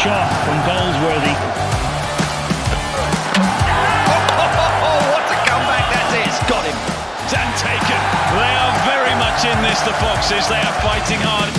shot from Goldsworthy. Oh, what a comeback that is! Got him. And taken. They are very much in this, the Foxes. They are fighting hard.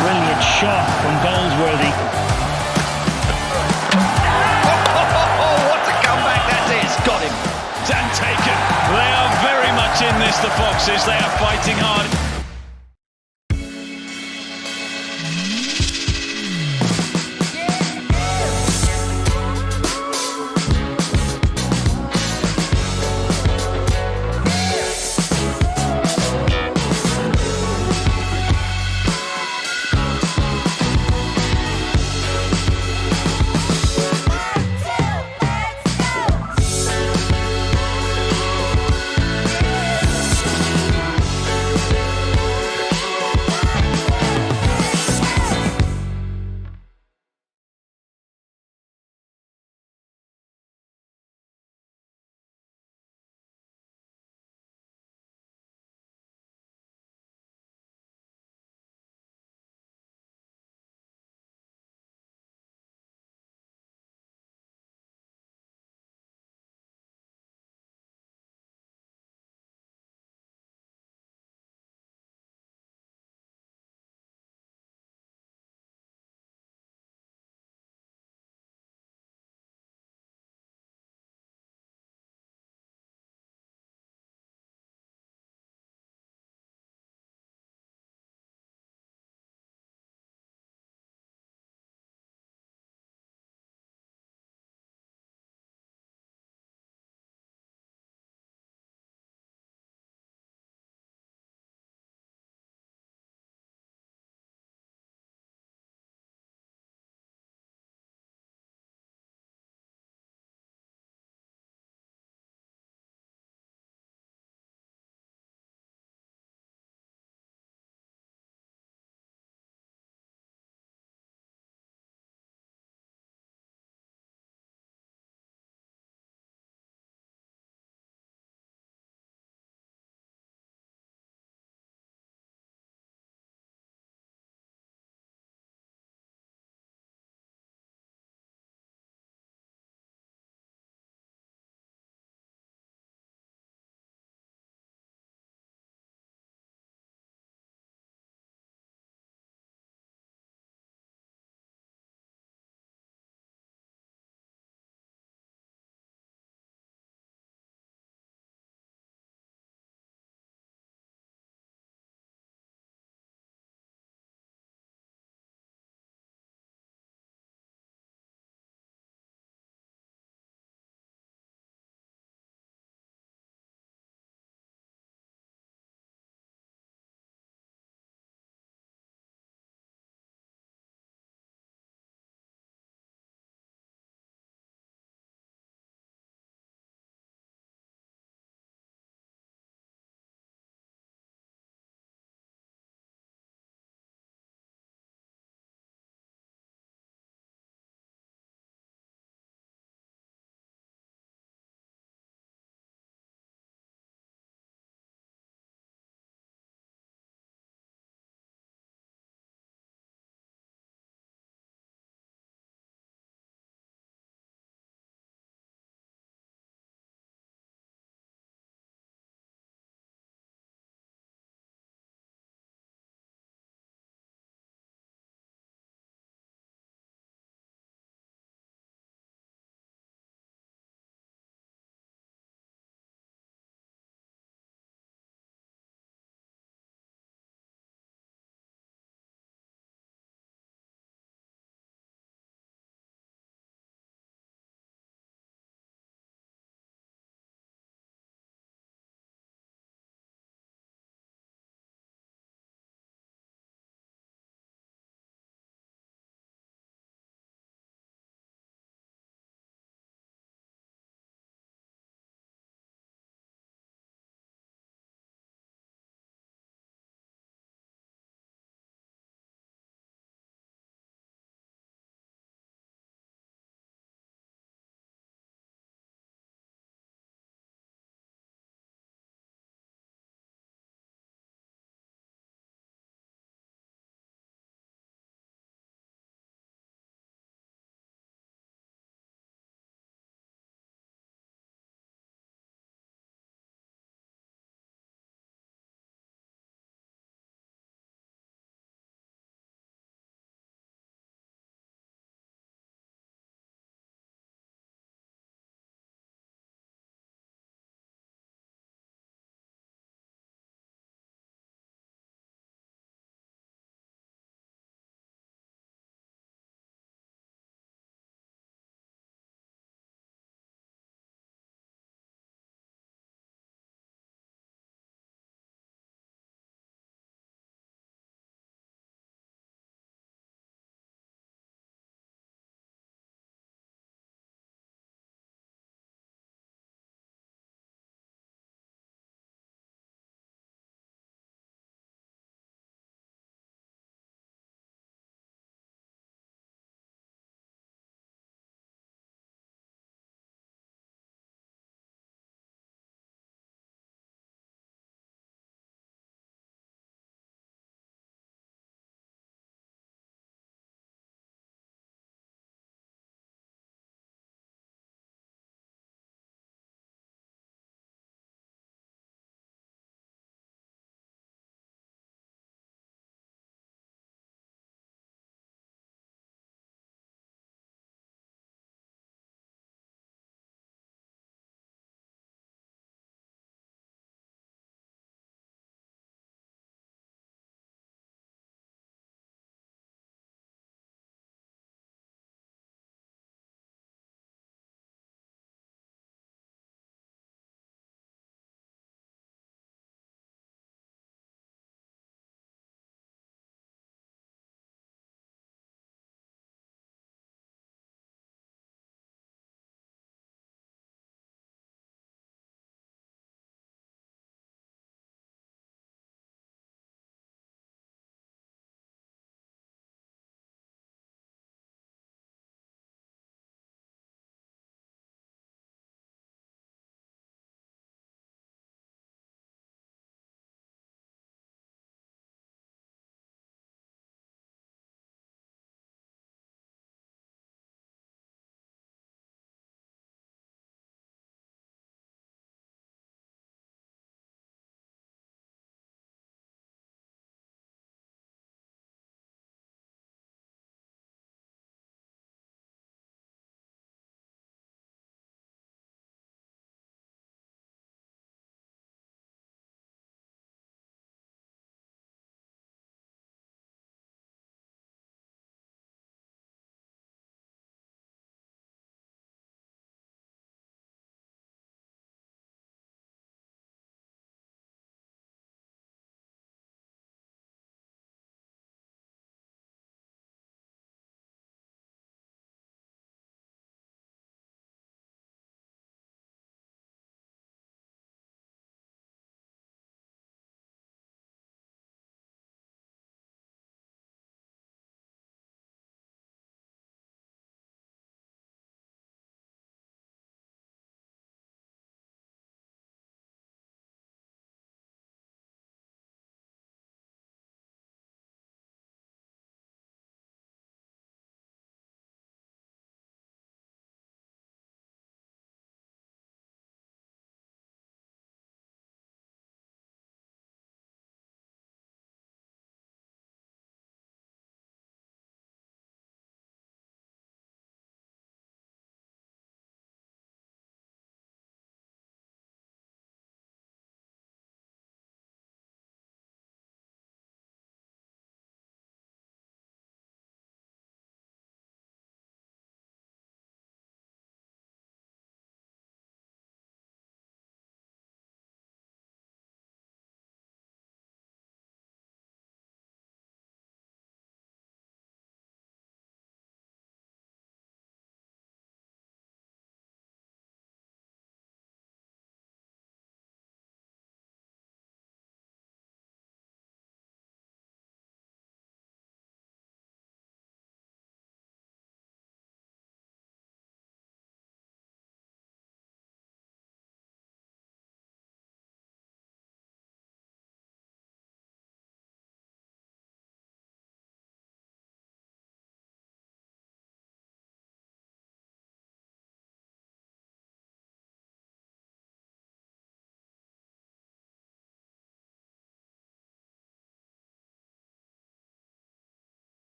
Brilliant shot from Goldsworthy. Oh, what a comeback that is! Got him. And taken. They are very much in this, the Foxes. They are fighting hard.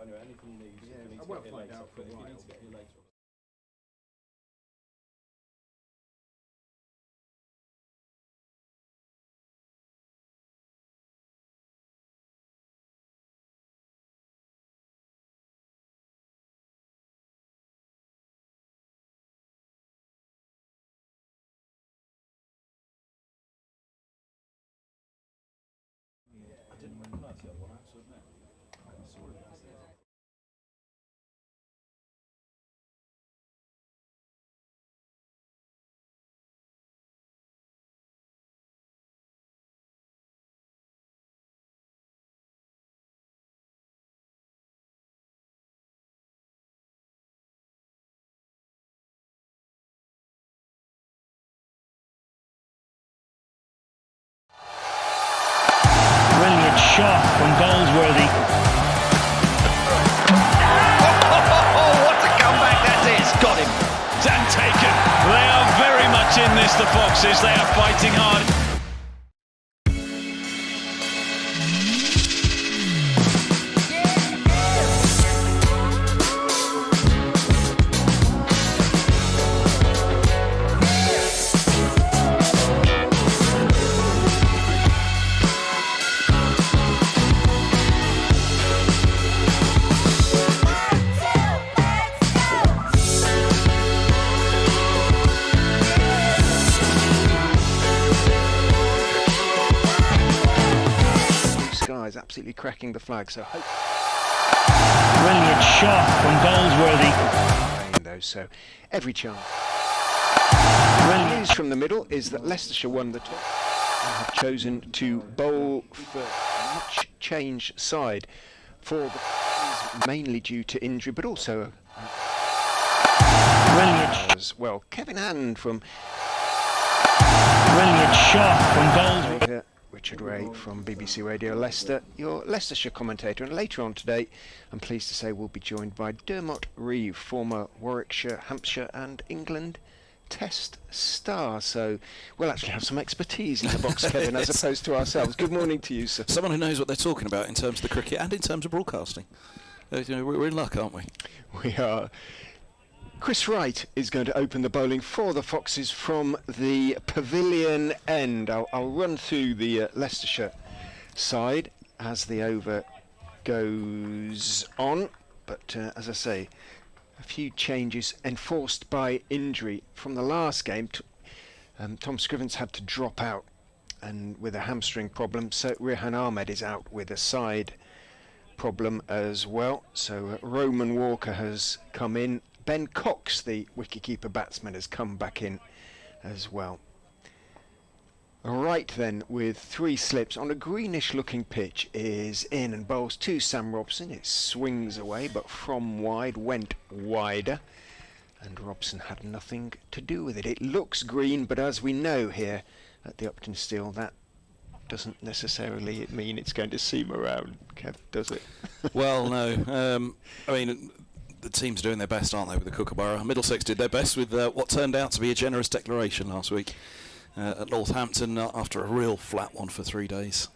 I won't find out for a while. Brilliant shot from Goldsworthy. Oh, what a comeback that is! Got him. And taken. They are very much in this, the Foxes. They are fighting hard. Is absolutely cracking the flag, so Brilliant shot from Goldsworthy. though, so every chance. Brilliant. News from the middle is that Leicestershire won the toss and have chosen to bowl for a much changed side for the mainly due to injury, but also Brilliant. as well. Kevin Hand from Brilliant shot from Goldsworthy. Richard Ray from BBC Radio Leicester, your Leicestershire commentator, and later on today I'm pleased to say we'll be joined by Dermot Reeve, former Warwickshire, Hampshire and England Test star. So we'll actually have some expertise in the box, Kevin, as opposed to ourselves. Good morning to you, sir. Someone who knows what they're talking about in terms of the cricket and in terms of broadcasting. We're in luck, aren't we? We are. Chris Wright is going to open the bowling for the Foxes from the pavilion end. I'll run through the Leicestershire side as the over goes on. But as I say, a few changes enforced by injury from the last game. Tom Scrivens had to drop out and with a hamstring problem. So Rehan Ahmed is out with a side problem as well. So Roman Walker has come in. Ben Cox, the wicketkeeper batsman, has come back in as well. Right then, with 3 slips on a greenish looking pitch, is in and bowls to Sam Robson. It swings away, but from wide went wider, and Robson had nothing to do with it. It looks green, but as we know here at the Uptonsteel, that doesn't necessarily mean it's going to seam around, Kev, does it? Well, no. I mean, the teams are doing their best, aren't they, with the Kookaburra? Middlesex did their best with what turned out to be a generous declaration last week at Northampton after a real flat one for 3 days.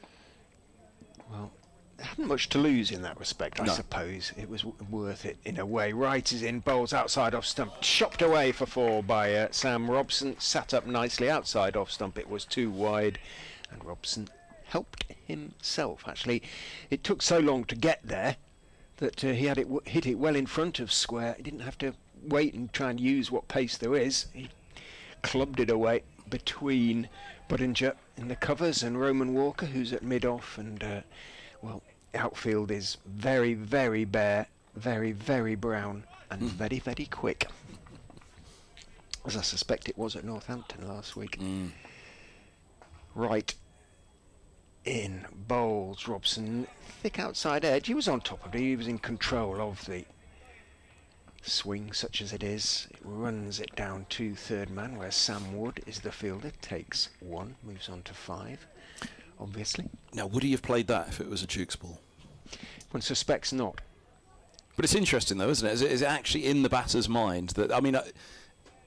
Well, they hadn't much to lose in that respect, I No. suppose. It was worth it in a way. Wright is in, bowls outside off stump, chopped away for 4 by Sam Robson, sat up nicely outside off stump. It was too wide, and Robson helped himself. Actually, it took so long to get there that he had it hit it well in front of square. He didn't have to wait and try and use what pace there is. He clubbed it away between Budinger in the covers and Roman Walker, who's at mid-off, and well, outfield is very, very bare, very, very brown, and very, very quick, as I suspect it was at Northampton last week. Right in bowls Robson, thick outside edge. He was on top of it. He was in control of the swing, such as it is. It runs it down to third man, where Sam Wood is the fielder. Takes 1, moves on to 5, obviously. Now, would he have played that if it was a Duke's ball? One suspects not. But it's interesting, though, isn't it? Is it actually in the batter's mind that, I mean,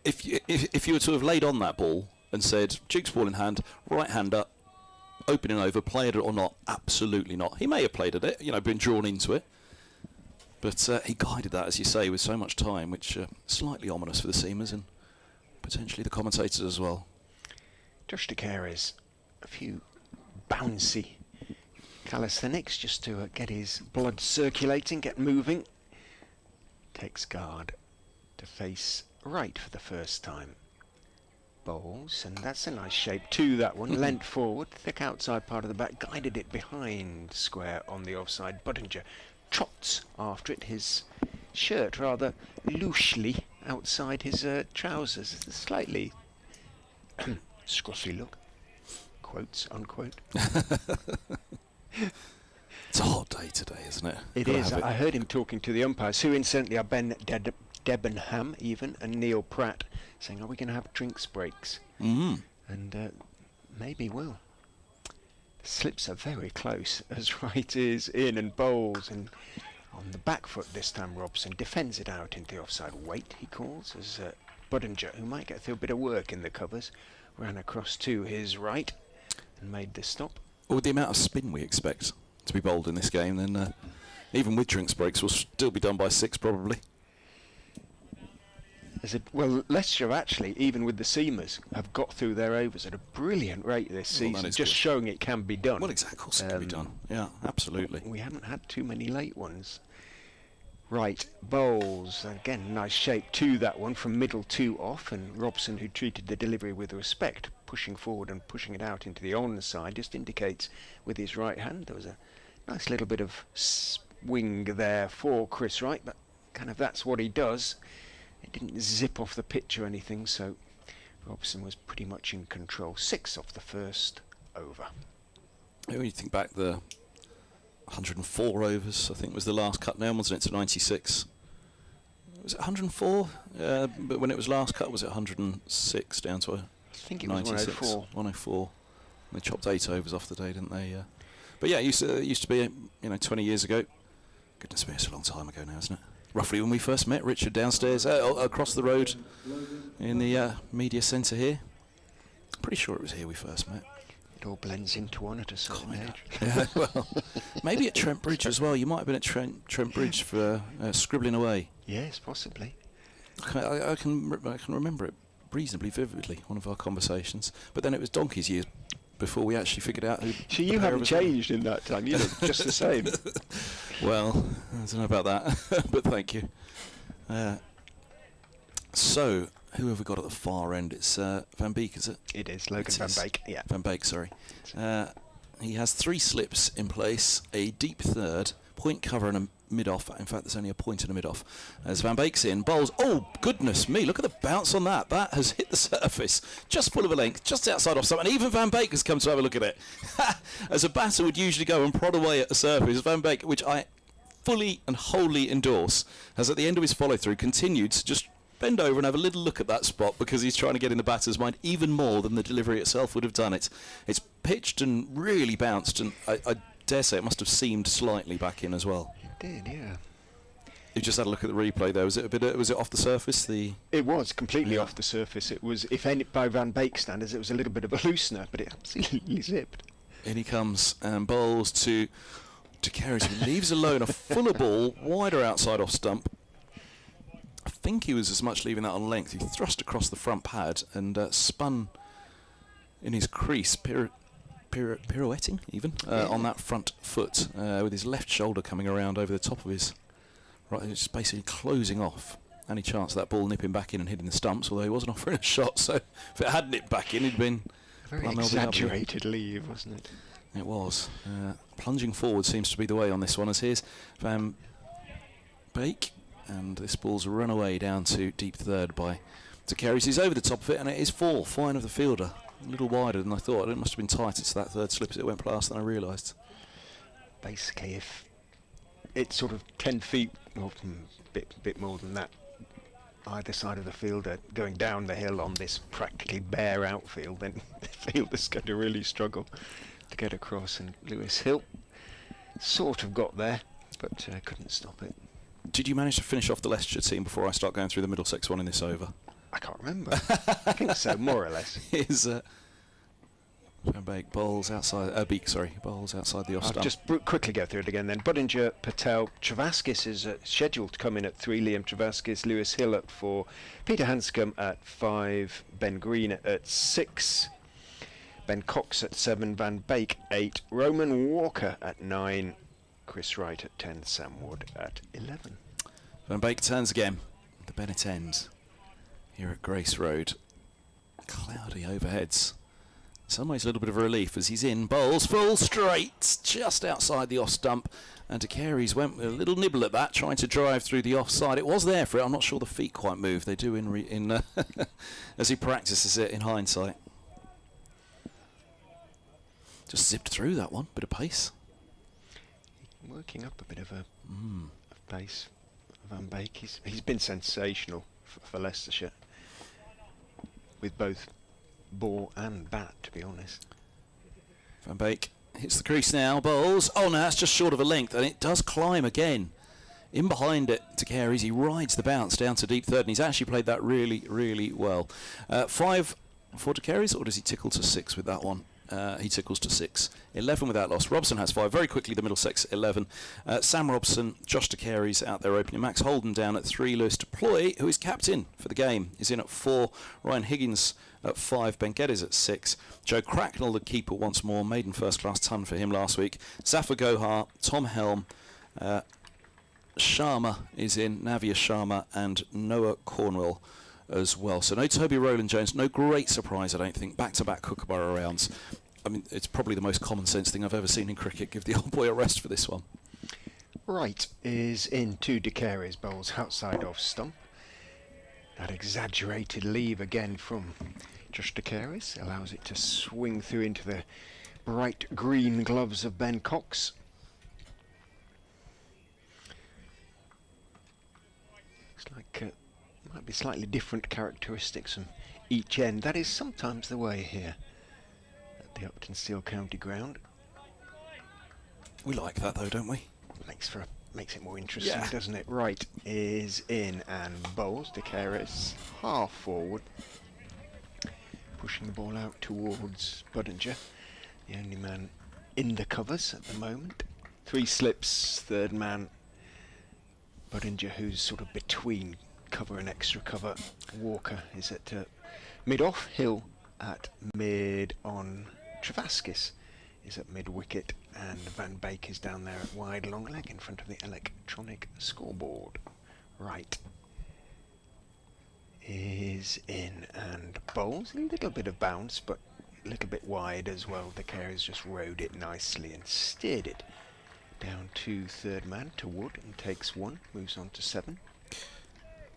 if you were to have laid on that ball and said, Duke's ball in hand, right hand up, opening over, played it or not? Absolutely not. He may have played at it, been drawn into it. But he guided that, as you say, with so much time, which slightly ominous for the seamers and potentially the commentators as well. Josh de Caires, a few bouncy calisthenics just to get his blood circulating, get moving. Takes guard to face right for the first time. Bowls, and that's a nice shape too, that one. Leant forward, thick outside part of the back, guided it behind square on the offside. Buttinger trots after it, his shirt rather loosely outside his trousers. A slightly scruffy look, quotes, unquote. It's a hot day today, isn't it? It Gotta is. have I heard him talking to the umpires, who incidentally are Ben Debenham even and Neil Pratt, saying, are we going to have drinks breaks? Mm. And maybe will. The slips are very close as Wright is in and bowls, and on the back foot this time Robson defends it out into the offside. Wait, he calls, as Buttinger, who might get through a bit of work in the covers, ran across to his right and made the stop. Well, with the amount of spin we expect to be bowled in this game, then even with drinks breaks, we'll still be done by 6 probably. Well, Leicestershire actually, even with the seamers, have got through their overs at a brilliant rate this season, just good. showing it can be done. Well, exactly, of course it can be done. Yeah, absolutely. We haven't had too many late ones. Right, bowls, again, nice shape to that one from middle 2 off, and Robson, who treated the delivery with respect, pushing forward and pushing it out into the onside, just indicates with his right hand. There was a nice little bit of swing there for Chris Wright, but kind of that's what he does. It didn't zip off the pitch or anything, so Robson was pretty much in control. 6 off the first over. When you think back, the 104 overs, I think, was the last cut now, wasn't it, to 96? Was it 104? But when it was last cut, was it 106 down to 96? I think it was 104. 104. They chopped 8 overs off the day, didn't they? But yeah, it used to be, 20 years ago. Goodness me, it's a long time ago now, isn't it? Roughly when we first met, Richard, downstairs, across the road in the media centre here. Pretty sure it was here we first met. It all blends into one at a certain age. Yeah, well, maybe at Trent Bridge as well. You might have been at Trent Bridge for scribbling away. Yes, possibly. I can remember it reasonably vividly, one of our conversations. But then it was donkey's years before we actually figured out who... So you haven't changed in that time, you look just the same. Well, I don't know about that, but thank you. So, who have we got at the far end? It's Van Beek, is it? It is, Logan Van Beek, yeah. Van Beek, sorry. He has 3 slips in place, a deep third, point cover and a mid-off. In fact, there's only a point and a mid-off. As Van Beek's in, bowls. Oh, goodness me, look at the bounce on that. That has hit the surface, just full of a length, just outside off stump. And even Van Beek has come to have a look at it. As a batter would usually go and prod away at the surface, Van Beek, which I fully and wholly endorse, has at the end of his follow-through continued to just bend over and have a little look at that spot, because he's trying to get in the batter's mind even more than the delivery itself would have done it. It's pitched and really bounced, and I dare say it must have seamed slightly back in as well. It did, yeah. You just had a look at the replay though. Was it off the surface? It was completely off the surface. It was, if any, by Van Beek standards, it was a little bit of a loosener, but it absolutely zipped. In he comes and bowls to Caires, who leaves alone a fuller ball, wider outside off stump. I think he was as much leaving that on length. He thrust across the front pad and spun in his crease, pirouetting even on that front foot, with his left shoulder coming around over the top of his right, just basically closing off any chance of that ball nipping back in and hitting the stumps, although he wasn't offering a shot, so if it had nipped back in, he'd been very exaggerated leave, wasn't it? It was. Plunging forward seems to be the way on this one, as here's Van Beek, and this ball's run away down to deep third by de Caires. He's over the top of it, and it is 4, fine of the fielder. A little wider than I thought. It must have been tighter to that third slip as it went past than I realised. Basically, if it's sort of 10 feet, or bit more than that, either side of the fielder going down the hill on this practically bare outfield, then the fielder's going to really struggle to get across. And Lewis Hill sort of got there, but couldn't stop it. Did you manage to finish off the Leicestershire team before I start going through the Middlesex one in this over? I can't remember. I think so, more or less. Here's Van Beek bowls outside. Bowls outside the off I'll stump. just quickly go through it again then. Budinger, Patel, Travaskis is scheduled to come in at 3. Liam Travaskis, Lewis Hill at 4, Peter Hanscom at 5, Ben Green at 6, Ben Cox at 7, Van Beek 8, Roman Walker at 9, Chris Wright at 10, Sam Wood at 11. Van Beek turns again. The Bennett end here at Grace Road. Cloudy overheads. In some ways a little bit of a relief as he's in, bowls full straight just outside the off stump, and De Carey's went with a little nibble at that, trying to drive through the offside. It was there for it. I'm not sure the feet quite moved. They do in as he practices it in hindsight. Just zipped through that one, bit of pace. Working up a bit of a pace. Van Beek, he's been sensational for Leicestershire with both ball and bat, to be honest. Van Beek hits the crease now, bowls. Oh no, that's just short of a length, and it does climb again. In behind it to Carey's, he rides the bounce down to deep third, and he's actually played that really, really well. 5 for De Carey's, or does he tickle to 6 with that one? He tickles to 6. 11 without loss. Robson has 5. Very quickly, the Middlesex 11. Sam Robson, Josh De Carey's out there opening. Max Holden down at 3. Lewis Deploy, who is captain for the game, is in at 4. Ryan Higgins at 5. Ben Geddes at 6. Joe Cracknell, the keeper, once more. Maiden first-class ton for him last week. Zafar Gohar, Tom Helm. Sharma is in. Navia Sharma and Noah Cornwell as well. So no Toby Rowland-Jones, no great surprise, I don't think. Back-to-back Kookaburra rounds. I mean, it's probably the most common sense thing I've ever seen in cricket. Give the old boy a rest for this one. Wright is in 2. De Carey's bowls outside off stump. That exaggerated leave again from Josh De Carey's allows it to swing through into the bright green gloves of Ben Cox. Looks like might be slightly different characteristics from each end. That is sometimes the way here at the Uptonsteel County Ground. We like that though, don't we? Makes it more interesting, Yeah. doesn't it? Wright is in and bowls. De Carey's half forward, pushing the ball out towards Budinger, the only man in the covers at the moment. 3 slips, third man Budinger, who's sort of between cover and extra cover. Walker is at mid-off. Hill at mid on. Travaskis is at mid-wicket, and Van Beek is down there at wide long leg in front of the electronic scoreboard. Wright is in and bowls. A little bit of bounce, but a little bit wide as well. De Carey's just rode it nicely and steered it down to third man to Wood and takes 1, moves on to 7.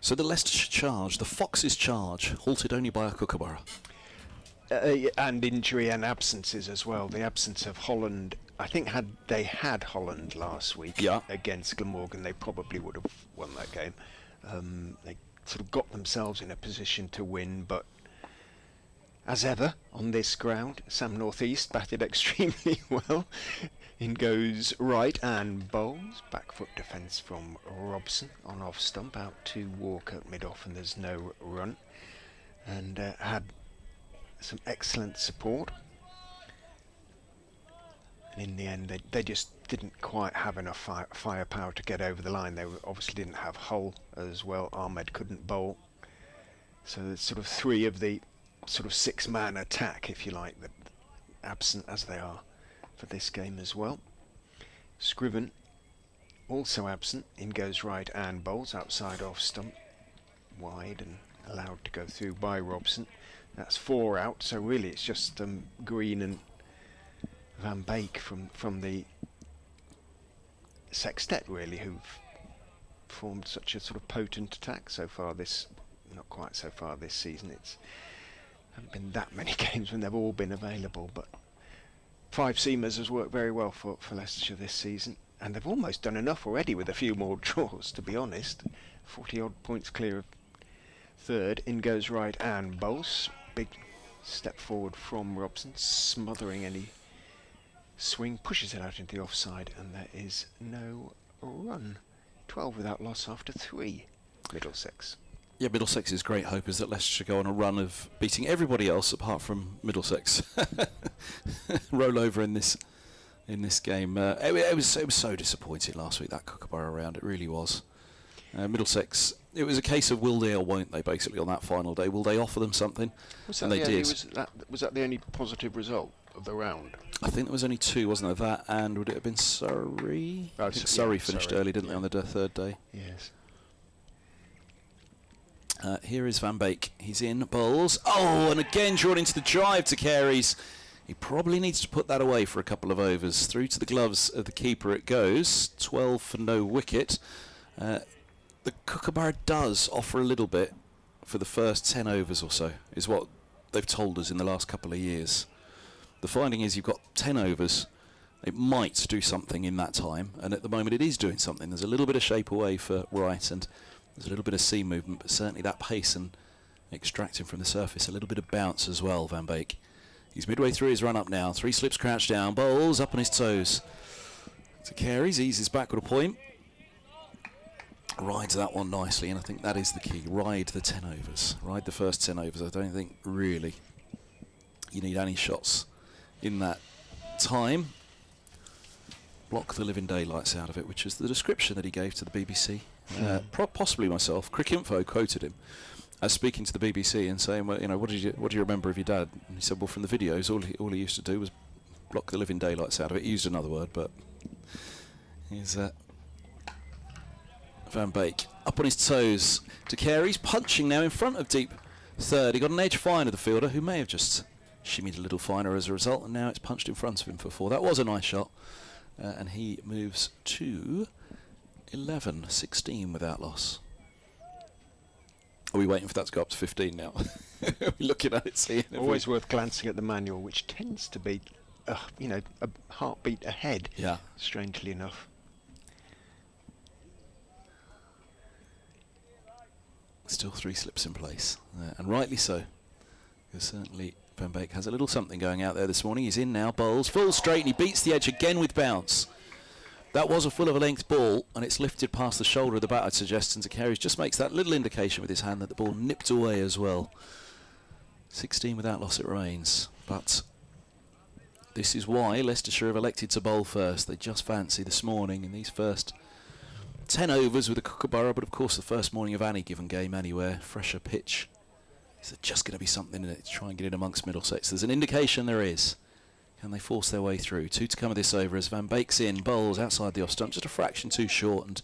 So the Leicestershire charge, the Foxes' charge, halted only by a Kookaburra. And injury and absences as well. The absence of Holland, I think had they had Holland last week against Glamorgan, they probably would have won that game. They sort of got themselves in a position to win, but as ever on this ground, Sam Northeast batted extremely well. In goes Wright and bowls. Back foot defence from Robson on off stump out to Walker at mid-off, and there's no run. And had some excellent support. And in the end, they just didn't quite have enough firepower to get over the line. They obviously didn't have Hull as well. Ahmed couldn't bowl. So there's sort of 3 of the sort of 6-man attack, if you like, that absent as they are for this game as well. Scriven also absent. In goes Wright and bowls outside off stump, wide and allowed to go through by Robson. That's 4 out, so really it's just Green and Van Beek from the sextet really who've formed such a sort of potent attack so far not quite so far this season. It's haven't been that many games when they've all been available, but 5 seamers has worked very well for Leicestershire this season, and they've almost done enough already with a few more draws, to be honest. 40 odd points clear of third. In goes Wright and bowls. Big step forward from Robson, smothering any swing, pushes it out into the offside, and there is no run. 12 without loss after 3. Middlesex. Yeah, Middlesex's great hope is that Leicestershire go on a run of beating everybody else apart from Middlesex. Roll over in this game. It was so disappointing last week, that Kookaburra round. It really was. Middlesex. It was a case of will they or won't they, basically, on that final day. Will they offer them something? And they did. Was that the only positive result of the round? I think there was only two, wasn't there? That, and would it have been Surrey? Oh, I think Surrey finished early, didn't they, on the third day? Yes. Here is Van Beek. He's in. Bowles. Oh, and again drawn into the drive to Carey's. He probably needs to put that away for a couple of overs. Through to the gloves of the keeper it goes. 12 for no wicket. The Kookaburra does offer a little bit for the first 10 overs or so, is what they've told us in the last couple of years. The finding is you've got 10 overs. It might do something in that time, and at the moment it is doing something. There's a little bit of shape away for Wright, and there's a little bit of seam movement, but certainly that pace and extracting from the surface, a little bit of bounce as well, Van Beek. He's midway through his run up now. 3 slips crouched down. Bowles up on his toes. To Carey's, eases back with a point. Rides that one nicely, and I think that is the key. Ride the 10 overs. Ride the first 10 overs. I don't think really you need any shots in that time. Block the living daylights out of it, which is the description that he gave to the BBC. Possibly myself. Cricinfo quoted him as speaking to the BBC and saying, "Well, you know, what do you remember of your dad?" And he said, "Well, from the videos, all he used to do was block the living daylights out of it." He used another word, but he's Van Beek up on his toes to Carey's, punching now in front of deep third. He got an edge fine of the fielder, who may have just shimmied a little finer as a result, and now it's punched in front of him for 4. That was a nice shot, and he moves to 11, 16 without loss. Are we waiting for that to go up to 15 now? We're looking at it, seeing. Always worth glancing at the manual, which tends to be, a heartbeat ahead. Yeah. Strangely enough. Still 3 slips in place, and rightly so. Because certainly Van Beek has a little something going out there this morning. He's in now. Bowles full straight, and he beats the edge again with bounce. That was a full of a length ball, and it's lifted past the shoulder of the bat, I'd suggest, and Carey's just makes that little indication with his hand that the ball nipped away as well. 16 without loss it remains, but this is why Leicestershire have elected to bowl first. They just fancy this morning in these first 10 overs with the Kookaburra, but of course the first morning of any given game anywhere, fresher pitch. Is there just going to be something in it to try and get in amongst Middlesex? There's an indication there is. Can they force their way through? 2 to come of this over as Van Beek's in. Bowles outside the off stump, just a fraction too short, and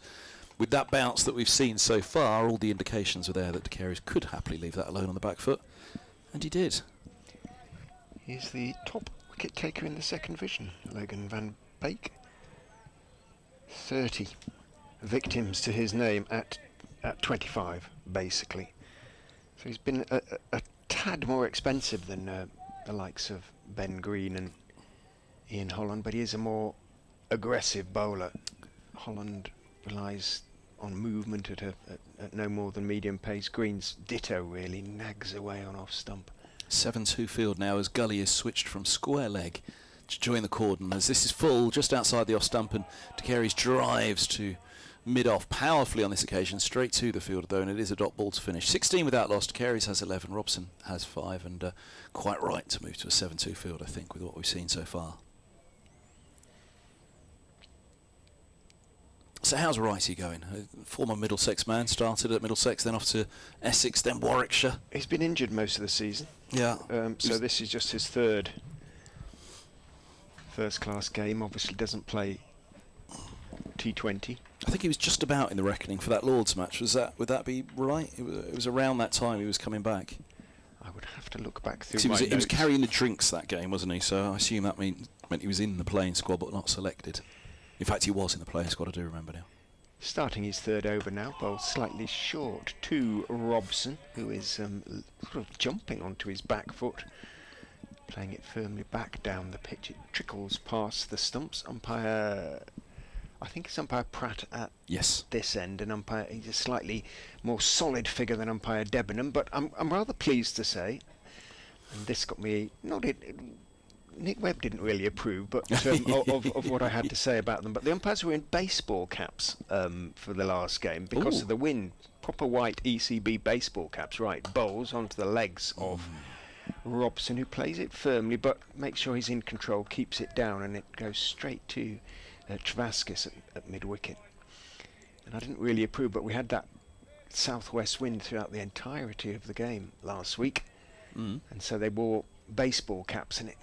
with that bounce that we've seen so far, all the indications are there that De Carey's could happily leave that alone on the back foot, and he did. He's the top wicket taker in the second division, Logan Van Beek. 30 victims to his name at 25, basically. So he's been a tad more expensive than the likes of Ben Green and Ian Holland, but he is a more aggressive bowler. Holland relies on movement at no more than medium pace. Green's ditto, really, nags away on off stump. 7-2 field now as Gully is switched from square leg to join the cordon, as this is full just outside the off stump, and De Carey's drives to mid-off powerfully on this occasion, straight to the fielder though, and it is a dot ball to finish. 16 without loss. De Carey's has 11, Robson has 5, and quite right to move to a 7-2 field, I think, with what we've seen so far. So how's Wrighty going? Former Middlesex man, started at Middlesex, then off to Essex, then Warwickshire. He's been injured most of the season. Yeah. So this is just his third first-class game. Obviously doesn't play T20. I think he was just about in the reckoning for that Lord's match. Would that be right? It was around that time he was coming back. I would have to look back through He my was notes. carrying the drinks that game, wasn't he? So I assume that meant he was in the playing squad but not selected. In fact, he was in the playing squad, I do remember now. Starting his third over now, bowled slightly short to Robson, who is sort of jumping onto his back foot, playing it firmly back down the pitch. It trickles past the stumps. I think it's umpire Pratt at this end, and he's a slightly more solid figure than umpire Debenham, but I'm rather pleased to say, and this got me, Nick Webb didn't really approve, but of what I had to say about them. But the umpires were in baseball caps for the last game because of the wind proper white ECB baseball caps. Right, bowls onto the legs of Robson, who plays it firmly but makes sure he's in control, keeps it down, and it goes straight to Travaskis at mid-wicket. And I didn't really approve, but we had that southwest wind throughout the entirety of the game last week, and so they wore baseball caps, and it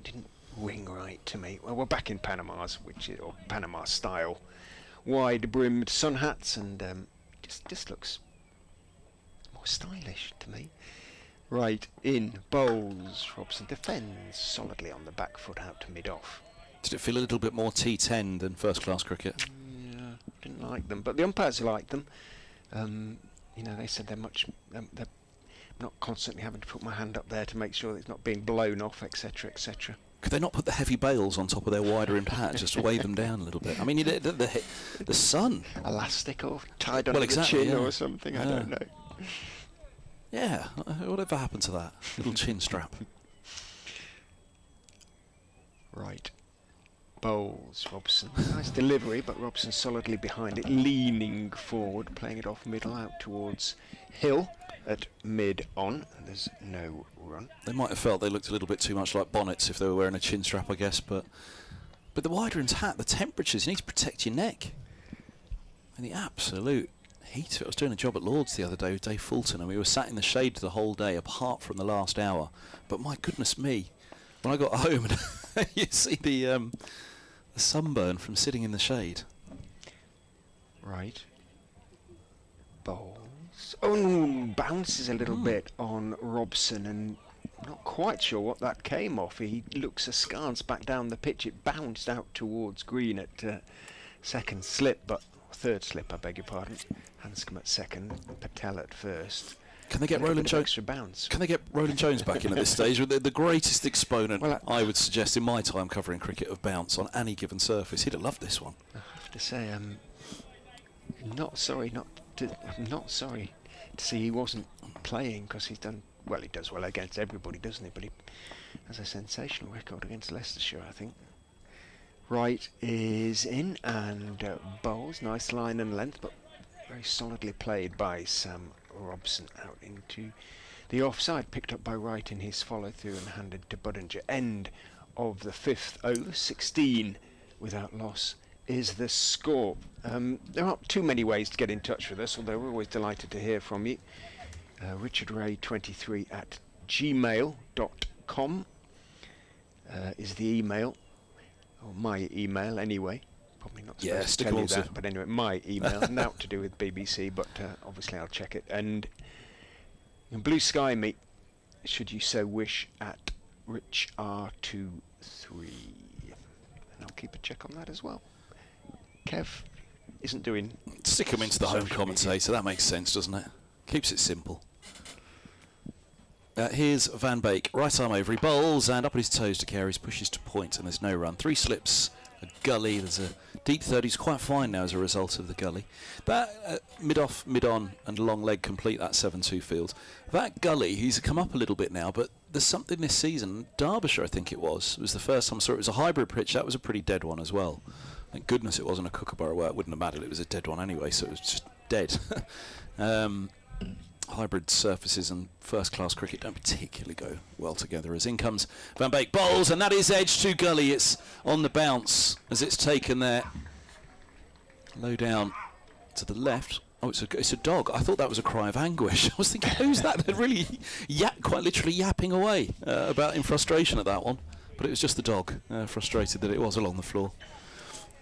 didn't ring right to me. Well, we're back in Panama's, or Panama style, wide-brimmed sun hats, and just looks more stylish to me. Right, in bowls, Robson defends solidly on the back foot out to mid-off. Did it feel a little bit more T10 than first-class cricket? Yeah, didn't like them, but the umpires liked them. You know, they said they're not constantly having to put my hand up there to make sure that it's not being blown off, etc., etc. Could they not put the heavy bails on top of their wider-rimmed hat just to weigh them down a little bit? I mean, the sun. Elastic or tied under the chin or something, I don't know. Yeah, whatever happened to that little chin strap? Right. Bowls, Robson. Nice delivery, but Robson solidly behind it, leaning forward, playing it off middle out towards Hill at mid-on. There's no run. They might have felt they looked a little bit too much like bonnets if they were wearing a chin strap, I guess, but the wider-rimmed hat, the temperatures, you need to protect your neck. And the absolute heat of it. I was doing a job at Lord's the other day with Dave Fulton, and we were sat in the shade the whole day apart from the last hour. But my goodness me, when I got home and you see the sunburn from sitting in the shade. Right. Bowls. Oh, bounces a little bit on Robson, and not quite sure what that came off. He looks askance back down the pitch. It bounced out towards green at second slip, but third slip, I beg your pardon. Hanscom at second, Patel at first. Can they get Roland Jones? Extra bounce. Can they get Roland Jones back in at this stage? The greatest exponent, well, I would suggest, in my time covering cricket, of bounce on any given surface. He'd have loved this one. I have to say, I'm not sorry to see he wasn't playing, because he's done well. He does well against everybody, doesn't he? But he has a sensational record against Leicestershire, I think. Right is in, and bowls, nice line and length, but very solidly played by Sam Robson out into the offside, picked up by Wright in his follow through and handed to Budinger. End of the fifth over. 16 without loss is the score. There aren't too many ways to get in touch with us, although we're always delighted to hear from you. Richard Ray 23 at gmail.com is the email, or my email anyway. Probably not supposed to tell you that, but anyway, my email, now to do with BBC, but obviously I'll check it. And Blue Sky me, should you so wish, at RichR23. And I'll keep a check on that as well. Kev isn't doing... Stick him into the home commentator, that makes sense, doesn't it? Keeps it simple. Here's Van Beek, right arm over, he bowls, and up on his toes to Carey's, pushes to point, and there's no run. 3 slips, a gully, there's a deep third, he's quite fine now as a result of the gully. That mid-off, mid-on, and long leg complete that 7-2 field. That gully, he's come up a little bit now, but there's something this season, Derbyshire I think it was the first time I saw it, was a hybrid pitch, that was a pretty dead one as well. Thank goodness it wasn't a Kookaburra, well it wouldn't have mattered, it was a dead one anyway, so it was just dead. Hybrid surfaces and first-class cricket don't particularly go well together. As in comes Van Beek, bowls, and that is edge to gully. It's on the bounce as it's taken there. Low down to the left. Oh, it's a dog. I thought that was a cry of anguish. I was thinking, who's that? They're really quite literally yapping away about in frustration at that one. But it was just the dog, frustrated that it was along the floor.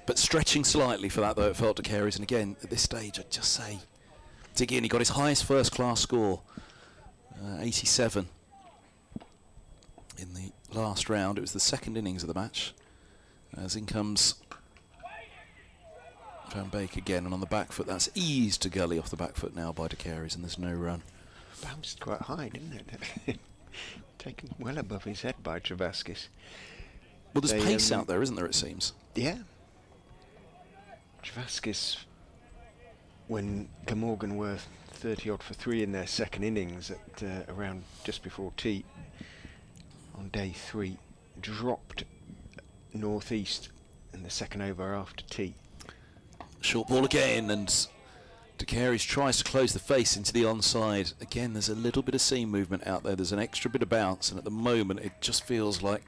But stretching slightly for that, though, it felt to Carey's. And again, at this stage, I'd just say, dig in. He got his highest first-class score, 87, in the last round. It was the second innings of the match. As in comes Van Beek again, and on the back foot, that's eased to gully off the back foot now by De Carey's, and there's no run. Bounced quite high, didn't it? Taken well above his head by Travaskis. Well, there's pace out there, isn't there, it seems? Yeah. Travaskis, when Glamorgan were 30-odd for 3 in their second innings at around just before tea on day 3, dropped northeast in the second over after tea. Short ball again, and De tries to close the face into the onside. Again, there's a little bit of seam movement out there. There's an extra bit of bounce, and at the moment, it just feels like,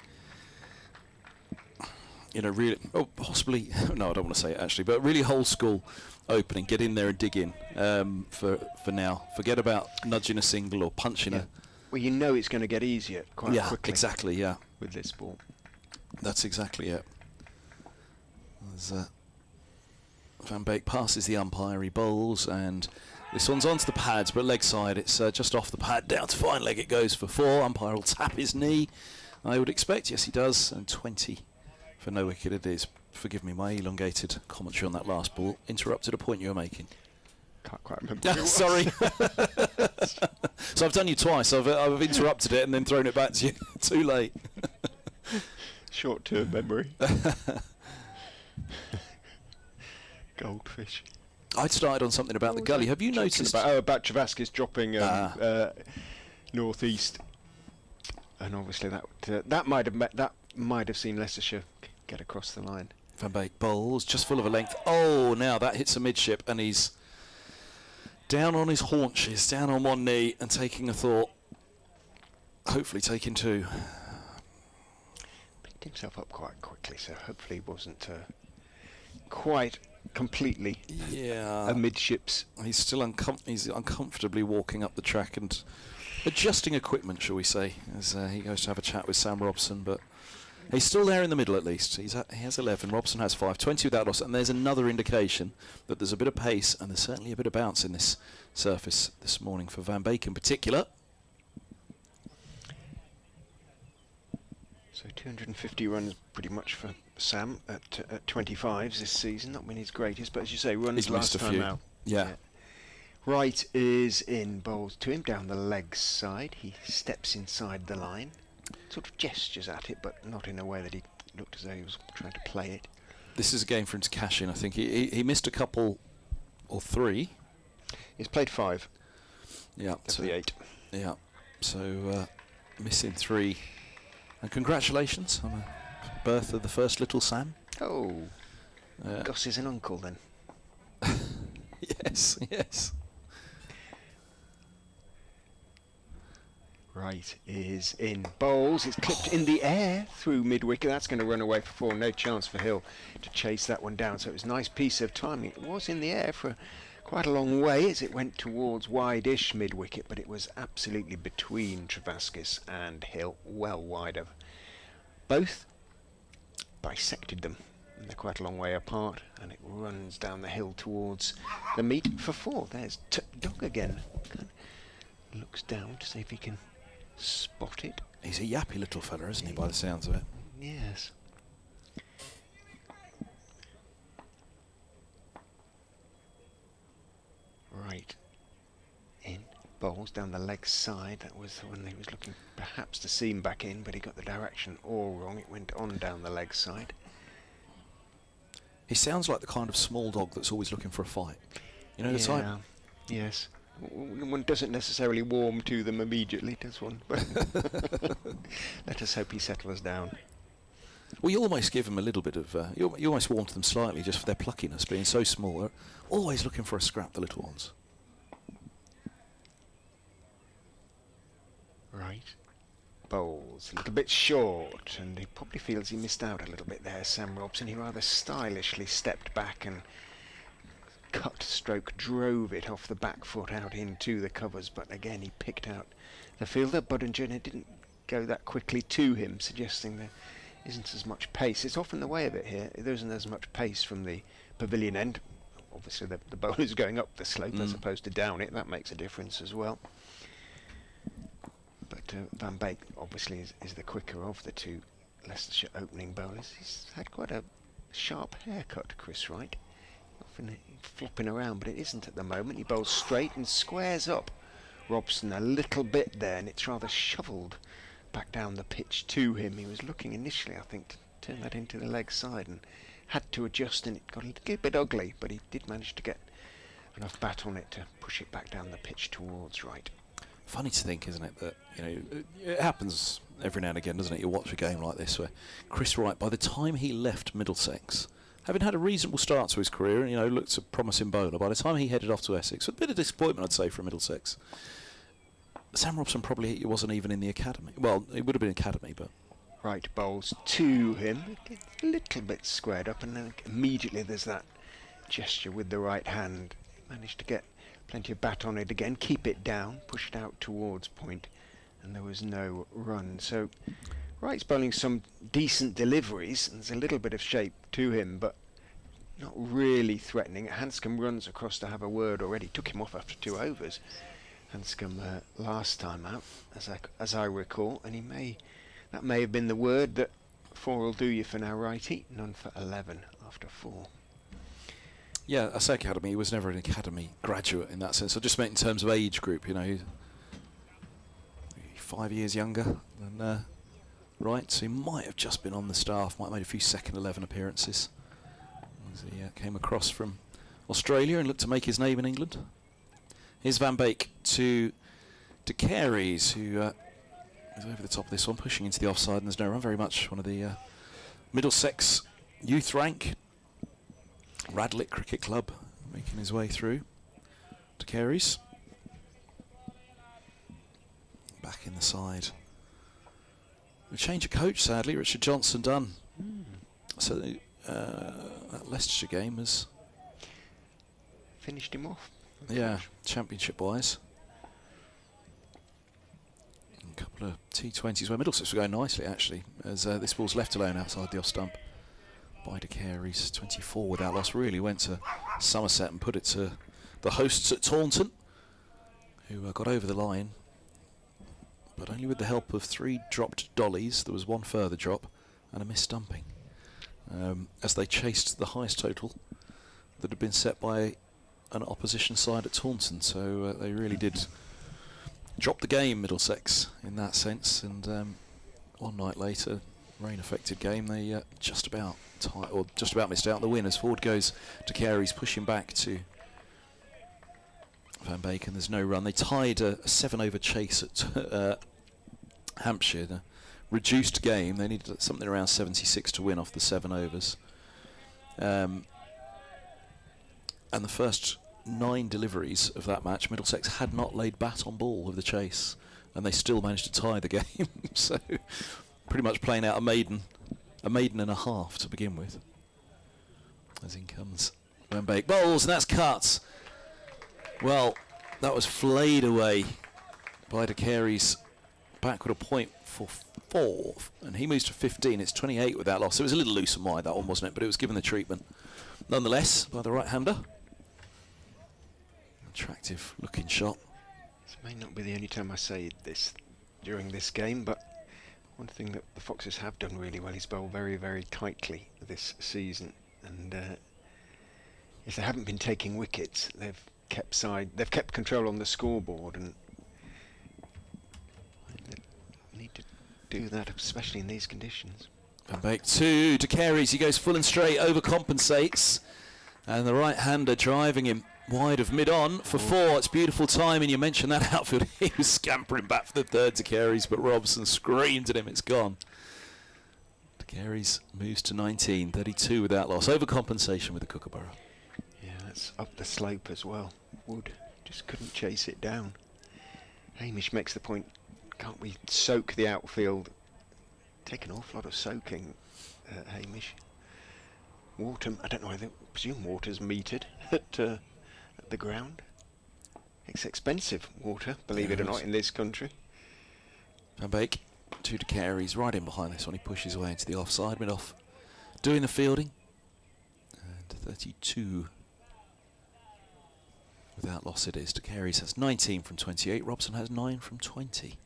you know, really, possibly, no, I don't want to say it actually, but really old school opening. Get in there and dig in for now. Forget about nudging a single or punching a. Well, you know it's going to get easier quite quickly. Yeah, exactly, yeah. With this ball. That's exactly it. There's, Van Beek passes the umpire, he bowls, and this one's onto the pads, but leg side, it's just off the pad, down to fine leg it goes for 4. Umpire will tap his knee, I would expect, yes he does, and 20 for no wicket it is. Forgive me, my elongated commentary on that last ball interrupted a point you were making. Can't quite remember. Sorry. So I've done you twice, I've interrupted it and then thrown it back to you, too late. Short-term memory. Goldfish. I'd started on something about the gully. Have you noticed? About Travaskis dropping northeast, and obviously that might have seen Leicestershire get across the line. Van Beek bowls just full of a length. Oh, now that hits a midship, and he's down on his haunches, down on one knee, and taking a thought. Hopefully, taking 2. Picked himself up quite quickly, so hopefully he wasn't quite completely amidships. He's still he's uncomfortably walking up the track and adjusting equipment, shall we say, as he goes to have a chat with Sam Robson, but he's still there in the middle at least. He has 11, Robson has 5, 20 without loss, and there's another indication that there's a bit of pace and there's certainly a bit of bounce in this surface this morning for Van Beek in particular. So 250 runs pretty much for Sam at 25s this season, not been his greatest, but as you say, runs last time out. Yeah. Wright is in, bowls to him down the leg side. He steps inside the line, sort of gestures at it, but not in a way that he looked as though he was trying to play it. This is a game for him to cash in, I think. He missed a couple or 3. He's played 5. Yeah. So 8. Yeah. So missing 3. And congratulations on the birth of the first little Sam. Oh, Goss is an uncle then. Yes, yes. Wright is in, bowls. It's clipped in the air through mid-wicket. That's going to run away for 4. No chance for Hill to chase that one down. So it was a nice piece of timing. It was in the air for quite a long way as it went towards wide-ish mid-wicket, but it was absolutely between Travaskis and Hill, well wide of. Both bisected them, and they're quite a long way apart, and it runs down the hill towards the meet for 4. There's Dog again. Looks down to see if he can spot it. He's a yappy little fella, isn't he, by the sounds of it? Yes. Right. In. Bowls down the leg side. That was when he was looking perhaps to seam back in, but he got the direction all wrong. It went on down the leg side. He sounds like the kind of small dog that's always looking for a fight. You know the type? Yes. One doesn't necessarily warm to them immediately, does one? But let us hope he settles down. Well, you almost give them a little bit of... you almost warm to them slightly just for their pluckiness, being so small. They're always looking for a scrap, the little ones. Right. Bowls a little bit short, and he probably feels he missed out a little bit there, Sam Robson. He rather stylishly stepped back and cut stroke drove it off the back foot out into the covers, but again he picked out the fielder, Budinger, and it didn't go that quickly to him, suggesting there isn't as much pace. It's often the way of it here. There isn't as much pace from the pavilion end. Obviously the bowler's going up the slope as opposed to down it. That makes a difference as well. But Van Beek obviously is the quicker of the 2 Leicestershire opening bowlers. He's had quite a sharp haircut, Chris Wright. Often flopping around, but it isn't at the moment. He bowls straight and squares up Robson a little bit there, and it's rather shovelled back down the pitch to him. He was looking initially, I think, to turn that into the leg side and had to adjust, and it got a little bit ugly, but he did manage to get enough bat on it to push it back down the pitch towards Wright. Funny to think, isn't it, that it happens every now and again, doesn't it? You watch a game like this where Chris Wright, by the time he left Middlesex, having had a reasonable start to his career, and looked a promising bowler. By the time he headed off to Essex, with a bit of disappointment, I'd say, for Middlesex. Sam Robson probably wasn't even in the academy. Well, it would have been academy, but Right bowls to him, a little bit squared up, and then immediately there's that gesture with the right hand. Managed to get plenty of bat on it again, keep it down, push it out towards point, and there was no run. So Wright's bowling some decent deliveries, and there's a little bit of shape to him, but not really threatening. Hanscom runs across to have a word already, took him off after 2 overs. Hanscom last time out, as I recall, and that may have been the word that 4 will do you for now, righty. None for 11 after 4. yeah, I say academy. He was never an academy graduate in that sense. I just meant in terms of age group. He's 5 years younger than Wright, so he might have just been on the staff. Might have made a few second 11 appearances as he came across from Australia and looked to make his name in England. Here's Van Beek to De Carey's, who is over the top of this one, pushing into the offside, and there's no run. Very much one of the Middlesex youth rank. Radlett Cricket Club making his way through. De Carey's back in the side. A change of coach, sadly. Richard Johnson done. So that Leicestershire game has Finished him off. yeah, championship wise. A couple of T20s where Middlesex were going nicely actually, as this ball's left alone outside the off stump by De Carey's. 24 without loss. Really went to Somerset and put it to the hosts at Taunton, who got over the line, but only with the help of 3 dropped dollies. There was 1 further drop and a missed stumping, as they chased the highest total that had been set by an opposition side at Taunton. So they really did drop the game, Middlesex, in that sense. And one night later, rain-affected game, they just about missed out the win as forward goes to Carey's, pushing back to Van Beek, and there's no run. They tied a 7-over chase at Hampshire. The reduced game. They needed something around 76 to win off the 7 overs. And the first 9 deliveries of that match, Middlesex had not laid bat on ball of the chase, and they still managed to tie the game. So pretty much playing out a maiden and a half to begin with. As in comes Van Beek. Bowls, and that's cut. Well, that was flayed away by De Carey's backward a point for 4, and he moves to 15. It's 28 with that loss. It was a little loose and wide, that one, wasn't it? But it was given the treatment nonetheless by the right-hander. Attractive looking shot. This may not be the only time I say this during this game, but one thing that the Foxes have done really well is bowl very, very tightly this season. And if they haven't been taking wickets, they've kept control on the scoreboard, and they need to do that, especially in these conditions. Van Beek to De Carey's. He goes full and straight, overcompensates, and the right-hander driving him wide of mid-on for 4. It's beautiful timing. You mentioned that outfield. He was scampering back for the 3rd De Carey's, but Robson screamed at him. It's gone. De Carey's moves to 19, 32 without loss. Overcompensation with the Kookaburra. Yeah, that's up the slope as well. Wood just couldn't chase it down. Hamish makes the point, can't we soak the outfield? Take an awful lot of soaking, Hamish. Water, I don't know, I presume water's metered at the ground. It's expensive water, believe it or not, in this country. Van Beek to De Carey's, right in behind this one. He pushes away into the offside, mid-off, doing the fielding. And 32 without loss it is. De Carey's has 19 from 28. Robson has 9 from 20.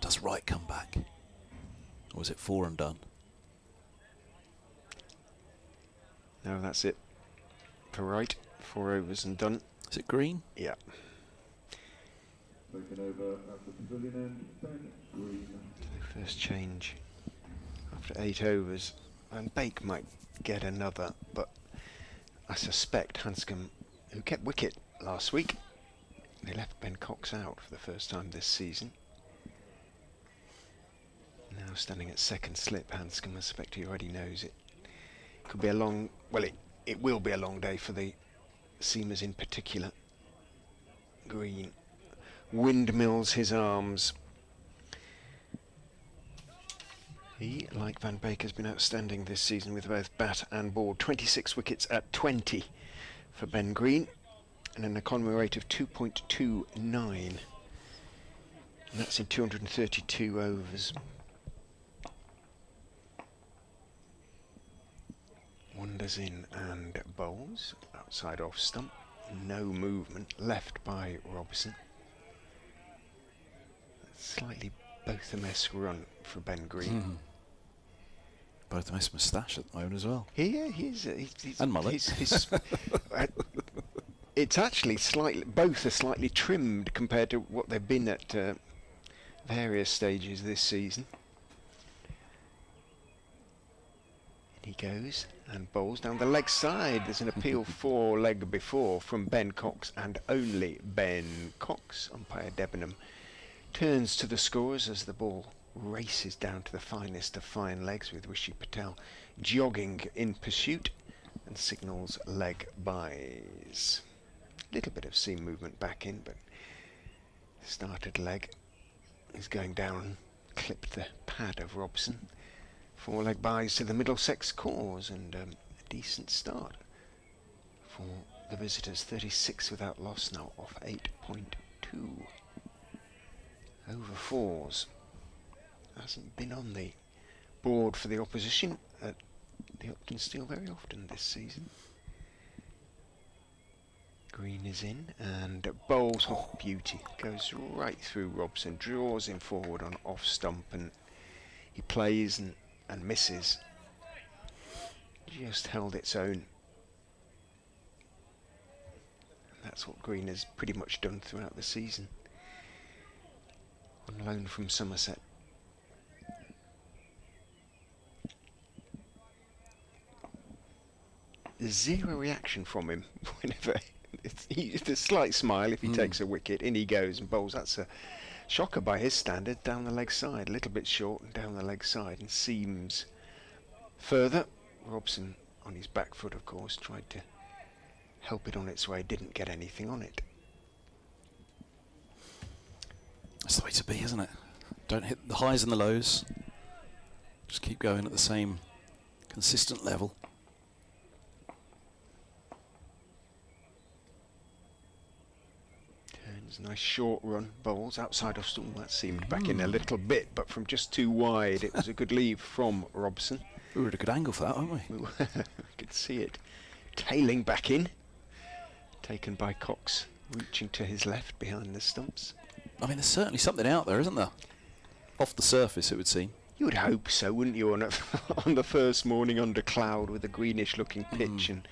Does Wright come back? Or was it 4 and done? No, that's it for Wright. 4 overs and done. Is it Green? Yeah. Taken over at the pavilion end, Ben Green. The first change after 8 overs. And Beek might get another, but I suspect Hanscom, who kept wicket last week, they left Ben Cox out for the first time this season. Now standing at second slip, Hanscom, I suspect he already knows it. Could be a long, well, it will be a long day for the seamers in particular. Green windmills his arms. He, like Van Beek, has been outstanding this season with both bat and ball. 26 wickets at 20 for Ben Green, and an economy rate of 2.29. And that's in 232 overs. Wanders in and bowls. Outside off stump. No movement. Left by Robson. Slightly Botham-esque run for Ben Green. Botham-esque moustache at the moment as well. Yeah, he's and mullet. It's actually both are slightly trimmed compared to what they've been at various stages this season. And he goes and bowls down the leg side. There's an appeal for leg before from Ben Cox, and only Ben Cox. Umpire Debenham turns to the scorers as the ball races down to the finest of fine legs, with Rishi Patel jogging in pursuit, and signals leg byes. Little bit of seam movement back in, but started leg is going down, clipped the pad of Robson. 4 leg byes to the Middlesex cause, and a decent start for the visitors. 36 without loss now, off 8.2. Over 4s. Hasn't been on the board for the opposition at the Uptonsteel very often this season. Green is in and bowls off beauty. Goes right through Robson, draws him forward on off stump, and he plays and misses. Just held its own. And that's what Green has pretty much done throughout the season. On loan from Somerset. There's zero reaction from him whenever. It's a slight smile if he takes a wicket. In he goes and bowls. That's a shocker by his standard, down the leg side. A little bit short and down the leg side, and seams further. Robson on his back foot, of course, tried to help it on its way. Didn't get anything on it. That's the way to be, isn't it? Don't hit the highs and the lows. Just keep going at the same consistent level. Turns, nice short run, bowls outside of Storm. That seemed back in a little bit, but from just too wide. It was a good leave from Robson. We were at a good angle for that, weren't we? I could see it tailing back in. Taken by Cox, reaching to his left behind the stumps. I mean, there's certainly something out there, isn't there? Off the surface, it would seem. You would hope so, wouldn't you, on the first morning under cloud with a greenish-looking pitch and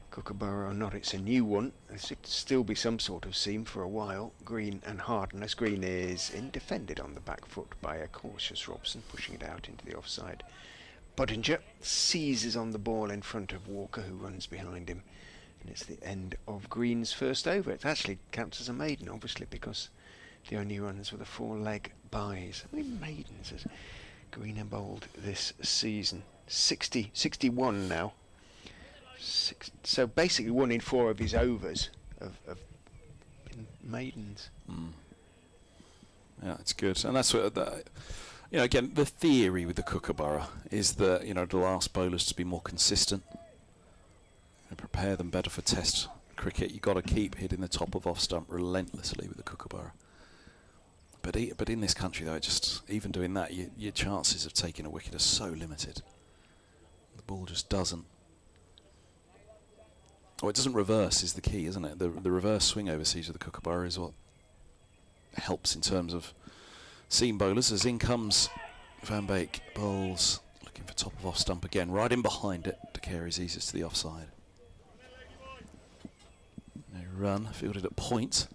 Kookaburra or not, it's a new one. There should still be some sort of seam for a while. Green and Harden, as Green is in, defended on the back foot by a cautious Robson, pushing it out into the offside. Budinger seizes on the ball in front of Walker, who runs behind him. And it's the end of Green's first over. It actually counts as a maiden, obviously, because the only runs were the 4 leg byes. How many maidens has Green and bowled this season? 61 now. So basically 1 in 4 of his overs have been maidens. Yeah, it's good. And that's what, you know, again, the theory with the Kookaburra is that, you know, to ask bowlers to be more consistent and prepare them better for test cricket. You've got to keep hitting the top of off stump relentlessly with the Kookaburra. But in this country, though, even doing that, your chances of taking a wicket are so limited. The ball just doesn't. Oh, it doesn't reverse is the key, isn't it? The reverse swing overseas of the Kookaburra is what helps in terms of seam bowlers. As in comes Van Beek, bowls, looking for top of off stump again, right in behind it. De Carey's easiest to the offside. No run, fielded at point.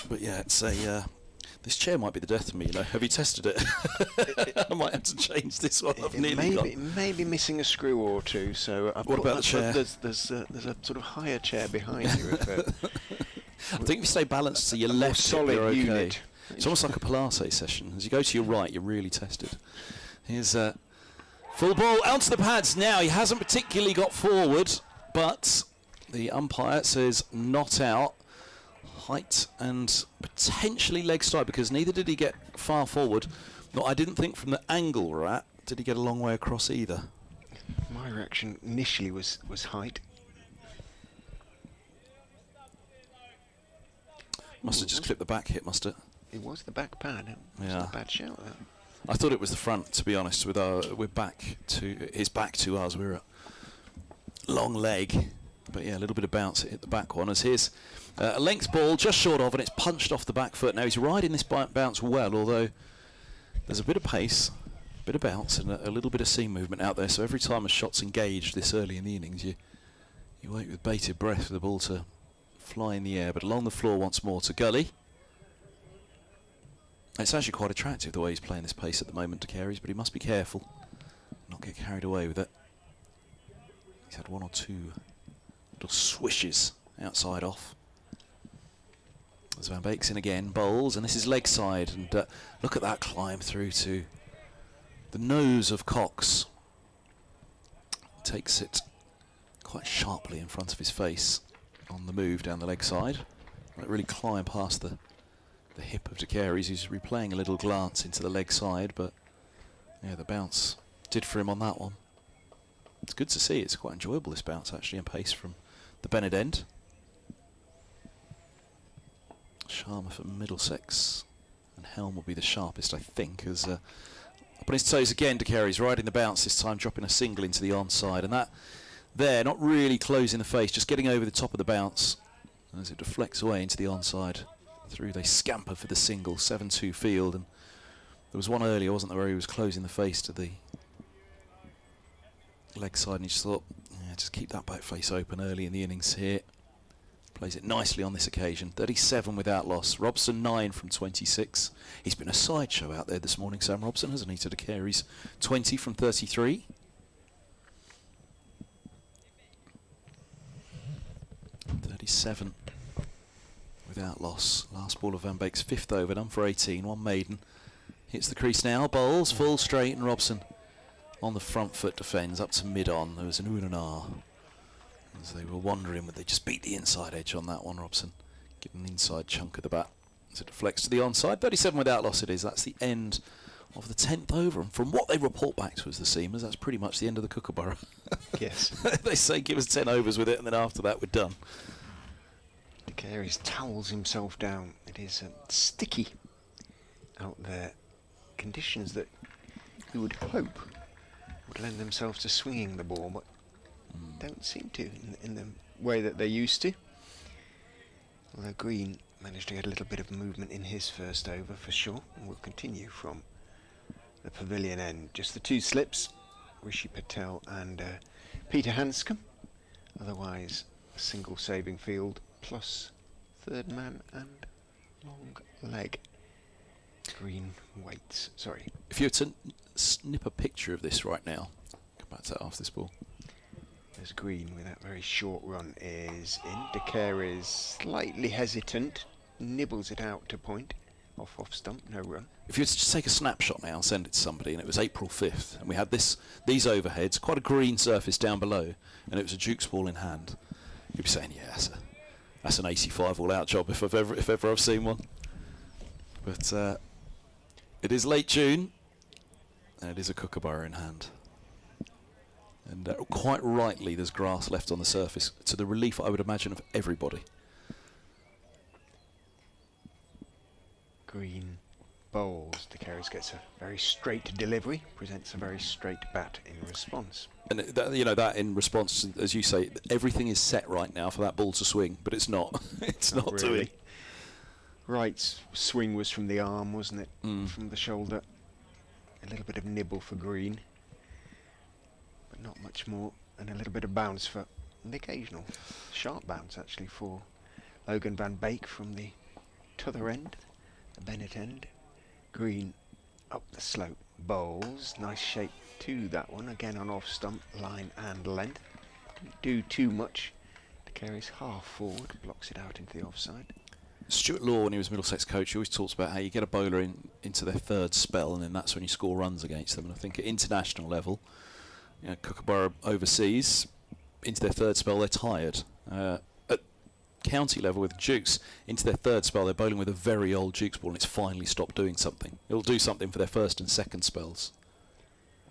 But yeah, it's a... this chair might be the death of me, you know. Have you tested it? I might have to change this one. It may be missing a screw or two. So what about the chair? There's a sort of higher chair behind you. I think if you stay balanced to your left, solid you're okay. unit. It's almost like a Pilates session. As you go to your right, you're really tested. Here's Full ball onto the pads now. He hasn't particularly got forward, but the umpire says not out. Height and potentially leg side, because neither did he get far forward. No, I didn't think from the angle we're at did he get a long way across either. My reaction initially was height. Must have just clipped the back hit, must it? It was the back pad. It wasn't Yeah. a bad shout, that. I thought it was the front, to be honest. With we're back to his back to us. We're at long leg, but yeah, a little bit of bounce. It hit the back one. As here's a length ball just short of, and it's punched off the back foot. Now he's riding this bounce well, although there's a bit of pace, a bit of bounce, and a little bit of seam movement out there. So every time a shot's engaged this early in the innings, you wait with bated breath for the ball to fly in the air. But along the floor once more to Gully. It's actually quite attractive the way he's playing this pace at the moment to Carey's, but he must be careful, not get carried away with it. He's had one or two little swishes outside off. As Van Beek's in again, bowls, and this is leg side, and look at that climb through to the nose of Cox. Takes it quite sharply in front of his face on the move down the leg side. Might really climb past the hip of De Carey's. He's replaying a little glance into the leg side, but yeah, the bounce did for him on that one. It's good to see. It's quite enjoyable, this bounce actually, and pace from the Bennett end. Sharma for Middlesex, and Helm will be the sharpest, I think, as up on his toes again. De Carey's riding the bounce this time, dropping a single into the onside, and that there, not really closing the face, just getting over the top of the bounce as it deflects away into the onside. Through they scamper for the single, 7-2 field, and there was one earlier, wasn't there, where he was closing the face to the leg side, and he just thought, yeah, just keep that back face open early in the innings here. Plays it nicely on this occasion. 37 without loss. Robson 9 from 26. He's been a sideshow out there this morning, Sam Robson, hasn't he, to De Carey's 20 from 33. .37 without loss. Last ball of Van Beek's fifth over, done for 18, one maiden. Hits the crease now, bowls, full straight, and Robson on the front foot defends up to mid-on. There was an ooh and an ah as they were wondering, would they just beat the inside edge on that one. Robson give an inside chunk of the bat as it deflects to the onside. 37 without loss it is. That's the end of the 10th over, and from what they report back to us, the Seamers, that's pretty much the end of the Kookaburra. Yes. They say give us 10 overs with it, and then after that we're done. De Carey's towels himself down. It is sticky out there. Conditions that you would hope would lend themselves to swinging the ball, but don't seem to in the way that they used to. Although Green managed to get a little bit of movement in his first over for sure, and will continue from the pavilion end. Just the two slips, Rishi Patel and Peter Hanscom. Otherwise, a single saving field plus third man and long leg. Green waits. Sorry. If you were to snip a picture of this right now, come back to that after this ball. There's Green with that very short run is in. De Carey's slightly hesitant, nibbles it out to point. Off stump, no run. If you were to just take a snapshot now and send it to somebody, and it was April 5th, and we had these overheads, quite a green surface down below, and it was a Duke's ball in hand, you'd be saying, yeah, that's an 85 all-out job if ever I've seen one. But it is late June, and it is a Kookaburra in hand. And quite rightly, there's grass left on the surface, to the relief, I would imagine, of everybody. Green bowls. De Carey's gets a very straight delivery, presents a very straight bat in response. And that in response, to, as you say, everything is set right now for that ball to swing, but it's not. It's not really. doing. Wright's swing was from the arm, wasn't it? Mm. From the shoulder. A little bit of nibble for Green, but not much more, and a little bit of bounce for the occasional sharp bounce actually for Logan Van Beek from the t'other end, the Bennett end. Green up the slope, bowls, nice shape to that one, again on off stump, line and length. Didn't do too much. De Carey's half forward, blocks it out into the offside. Stuart Law, when he was Middlesex coach, he always talks about how you get a bowler into their third spell, and then that's when you score runs against them. And I think at international level, you know, Kookaburra overseas, into their third spell, they're tired. At county level with Dukes, into their third spell, they're bowling with a very old Dukes ball, and it's finally stopped doing something. It'll do something for their first and second spells.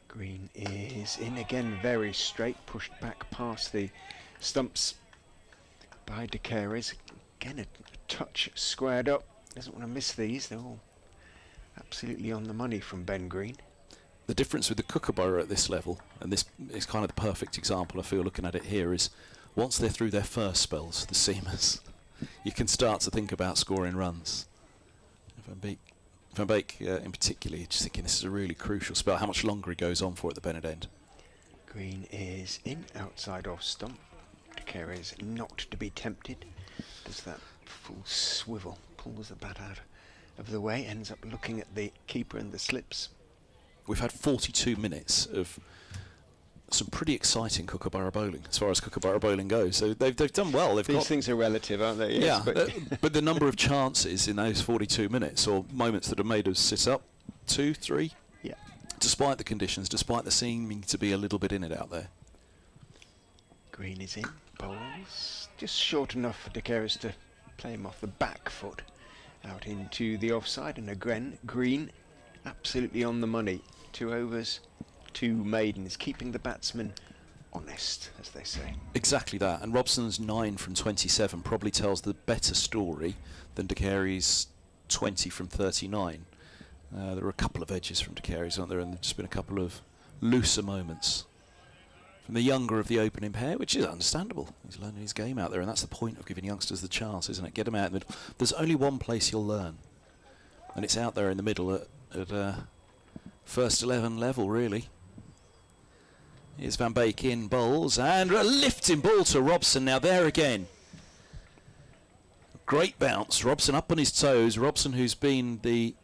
Green is in again, very straight, pushed back past the stumps by De Caires. Again, a touch squared up. Doesn't want to miss these. They're all absolutely on the money from Ben Green. The difference with the Kookaburra at this level, and this is kind of the perfect example I feel looking at it here, is once they're through their first spells, the seamers, you can start to think about scoring runs. Van Beek in particular, just thinking this is a really crucial spell. How much longer he goes on for at the Bennett end. Green is in, outside off stump. De Caires not to be tempted. Does that full swivel, pulls the bat out of the way, ends up looking at the keeper and the slips. We've had 42 minutes of some pretty exciting Kookaburra bowling, as far as Kookaburra bowling goes. So they've done well. These things are relative, aren't they? Yes, yeah, but the number of chances in those 42 minutes, or moments that have made us sit up, 2, 3, yeah. Despite the conditions, despite the seeming to be a little bit in it out there. Green is in, bowls just short enough for De Caires to play him off the back foot, out into the offside, and again Green absolutely on the money. 2 overs, 2 maidens, keeping the batsman honest, as they say. Exactly that, and Robson's 9 from 27 probably tells the better story than De Caires' 20 from 39. There are a couple of edges from De Caires, aren't there, and there's just been a couple of looser moments from the younger of the opening pair, which is understandable. He's learning his game out there, and that's the point of giving youngsters the chance, isn't it? Get them out in the middle. There's only one place you'll learn, and it's out there in the middle at first 11 level, really. Here's Van Beek in bowls, and a lifting ball to Robson. Now there again, great bounce. Robson up on his toes. Robson, who's been the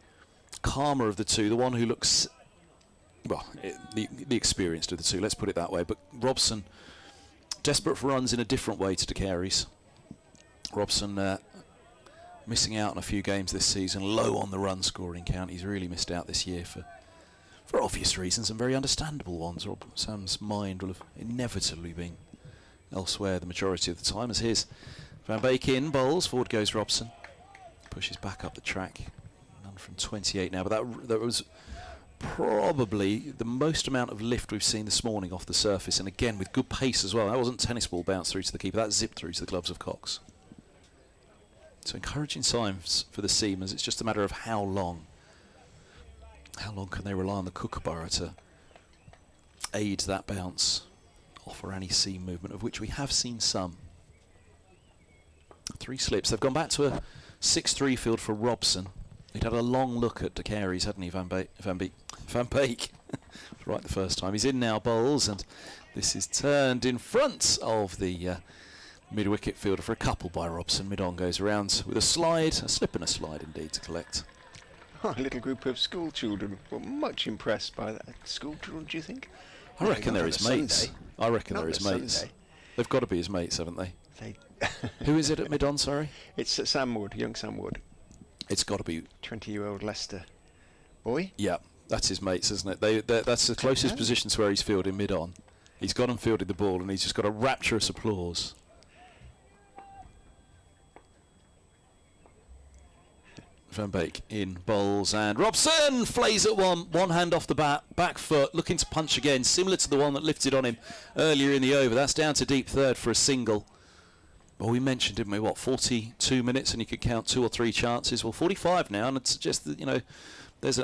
calmer of the two, the one who looks, well, the experienced of the two, let's put it that way. But Robson, desperate for runs in a different way to De Caires. Robson missing out on a few games this season, low on the run scoring count. He's really missed out this year for obvious reasons and very understandable ones. Sam's mind will have inevitably been elsewhere the majority of the time. As here's Van Beek in, bowls, forward goes Robson. Pushes back up the track. None from 28 now, but that was probably the most amount of lift we've seen this morning off the surface, and again with good pace as well. That wasn't tennis ball bounce through to the keeper, that zipped through to the gloves of Cox. So encouraging signs for the seamers. It's just a matter of how long can they rely on the Kookaburra to aid that bounce, offer any seam movement, of which we have seen some. 3 slips. They've gone back to a 6-3 field for Robson. He'd had a long look at De Caires, hadn't he, Van Beek. Right the first time. He's in now, bowls, and this is turned in front of the mid-wicket fielder for a couple by Robson. Mid-on goes around with a slide, a slip and a slide indeed to collect. Oh, a little group of school children were much impressed by that. School children, do you think? I reckon they're his mates. Sunday. I reckon Not they're his on a mates. Sunday. They've got to be his mates, haven't they? They Who is it at mid-on, sorry? It's Sam Wood, young Sam Wood. It's got to be 20-year-old Leicester boy. Yeah, that's his mates, isn't it? That's the closest position to where he's fielding mid-on. He's gone and fielded the ball, and he's just got a rapturous applause. Van Beek in bowls, and Robson flays at one hand off the back foot, looking to punch again, similar to the one that lifted on him earlier in the over. That's down to deep third for a single. Well, we mentioned, didn't we, 42 minutes, and you could count 2 or 3 chances. Well, 45 now, and it suggests that, there's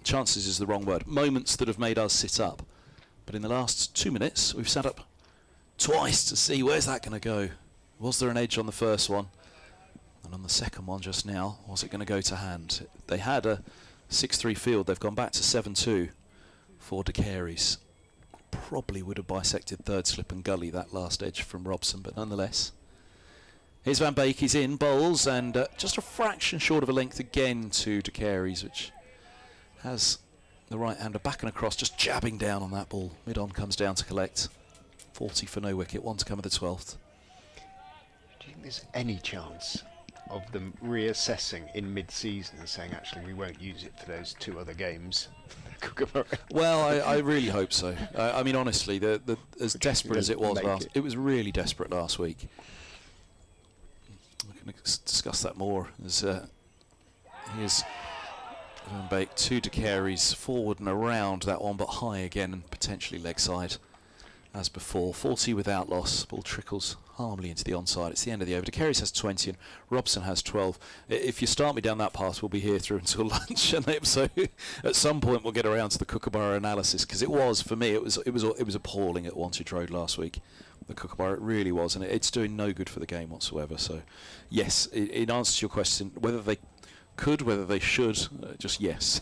chances is the wrong word. Moments that have made us sit up. But in the last 2 minutes, we've sat up twice to see where's that going to go. Was there an edge on the first one? And on the second one just now, was it going to go to hand? They had a 6-3 field. They've gone back to 7-2 for De Caires. Probably would have bisected third slip and gully, that last edge from Robson, but nonetheless. Here's Van Beek, he's in, bowls, and just a fraction short of a length again to De Caires, which has the right-hander back and across, just jabbing down on that ball. Mid-on comes down to collect. 40 for no wicket, 1 to come at the 12th. Do you think there's any chance of them reassessing in mid-season and saying, actually, we won't use it for those 2 other games. Well, I really hope so. I mean, honestly, as desperate as it was it was really desperate last week. We can discuss that more as here's Van Beek to De Carey's forward and around that one, but high again and potentially leg side as before. 40 without loss. Ball trickles harmlessly into the onside. It's the end of the over. De Carey's has 20 and Robson has 12. If you start me down that path, we'll be here through until lunch. And so at some point we'll get around to the Kookaburra analysis, because it was, for me, it was appalling at Wantage Road last week. The Kookaburra, it really was, and it's doing no good for the game whatsoever. So yes, in answer to your question, whether they could, whether they should, just yes.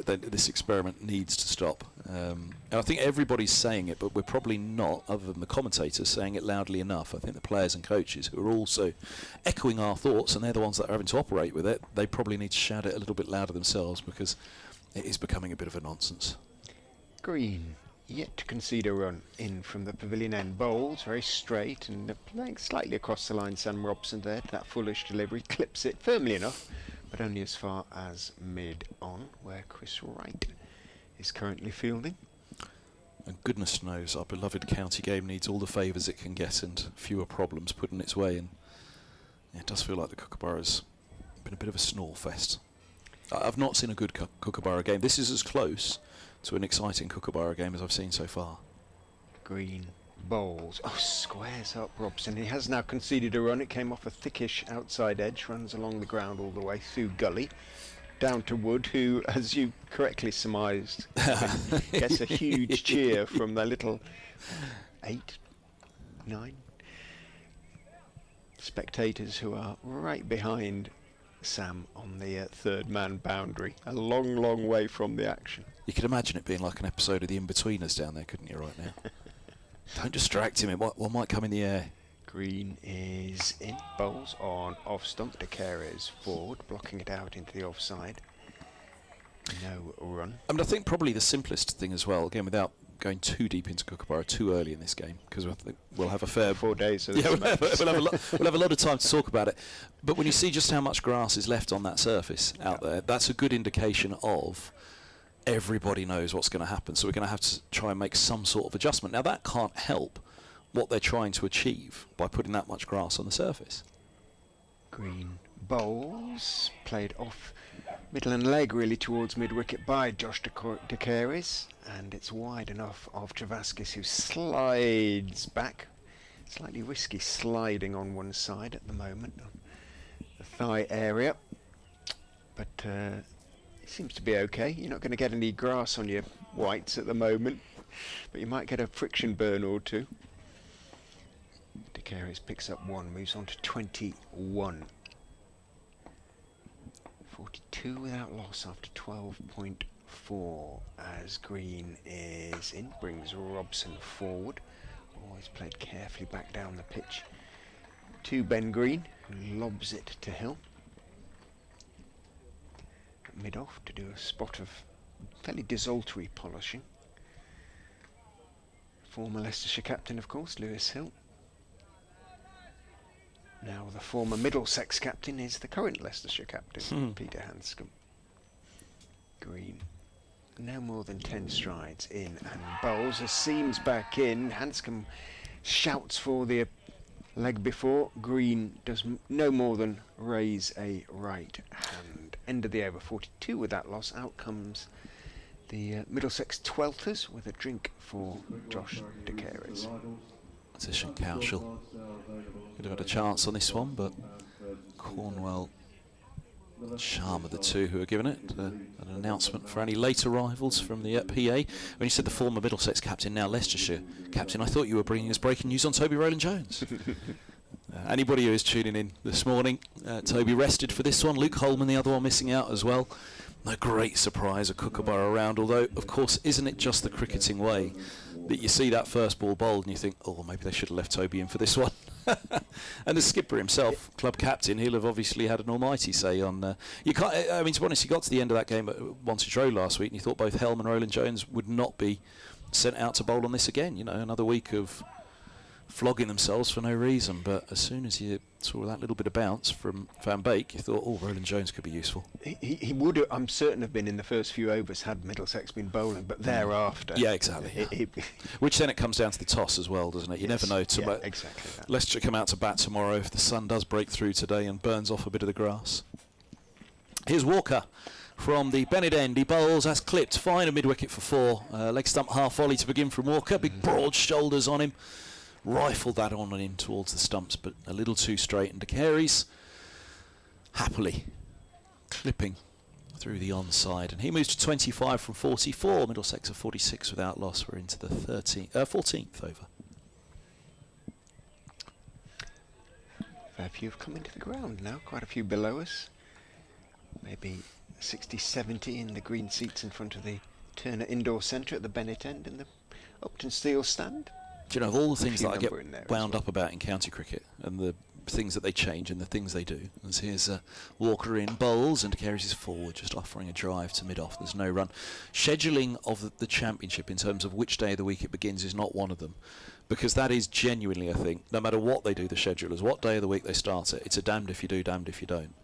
This experiment needs to stop. And I think everybody's saying it, but we're probably not, other than the commentators, saying it loudly enough. I think the players and coaches, who are also echoing our thoughts, and they're the ones that are having to operate with it, they probably need to shout it a little bit louder themselves, because it is becoming a bit of a nonsense. Green yet to concede a run in from the pavilion end. Bowls very straight and playing slightly across the line. Sam Robson there, that foolish delivery, clips it firmly enough, but only as far as mid-on, where Chris Wright is currently fielding. And goodness knows our beloved county game needs all the favours it can get and fewer problems put in its way. And it does feel like the Kookaburra's been a bit of a snore fest. I've not seen a good Kookaburra game. This is as close to an exciting Kookaburra game as I've seen so far. Green bowls. Oh, squares up Robson. He has now conceded a run. It came off a thickish outside edge, runs along the ground all the way through gully, down to Wood, who, as you correctly surmised, gets a huge cheer from the little 8, 9 spectators who are right behind Sam on the third man boundary, a long, long way from the action. You could imagine it being like an episode of The In-Betweeners down there, couldn't you, right now? Don't distract him, what might come in the air. Green is in, bowls on off stump. De Carey's forward, blocking it out into the offside. No run. I mean, I think probably the simplest thing as well, again, without going too deep into Kookaburra too early in this game, because we'll have a fair 4 days. Of we'll have a lot of time to talk about it. But when you see just how much grass is left on that surface out there, that's a good indication of everybody knows what's going to happen. So we're going to have to try and make some sort of adjustment. Now that can't help what they're trying to achieve by putting that much grass on the surface. Green bowls played off middle and leg really towards mid-wicket by Josh De Carey's, and it's wide enough of Travaskis, who slides back, slightly risky sliding on one side at the moment, the thigh area, but it seems to be okay. You're not going to get any grass on your whites at the moment, but you might get a friction burn or two. De Carey's picks up 1, moves on to 21. 42 without loss after 12.4 as Green is in, brings Robson forward, always played carefully back down the pitch to Ben Green, who lobs it to Hill. Mid off to do a spot of fairly desultory polishing. Former Leicestershire captain, of course, Lewis Hill. Now the former Middlesex captain is the current Leicestershire captain, Peter Hanscom. Green, no more than 10 strides in and bowls as seams back in. Hanscom shouts for the leg before. Green does no more than raise a right hand. End of the over, 42 with that loss. Out comes the Middlesex Twelfthers with a drink for Josh De Carey's. Position Cowshall could have had a chance on this one, but Cornwell, Sharma, the two who are given it. An announcement for any late arrivals from the PA. When you said the former Middlesex captain, now Leicestershire captain, I thought you were bringing us breaking news on Toby Rowland-Jones. Anybody who is tuning in this morning, Toby rested for this one. Luke Holman, the other one, missing out as well. No great surprise, a Kookaburra round, although, of course, isn't it just the cricketing way that you see that first ball bowled and you think, oh, maybe they should have left Toby in for this one. And the skipper himself, club captain, he'll have obviously had an almighty say on... you can't. I mean, to be honest, you got to the end of that game at Wantage Road last week and you thought both Helm and Rowland-Jones would not be sent out to bowl on this again. You know, another week of flogging themselves for no reason. But as soon as you saw that little bit of bounce from Van Beek, you thought, oh, Roland Jones could be useful. He would have, I'm certain, have been in the first few overs had Middlesex been bowling, but thereafter... Yeah, exactly. Which then it comes down to the toss as well, doesn't it? You never know. Exactly that. Leicester come out to bat tomorrow if the sun does break through today and burns off a bit of the grass. Here's Walker from the Bennett end. He bowls as clipped, fine, a mid-wicket for 4. Leg stump half volley to begin from Walker. Big broad shoulders on him. Rifled that on and in towards the stumps, but a little too straight. And De Carey's happily clipping through the onside. And he moves to 25 from 44. Middlesex are 46 without loss. We're into the 14th over. Fair few have come into the ground now, quite a few below us. Maybe 60, 70 in the green seats in front of the Turner Indoor Centre at the Bennett end and the Uptonsteel stand. Do you know, of all the things that I get wound well up about in county cricket and the things that they change and the things they do, as here's Walker in, bowls and carries his forward, just offering a drive to mid-off. There's no run. Scheduling of the championship in terms of which day of the week it begins is not one of them, because that is genuinely, I think, no matter what they do, the schedulers, what day of the week they start it, it's a damned if you do, damned if you don't.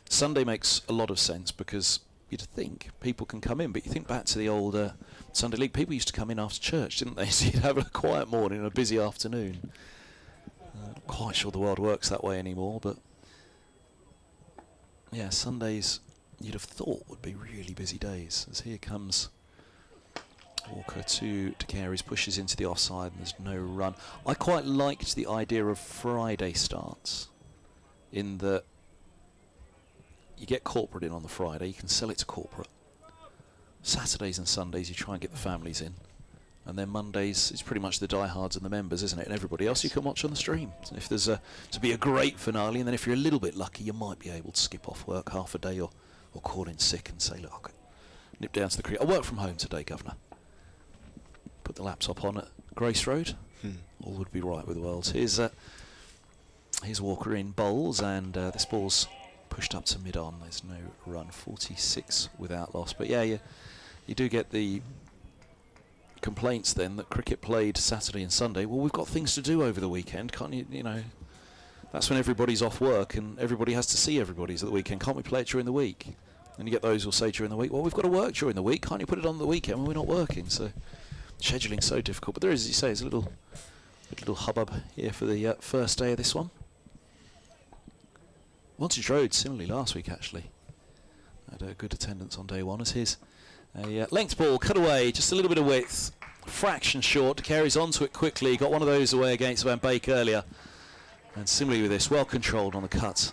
Sunday makes a lot of sense because you'd think people can come in, but you think back to the old Sunday League, people used to come in after church, didn't they? So you'd have a quiet morning and a busy afternoon. Not quite sure the world works that way anymore, but yeah, Sundays you'd have thought would be really busy days. As here comes Walker to De Carey's, pushes into the offside and there's no run. I quite liked the idea of Friday starts in that you get corporate in on the Friday, you can sell it to corporate. Saturdays and Sundays you try and get the families in, and then Mondays it's pretty much the diehards and the members, isn't it? And everybody else you can watch on the stream. So if there's to be a great finale, and then if you're a little bit lucky you might be able to skip off work half a day or call in sick and say, look, I could nip down to the cricket. I work from home today, Governor. Put the laptop on at Grace Road. All would be right with the world. Here's Walker in, bowls, and this ball's pushed up to mid-on. There's no run. 46 without loss. But yeah, you do get the complaints then that cricket played Saturday and Sunday. Well, we've got things to do over the weekend, can't you? You know, that's when everybody's off work and everybody has to see everybody's at the weekend. Can't we play it during the week? And you get those who'll say during the week, well, we've got to work during the week. Can't you put it on the weekend when we're not working? So scheduling's so difficult. But there is, as you say, there's a little hubbub here for the first day of this one. Wantage Road, similarly last week actually, had a good attendance on day one. As his a length ball cut away, just a little bit of width, fraction short. Carries onto it quickly. Got one of those away against Van Beek earlier, and similarly with this, well controlled on the cut,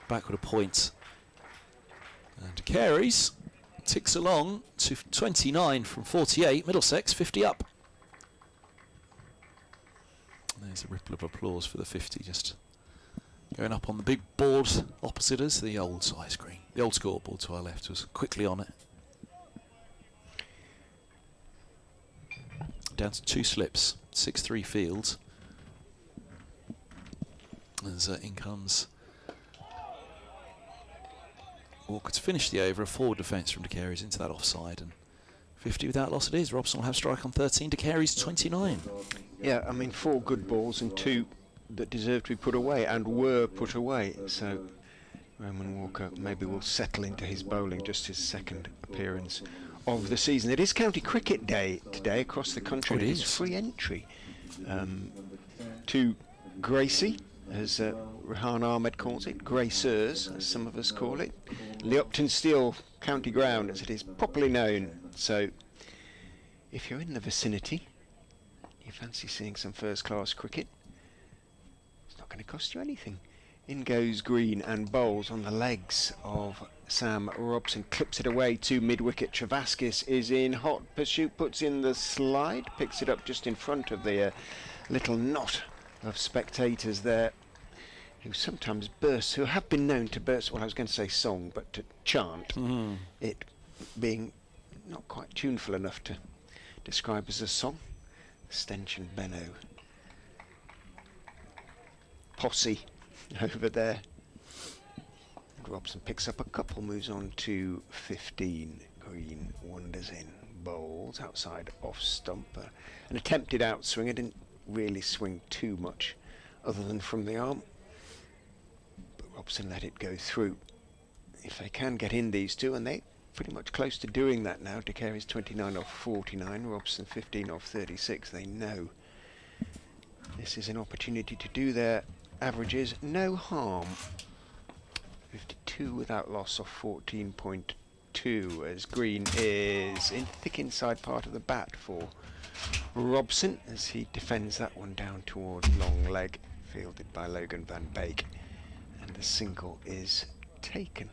backward a point. And Carey's ticks along to 29 from 48. Middlesex 50 up. There's a ripple of applause for the 50, just going up on the big board opposite us. The old size screen, the old scoreboard to our left was quickly on it. Down to 2 slips, 6-3 fields. As in comes Walker to finish the over. A forward defence from De Carey's into that offside, and 50 without loss it is. Robson will have strike on 13. De Carey's 29. Yeah, I mean, 4 good balls and 2 that deserved to be put away and were put away. So Roman Walker maybe will settle into his bowling, just his second appearance of the season. It is County Cricket Day today across the country. Oh, it is. It's free entry to Gracie, as Rehan Ahmed calls it, Gracers, as some of us call it, the Uptonsteel County Ground, as it is popularly known. So if you're in the vicinity, you fancy seeing some first-class cricket, it's not going to cost you anything. In goes Green and bowls on the legs of Sam Robson, clips it away to mid-wicket. Travaskis is in hot pursuit, puts in the slide, picks it up just in front of the little knot of spectators there, who sometimes burst, who have been known to burst, well, I was going to say song, but to chant, it being not quite tuneful enough to describe as a song. Stench and Benno posse over there. And Robson picks up a couple, moves on to 15. Green wanders in, bowls outside off stump. An attempted outswinger, didn't really swing too much other than from the arm. Robson let it go through. If they can get in these two, and they're pretty much close to doing that now. De Care is 29 off 49, Robson 15 off 36. They know this is an opportunity to do their averages no harm. 52 without loss off 14.2 as Green is in thick inside part of the bat for Robson as he defends that one down towards long leg, fielded by Logan van Beek, and the single is taken.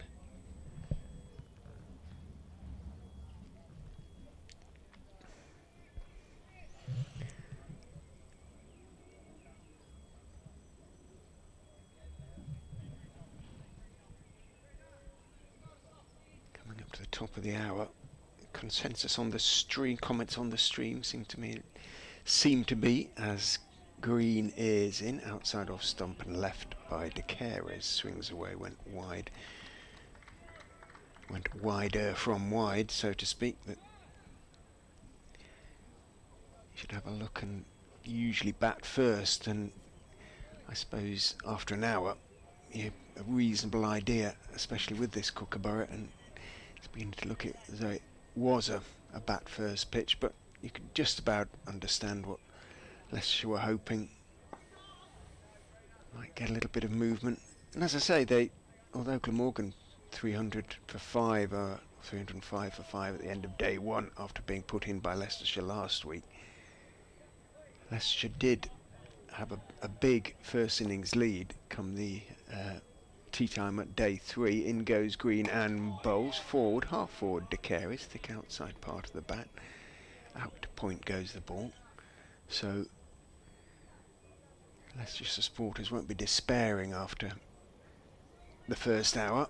Coming up to the top of the hour, consensus on the stream, comments on the stream seem to be as Green is in, outside off stump and left by De Care as swings away, went wider from wide, so to speak. That you should have a look and usually bat first, and I suppose after an hour you have a reasonable idea, especially with this Kookaburra, and it's beginning to look at as though it was a bat first pitch, but you could just about understand what Leicestershire were hoping. Might get a little bit of movement, and as I say, although Glamorgan 300 for 5, 305 for 5 at the end of day one after being put in by Leicestershire last week, Leicestershire did have a big first innings lead come the tea time at day 3. In goes Green and bowls forward, half forward. De Care is thick outside part of the bat. Out to point goes the ball. So Leicestershire supporters won't be despairing after the first hour.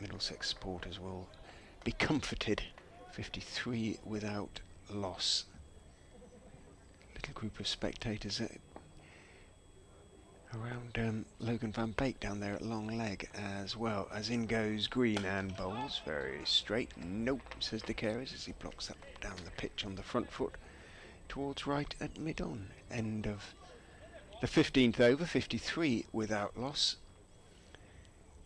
Middlesex supporters will be comforted. 53 without loss. Little group of spectators around Logan van Beek down there at long leg as well. As in goes Green and bowls very straight. Nope, says De Care as he blocks that down the pitch on the front foot towards right at mid-on. End of the 15th over, 53 without loss.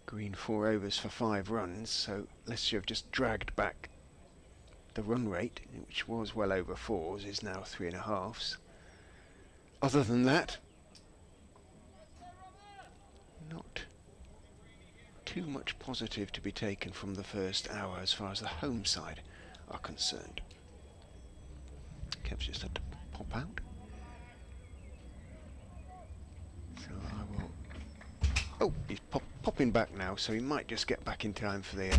Green 4 overs for 5 runs, so Leicestershire have just dragged back the run rate, which was well over 4s, is now 3.5s. Other than that, not too much positive to be taken from the first hour as far as the home side are concerned. Kev's just had to pop out. So I will... Oh, he's popping back now, so he might just get back in time for the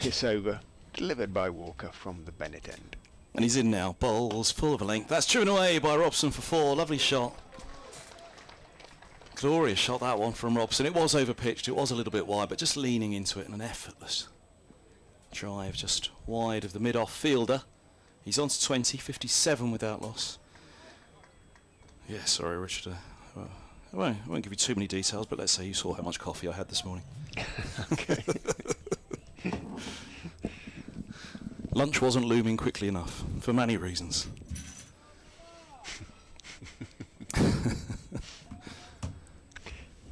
this over, delivered by Walker from the Bennett end. And he's in now. Bowls full of a length. That's driven away by Robson for 4. Lovely shot. Glorious shot, that one from Robson. It was over-pitched, it was a little bit wide, but just leaning into it and an effortless drive just wide of the mid-off fielder. He's on to 20, 57 without loss. Yeah, sorry, Richard. I won't give you too many details, but let's say you saw how much coffee I had this morning. Okay. Lunch wasn't looming quickly enough, for many reasons.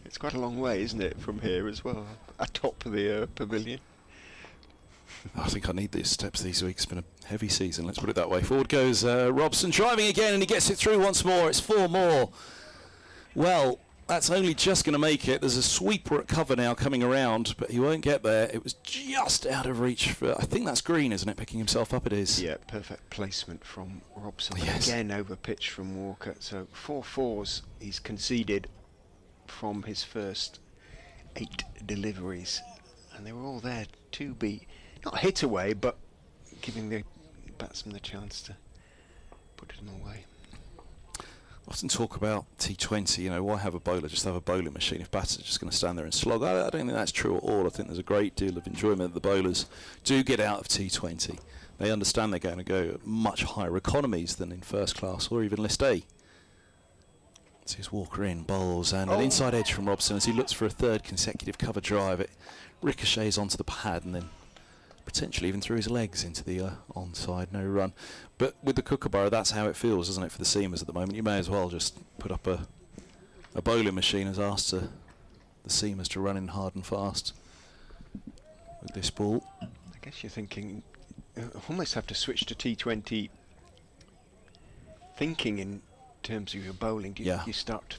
It's quite a long way, isn't it, from here as well, atop the pavilion. I think I need these steps these weeks. It's been a heavy season, let's put it that way. Forward goes Robson, driving again, and he gets it through once more. It's 4 more. Well, that's only just going to make it. There's a sweeper at cover now coming around, but he won't get there. It was just out of reach for, I think that's Green, isn't it, picking himself up? It is. Yeah, perfect placement from Robson. Yes. Again over pitch from Walker. So 4 4s he's conceded from his first 8 deliveries, and they were all there to be not hit away, but giving the batsman the chance to put them away. I often talk about T20, you know, why have a bowler? Just have a bowling machine if batters are just going to stand there and slog. I don't think that's true at all. I think there's a great deal of enjoyment that the bowlers do get out of T20. They understand they're going to go at much higher economies than in first class or even List A. So here's Walker in, bowls, and an inside edge from Robson as he looks for a 3rd consecutive cover drive. It ricochets onto the pad and then potentially even through his legs into the onside, no run. But with the Kookaburra, that's how it feels, isn't it, for the seamers at the moment? You may as well just put up a bowling machine as asked to the seamers to run in hard and fast with this ball. I guess you're thinking, almost have to switch to T20 thinking in terms of your bowling. Do you start to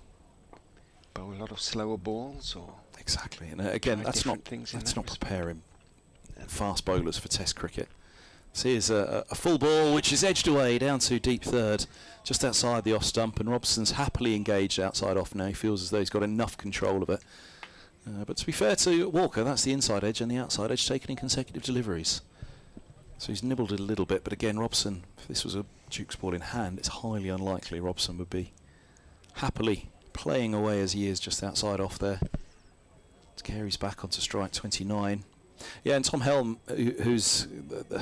bowl a lot of slower balls, or exactly? And again, that's not preparing fast bowlers for Test cricket. So here's a full ball which is edged away down to deep third, just outside the off stump, and Robson's happily engaged outside off now. He feels as though he's got enough control of it. But to be fair to Walker, that's the inside edge, and the outside edge taken in consecutive deliveries. So he's nibbled it a little bit, but again, Robson, if this was a Duke's ball in hand, it's highly unlikely Robson would be happily playing away as he is just outside off there. Carries back onto strike 29. Yeah, and Tom Helm, who's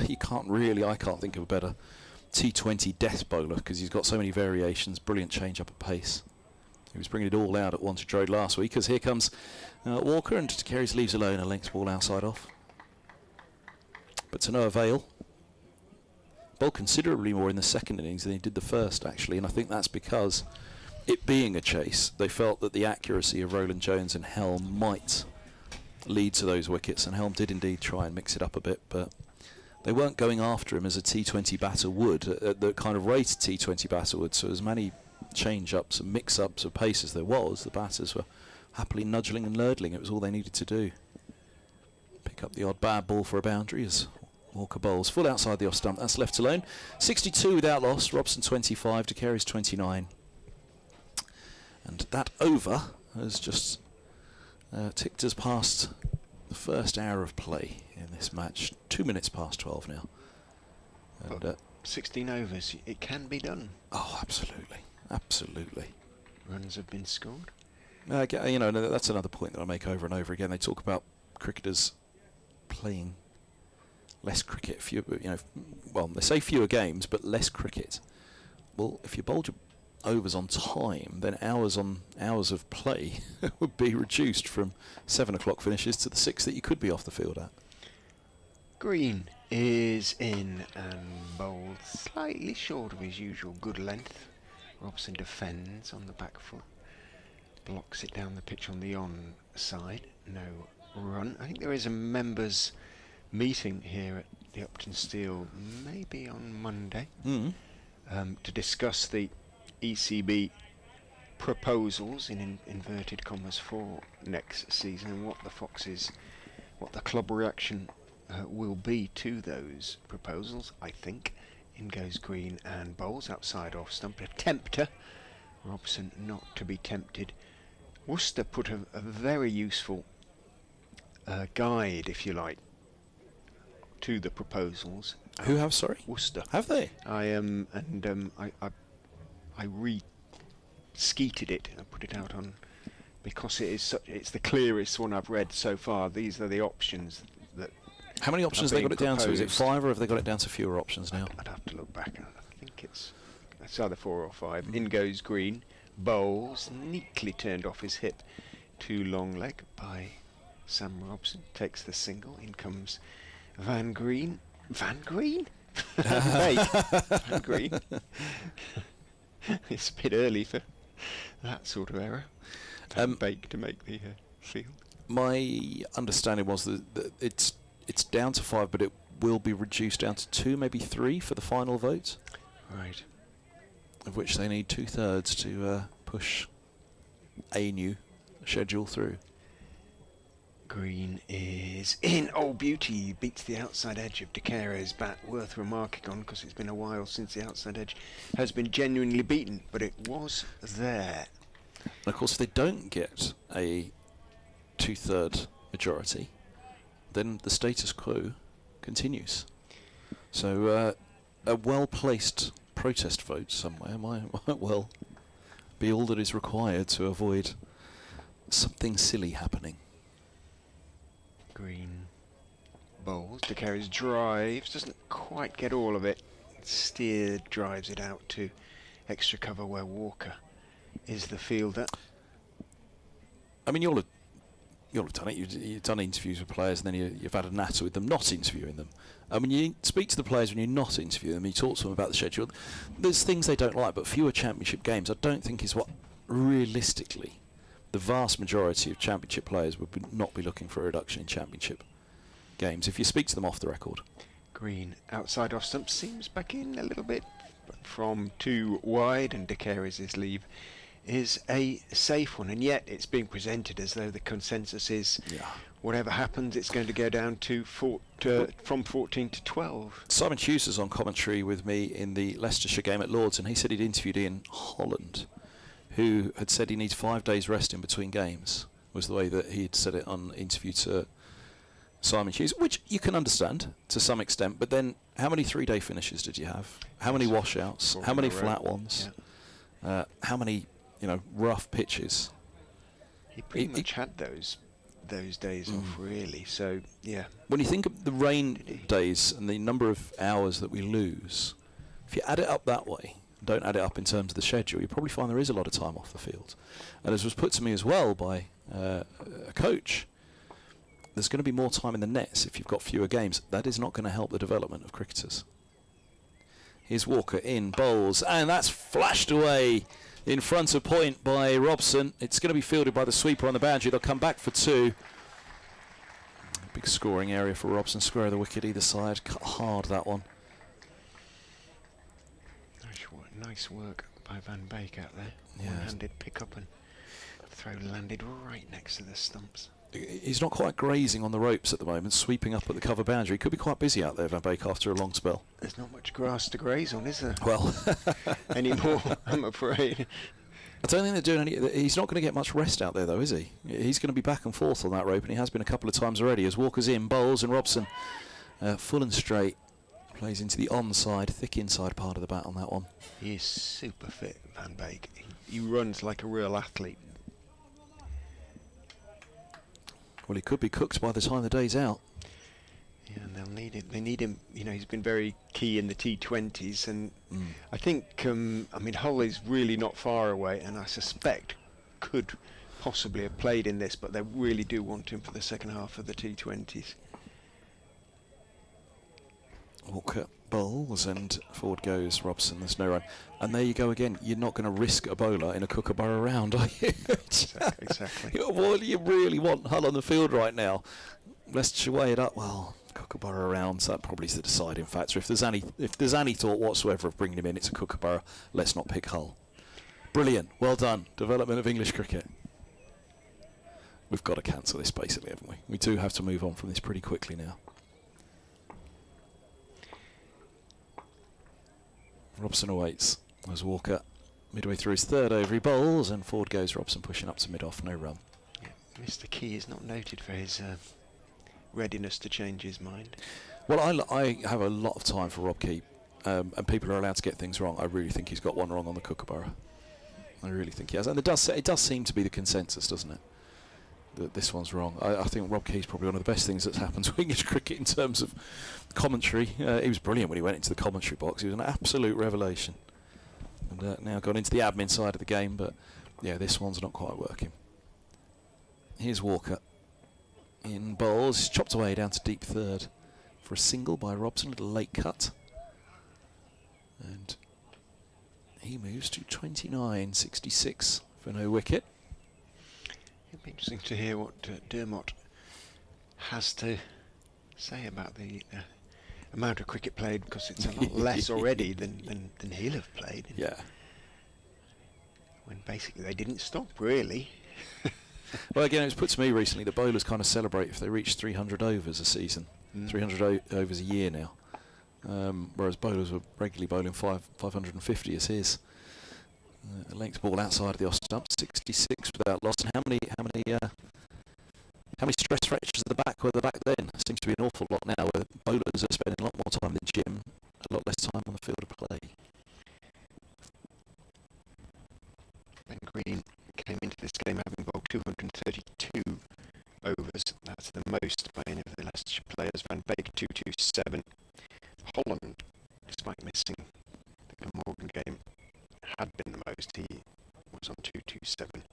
he can't really, I can't think of a better T20 death bowler, because he's got so many variations, brilliant change up at pace. He was bringing it all out at Wantage Road last week, as here comes Walker, and Carries leaves alone a length ball outside off. But to no avail. Bowled considerably more in the second innings than he did the first, actually, and I think that's because, it being a chase, they felt that the accuracy of Roland Jones and Helm might lead to those wickets, and Helm did indeed try and mix it up a bit, but they weren't going after him as a T20 batter would, at the kind of rate a T20 batter would. So as many change-ups and mix-ups of pace as there was, the batters were happily nudging and lardling. It was all they needed to do. Pick up the odd bad ball for a boundary as Walker bowls full outside the off stump. That's left alone. 62 without loss. Robson 25, De Carey's 29. And that over has just ticked us past the first hour of play in this match. 2 minutes past 12 now. And 16 overs, it can be done. Oh, absolutely, absolutely. Runs have been scored. You know, that's another point that I make over and over again. They talk about cricketers playing less cricket, well, they say fewer games, but less cricket. Well, if you bowled your overs on time, then hours on hours of play would be reduced from 7 o'clock finishes to the 6 that you could be off the field at. Green is in and bowled slightly short of his usual good length. Robson defends on the back foot, blocks it down the pitch on the on side. No run. I think there is a members meeting here at the Uptonsteel, maybe on Monday, to discuss the ECB proposals in inverted commas for next season, and what the club reaction will be to those proposals. I think in goes Green and bowls outside off stump, a tempter. Robson not to be tempted. Worcester put a very useful guide, if you like, to the proposals. Who have, sorry? Worcester. Have they? I re-skeeted it and put it out on, because it's the clearest one I've read so far. These are the options that. How many options have they got it down to? Is it 5, or have they got it down to fewer options now? I'd have to look back. I think it's either 4 or 5. In goes Green, bowls, neatly turned off his hip to long leg by Sam Robson. Takes the single. In comes Van Green. Van Green? Mate, Van Green. It's a bit early for that sort of error. Bake to make the field. My understanding was that it's down to 5, but it will be reduced down to 2, maybe 3 for the final vote. Right. Of which they need 2/3 to push a new schedule through. Green is in. Oh, beauty. Beats the outside edge of De Carey's bat. Worth remarking on, because it's been a while since the outside edge has been genuinely beaten, but it was there. And of course, if they don't get a 2/3 majority, then the status quo continues. So a well-placed protest vote somewhere might well be all that is required to avoid something silly happening. Green bowls. De Carey's drives, doesn't quite get all of it. Steered, drives it out to extra cover where Walker is the fielder. I mean, you'll have done it. You've done interviews with players, and then you've had a natter with them not interviewing them. I mean, you speak to the players when you're not interviewing them. You talk to them about the schedule. There's things they don't like, but fewer championship games I don't think is what realistically the vast majority of Championship players would not be looking for a reduction in Championship games if you speak to them off the record. Green outside off stump, seems back in a little bit, but from too wide, and De Keres' leave is a safe one, and yet it's being presented as though the consensus is whatever happens it's going to go down to from 14 to 12. Simon Hughes was on commentary with me in the Leicestershire game at Lords, and he said he'd interviewed Ian Holland, who had said he needs 5 days rest in between games, was the way that he'd said it on interview to Simon Hughes, which you can understand to some extent, but then how many 3-day finishes did you have? How many washouts? How many flat ones? How many, rough pitches? He pretty much had those days off, really. So yeah. When you think of the rain days and the number of hours that we lose, if you add it up that way, don't add it up in terms of the schedule, you probably find there is a lot of time off the field. And as was put to me as well by a coach, there's going to be more time in the nets if you've got fewer games. That is not going to help the development of cricketers. Here's Walker in, bowls, and that's flashed away in front of point by Robson. It's going to be fielded by the sweeper on the boundary. They'll come back for 2. Big scoring area for Robson. Square of the wicket either side. Cut hard, that one. Nice work by Van Beek out there. Yeah. One-handed pick up and throw landed right next to the stumps. He's not quite grazing on the ropes at the moment, sweeping up at the cover boundary. He could be quite busy out there, Van Beek, after a long spell. There's not much grass to graze on, is there? Well, anymore, I'm afraid. I don't think they're doing any. He's not going to get much rest out there, though, is he? He's going to be back and forth on that rope, and he has been a couple of times already. As Walker's in, bowls, and Robson, full and straight, plays into the onside, thick inside part of the bat on that one. He is super fit, Van Beek. He runs like a real athlete. Well, he could be cooked by the time the day's out. Yeah, and they'll need it. They need him. He's been very key in the T20s, and I think, Hull is really not far away, and I suspect could possibly have played in this, but they really do want him for the second half of the T20s. Walker bowls, and forward goes Robson. There's no run. And there you go again. You're not going to risk a bowler in a Kookaburra round, are you? Exactly. What do you really want Hull on the field right now? Leicestershire weigh it up. Well, Kookaburra rounds, that probably is the deciding factor. If there's any thought whatsoever of bringing him in, it's a Kookaburra. Let's not pick Hull. Brilliant. Well done. Development of English cricket. We've got to cancel this, basically, haven't we? We do have to move on from this pretty quickly now. Robson awaits as Walker, midway through his 3rd over, he bowls, and forward goes Robson, pushing up to mid-off, no run. Yeah, Mr. Key is not noted for his readiness to change his mind. Well, I have a lot of time for Rob Key, and people are allowed to get things wrong. I really think he's got one wrong on the Kookaburra. I really think he has, and it does seem to be the consensus, doesn't it? That this one's wrong. I think Rob Key's probably one of the best things that's happened to English cricket in terms of commentary. He was brilliant when he went into the commentary box. He was an absolute revelation. And now gone into the admin side of the game, but yeah, this one's not quite working. Here's Walker in bowls. He's chopped away down to deep 3rd for a single by Robson, a little late cut. And he moves to 29.66 for no wicket. It'd be interesting to hear what Dermot has to say about the amount of cricket played, because it's a lot less already than he'll have played. Yeah. When basically they didn't stop, really. Well, again, it was put to me recently that bowlers kind of celebrate if they reach 300 overs a season, 300 overs a year now, whereas bowlers were regularly bowling 550 as his. A length ball outside of the off stump, 66 without loss. And how many stress fractures at the back were there back then? Seems to be an awful lot now, where bowlers are spending a lot more time in the gym, a lot less time on the field of play. Ben Green came into this game having bowled 232 overs. That's the most by any of the Leicestershire players. Van Beek 227. Holland, despite missing the Glamorgan game, had been the most. He was on 227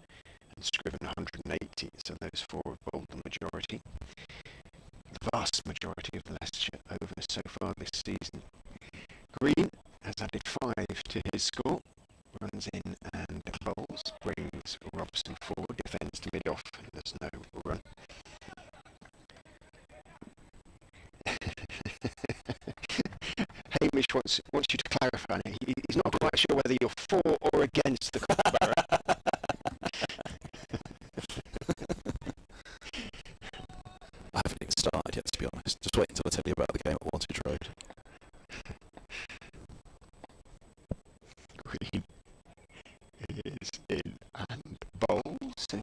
and Scriven 180, so those 4 have bowled the majority. The vast majority of the Leicestershire overs so far this season. Green has added 5 to his score, runs in and bowls, brings as Robson forward defends to mid-off. There's no run. Hamish wants you to clarify. He's not quite sure whether you're for or against the Kookaburra. I haven't even started yet, to be honest. Just wait until I tell you about the game at Wantage Road. Green is in and bowls, and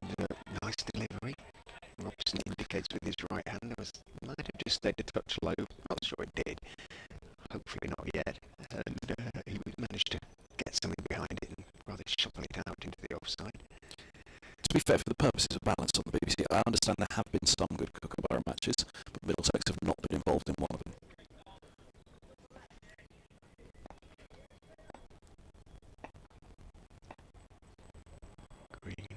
nice delivery. Robson indicates with his right hand might have just stayed a touch low. Not sure it did. Hopefully not yet. And he managed to get something behind it and rather shuffle it out into the offside. To be fair, for the purposes of balance on the BBC, I understand there have been some good Kookaburra matches, but Middlesex have not been involved in one of them. Green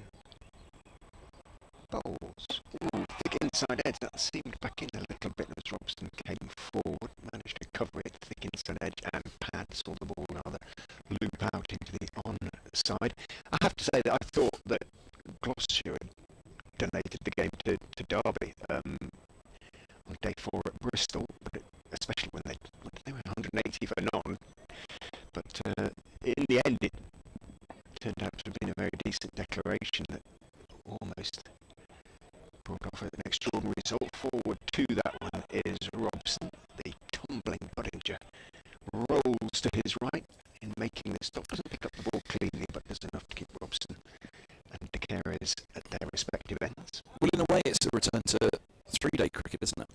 bowls. Ooh, thick inside edge. That seemed back in a little bit as Robson came forward, managed to cover it. Thick inside edge and pad, saw the ball rather loop out into the onside. I have to say that I thought that Gloucestershire had donated the game to Derby on day 4 at Bristol, but especially when they were 180 for none. But in the end, it turned out to have been a very decent declaration that almost brought off an extraordinary result. Forward to that one is Robson. The tumbling Budinger rolls to his right in making the stop. Doesn't pick up the ball cleanly, but does enough to keep Robson and De Keres at their respective ends. Well, in a way, it's a return to three-day cricket, isn't it?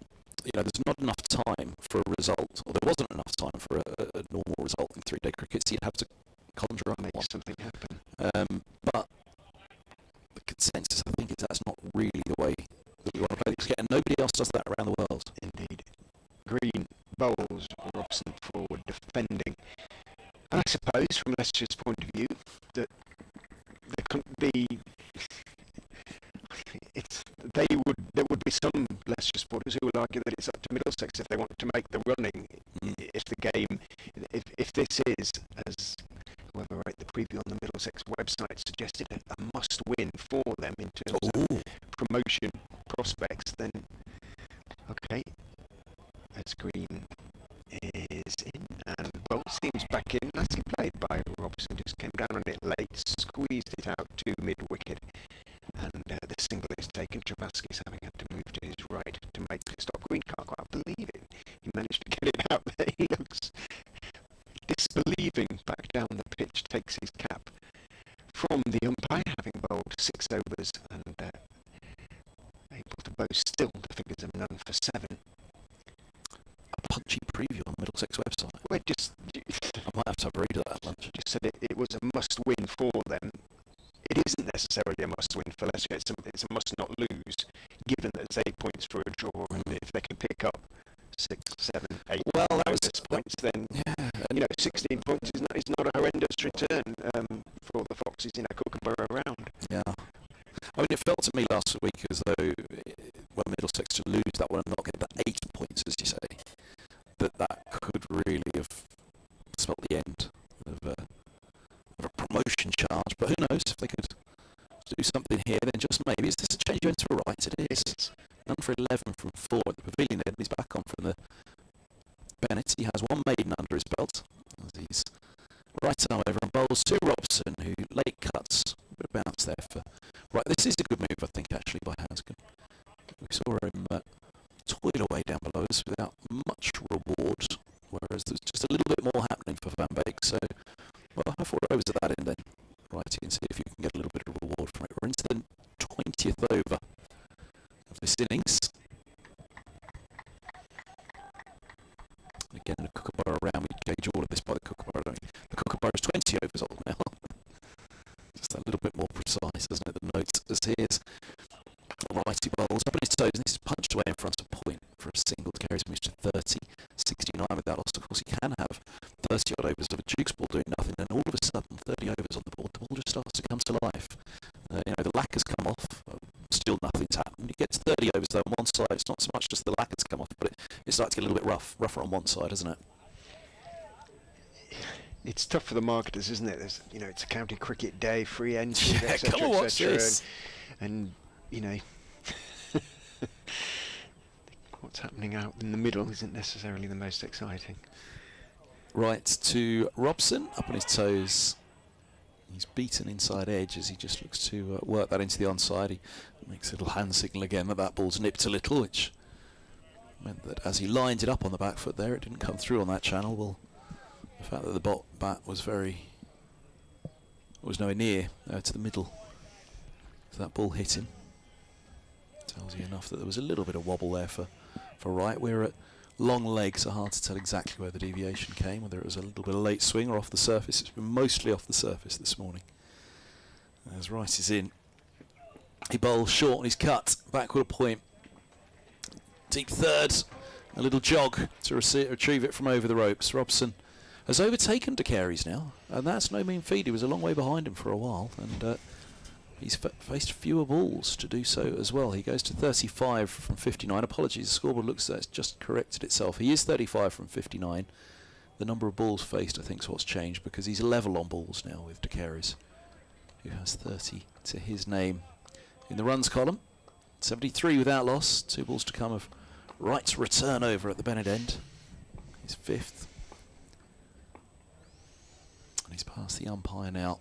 You know, there's not enough time for a result, or there wasn't enough time for a normal result in three-day cricket, so you'd have to conjure up Make one. something happen. But the consensus, I think, is that's not really the way that we want to play cricket, and nobody else does that around the world. Indeed. Green bowls, Robson forward defending. And I suppose, from Leicester's point of view, that there would be some Leicester supporters who will argue that it's up to Middlesex if they want to make the running. If the game, if this is, as whoever wrote the preview on the Middlesex website suggested, a must-win for them in terms of promotion prospects, then okay, as Green is in and Bolt seems back in. Nicely played by Robson, just came down on it late, squeezed it out to mid-wicket, and the single is taken. Travasky's having had to move to his right to make the stop. Green can't quite believe it. He managed to get it out there. He looks disbelieving back down the pitch, takes his cap from the umpire, having bowled 6 overs and able to boast still the figures of none for 7. A punchy preview on the Middlesex website. Well, I might have to have a read of that at lunch. Just said it was a must-win for them. It isn't necessarily a must-win for Leicester. It's a must-not-lose, given that it's 8 points for a draw, and if they can pick up 6, 7, 8 points, then 16 points is not a horrendous return for the Foxes in a Kookaburra round. Yeah. I mean, it felt to me last week as though when Middlesex to lose that one and not get the 8 points, as you say, that could really have spelt the end of a promotion charge. But who knows, if they could do something here, then just maybe. Is this a change into a right? It is. None for 11 from 4 at the pavilion end. He's back on from the Bennett. He has one maiden under his belt. He's right arm over and bowls to Robson, who late cuts, but bounce there for... Right, this is a good move, I think, actually, by Haskin. We saw him toil away down below us without much reward, whereas there's just a little bit more happening for Van Beek. So, well, have 4 overs at that end then. Right, you can see if you can get a little bit of reward from it. We're into the 20th over of this innings. Again, the Kookaburra round, we gauge all of this by the Kookaburra, don't we? The Kookaburra is 20 overs old now. Just a little bit more precise, isn't it? The notes as here's righty bowls up on his toes, and this is punched away in front of point for a single. De Keres moves to 30, 69 with that loss. Of course, he can have 30 odd overs of a Duke's ball doing nothing, and all of a sudden, 30 overs on the board, the ball just starts to come to life. The lacquer's come off, still nothing's happened. You get to 30 overs though on one side, it's not so much just the lacquer's come off, but it starts to get a little bit rougher on one side, isn't it? it's tough for the marketers, isn't it? There's, you know, it's a county cricket day, free entry, Yeah, etc., come on, watch etc. this. And you know, what's happening out in the middle isn't necessarily the most exciting. Right to Robson, up on his toes. He's beaten inside edge as he just looks to work that into the onside. He makes a little hand signal again that ball's nipped a little, which meant that as he lined it up on the back foot there, it didn't come through on that channel. Well, the fact that the bat was nowhere near to the middle, so that ball hit him, tells you enough that there was a little bit of wobble there for Wright. We're at long legs, so hard to tell exactly where the deviation came, whether it was a little bit of late swing or off the surface. It's been mostly off the surface this morning. As Wright is in, he bowls short and he's cut, backward point, deep third, a little jog to retrieve it from over the ropes. Robson has overtaken De Carey's now, and that's no mean feat. He was a long way behind him for a while, and he's faced fewer balls to do so as well. He goes to 35 from 59. Apologies, the scoreboard looks like it's just corrected itself. He is 35 from 59. The number of balls faced, I think, is what's changed, because he's level on balls now with De Carey's, who has 30 to his name. In the runs column, 73 without loss. 2 balls to come of Wright's return over at the Bennett end. He's 5th. And he's past the umpire now.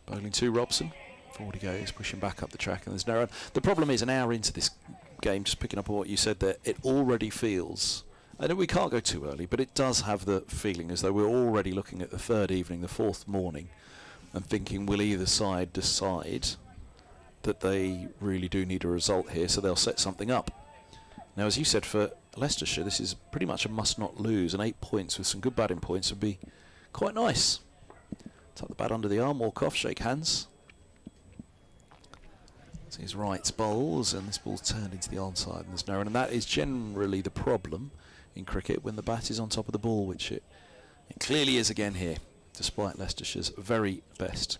Bowling to Robson. Forward he goes, pushing back up the track, and there's no run. The problem is, an hour into this game, just picking up on what you said there, it already feels, I know we can't go too early, but it does have the feeling as though we're already looking at the 3rd evening, the 4th morning, and thinking, will either side decide that they really do need a result here, so they'll set something up. Now, as you said, for Leicestershire, this is pretty much a must not lose, and 8 points with some good batting points would be quite nice. Tuck the bat under the arm, walk off, shake hands. So he's Wright's bowls, and this ball's turned into the onside, and there's no run. And that is generally the problem in cricket when the bat is on top of the ball, which it clearly is again here, despite Leicestershire's very best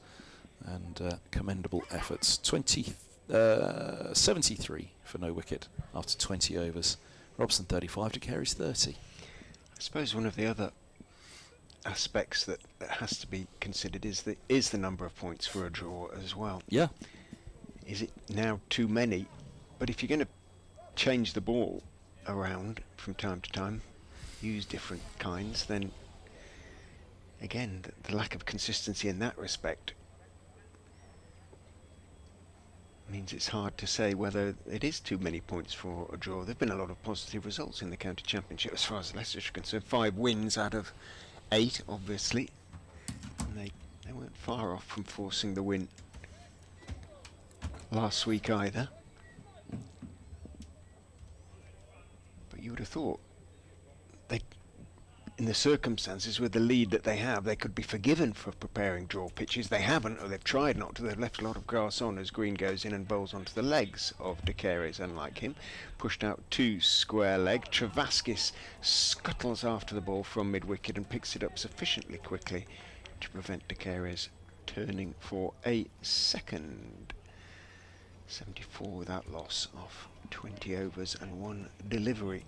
and commendable efforts. 73 for no wicket after 20 overs. Robson 35, De Carey's 30. I suppose one of the other aspects that has to be considered is the number of points for a draw as well. Yeah. Is it now too many? But if you're going to change the ball around from time to time, use different kinds, then again the lack of consistency in that respect means it's hard to say whether it is too many points for a draw. There have been a lot of positive results in the county championship as far as Leicestershire are concerned. 5 wins out of 8, obviously, and they weren't far off from forcing the win last week either. But you would have thought they, in the circumstances with the lead that they have, they could be forgiven for preparing draw pitches. They haven't, or they've tried not to. They've left a lot of grass on as Green goes in and bowls onto the legs of De Carey's, unlike him. Pushed out to square leg. Travaskis scuttles after the ball from mid-wicket and picks it up sufficiently quickly to prevent De Carey's turning for a second. 74 without loss off 20 overs and 1 delivery.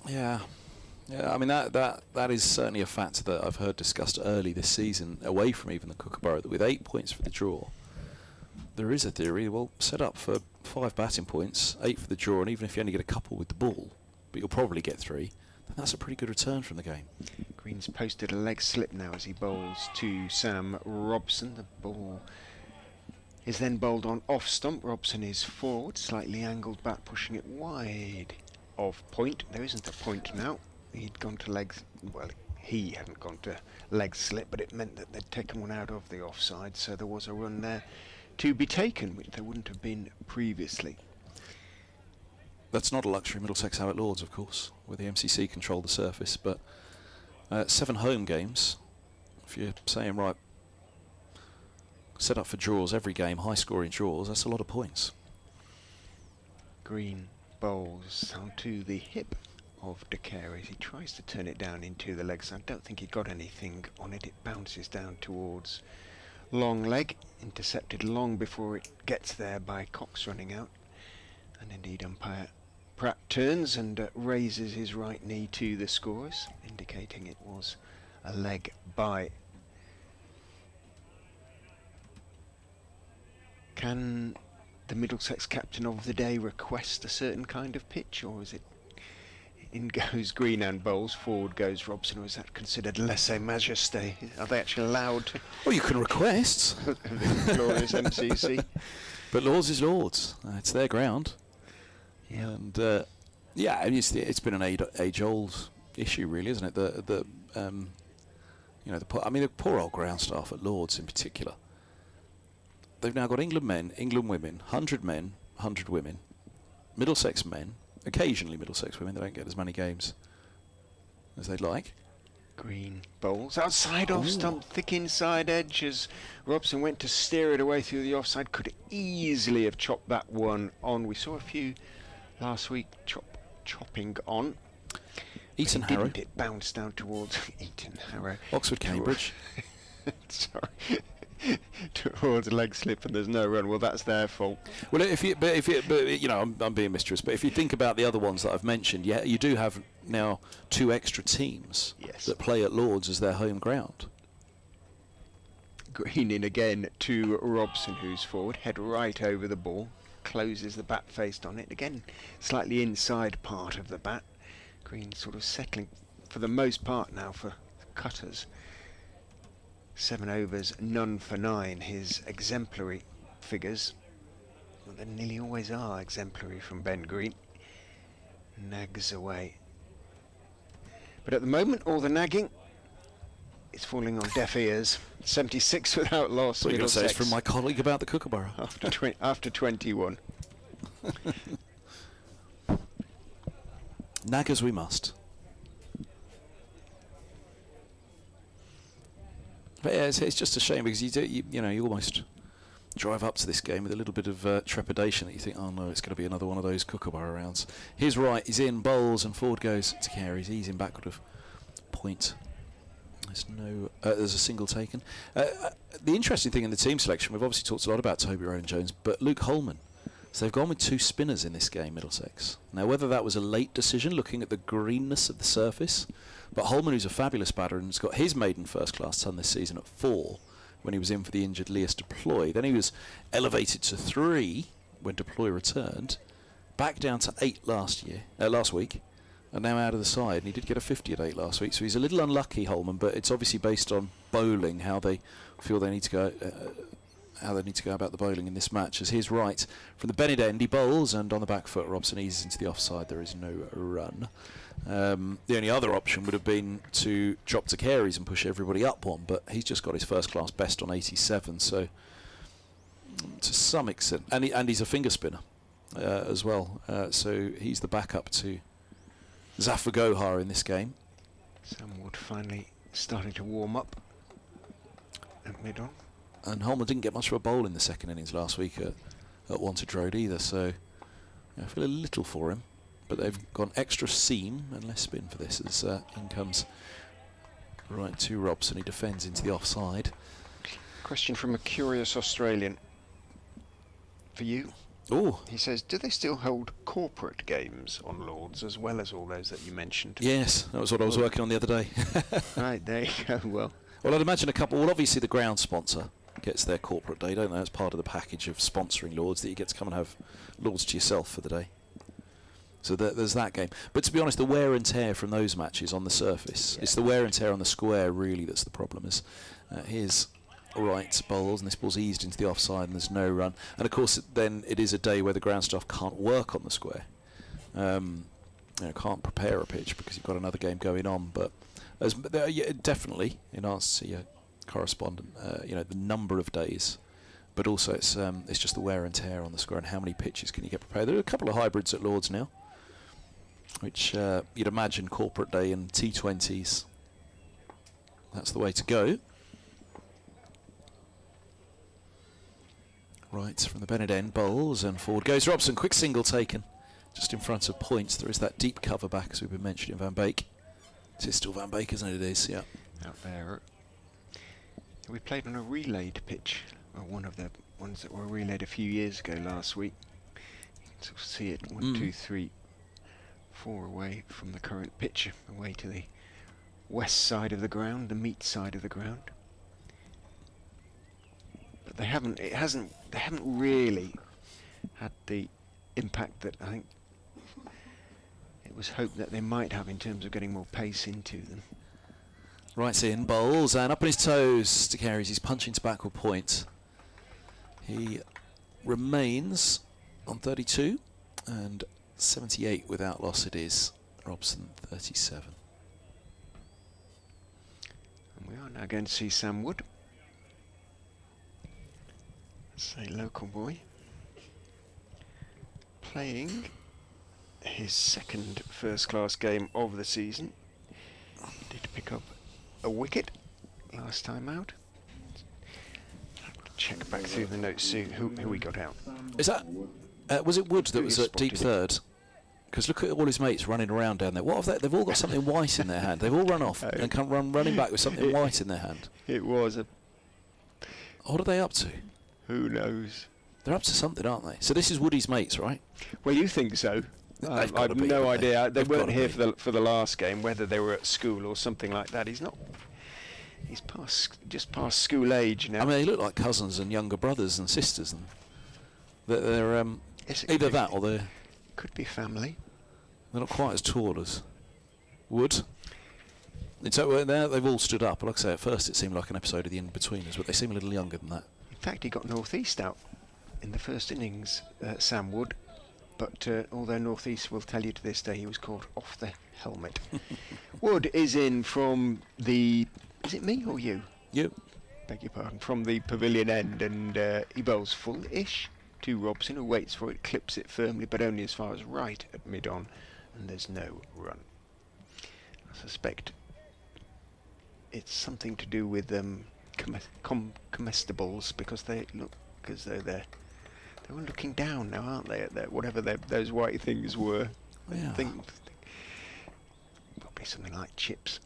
Yeah, I mean that is certainly a factor that I've heard discussed early this season, away from even the Kookaburra, that with 8 points for the draw, there is a theory, well, set up for 5 batting points, 8 for the draw, and even if you only get a couple with the ball, but you'll probably get 3, then that's a pretty good return from the game. Green's posted a leg slip now as he bowls to Sam Robson. The ball is then bowled on off stump. Robson is forward, slightly angled bat, pushing it wide of point. There isn't a point now. He'd gone to legs, well, he hadn't gone to leg slip, but it meant that they'd taken one out of the offside, so there was a run there to be taken, which there wouldn't have been previously. That's not a luxury Middlesex have at Lords, of course, where the MCC control the surface, but 7 home games, if you're saying, right, set up for draws every game, high scoring draws, that's a lot of points. Green bowls onto the hip of De Carey. He tries to turn it down into the legs. I don't think he got anything on it. It bounces down towards long leg, intercepted long before it gets there by Cox running out. And indeed umpire Pratt turns and raises his right knee to the scorers, indicating it was a leg by. Can the Middlesex captain of the day request a certain kind of pitch, or is it in goes Green and bowls, forward goes Robson, or is that considered lèse-majesté? Are they actually allowed to? Well, you can request. The glorious MCC. But Lords is Lords. It's their ground. Yeah. And yeah, I mean, it's been an age-old issue, really, isn't it? The poor old ground staff at Lords in particular. They've now got England men, England women, 100 men, 100 women, Middlesex men, occasionally Middlesex women. They don't get as many games as they'd like. Green bowls outside off stump, thick inside edge as Robson went to steer it away through the offside. Could easily have chopped that one on. We saw a few last week chopping on. Eton Harrow. Didn't it bounce down towards Eton Harrow? Oxford Cambridge. Sorry. Towards a leg slip and there's no run. Well, that's their fault. Well, I'm being mischievous. But if you think about the other ones that I've mentioned, yeah, you do have now 2 extra teams that play at Lords as their home ground. Green in again to Robson, who's forward, head right over the ball, closes the bat faced on it again, slightly inside part of the bat. Green sort of settling for the most part now for cutters. 7 overs, none for 9, his exemplary figures. Well, they nearly always are exemplary from Ben Green. Nags away. But at the moment, all the nagging is falling on deaf ears. 76 without loss. What are you going to say? It's from my colleague about the Kookaburra. After 21. Nag as we must. But yeah, it's just a shame because you almost drive up to this game with a little bit of trepidation that you think, oh no, it's going to be another one of those Kookaburra rounds. He's right, he's in, bowls, and forward goes to Carey. He's in backward of point. There's a single taken. The interesting thing in the team selection, we've obviously talked a lot about Toby Rowan-Jones, but Luke Holman. So they've gone with 2 spinners in this game, Middlesex. Now, whether that was a late decision, looking at the greenness of the surface, but Holman, who's a fabulous batter and has got his maiden first-class ton this season at 4 when he was in for the injured Leas Deploy. Then he was elevated to 3 when Deploy returned, back down to 8 last week, and now out of the side. And he did get a 50 at 8 last week, so he's a little unlucky, Holman, but it's obviously based on bowling, how they feel they need to go. How they need to go about the bowling in this match. As he's right from the Bennett end, he bowls, and on the back foot, Robson eases into the offside. There is no run. The only other option would have been to drop to Carey's and push everybody up one, but he's just got his first-class best on 87, so to some extent, and he's a finger spinner as well. So he's the backup to Zafar Gohar in this game. Sam Wood finally starting to warm up at mid-on. And Holman didn't get much of a bowl in the second innings last week at Wantage Road either, so I feel a little for him. But they've gone extra seam and less spin for this as in comes right to Robson. He defends into the offside. Question from a curious Australian for you. Oh, he says, do they still hold corporate games on Lords as well as all those that you mentioned? Yes, that was what I was working on the other day. Right, there you go. Well, I'd imagine a couple. Well, obviously the ground sponsor gets their corporate day, don't they? That's part of the package of sponsoring Lords, that you get to come and have Lords to yourself for the day. So there's that game. But to be honest, the wear and tear from those matches on the surface, it's the wear and tear on the square really that's the problem. Is here's right bowls, and this ball's eased into the offside, and there's no run. And of course, then it is a day where the ground staff can't work on the square. Can't prepare a pitch because you've got another game going on. But definitely, in answer to your correspondent, the number of days, but also it's just the wear and tear on the square and how many pitches can you get prepared. There are a couple of hybrids at Lords now, which you'd imagine corporate day and T20s. That's the way to go. Right from the Bennett end, bowls and forward goes Robson. Quick single taken, just in front of points. There is that deep cover back as we've been mentioning, Van Beek. It is still Van Beek, isn't it? It is, yeah. Out there. We played on a relayed pitch, one of the ones that were relayed a few years ago last week. You can sort of see it, 1, 2, 3, 4 away from the current pitch, away to the west side of the ground, the meat side of the ground. But they haven't really had the impact that I think it was hoped that they might have in terms of getting more pace into them. Right in, bowls, and up on his toes to carries. He's punching to backward point. He remains on 32 and 78 without loss it is. Robson 37. And we are now going to see Sam Wood. That's a local boy playing his second first-class game of the season. Did pick up a wicket last time out. Check back through the notes, see who we got out. Is that was it Wood that was at deep third? Because look at all his mates running around down there. What have they? They've all got something white in their hand. They've all run off and come running back with something white in their hand. It was a... What are they up to? Who knows? They're up to something, aren't they? So this is Woody's mates, right? Well, you think so. They've I've gotta be, no haven't they? idea. They They've weren't gotta here be. for the last game, whether they were at school or something like that. He's not... He's just past school age now. I mean, they look like cousins and younger brothers and sisters, and they're Yes, it either could that be. or they're Could be family. not quite as tall as Wood. And so they've all stood up. Like I say, at first it seemed like an episode of The In-Betweeners, but they seem a little younger than that. In fact, he got North East out in the first innings, Sam Wood. But although North East will tell you to this day he was called off the helmet. Wood is in from the... Is it me or you? You. Beg your pardon. From the pavilion end, and he bowls full-ish to Robson, who waits for it, clips it firmly, but only as far as right at mid-on, and there's no run. I suspect it's something to do with comestibles, because they look as though they're all looking down now, aren't they, at whatever those white things were. Yeah. I think probably something like chips.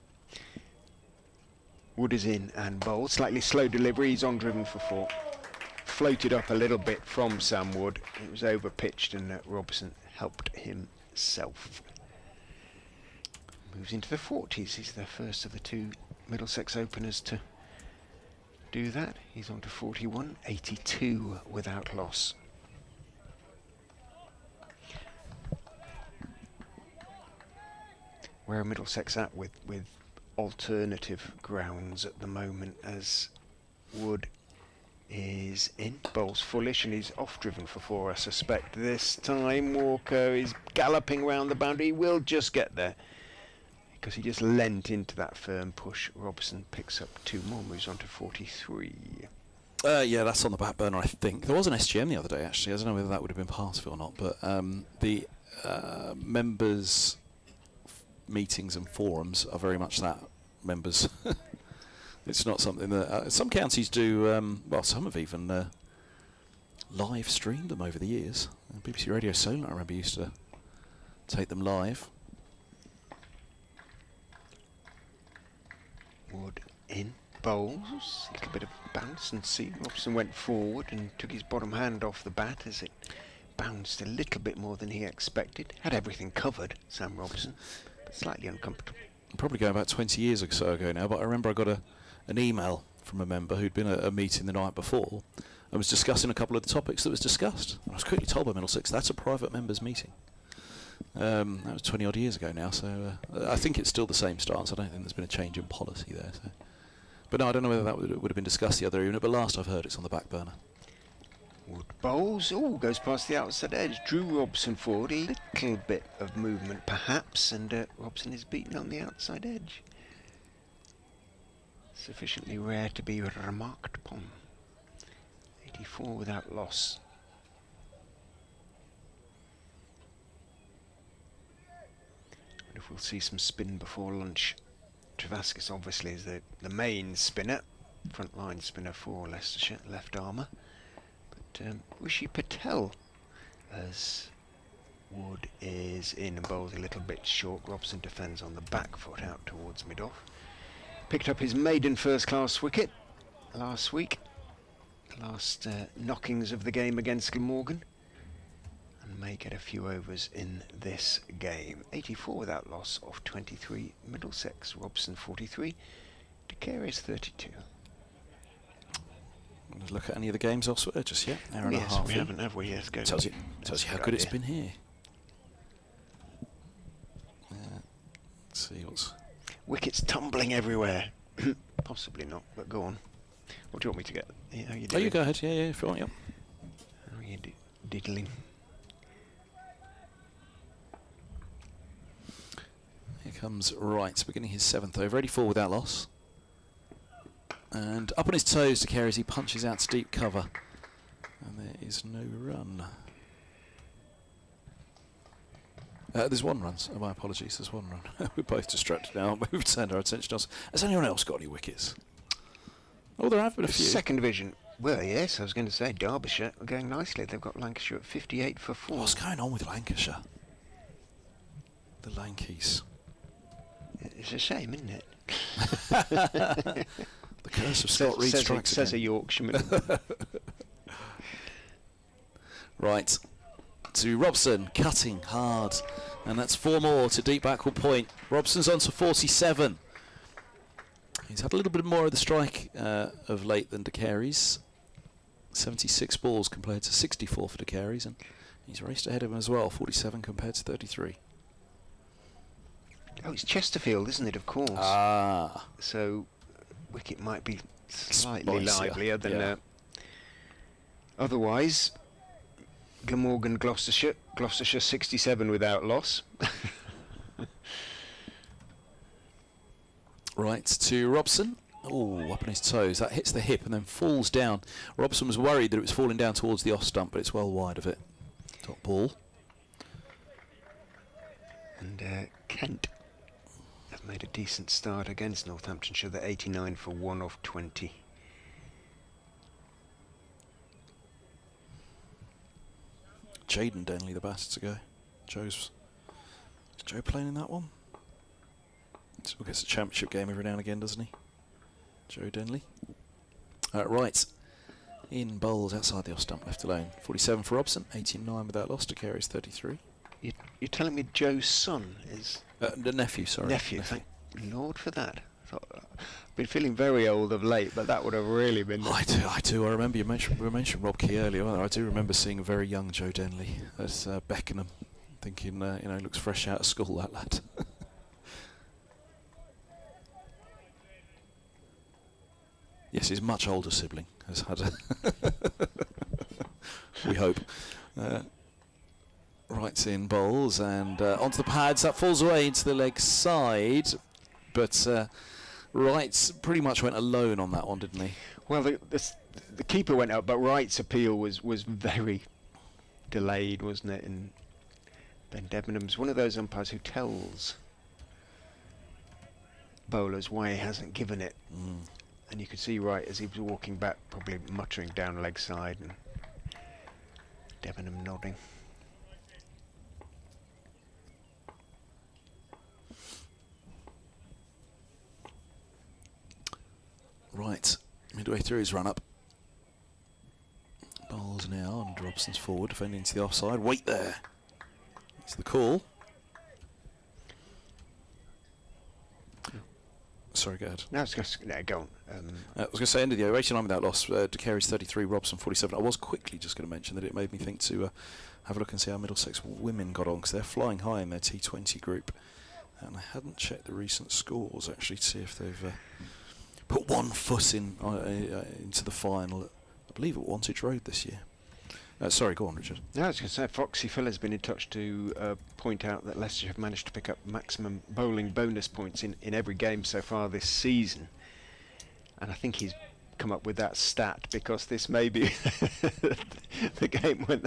Wood is in and bowled. Slightly slow delivery. He's on driven for 4. Floated up a little bit from Sam Wood. It was over pitched, and Robson helped himself. Moves into the 40s. He's the first of the 2 Middlesex openers to do that. He's on to 41, 82 without loss. Where are Middlesex at with alternative grounds at the moment, as Wood is in, bowls fullish, and he's off driven for 4, I suspect. This time Walker is galloping round the boundary. He will just get there because he just leant into that firm push. Robson picks up 2 more, moves on to 43. Yeah, that's on the back burner, I think. There was an SGM the other day, actually. I don't know whether that would have been part of it or not, but the members' meetings and forums are very much that, members. It's not something that some counties do. Well, some have even live streamed them over the years. BBC Radio Solent, I remember, used to take them live. Wood in, bowls, a little bit of bounce, and see Robson went forward and took his bottom hand off the bat as it bounced a little bit more than he expected. Had everything covered, Sam Robson, but slightly uncomfortable. Probably going about 20 years or so ago now, but I remember I got an email from a member who'd been at a meeting the night before and was discussing a couple of the topics that was discussed. I was quickly told by Middlesex that's a private members' meeting. That was 20 odd years ago now, so I think it's still the same stance. I don't think there's been a change in policy there. So. But no, I don't know whether that would have been discussed the other evening, but last I've heard it's on the back burner. Wood bowls, goes past the outside edge, drew Robson forward, a little bit of movement perhaps, and Robson is beaten on the outside edge. Sufficiently rare to be remarked upon. 84 without loss. And if we'll see some spin before lunch. Travaskis obviously is the main spinner, front line spinner for Leicestershire, left armour. Rishi Patel, as Wood is in and bowls a little bit short. Robson defends on the back foot out towards mid-off. Picked up his maiden first-class wicket last week. Last knockings of the game against Glamorgan. and may get a few overs in this game. 84 without loss off 23. Middlesex, Robson 43, DeCaries 32. Want to look at any of the games elsewhere just yet? Hour and a Yes, half. we in. haven't, have we? Yes, go. Tells you how good it's been here. Let's see what's. Wickets tumbling everywhere. Possibly not, but go on. What do you want me to get? Yeah, how you Oh, doing? you go ahead. Yeah, if you want. Yep. How are you diddling? Here comes Wright, beginning his 7th over. 84 without loss. And up on his toes to carry as he punches out to deep cover. And there is no run. There's one run. Oh, my apologies. There's one run. We're both distracted now. We've turned our attention to us. Has anyone else got any wickets? Oh, there have been a few. Second division. Well, yes, I was going to say Derbyshire are going nicely. They've got Lancashire at 58 for 4. What's going on with Lancashire? The Lankies. It's a shame, isn't it? The curse of Scott Reed strikes says a again. Yorkshireman. Right. To Robson, cutting hard. And that's 4 more to deep backward point. Robson's on to 47. He's had a little bit more of the strike of late than DeCaries. 76 balls compared to 64 for DeCaries, and he's raced ahead of him as well, 47 compared to 33. Oh, it's Chesterfield, isn't it, of course? Ah. So, wicket might be slightly Spicier, livelier than yeah. otherwise. Glamorgan, Gloucestershire. Gloucestershire 67 without loss. Right, to Robson. Oh, up on his toes. That hits the hip and then falls down. Robson was worried that it was falling down towards the off stump, but it's well wide of it. Top ball. And Kent have made a decent start against Northamptonshire. They're 89 for 1 off 20. Jaden Denley, the batter to go. Is Joe playing in that one? Still gets a championship game every now and again, doesn't he? Joe Denley. Right. In bowls outside the off stump, left alone. 47 for Robson, 89 without loss. DeCaries 33. You're telling me Joe's son is... The nephew, sorry. Nephew, thank Lord for that. I've been feeling very old of late, but that would have really been... I do. I remember we mentioned Rob Key earlier. I do remember seeing a very young Joe Denley at Beckenham, thinking, looks fresh out of school, that lad. Yes, his much older sibling has had a... we hope. Right in bowls and onto the pads. That falls away into the leg side, but Wright pretty much went alone on that one, didn't he? Well, the keeper went up, but Wright's appeal was very delayed, wasn't it? And Ben Debenham's one of those umpires who tells bowlers why he hasn't given it. And you could see Wright as he was walking back, probably muttering down leg side, and Debenham nodding. Right, midway through his run up. Bowls now, and Robson's forward, defending to the offside. Wait there. It's the call. Sorry, go ahead. No, go on. I was going to say, end of the 89 without loss. DeCaries 33, Robson 47. I was quickly just going to mention that it made me think to have a look and see how Middlesex women got on, because they're flying high in their T20 group. And I hadn't checked the recent scores, actually, to see if they've put one foot in into the final. I believe at Wantage Road this year. Sorry, go on, Richard. No, I was going to say, Foxy Phil's been in touch to point out that Leicester have managed to pick up maximum bowling bonus points in every game so far this season. And I think he's come up with that stat because this may be the game when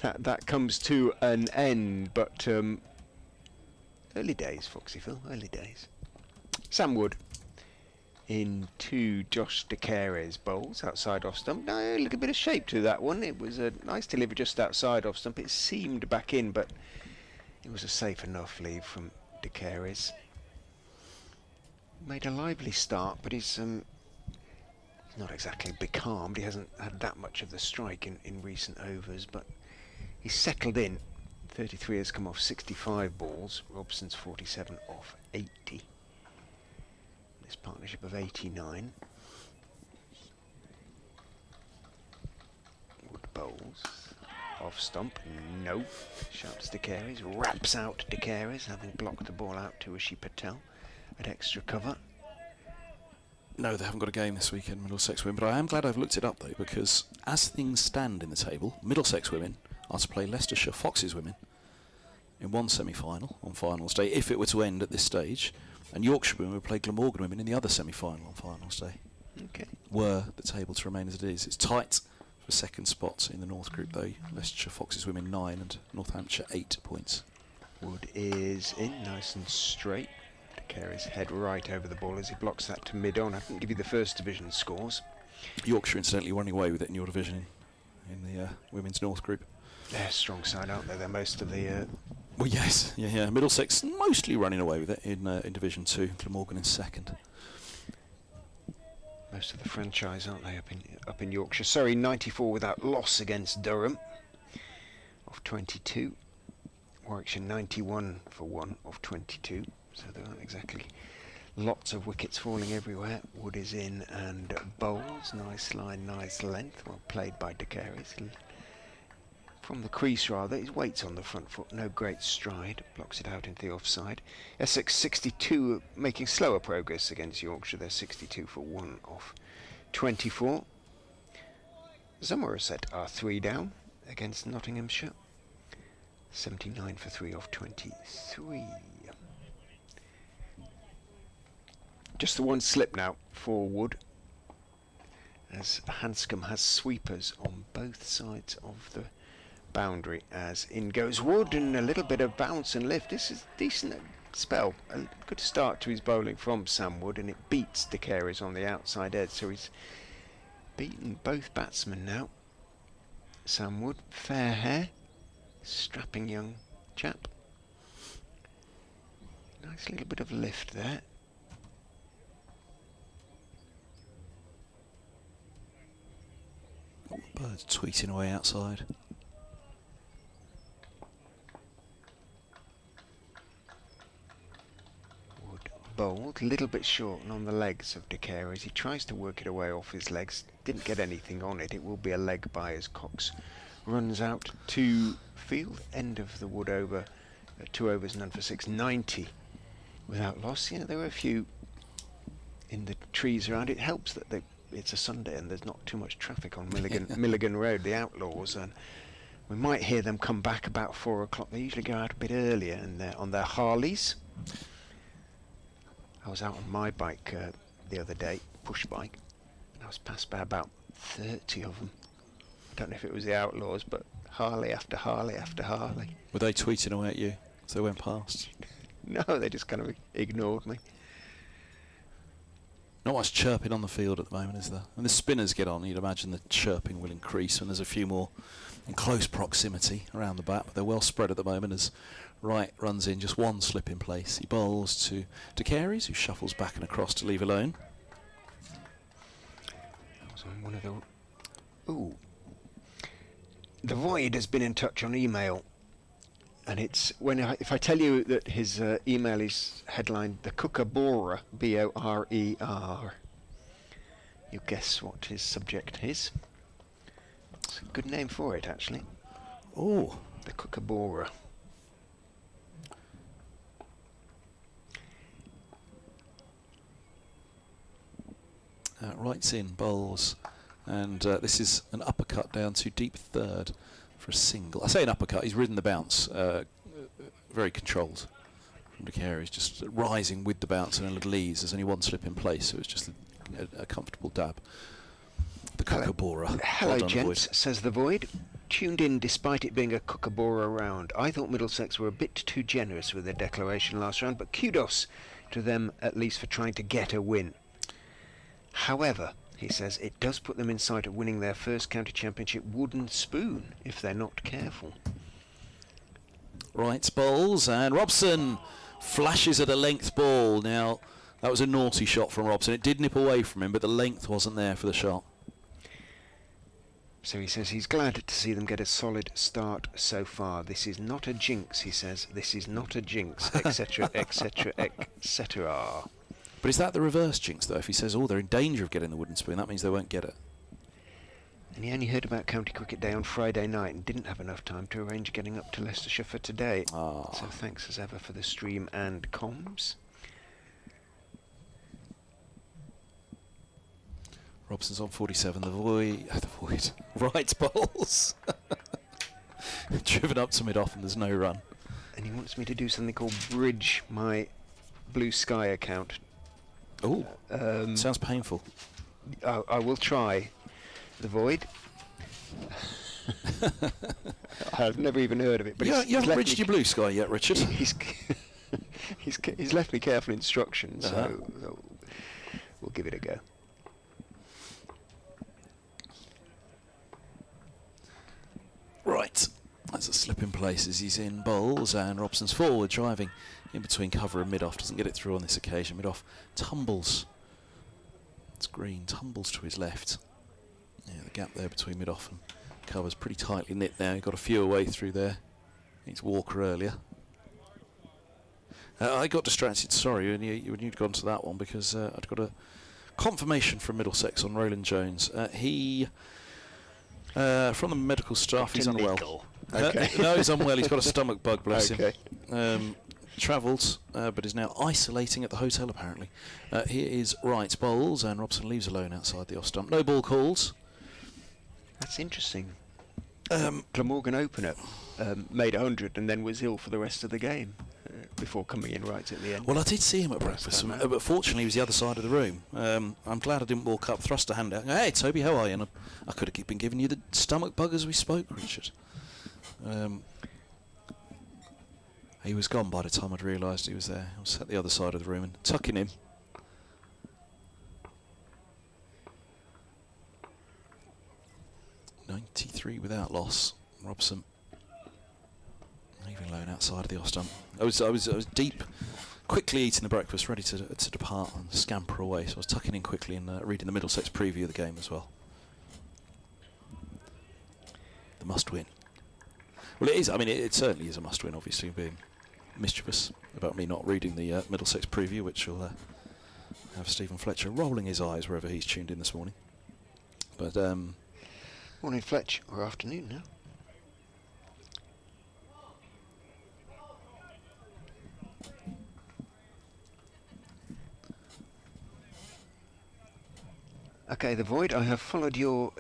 that comes to an end. But early days, Foxy Phil, early days. Sam Wood into Josh DeCaries bowls outside off stump. No, a little bit of shape to that one. It was a nice delivery just outside off stump. It seemed back in, but it was a safe enough leave from DeCaries. Made a lively start, but he's not exactly becalmed. He hasn't had that much of the strike in recent overs, but He's settled in. 33 has come off 65 balls. Robson's 47 off 80. This partnership of 89. Wood bowls. Off stump. No. Shouts De Carey's. Raps out De Carey's, having blocked the ball out to Rishi Patel at extra cover. No, they haven't got a game this weekend, Middlesex women, but I am glad I've looked it up though, because as things stand in the table, Middlesex women are to play Leicestershire Foxes women in one semi-final on finals day, if it were to end at this stage, and Yorkshire women would play Glamorgan women in the other semi-final on finals day. Okay. Were the table to remain as it is. It's tight for second spots in the North Group though. Leicestershire Foxes women 9 and Northamptonshire 8 points. Wood is in, nice and straight. De Carey's head right over the ball as he blocks that to mid-on. I didn't give you the first division scores. Yorkshire incidentally running away with it in your division in the Women's North Group. They're a strong side, aren't they? They're most of the... Well, yes, yeah. Middlesex mostly running away with it in Division 2. Glamorgan in second. most of the franchise, aren't they, up in Yorkshire? Surrey 94 without loss against Durham, off 22. Warwickshire 91 for 1 off 22. So there aren't exactly lots of wickets falling everywhere. Wood is in and bowls. Nice line, nice length. Well played by De Carey's. From the crease rather, his weight's on the front foot, no great stride, blocks it out into the offside. Essex 62 making slower progress against Yorkshire, they're 62 for 1 off 24. Somerset are 3 down against Nottinghamshire, 79 for 3 off 23. Just the one slip now for Wood, as Hanscom has sweepers on both sides of the boundary, as in goes Wood, and a little bit of bounce and lift. This is a decent spell, a good start to his bowling from Sam Wood, and it beats De Carey's on the outside edge, so he's beaten both batsmen now. Sam Wood, fair hair, strapping young chap. Nice little bit of lift there. Birds tweeting away outside. Bowled, a little bit short and on the legs of De Carey as he tries to work it away off his legs. Didn't get anything on it. It will be a leg by as Cox runs out to field. End of the Wood over, 2 overs, none for 6, 90 without loss. Yeah, there were a few in the trees around. It helps that it's a Sunday and there's not too much traffic on Milligan Road, the Outlaws, and we might hear them come back about 4 o'clock. They usually go out a bit earlier and they're on their Harleys. I was out on my bike the other day, push bike, and I was passed by about 30 of them. I don't know if it was the Outlaws, but Harley after Harley after Harley. Were they tweeting away at you as they went past? No, they just kind of ignored me. Not much chirping on the field at the moment, is there? And the spinners get on, you'd imagine the chirping will increase when there's a few more in close proximity around the bat, but they're well spread at the moment as Wright runs in, just one slip in place. He bowls to De Carey's, who shuffles back and across to leave alone. That was on one of the... Ooh. The Void has been in touch on email, and it's if I tell you that his email is headlined the Kookaburra, B-O-R-E-R, you guess what his subject is. It's a good name for it, actually. Oh, the Kookaburra. Wright's in, bowls, and this is an uppercut down to deep third for a single. I say an uppercut, he's ridden the bounce, very controlled from De Carey. He's just rising with the bounce and a little ease. There's only one slip in place, so it's just a comfortable dab. The Kookaburra. Hello, gents, says the Void. Tuned in despite it being a Kookaburra round. I thought Middlesex were a bit too generous with their declaration last round, but kudos to them at least for trying to get a win. However, he says, it does put them in sight of winning their first county championship wooden spoon if they're not careful. Wright's bowls, and Robson flashes at a length ball. Now, that was a naughty shot from Robson. It did nip away from him, but the length wasn't there for the shot. So he says he's glad to see them get a solid start so far. This is not a jinx, he says. This is not a jinx, etc., etc., etc. But is that the reverse jinx, though? If he says, oh, they're in danger of getting the wooden spoon, that means they won't get it. And he only heard about County Cricket Day on Friday night and didn't have enough time to arrange getting up to Leicestershire for today. Ah. So thanks as ever for the stream and comms. Robson's on 47. The void. Right bowls. Driven up to mid-off and there's no run. And he wants me to do something called bridge my Blue Sky account. Oh, sounds painful. I will try. The void. I've never even heard of it. But You he's haven't left bridged me your Blue Sky yet, Richard. he's left me careful instructions, Uh-huh. so we'll give it a go. Right, that's a slip in place as he's in bowls, and Robson's forward, driving in between cover and mid-off. Doesn't get it through on this occasion. Mid-off tumbles. It's green, tumbles to his left. Yeah, the gap there between mid-off and cover's pretty tightly knit now. He got a few away through there. Needs Walker earlier. I got distracted, sorry, when you'd gone to that one, because I'd got a confirmation from Middlesex on Roland Jones. He... from the medical staff, he's unwell. Okay. No, he's unwell. He's got a stomach bug, bless Okay. him. Travelled, but is now isolating at the hotel, apparently. Here is right bowls, and Robson leaves alone outside the off stump. No ball calls. That's interesting. Glamorgan opener made 100 and then was ill for the rest of the game before coming in right at the end. Well, I did see him at breakfast, but fortunately he was the other side of the room. I'm glad I didn't walk up, thrust a hand out, and go, hey, Toby, how are you? And I could have been giving you the stomach bug as we spoke, Richard. He was gone by the time I'd realised he was there. I was at the other side of the room and tucking him. .93 without loss. Robson leaving alone outside of the off stump. I was deep, quickly eating the breakfast, ready to depart and scamper away. So I was tucking in quickly and reading the Middlesex preview of the game as well. The must win. Well, it is. I mean, it certainly is a must win. Obviously, being mischievous about me not reading the Middlesex preview, which will have Stephen Fletcher rolling his eyes wherever he's tuned in this morning. But Morning, Fletch, or afternoon now. Okay, the void. I have followed your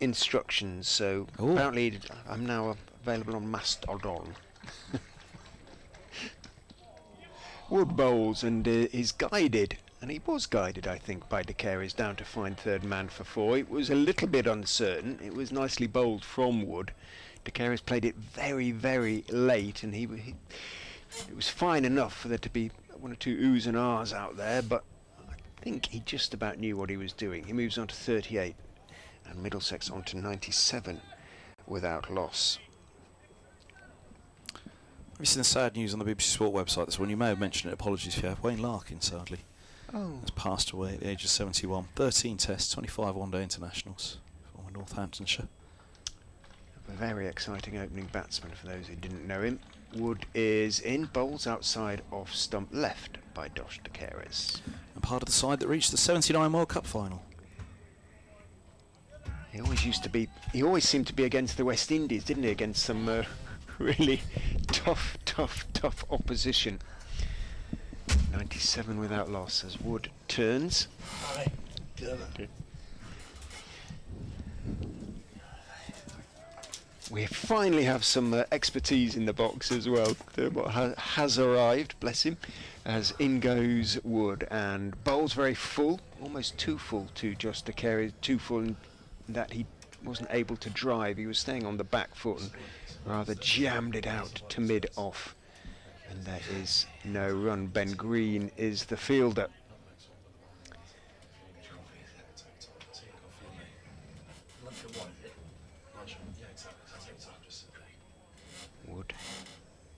instructions, so Ooh. apparently I'm now available on Mastodon. Wood bowls and is guided, and he was guided, I think, by De Carey's down to find third man for 4. It was a little bit uncertain. It was nicely bowled from Wood. De Carey's played it very, very late, and it was fine enough for there to be 1 or 2 oohs and ahs out there, but I think he just about knew what he was doing. He moves on to 38, and Middlesex on to 97 without loss. have you seen the sad news on the BBC Sport website this morning? You may have mentioned it. Apologies for you. Wayne Larkin, sadly, has passed away at the age of 71. 13 tests, 25 one-day internationals for Northamptonshire. A very exciting opening batsman for those who didn't know him. Wood is in, bowls outside off stump left by Dosh De Carey's. And part of the side that reached the 79 World Cup final. He always seemed to be against the West Indies, didn't he? Against some really tough opposition. 97 without loss as Wood turns. We finally have some expertise in the box as well. Thermot has arrived, bless him, as in goes Wood, and bowls very full, almost too full to Josh De Carey, too full in that he wasn't able to drive. He was staying on the back foot and rather jammed it out to mid-off. And there is no run. Ben Green is the fielder. Wood.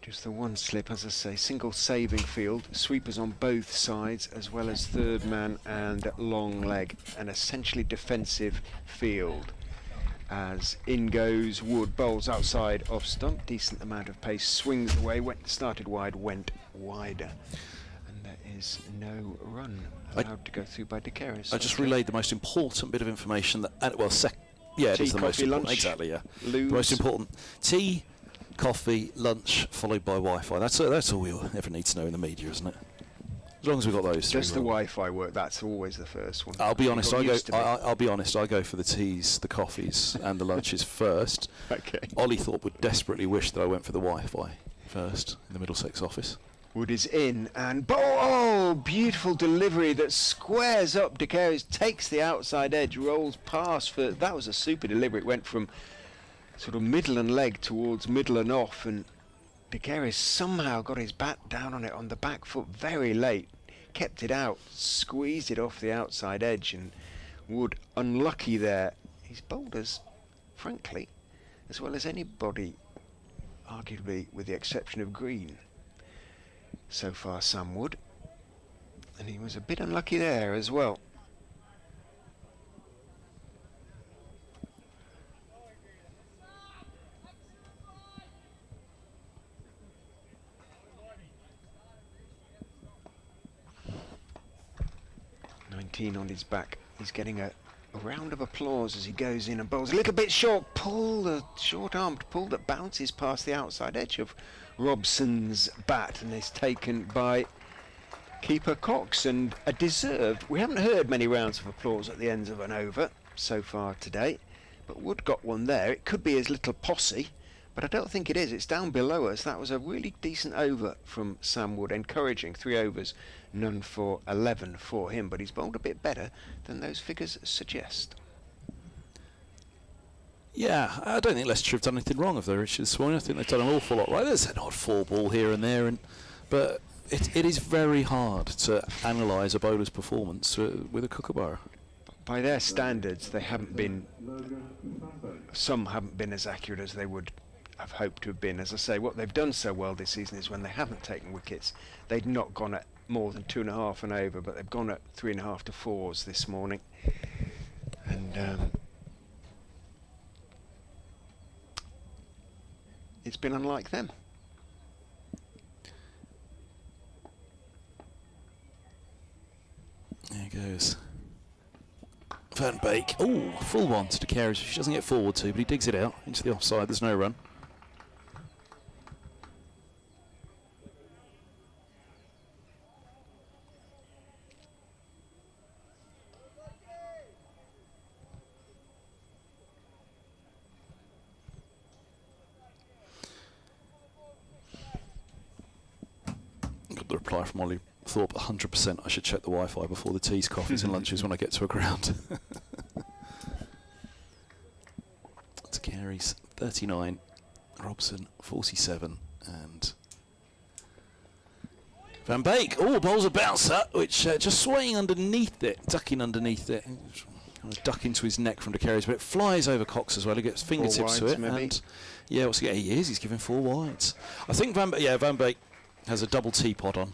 Just the one slip, as I say, single saving field, sweepers on both sides, as well as third man and long leg, an essentially defensive field. as in goes Wood, bowls outside off stump, decent amount of pace, swings away, started wide, went wider, and there is no run allowed to go through by De Keris. I just relayed the most important bit of information that, it Tea, is the most coffee, important. lunch, Exactly, yeah. lose. The most important: tea, coffee, lunch, followed by Wi-Fi. That's all we ever need to know in the media, isn't it? As long as we've got those. Does the three, Wi-Fi work? That's always the first one. I'll be honest. I go. Used to be. I'll be honest. I go for the teas, the coffees, and the lunches first. Okay. Ollie Thorpe would desperately wish that I went for the Wi-Fi first in the Middlesex office. Wood is in, and beautiful delivery that squares up. De Keris takes the outside edge, rolls past for. That was a super delivery. It went from sort of middle and leg towards middle and off, and De Keris somehow got his bat down on it on the back foot very late, kept it out, squeezed it off the outside edge, and Wood unlucky there. His bowlers, frankly, as well as anybody, arguably with the exception of Green. So far, Sam Wood, and he was a bit unlucky there as well. On his back, he's getting a round of applause as he goes in and bowls a little bit short, short-armed pull that bounces past the outside edge of Robson's bat and is taken by keeper Cox, and a deserved. We haven't heard many rounds of applause at the ends of an over so far today, but Wood got one there. It could be his little posse, but I don't think it is. It's down below us. That was a really decent over from Sam Wood, encouraging. 3 overs, none for 11 for him, but he's bowled a bit better than those figures suggest. Yeah, I don't think Leicester have done anything wrong of their Richard this morning. I think they've done an awful lot right. There's an odd 4-ball here and there, but it is very hard to analyse a bowler's performance with a kookaburra. By their standards, they haven't been. Some haven't been as accurate as they would have hoped to have been. As I say, what they've done so well this season is when they haven't taken wickets, they'd not gone at more than 2.5 and over, but they've gone at 3.5 to 4s this morning, and it's been unlike them. There goes Van Beek. Oh, full one to De Keris. She doesn't get forward to, but he digs it out into the offside. There's no run. Got the reply from Ollie Thorpe, 100%. I should check the Wi-Fi before the teas, coffees and lunches when I get to a ground. To Carey's 39, Robson 47, and Van Beek. Oh, bowls a bouncer, which just swaying underneath it, ducking underneath it. Kind of duck into his neck from De Keris, but it flies over Cox as well. He gets fingertips to it, maybe. and yeah, what's he get? He is. He's giving 4 wides. I think Van Beek has a double teapot on.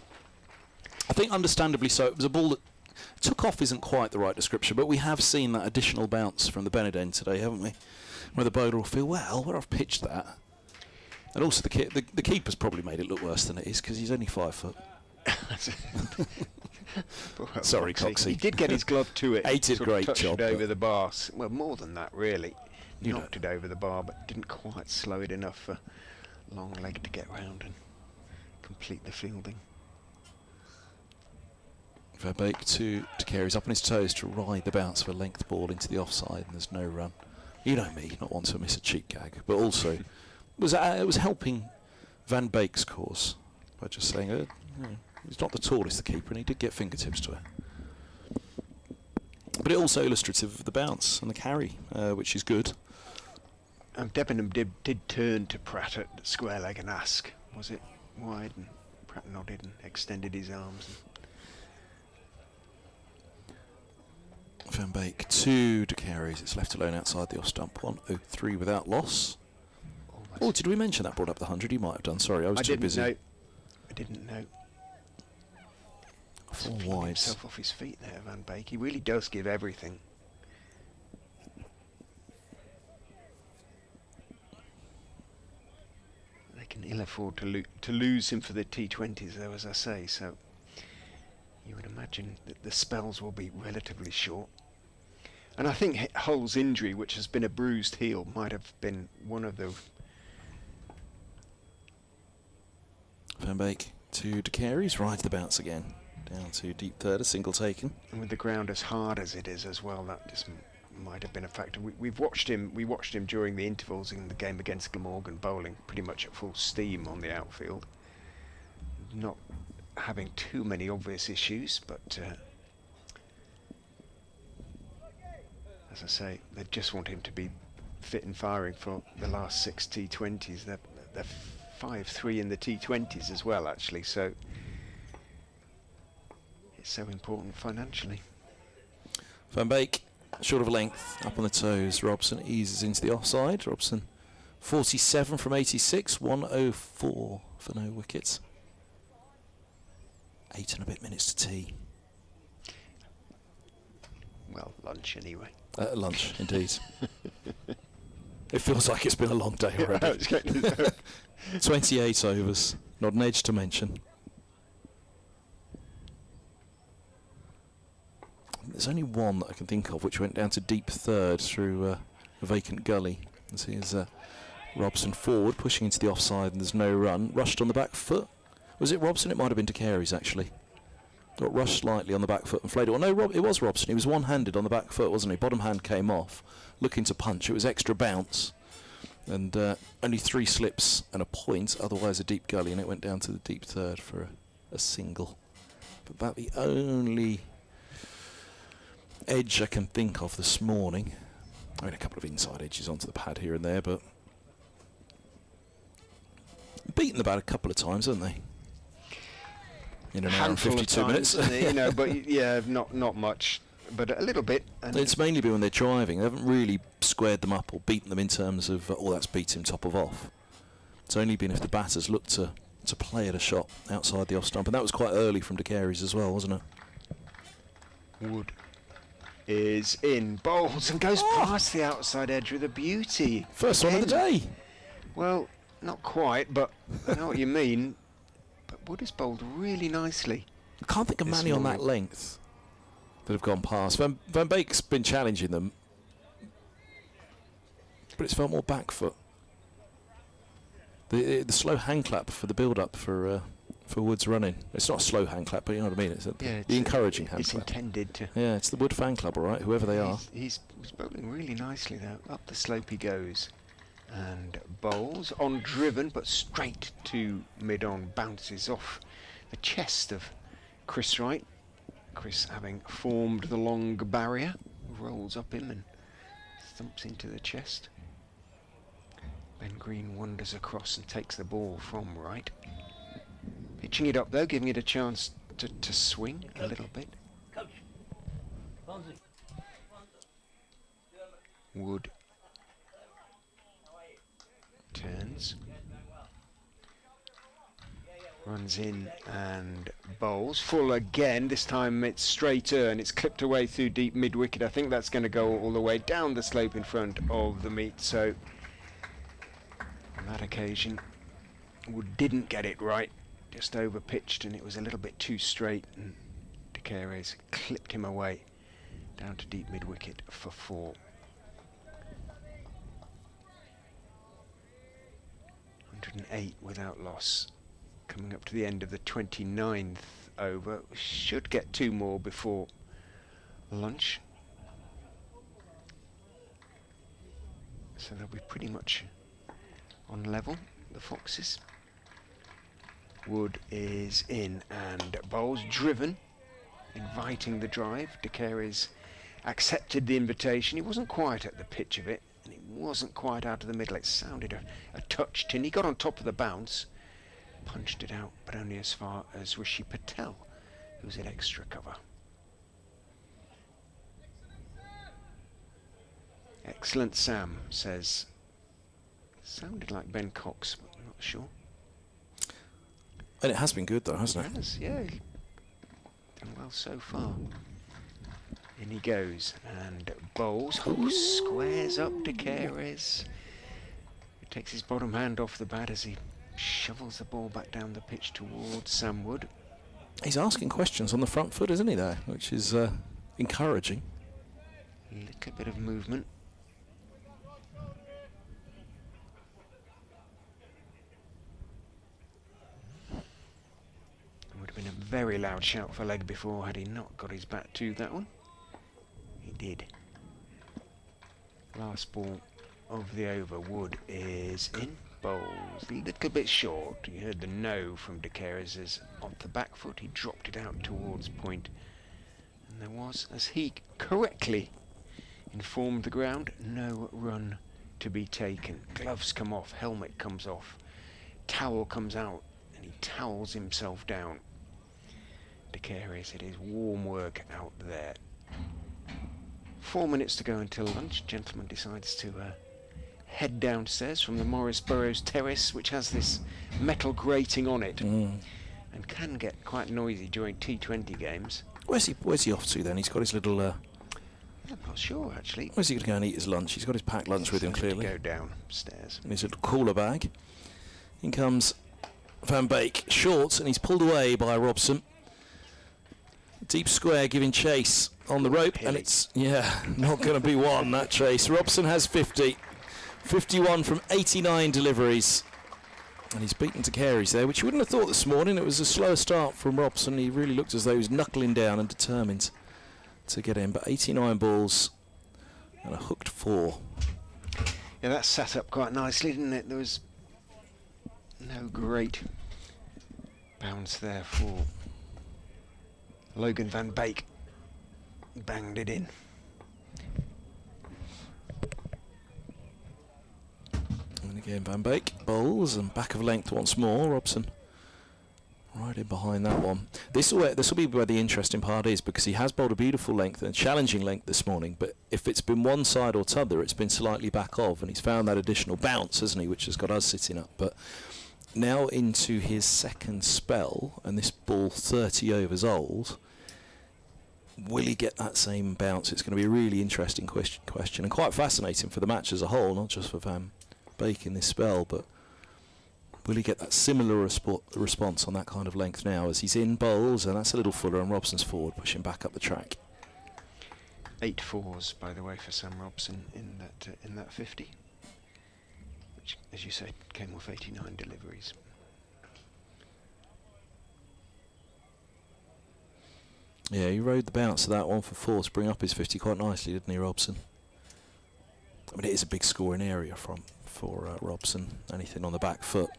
I think understandably so. It was a ball that took off isn't quite the right description, but we have seen that additional bounce from the Bennett end today, haven't we? Where the bowler will feel, well, where I've pitched that. And also the keeper's probably made it look worse than it is because he's only 5 foot. Sorry, Coxie. He did get his glove to it. He did great job. It over the bar. Well, more than that, really. Knocked it over the bar, but didn't quite slow it enough for long leg to get round and complete the fielding. Van Beek to Keris up on his toes to ride the bounce of a length ball into the offside, and there's no run. You know me, not want to miss a cheap gag, but also it was helping Van Beek's cause by just saying he's not the tallest, the keeper, and he did get fingertips to it. But it also illustrative of the bounce and the carry, which is good. Debenham did turn to Pratt at square leg and ask, was it wide? And Pratt nodded and extended his arms. Van Beek to De Keris. It's left alone outside the off stump. 103 without loss. Oh, did we mention that brought up the 100? You might have done. Sorry, I was too busy. I didn't know. 4 Flung wides. himself off his feet there, Van Beek. He really does give everything. afford to lose him for the T20s, though, as I say. So you would imagine that the spells will be relatively short. And I think Hull's injury, which has been a bruised heel, might have been one of the... Van Beek to De Carey's right the bounce again. Down to deep third, a single taken. And with the ground as hard as it is as well, that just might have been a factor. We watched him during the intervals in the game against Glamorgan, bowling pretty much at full steam on the outfield. Not having too many obvious issues, but as I say, they just want him to be fit and firing for the last 6 T20s. They're 5-3 in the T20s as well, actually, so it's so important financially. Van Beek, short of length, up on the toes. Robson eases into the offside. Robson, 47 from 86, 104 for no wickets. 8 and a bit minutes to tea. Well, lunch anyway. Lunch, indeed. It feels like it's been a long day already. 28 overs, not an edge to mention. There's only one that I can think of which went down to deep third through a vacant gully. As here's Robson forward, pushing into the offside, and there's no run. Rushed on the back foot. Was it Robson? It might have been De Carey's, actually. Got rushed slightly on the back foot and flayed it. Well, no, it was Robson. He was one-handed on the back foot, wasn't he? Bottom hand came off, looking to punch. It was extra bounce. And only 3 slips and a point, otherwise a deep gully, and it went down to the deep third for a single. But about the only edge I can think of this morning. I mean, a couple of inside edges onto the pad here and there, but beaten about a couple of times, haven't they? In an hour and 52 minutes. You know, but yeah, not much, but a little bit. And it's mainly been when they're driving. They haven't really squared them up or beaten them in terms of, oh, that's beat him top of off. It's only been if the batters look to play at a shot outside the off stump, and that was quite early from De Carey's as well, wasn't it? Wood is in, bowls and goes past the outside edge with a beauty. First one of the day. Well, not quite, but I know what you mean. But Wood has bowled really nicely. I can't think of many on that length that have gone past. Van Beek's been challenging them, but it's felt more back foot. The slow hand clap for the build-up for Wood's running. It's not a slow hand clap, but you know what I mean. It's the encouraging hand clap. It's intended to. Yeah, it's the Wood fan club, all right, whoever they are. He's bowling really nicely, though. Up the slope he goes. And bowls on driven, but straight to mid-on. Bounces off the chest of Chris Wright. Chris, having formed the long barrier, rolls up him and thumps into the chest. Ben Green wanders across and takes the ball from Wright. Pitching it up though, giving it a chance to swing a little bit. Wood turns, runs in and bowls. Full again, this time it's straighter and it's clipped away through deep mid-wicket. I think that's going to go all the way down the slope in front of the meet, so on that occasion Wood didn't get it right, just over pitched, and it was a little bit too straight, and De Carey's clipped him away down to deep mid-wicket for 4. 108 without loss. Coming up to the end of the 29th over. Should get 2 more before lunch. So they'll be pretty much on level, the Foxes. Wood is in and bowls driven, inviting the drive. De Carey's accepted the invitation. He wasn't quite at the pitch of it, and it wasn't quite out of the middle. It sounded a touch tin. He got on top of the bounce, punched it out, but only as far as Rishi Patel, who was in extra cover. Excellent, Sam says. Sounded like Ben Cox, but I'm not sure. And it has been good though, hasn't it? It has, yeah. Done well so far. In he goes and bowls. Oh, squares up De Carey's. He takes his bottom hand off the bat as he shovels the ball back down the pitch towards Sam Wood. He's asking questions on the front foot, isn't he, there? Which is encouraging. A little bit of movement. Would have been a very loud shout for leg before had he not got his bat to that one. He did. Last ball of the over. Wood is in. Bowls a little bit short. You heard the no from De Keres as on the back foot he dropped it out towards point. And there was, as he correctly informed the ground, no run to be taken. Gloves come off, helmet comes off, towel comes out, and he towels himself down. De Keres, it is warm work out there. 4 minutes to go until lunch. Gentleman decides to head downstairs from the Morris Burrows terrace, which has this metal grating on it and can get quite noisy during T20 games. Where's he off to then? He's got his little... I'm not sure, actually. Where's he going to go and eat his lunch? He's got his packed lunch with him, clearly. Go downstairs. In his little cooler bag. In comes Van Beek, short, and he's pulled away by Robson. Deep square giving chase on the rope, and it's, not going to be one, that chase. Robson has 50. 51 from 89 deliveries. And he's beaten De Keres there, which you wouldn't have thought this morning. It was a slower start from Robson. He really looked as though he was knuckling down and determined to get in. But 89 balls and a hooked 4. Yeah, that sat up quite nicely, didn't it? There was no great bounce there for Logan Van Beek. Banged it in. And again, Van Beek bowls and back of length once more. Robson right in behind that one. This will be where the interesting part is, because he has bowled a beautiful length and challenging length this morning, but if it's been one side or t'other, it's been slightly back of, and he's found that additional bounce, hasn't he, which has got us sitting up. But now into his second spell, and this ball 30 overs old, will he get that same bounce? It's going to be a really interesting question and quite fascinating for the match as a whole, not just for Van Beek in this spell, but will he get that similar response on that kind of length now as he's in bowls? And that's a little fuller, and Robson's forward, pushing back up the track. 8 fours, by the way, for Sam Robson in that 50, which, as you said, came off 89 deliveries. Yeah, he rode the bounce of that one for 4 to bring up his 50 quite nicely, didn't he, Robson? I mean, it is a big scoring area for Robson. Anything on the back foot.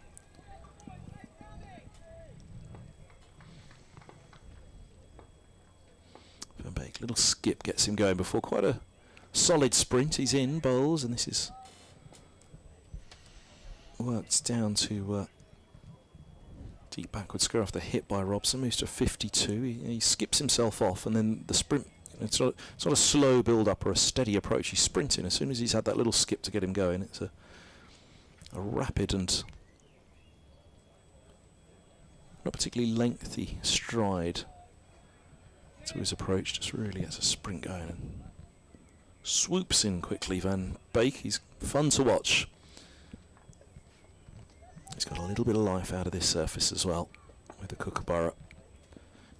Van Beek, little skip gets him going before quite a solid sprint. He's in bowls, and this is worked down to deep backward square off the hit by Robson. Moves to 52. He skips himself off, and then the sprint. It's not a slow build-up or a steady approach. He's sprinting. As soon as he's had that little skip to get him going, it's a rapid and not particularly lengthy stride to his approach. Just really gets a sprint going and swoops in quickly. Van Beek, he's fun to watch. He's got a little bit of life out of this surface as well with the Kookaburra.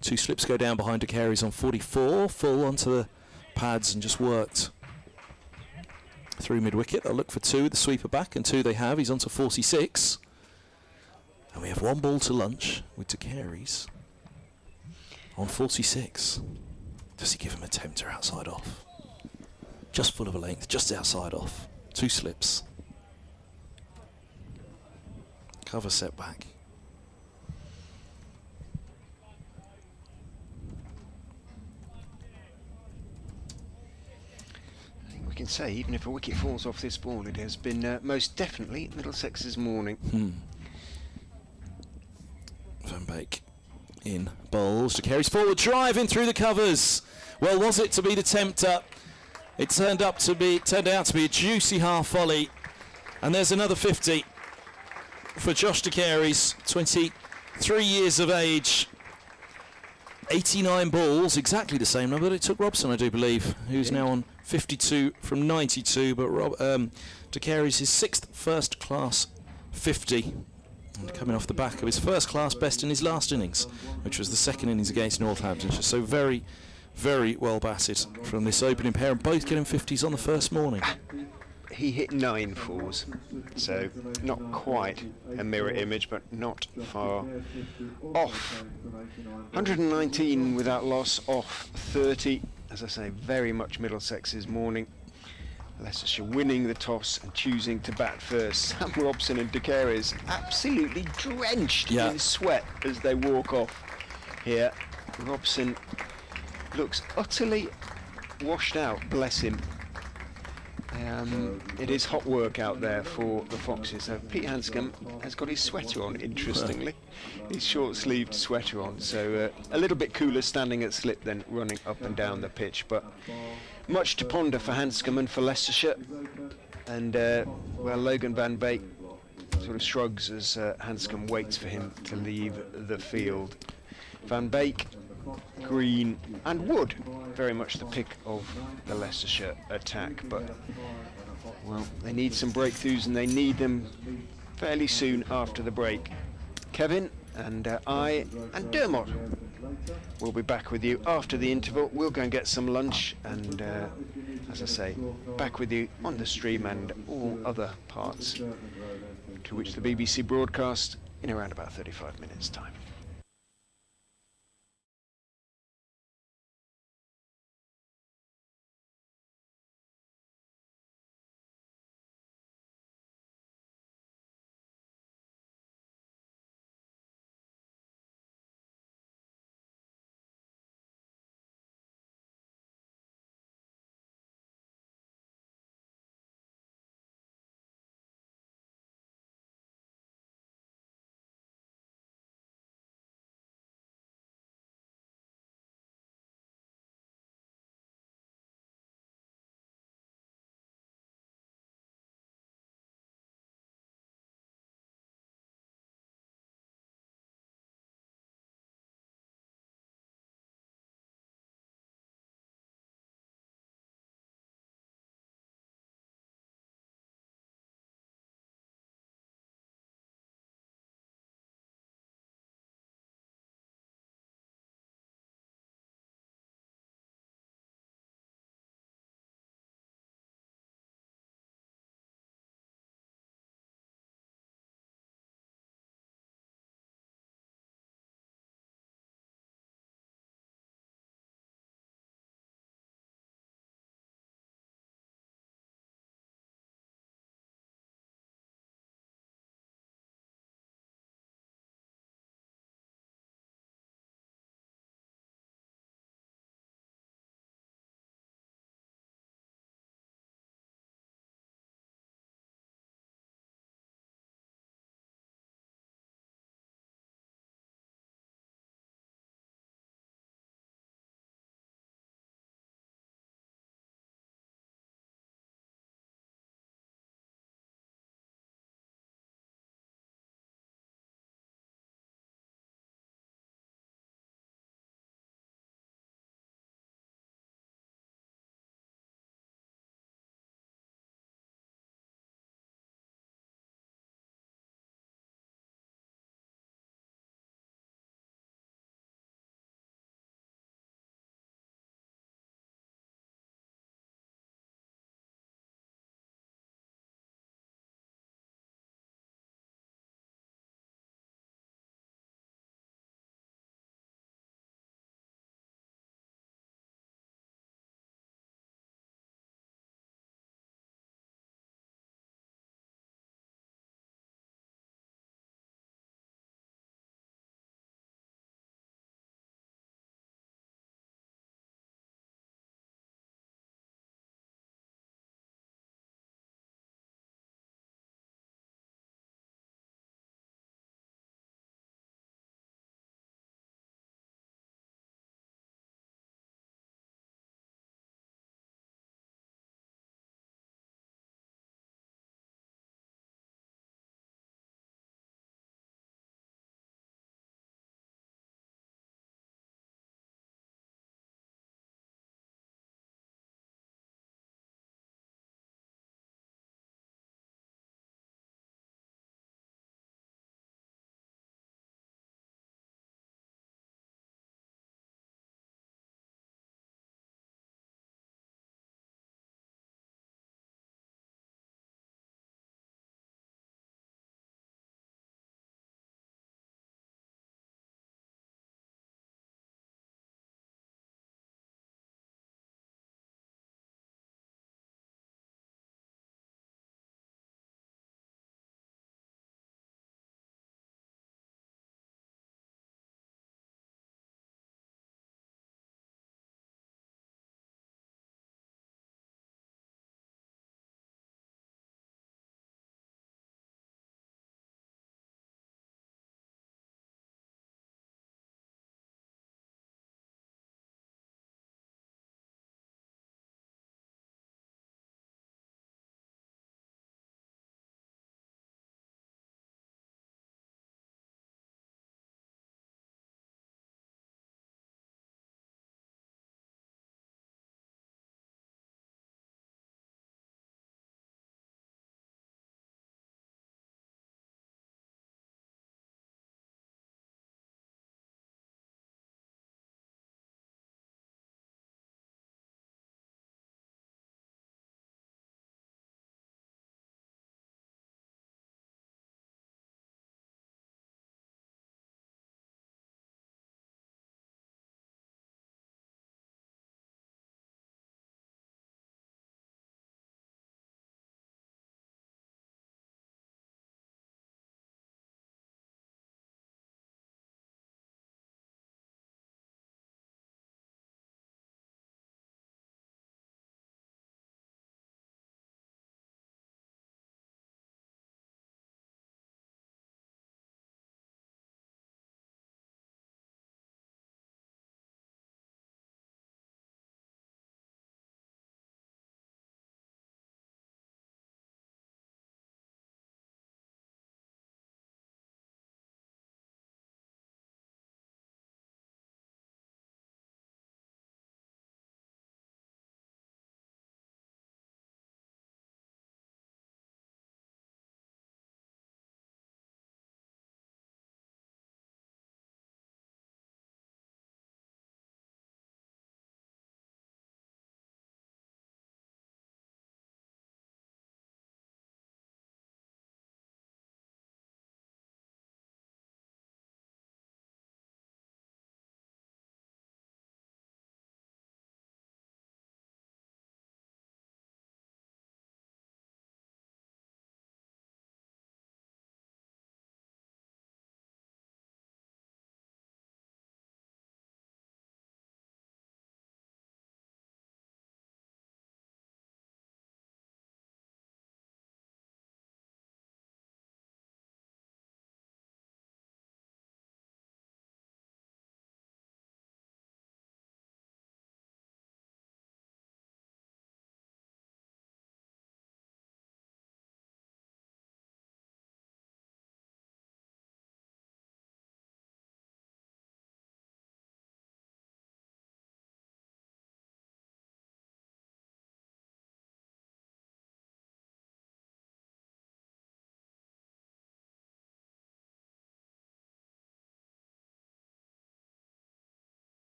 2 slips go down behind De Keres on 44, full onto the pads and just worked through mid-wicket. They'll look for 2 with the sweeper back, and 2 they have. He's on to 46. And we have 1 ball to lunch with De Keres on 46. Does he give him a tempter outside off? Just full of a length, just outside off. 2 slips. Cover set back. Can say, even if a wicket falls off this ball, it has been most definitely Middlesex's morning. Van Beek in bowls. De Keres forward, driving through the covers. Well, was it to be the tempter? It turned out to be a juicy half volley, and there's another 50 for Josh De Keres, 23 years of age. 89 balls, exactly the same number that it took Robson, I do believe, who's now on 52 from 92. But De Keres, his 6th first-class 50, And coming off the back of his first-class best in his last innings, which was the second innings against Northamptonshire. So very, very well batted from this opening pair, and both getting 50s on the first morning. He hit 9 fours, so not quite a mirror image, but not far off. 119 without loss, off 30. As I say, very much Middlesex's morning. Leicestershire winning the toss and choosing to bat first. Sam Robson and De Caires absolutely drenched in sweat as they walk off here. Robson looks utterly washed out, bless him. It is hot work out there for the Foxes. Pete Hanscom has got his sweater on, interestingly. His short-sleeved sweater on, so a little bit cooler standing at slip than running up and down the pitch. But much to ponder for Hanscom and for Leicestershire. And, well, Logan Van Beek sort of shrugs as Hanscom waits for him to leave the field. Van Beek, Green and Wood, very much the pick of the Leicestershire attack, but well, they need some breakthroughs and they need them fairly soon after the break. Kevin and I and Dermot will be back with you after the interval. We'll go and get some lunch and as I say, back with you on the stream and all other parts to which the BBC broadcast in around about 35 minutes time.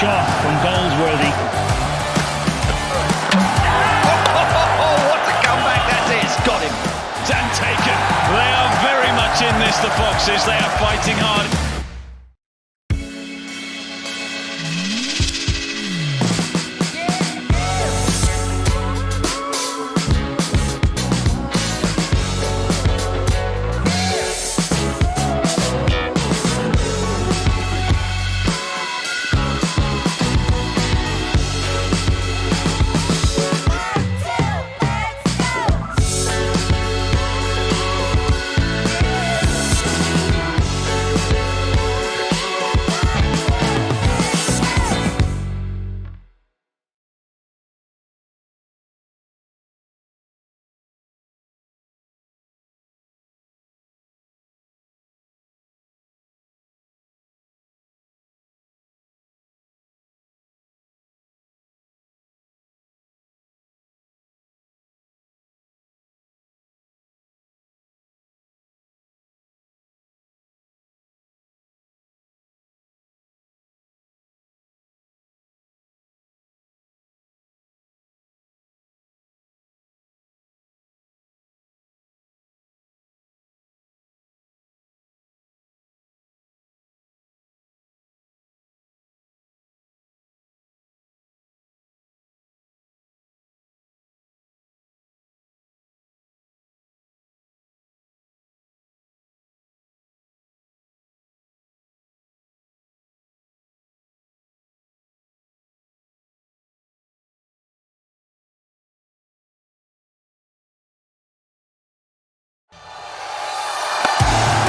shot from Goldsworthy. Oh, what a comeback that is. Got him. And taken. They are very much in this, the Foxes. They are fighting hard.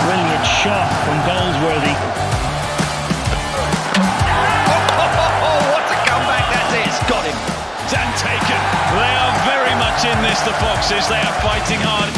Brilliant shot from Goldsworthy. Oh, what a comeback that is. Got him. And taken. They are very much in this, the Foxes. They are fighting hard.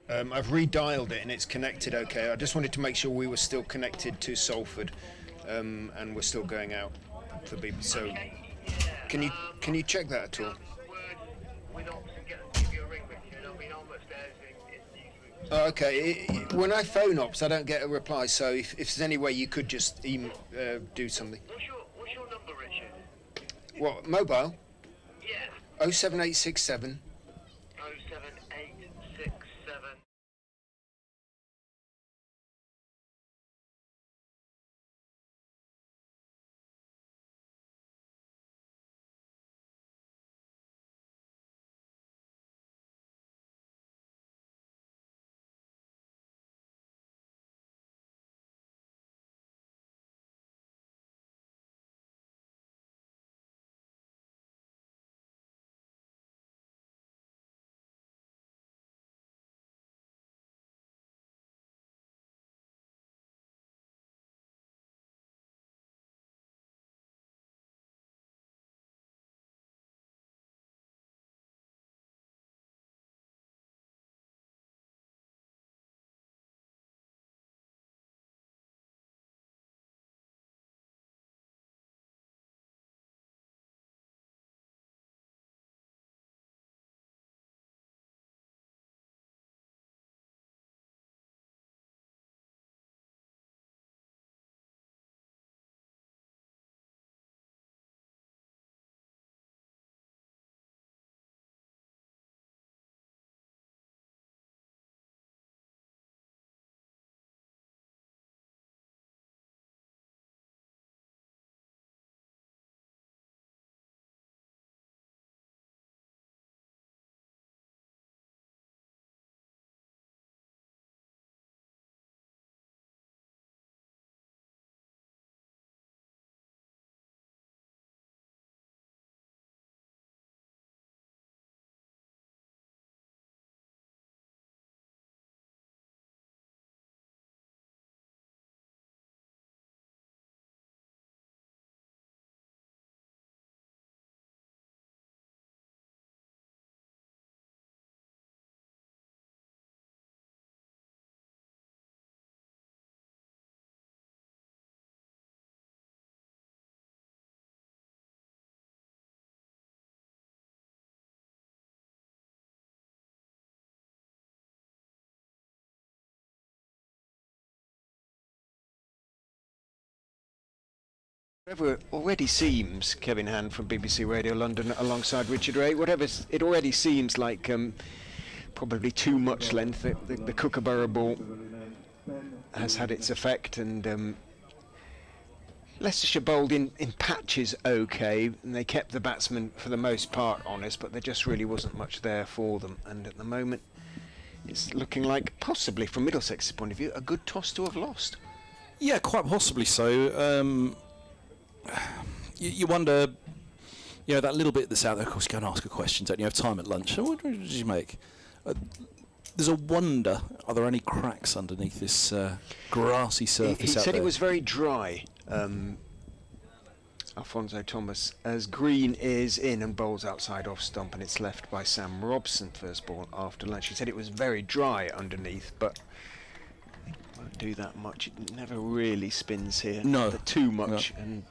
I've redialed it and it's connected okay. I just wanted to make sure we were still connected to Salford, and we're still going out for BBC. So, can you check that at all? Oh, okay. When I phone Ops, I don't get a reply. So if there's any way you could just do something. What's your number, Richard? What, mobile? Yeah. 07867 07867. Whatever it already seems, Kevin Hand from BBC Radio London alongside Richard Ray, it already seems like probably too much length. The Kookaburra ball has had its effect, and Leicestershire bowled in patches okay, and they kept the batsmen for the most part honest, but there just really wasn't much there for them. And at the moment, it's looking like, possibly from Middlesex's point of view, a good toss to have lost. Yeah, quite possibly so. You wonder, that little bit that's out there. Of course, you go and ask a question, don't you? Have time at lunch. What did you make? There's a wonder, are there any cracks underneath this grassy surface He out said there? it was very dry, Alfonso Thomas, as Green is in and bowls outside off stump, and it's left by Sam Robson, first ball after lunch. He said it was very dry underneath, but it won't do that much. It never really spins here. No. But too much, No. and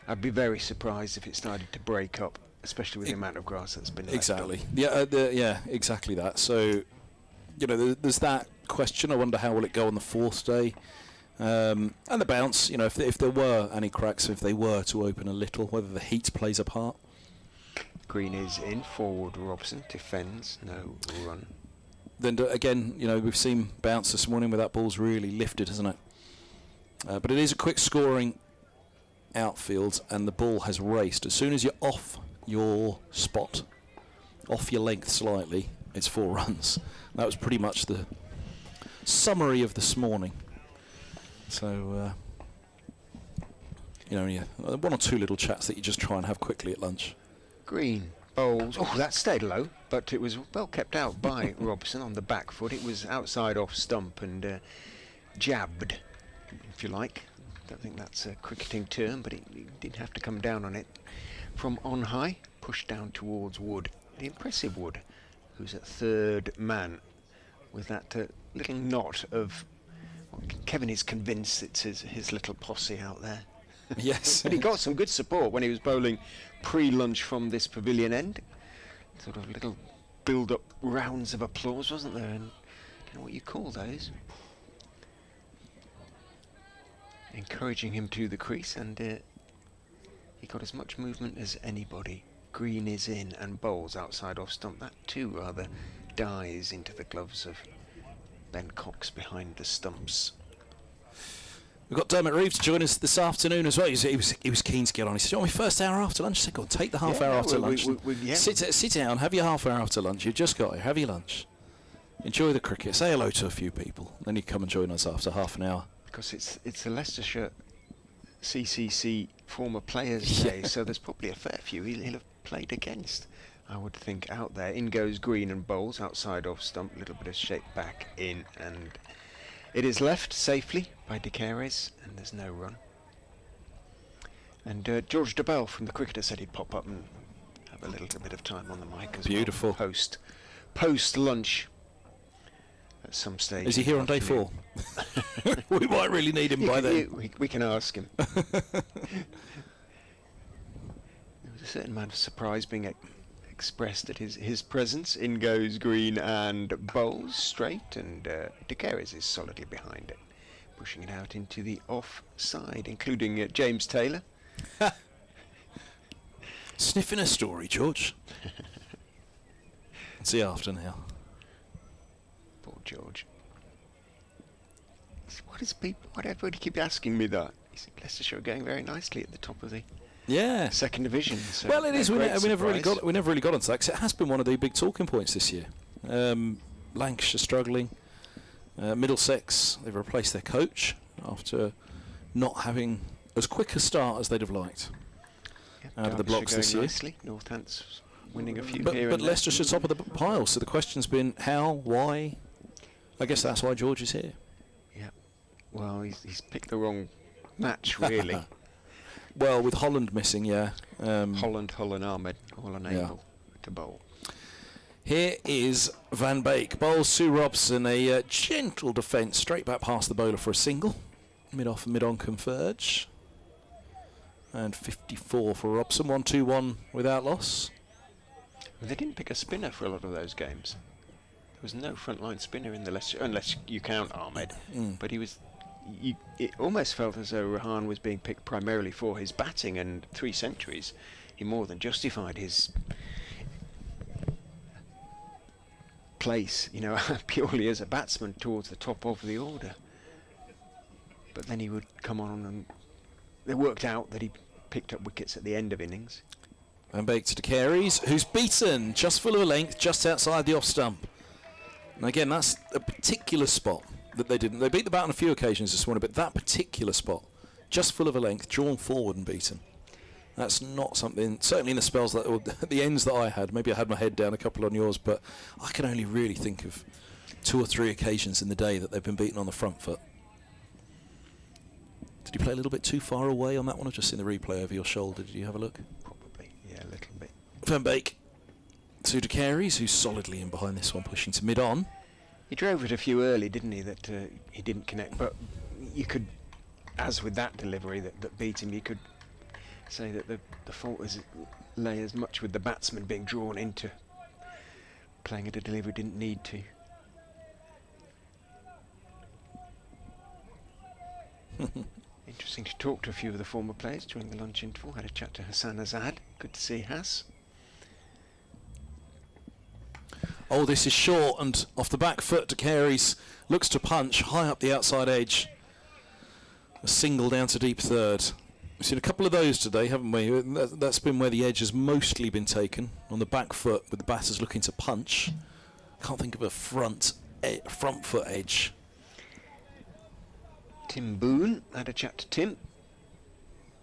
I'd be very surprised if it started to break up, especially with the amount of grass that's been left Exactly. up. Yeah, exactly that. So, there's that question. I wonder how will it go on the fourth day. And the bounce, if there were any cracks, if they were to open a little, whether the heat plays a part. Green is in, forward Robson, defends, no run. Then again, we've seen bounce this morning where that ball's really lifted, hasn't it? But it is a quick scoring outfield, and the ball has raced. As soon as you're off your spot, off your length slightly, it's 4 runs. That was pretty much the summary of this morning. So, one or two little chats that you just try and have quickly at lunch. Green bowls. Oh, that stayed low, but it was well kept out by Robson on the back foot. It was outside off stump and jabbed, if you like. Don't think that's a cricketing term, but he did have to come down on it from on high, pushed down towards Wood, the impressive Wood, who's at third man with that little knot of... Kevin is convinced it's his little posse out there. Yes. But he got some good support when he was bowling pre-lunch from this pavilion end. Sort of little build-up rounds of applause, wasn't there? And I don't know what you call those. Encouraging him to the crease, and he got as much movement as anybody. Green is in and bowls outside off stump. That too rather dies into the gloves of Ben Cox behind the stumps. We've got Dermot Reeves to join us this afternoon as well. He was keen to get on. He said, "Oh, my first hour after lunch." I said, "Go on, take the half hour after lunch. Sit down, have your half hour after lunch. You've just got it. Have your lunch. Enjoy the cricket. Say hello to a few people. Then you come and join us after half an hour." Because it's the Leicestershire CCC former players' day, so there's probably a fair few he'll have played against, I would think, out there. In goes Green and bowls outside off stump, little bit of shape back in, and it is left safely by De Caires, and there's no run. And George DeBell from the Cricketer said he'd pop up and have a little bit of time on the mic as Beautiful. well. Post lunch at some stage. Is he here on day 4? We might really need him by then. We can ask him. There was a certain amount of surprise being expressed at his presence. In goes Green and bowls straight, and De Caires is solidly behind it, pushing it out into the off side, including James Taylor. Sniffing a story, George. See you after now. Poor George. Why do everybody keep asking me that? Leicestershire are going very nicely at the top of the second division. So well, it is. We never really got onto that, 'cause it has been one of the big talking points this year. Lancashire struggling. Middlesex, they've replaced their coach after not having as quick a start as they'd have liked out of the blocks this year. Nicely. Northants winning a few But here and there. Leicestershire top of the pile. So the question's been how, why. I guess that's why George is here. Yeah. Well, he's picked the wrong match, really. Well, with Holland missing, Holland, Ahmed, all unable to bowl. Here is Van Beek. Bowls Sue Robson, a gentle defence, straight back past the bowler for a single. Mid-off and mid-on converge. And 54 for Robson, 1-2-1 without loss. Well, they didn't pick a spinner for a lot of those games. There was no frontline spinner in the Leicester, unless you count Ahmed. But he was... it almost felt as though Rahan was being picked primarily for his batting, and 3 centuries. He more than justified his place, purely as a batsman towards the top of the order. But then he would come on, and it worked out that he picked up wickets at the end of innings. Van Beek to De Caires, who's beaten just full of a length, just outside the off stump. And again, that's a particular spot that they didn't. They beat the bat on a few occasions this morning, but that particular spot, just full of a length, drawn forward and beaten. That's not something, certainly in the spells, or at the ends that I had, maybe I had my head down a couple on yours, but I can only really think of 2 or 3 occasions in the day that they've been beaten on the front foot. Did you play a little bit too far away on that one? I've just seen the replay over your shoulder. Did you have a look? Probably, yeah, a little bit. Van Beek to De Caires, who's solidly in behind this one, pushing to mid-on. He drove it a few early, didn't he, that he didn't connect. But you could, as with that delivery that beat him, you could say that the fault lay as much with the batsman being drawn into playing at a delivery didn't need to. Interesting to talk to a few of the former players during the lunch interval. Had a chat to Hassan Azad. Good to see Hass. Oh, this is short and off the back foot. De Caires looks to punch high up the outside edge. A single down to deep third. We've seen a couple of those today, haven't we? That's been where the edge has mostly been taken, on the back foot with the batters looking to punch. Can't think of a front foot edge. Tim Boone had a chat to Tim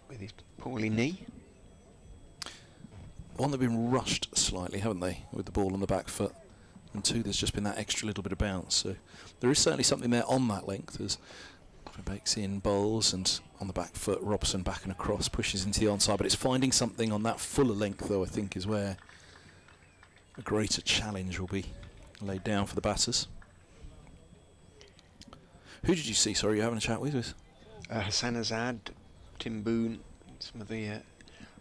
with his poorly knee. One, they've been rushed slightly, haven't they, with the ball on the back foot. And 2, there's just been that extra little bit of bounce. So there is certainly something there on that length as Van Beek's in bowls, and on the back foot, Robson back and across, pushes into the onside. But it's finding something on that fuller length, though, I think, is where a greater challenge will be laid down for the batters. Who did you see? Sorry, you're having a chat with? Hassan Azad, Tim Boone, some of the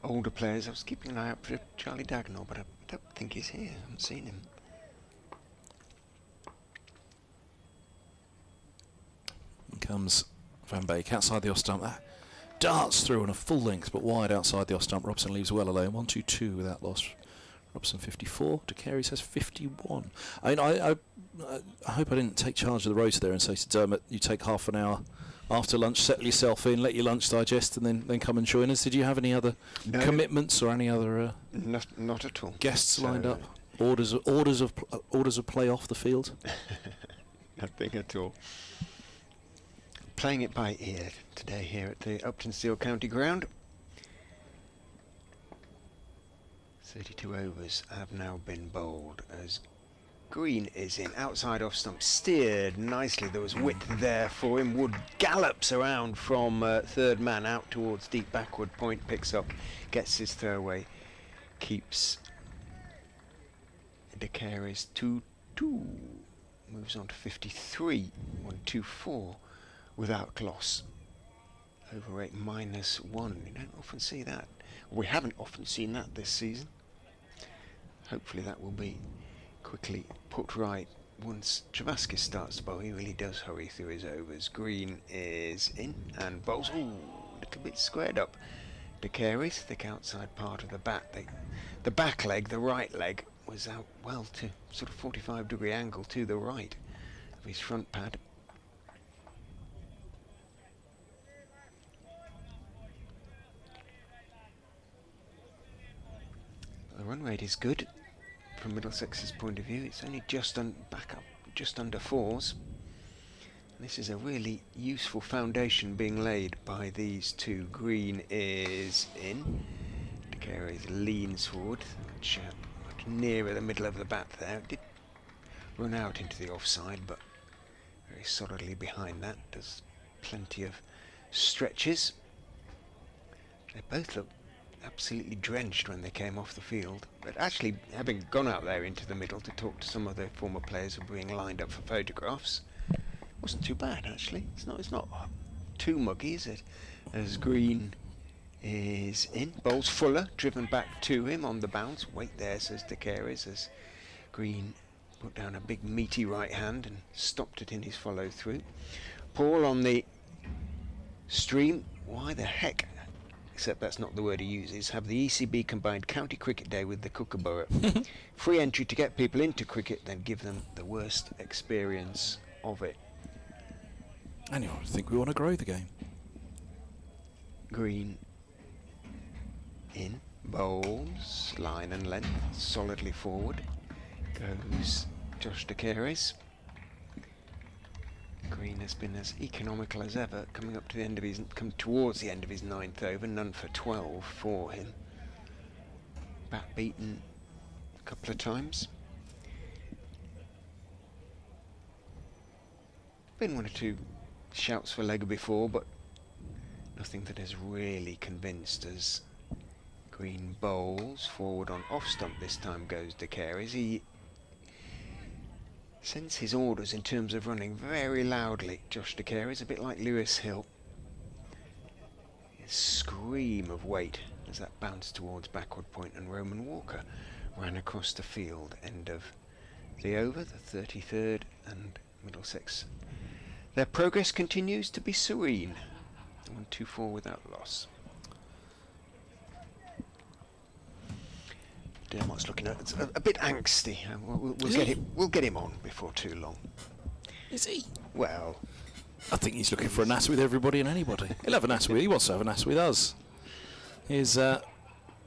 older players. I was keeping an eye out for Charlie Dagnall, but I don't think he's here. I haven't seen him. In comes Van Beek outside the off stump. Darts through on a full length, but wide outside the off stump. Robson leaves well alone. 1-2-2 without loss. Robson 54. De Carey says 51. I mean, I hope I didn't take charge of the rotor there and say to Dermot, you take half an hour after lunch, settle yourself in, let your lunch digest, and then come and join us. Did you have any other commitments or any other not at all. Guests lined up? Orders of play off the field? Nothing at all. Playing it by ear today here at the Uptonsteel County Ground. 32 overs have now been bowled as Green is in, outside off stump, steered nicely. There was width there for him. Wood gallops around from third man out towards deep backward point, picks up, gets his throwaway, keeps De Carey's 2-2, moves on to 53, 1-2-4 without loss. Over rate -1. You don't often see that. We haven't often seen that this season. Hopefully that will be quickly put right once Travaskis starts to bowl. He really does hurry through his overs. Green is in and bowls. Ooh, a little bit squared up. De Carey's thick outside part of the bat. The back leg, the right leg, was out well to sort of 45-degree angle to the right of his front pad. The run rate is good from Middlesex's point of view. It's only just back up, just under 4s. And this is a really useful foundation being laid by these two. Green is in. De Carey leans forward, much nearer the middle of the bat there. It did run out into the offside, but very solidly behind that. Does plenty of stretches. They both look absolutely drenched when they came off the field, but actually having gone out there into the middle to talk to some of their former players who were being lined up for photographs, wasn't too bad actually. It's not too muggy, is it? As Green is in, bowls Fuller, driven back to him on the bounce. Wait there, says De Carey, as Green put down a big meaty right hand and stopped it in his follow through. Paul on the stream. Why the heck, except that's not the word he uses, have the ECB combined County Cricket Day with the Kookaburra? Free entry to get people into cricket, then give them the worst experience of it. And you think we want to grow the game. Green in, bowls, line and length, solidly forward. Goes Josh De Carey's. Green has been as economical as ever, coming up to the end of come towards the end of his 9th over, none for 12 for him. Bat beaten a couple of times. Been one or two shouts for leg before, but nothing that has really convinced us. Green bowls forward on off stump. This time goes De Carey's. He sends his orders in terms of running very loudly. Josh De Carey's a bit like Lewis Hill. A scream of weight as that bounced towards backward point, and Roman Walker ran across the field. End of the over, the 33rd, and Middlesex. Their progress continues to be serene. 1-2-4 without loss. Dermot's looking at it's a bit angsty. We'll get him on before too long. Is he? Well, I think he's looking for a nass with everybody and anybody. He'll have a nass with. He wants to have a nass with us. Here's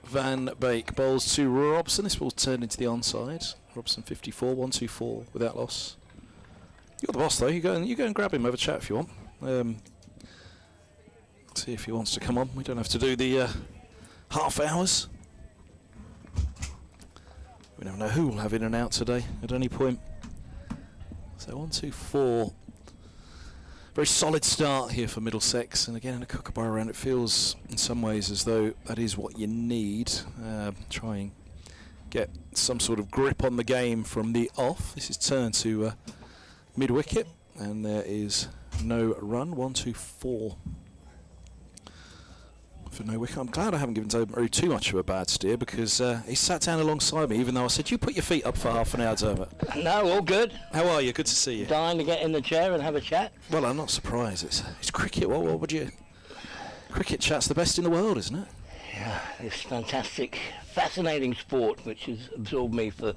Van Beek bowls to Robson. This ball's turned into the onside. Robson 54, 1-2-4 without loss. You're the boss though. You go and grab him. Have a chat if you want. See if he wants to come on. We don't have to do the half hours. We never know who will have in and out today at any point. So 1-2-4. Very solid start here for Middlesex, and again in a Kookaburra round it feels in some ways as though that is what you need. Try and get some sort of grip on the game from the off. This is turned to mid-wicket, and there is no run. 1, 2, 4 for no wicket. I'm glad I haven't given Dermot too much of a bad steer, because he sat down alongside me, even though I said, you put your feet up for half an hour, Dermot. No, all good. How are you? Good to see you. Dying to get in the chair and have a chat. Well, I'm not surprised. It's cricket. What would you... Cricket chat's the best in the world, isn't it? Yeah, it's fantastic, fascinating sport, which has absorbed me for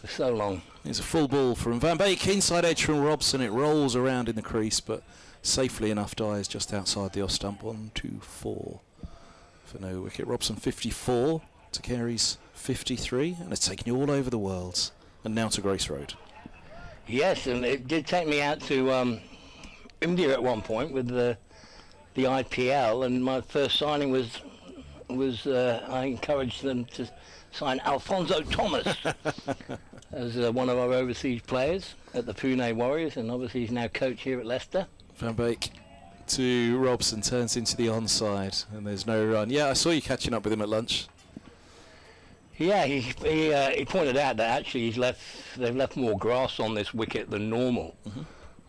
so long. It's a full ball from Van Beek, inside edge from Robson. It rolls around in the crease, but safely enough dies just outside the off stump. 1, 2, 4 for no wicket. Robson 54 to Carey's 53, and it's taken you all over the world. And now to Grace Road. Yes, and it did take me out to India at one point with the IPL, and my first signing was I encouraged them to sign Alfonso Thomas as one of our overseas players at the Pune Warriors, and obviously he's now coach here at Leicester. Van Beek to Robson, turns into the onside, and there's no run. Yeah, I saw you catching up with him at lunch. Yeah, he pointed out that actually they've left more grass on this wicket than normal.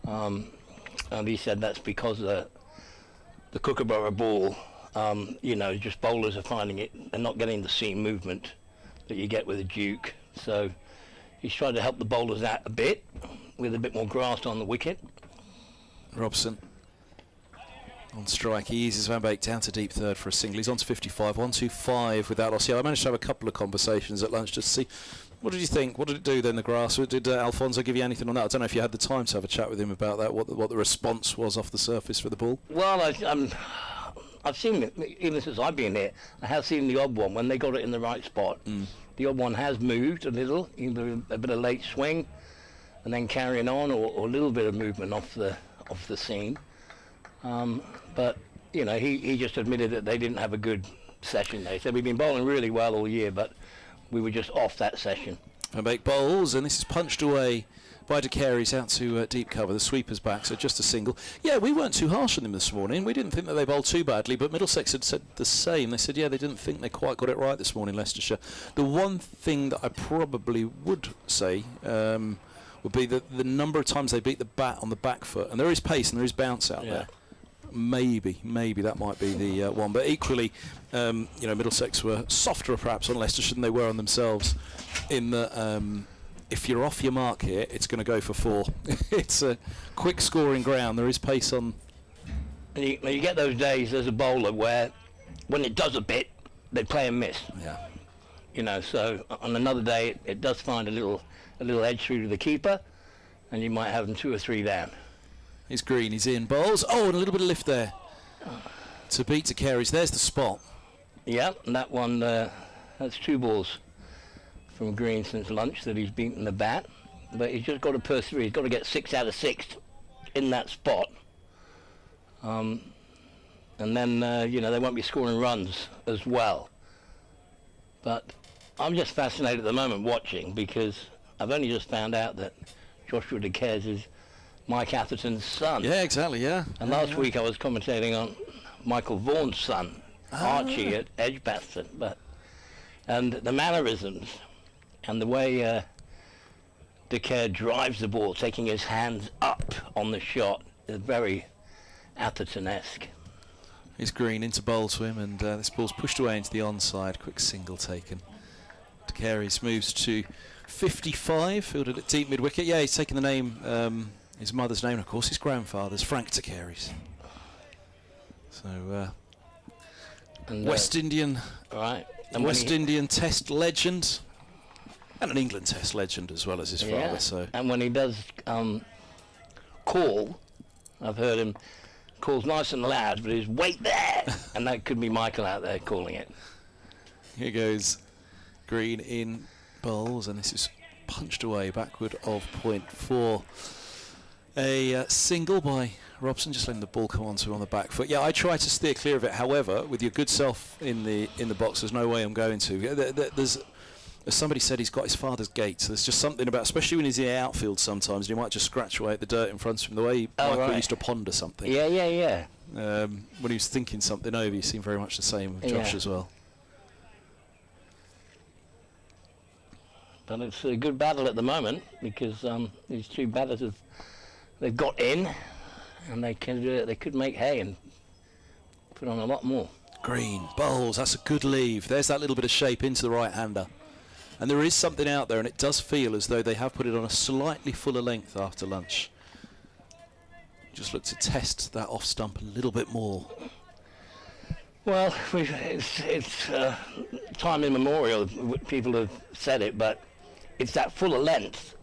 And he said that's because the Kookaburra ball, just bowlers are finding it, they're not getting the seam movement that you get with a Duke. So he's trying to help the bowlers out a bit with a bit more grass on the wicket. Robson on strike. He eases Van Beek down to deep third for a single. He's on to 55. 1, 2, 5 without loss. Yeah, I managed to have a couple of conversations at lunch just to see, what did you think? What did it do then, the grass? Did Alfonso give you anything on that? I don't know if you had the time to have a chat with him about that, what the response was off the surface for the ball. Well, I've seen it, even since I've been here, I have seen the odd one when they got it in the right spot. The odd one has moved a little, either a bit of late swing and then carrying on, or a little bit of movement off the seam. But, he just admitted that they didn't have a good session. They said, we've been bowling really well all year, but we were just off that session. Van Beek bowls, and this is punched away by De Carey's out to deep cover. The sweeper's back, so just a single. Yeah, we weren't too harsh on them this morning. We didn't think that they bowled too badly, but Middlesex had said the same. They said, yeah, they didn't think they quite got it right this morning, Leicestershire. The one thing that I probably would say would be that the number of times they beat the bat on the back foot, and there is pace and there is bounce out there. Maybe that might be the one. But equally, Middlesex were softer perhaps on Leicestershire than they were on themselves, in that if you're off your mark here, it's going to go for 4. It's a quick scoring ground. There is pace on. And you get those days as a bowler where when it does a bit, they play and miss. Yeah. So on another day, it does find a little edge through to the keeper, and you might have them 2 or 3 down. He's green, he's in, bowls. Oh, and a little bit of lift there to beat De Carey's. There's the spot. Yeah, and that one, that's 2 balls from Green since lunch that he's beaten the bat. But he's just got to persevere. He's got to get 6 out of 6 in that spot. And then, they won't be scoring runs as well. But I'm just fascinated at the moment watching, because I've only just found out that Joshua De Carey's is Mike Atherton's son. Yeah, exactly, yeah. And last week I was commentating on Michael Vaughan's son, Archie, at Edgbaston. And the mannerisms and the way De Carey drives the ball, taking his hands up on the shot, is very Atherton-esque. He's green into bowl to him, and this ball's pushed away into the onside. Quick single taken. De Carey's moves to 55, fielded at deep mid-wicket. Yeah, he's taken the name, his mother's name, of course, his grandfather's, Frank De Carey's. So, West Indian, right. and West Indian Test legend, and an England Test legend as well as his father. So, and when he does call, I've heard him calls nice and loud, but he's wait there, and that could be Michael out there calling it. Here goes Green in bowls, and this is punched away backward of point 4. A single by Robson, just letting the ball come onto him on the back foot. Yeah, I try to steer clear of it. However, with your good self in the box, there's no way I'm going to. There's, as somebody said, he's got his father's gait. So there's just something about, especially when he's in the outfield sometimes, you might just scratch away at the dirt in front of him. The way Michael used to ponder something. Yeah. When he was thinking something over, you seem very much the same with Josh as well. But it's a good battle at the moment, because these 2 batters have they've got in, and they could make hay and put on a lot more. Green, bowls, that's a good leave. There's that little bit of shape into the right-hander. And there is something out there, and it does feel as though they have put it on a slightly fuller length after lunch. Just look to test that off stump a little bit more. Well, it's time immemorial. People have said it, but it's that fuller length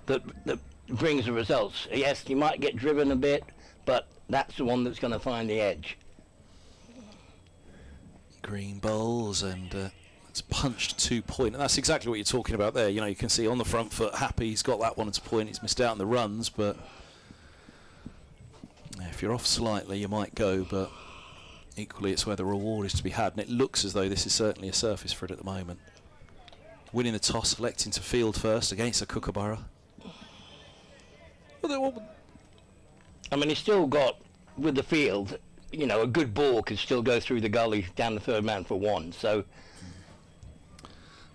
that brings the results. Yes, you might get driven a bit, but that's the one that's going to find the edge. Green bowls, and it's punched to point. And that's exactly what you're talking about there. You know, you can see on the front foot, Happy, he's got that one to point. He's missed out on the runs, but if you're off slightly, you might go, but equally it's where the reward is to be had, and it looks as though this is certainly a surface for it at the moment. Winning the toss, electing to field first against a Kookaburra. I mean, he's still got, with the field, you know, a good ball could still go through the gully down the third man for one, so...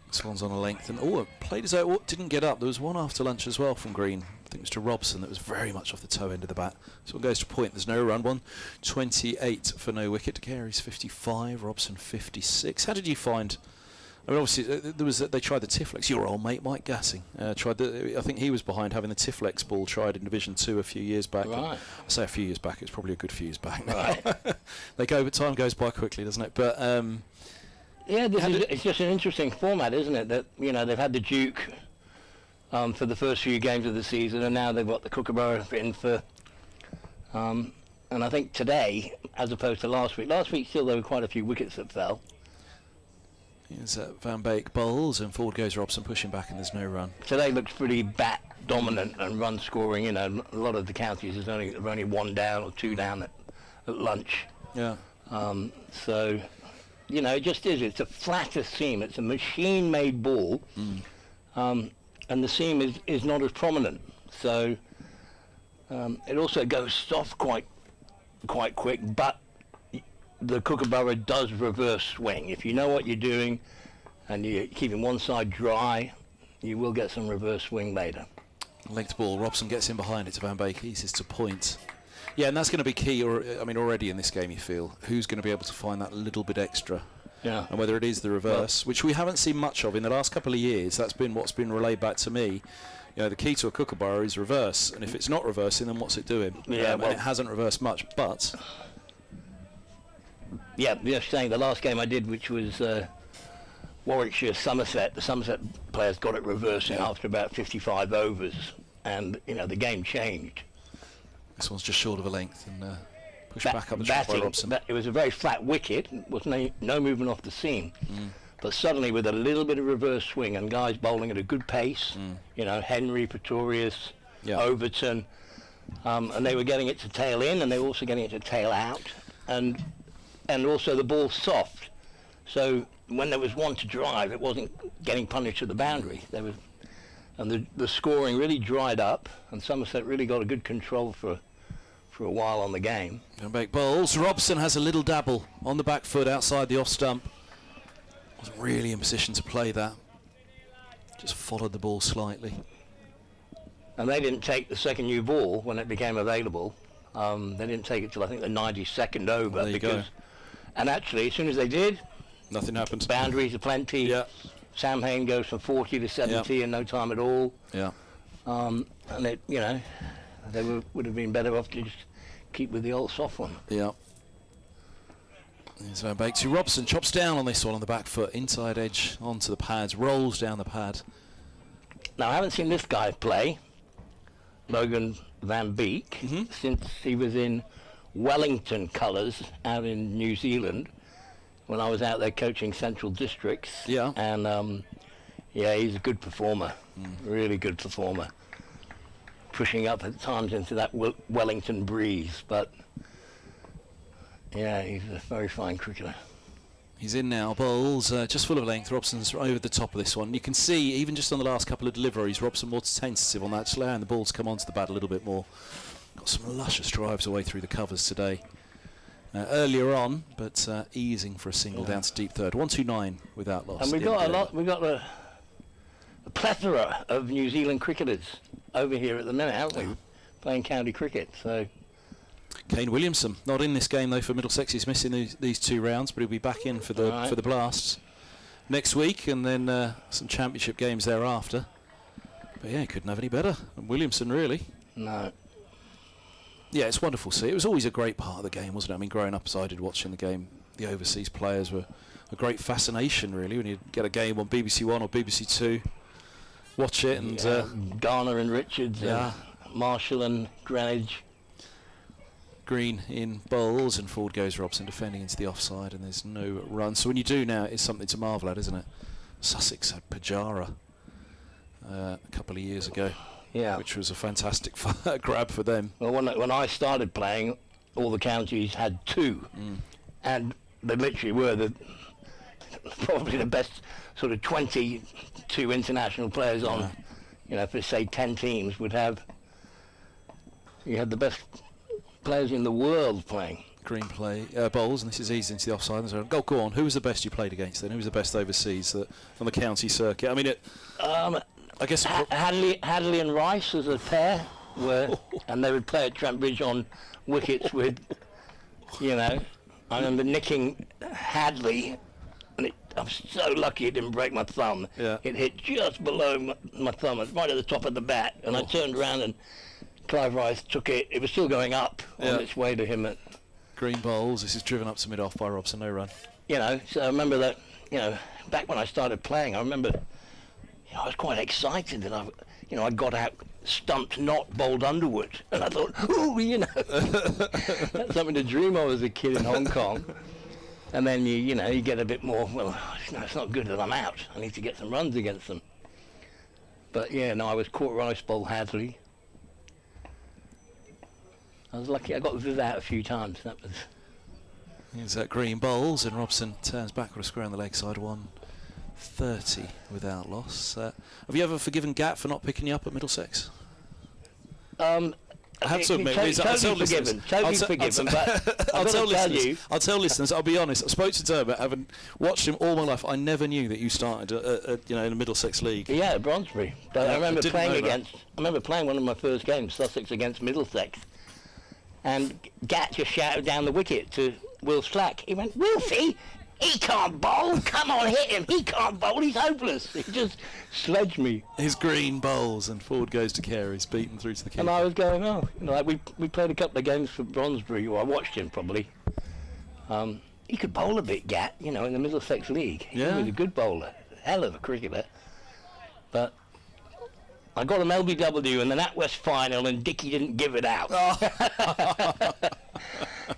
This one's on a length, and it played as though it didn't get up. There was one after lunch as well from Green. I think it was to Robson that was very much off the toe end of the bat. This one goes to point. There's no run. 128 for no wicket. Carey's 55. Robson 56. How did you find? I mean, obviously they tried the Tiflex. Your old mate Mike Gassing tried I think he was behind having the Tiflex ball tried in Division 2 a few years back. Right. I say a few years back. It's probably a good few years back now. Right. They go, but time goes by quickly, doesn't it? But yeah, it's just an interesting format, isn't it? That, you know, they've had the Duke for the first few games of the season, and now they've got the Kookaburra in for. And I think today, as opposed to last week still there were quite a few wickets that fell. Here's Van Beek bowls, and forward goes Robson, pushing back, and there's no run. Today looks pretty bat dominant and run scoring. You know, a lot of the counties there's only one down or two down at lunch. Yeah. So, you know, it just is. It's a flatter seam. It's a machine-made ball, and the seam is not as prominent. So it also goes soft quite quick, but the Kookaburra does reverse swing. If you know what you're doing and you're keeping one side dry, you will get some reverse swing later. Length ball. Robson gets in behind it to Van Beek. Eases to point. Yeah, and that's going to be key. Already in this game, you feel who's going to be able to find that little bit extra. Yeah. And whether it is the reverse, which we haven't seen much of in the last couple of years. That's been what's been relayed back to me. You know, the key to a Kookaburra is reverse, and if it's not reversing, then what's it doing? Yeah, and it hasn't reversed much, but. Yeah, just saying the last game I did, which was Warwickshire Somerset, the Somerset players got it reversing after about 55 overs, and you know the game changed. This one's just short of a length and pushed back up the track by Robson. It was a very flat wicket, was no movement off the seam, but suddenly with a little bit of reverse swing and guys bowling at a good pace, you know, Henry, Pretorius, Overton, and they were getting it to tail in, and they were also getting it to tail out, and also the ball soft. So when there was one to drive, it wasn't getting punished to the boundary. And the scoring really dried up, and Somerset really got a good control for a while on the game. Van Beek bowls. Robson has a little dabble on the back foot outside the off stump. Wasn't really in position to play that. Just followed the ball slightly. And they didn't take the second new ball when it became available. They didn't take it till I think the 92nd over. Well, there you go. And actually, as soon as they did, nothing happened. Boundaries are plenty. Yeah. Sam Hain goes from 40 to 70 in no time at all. Yeah. And it, you know, they would have been better off to just keep with the old soft one. Yeah. There's Van Beek to Robson. Chops down on this one on the back foot. Inside edge onto the pads. Rolls down the pad. Now, I haven't seen this guy play, Logan Van Beek, since he was in Wellington colours out in New Zealand when I was out there coaching Central Districts. Yeah. And, yeah, he's a good performer. Really good performer. Pushing up at times into that Wellington breeze, but yeah, he's a very fine cricketer. He's in now, bowls just full of length. Robson's over the top of this one. You can see, even just on the last couple of deliveries, Robson more tentative on that, just allowing the ball to come onto the bat a little bit more. Got some luscious drives away through the covers today. Earlier on, but easing for a single down to deep third. 129 without loss. And we've got a plethora of New Zealand cricketers over here at the minute, haven't we? playing county cricket. So Kane Williamson not in this game though for Middlesex. He's missing these 2 rounds, but he'll be back in for the Blasts next week, and then some championship games thereafter. But yeah, he couldn't have any better than Williamson, really. no. Yeah, it's wonderful to see. It was always a great part of the game, wasn't it? I mean, growing up as I did watching the game, the overseas players were a great fascination, really, when you get a game on BBC One or BBC Two. Watch it, and Garner and Richards, Marshall and Greenwich. Green in bowls, and forward goes Robson defending into the offside, and there's no run. So when you do now, it's something to marvel at, isn't it? Sussex had Pajara a couple of years ago, which was a fantastic grab for them. Well, when I started playing, all the counties had 2, and they literally were probably the best sort of 22 international players on, for say 10 teams would have. You had the best players in the world playing. Green play bowls, and this is easy into the offside. Go on. Who was the best you played against then? Who was the best overseas on the county circuit? I mean, I guess Hadley and Rice as a pair were, and they would play at Trent Bridge on wickets with, I remember nicking Hadley, and I was so lucky it didn't break my thumb. Yeah. It hit just below my thumb, right at the top of the bat, and I turned around and Clive Rice took it. It was still going up on its way to him at green bowls. This is driven up to mid-off by Robson, no run. So I remember that, back when I started playing, I remember I was quite excited that I got out, stumped, not bowled Underwood, and I thought, ooh, that's something to dream of as a kid in Hong Kong. And then you get a bit more. Well, it's not good that I'm out. I need to get some runs against them. But I was caught Rice bowl Hadley. I was lucky. I got this out a few times. That was. Here's that green bowls, and Robson turns back with a square on the leg side, 130 without loss. Have you ever forgiven Gat for not picking you up at Middlesex? I have to admit, totally forgiven. But I'll tell listeners. I'll be honest. I spoke to Dermot, having watched him all my life. I never knew that you started, in the Middlesex League. Yeah, at Bronsbury. I remember playing one of my first games, Sussex against Middlesex, and Gat just shouted down the wicket to Will Slack. He went, "Wilfie, he can't bowl. Come on, hit him. He can't bowl. He's hopeless." He just sledged me. His green bowls, and forward goes to Carey. He's beaten through to the keeper. And I was going, we played a couple of games for Bronsbury, or I watched him probably. He could bowl a bit, Gat, in the Middlesex League. He was a good bowler, hell of a cricketer. But I got him LBW in the NatWest final, and Dickie didn't give it out.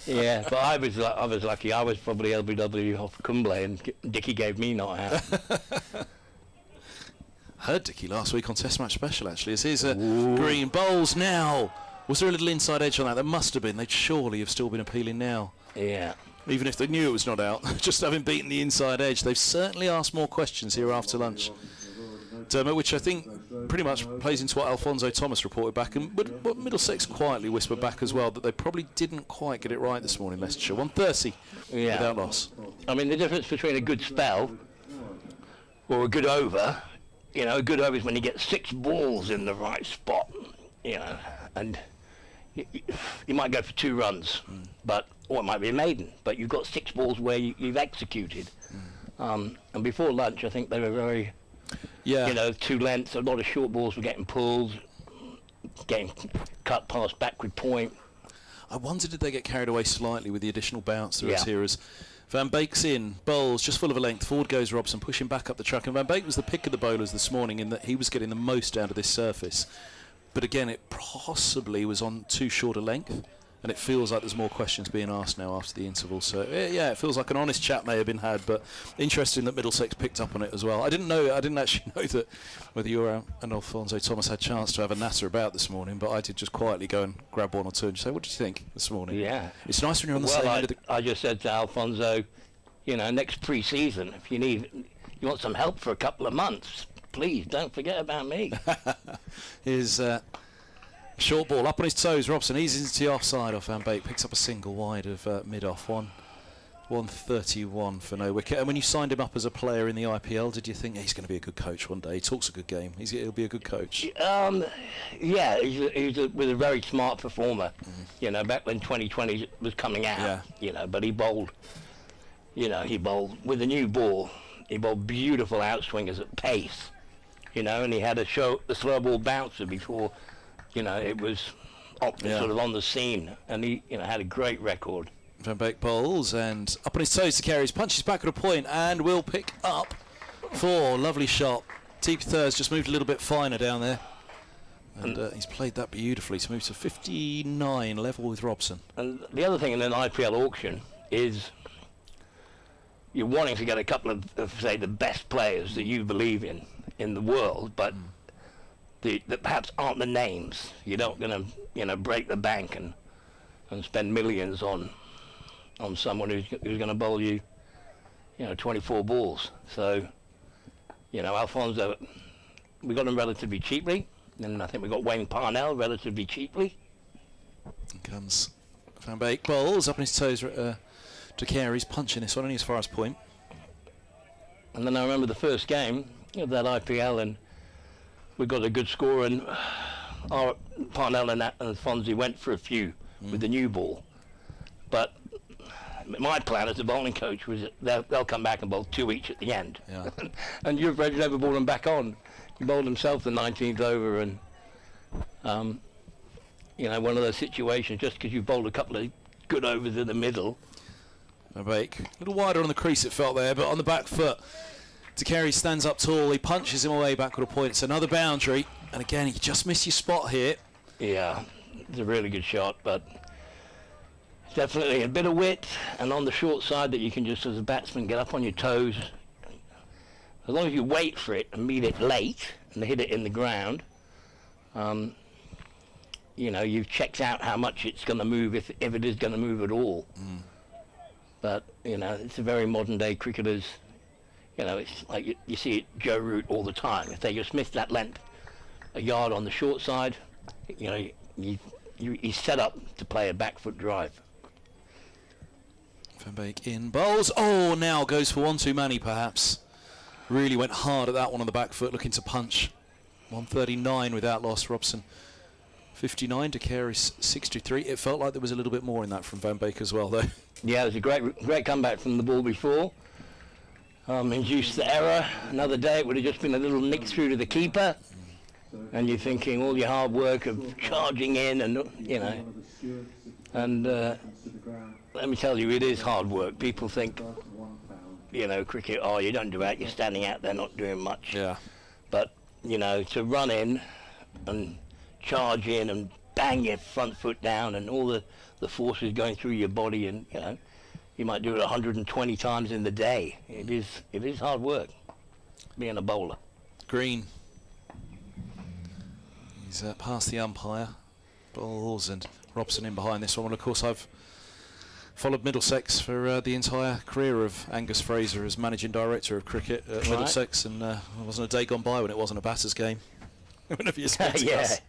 Yeah, but I was lucky. I was probably LBW off Cumbley, and Dickie gave me not out. Heard Dickie last week on Test Match Special, actually. As his green bowls now. Was there a little inside edge on that? There must have been. They'd surely have still been appealing now. Yeah. Even if they knew it was not out. Just having beaten the inside edge. They've certainly asked more questions here after lunch. Dermot, which I think pretty much plays into what Alfonso Thomas reported back, and what Middlesex quietly whispered back as well, that they probably didn't quite get it right this morning, Leicestershire. 130 without loss. I mean, the difference between a good spell or a good over, a good over is when you get 6 balls in the right spot, and you might go for 2 runs, or it might be a maiden, but you've got 6 balls where you've executed. And before lunch, I think they were very... 2 lengths, a lot of short balls were getting pulled, getting cut past backward point. I wonder, did they get carried away slightly with the additional bounce through here as Van Beek's in, bowls just full of a length, forward goes Robson, pushing back up the track, and Van Beek was the pick of the bowlers this morning in that he was getting the most out of this surface. But again, it possibly was on too short a length, and it feels like there's more questions being asked now after the interval. So it feels like an honest chat may have been had, but interesting that Middlesex picked up on it as well. I didn't actually know that whether you and Alfonso Thomas had a chance to have a natter about this morning, but I did just quietly go and grab one or two and just say, what did you think this morning? Yeah, it's nice when you're on the same end of the... I just said to Alfonso, next pre-season, if you want some help for a couple of months, please don't forget about me. His short ball up on his toes, Robson eases into the offside off Van Beek, picks up a single wide of mid-off, 1 131 for no wicket. And when you signed him up as a player in the IPL, did you think he's going to be a good coach one day? He talks a good game. He'll be a good coach. Yeah, he's a very smart performer. You know, back when 2020 was coming out. Yeah. You know, but he bowled. You know, he bowled with a new ball. He bowled beautiful outswingers at pace. You know, and he had a slow ball bouncer before. You know, it was sort of on the scene, and he had a great record. Van Beek bowls and up on his toes to carry his punches back at a point and will pick up 4. Lovely shot. Deep thirds just moved a little bit finer down there, and he's played that beautifully to move to 59, level with Robson. And the other thing in an IPL auction is you're wanting to get a couple of say the best players that you believe in the world, but that perhaps aren't the names. You're not going to break the bank and spend millions on someone who's going to bowl you 24 balls. So, Alfonso, we got him relatively cheaply, and I think we got Wayne Parnell relatively cheaply. And comes Van Beek bowls up on his toes to Carey's punching this one only as far as point. And then I remember the first game of that IPL, and we got a good score, and our Parnell and Alfonso went for a few with the new ball. But my plan as a bowling coach was that they'll come back and bowl 2 each at the end. Yeah. And you've never bowled them back on. He bowled himself the 19th over, and one of those situations, just because you bowled a couple of good overs in the middle. Van Beek, a little wider on the crease it felt there, but on the back foot, De Carey stands up tall, he punches him away backward a point. It's another boundary, and again, he just missed your spot here. Yeah, it's a really good shot, but definitely a bit of width, and on the short side that you can just, as a batsman, get up on your toes. As long as you wait for it and meet it late and hit it in the ground, you've checked out how much it's going to move, if it is going to move at all. But, it's a very modern day cricketers, it's like you see it Joe Root all the time. If they just miss that length, a yard on the short side, he's set up to play a back foot drive. Van Beek in bowls. Oh, now goes for one too many, perhaps. Really went hard at that one on the back foot, looking to punch. 139 without loss. Robson 59, De Carey's 63. It felt like there was a little bit more in that from Van Beek as well, though. Yeah, it was a great comeback from the ball before. Induced the error. Another day it would have just been a little nick through to the keeper. And you're thinking all your hard work of charging in and, and let me tell you, it is hard work. People think, cricket, you don't do that, you're standing out there not doing much. Yeah. But, to run in and charge in and bang your front foot down and all the forces going through your body, and, you might do it 120 times in the day. It is hard work, being a bowler. Green. He's past the umpire. Balls and Robson in behind this one. And of course, I've followed Middlesex for the entire career of Angus Fraser as managing director of cricket at Middlesex, and there wasn't a day gone by when it wasn't a batter's game. Whenever you spoke to us.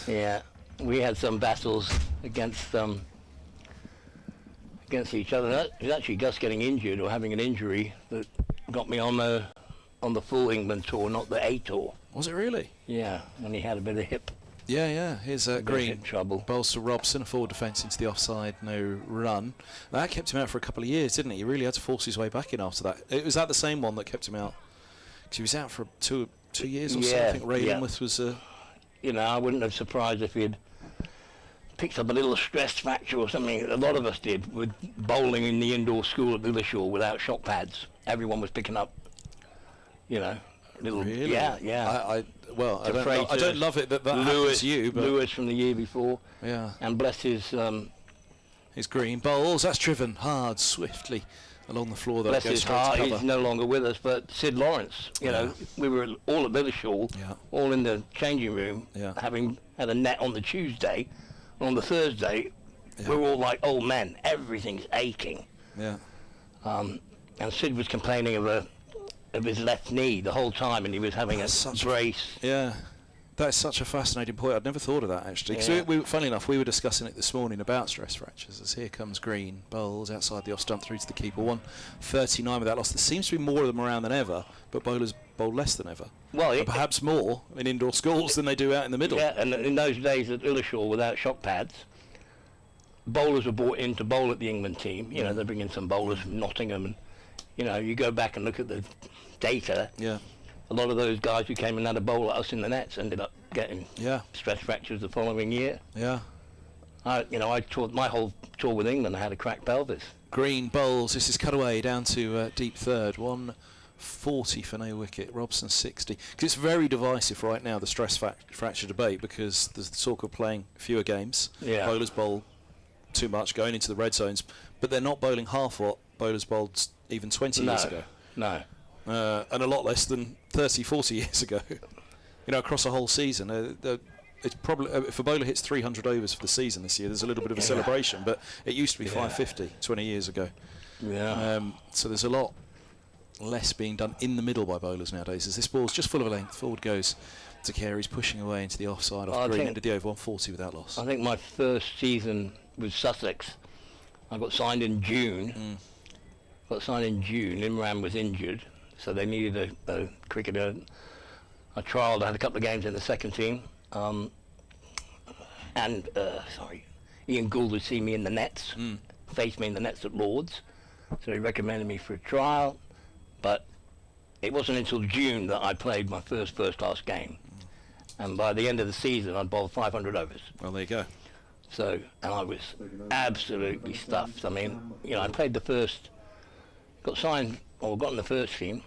Yeah, we had some battles against each other. It was actually Gus getting injured or having an injury that got me on the full England tour, not the A tour. Was it really? Yeah, when he had a bit of hip. Yeah. Here's Green. Trouble. Bowls to Robson, a forward defence into the offside, no run. That kept him out for a couple of years, didn't it? He really had to force his way back in after that. Was that the same one that kept him out? Because he was out for two years or so. I think Ray Linworth was... I wouldn't have surprised if he'd picked up a little stress fracture or something. A lot of us did with bowling in the indoor school at Middlesex without shock pads. Everyone was picking up, little... Really? Yeah. I don't love it that happens to you, but Lewis from the year before. Yeah. And bless his Green bowls. That's driven hard, swiftly along the floor. Bless his heart. He's no longer with us. But Sid Lawrence, we were all at Middlesex, all in the changing room, having had a net on the Tuesday. On the Thursday, we were all like old men. Everything's aching. Yeah. And Sid was complaining of his left knee the whole time, and he was having a brace. Yeah. That's such a fascinating point. I'd never thought of that, actually. Because funnily enough, we were discussing it this morning about stress fractures. As here comes Green, bowls outside the off stump through to the keeper. 139 without loss. There seems to be more of them around than ever, but bowlers bowl less than ever. Well, and perhaps more in indoor schools than they do out in the middle. Yeah, and in those days at Illishaw without shock pads, bowlers were brought in to bowl at the England team. You know, they bring in some bowlers from Nottingham, and you know, you go back and look at the data. Yeah. A lot of those guys who came and had a bowl at us in the nets ended up getting stress fractures the following year. Yeah. I taught my whole tour with England. I had a cracked pelvis. Green bowls. This is cut away down to deep third. 140 for no wicket. Robson 60. Because it's very divisive right now, the stress fracture debate, because there's the talk of playing fewer games. Yeah. Bowlers bowl too much, going into the red zones, but they're not bowling half what bowlers bowled even 20 years ago. No. And a lot less than 30, 40 years ago. You know, across a whole season. It's probably if a bowler hits 300 overs for the season this year, there's a little bit of a celebration, but it used to be 550 20 years ago. Yeah. So there's a lot less being done in the middle by bowlers nowadays, as this ball's just full of length. Forward goes to Carey's, pushing away into the offside off Green, into the over. 140 without loss. I think my first season with Sussex, I got signed in June. Imran was injured, so they needed a cricketer. I trialled. I had a couple of games in the second team. Ian Gould would see me in the nets, faced me in the nets at Lord's, so he recommended me for a trial, but it wasn't until June that I played my first-class game, and by the end of the season I'd bowled 500 overs. Well, there you go. So, and I was absolutely stuffed. I mean, you know, I played got in the first team,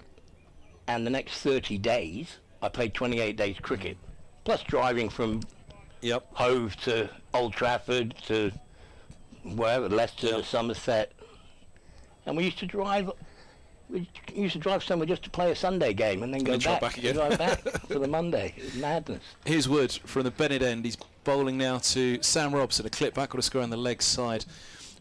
and the next 30 days I played 28 days cricket, plus driving from Hove to Old Trafford to wherever, Leicester to Somerset, and we used to drive somewhere just to play a Sunday game and then go back again. Drive back for the Monday. It was madness. Here's Wood from the Bennett end. He's bowling now to Sam Robson, a clip back on a square on the leg side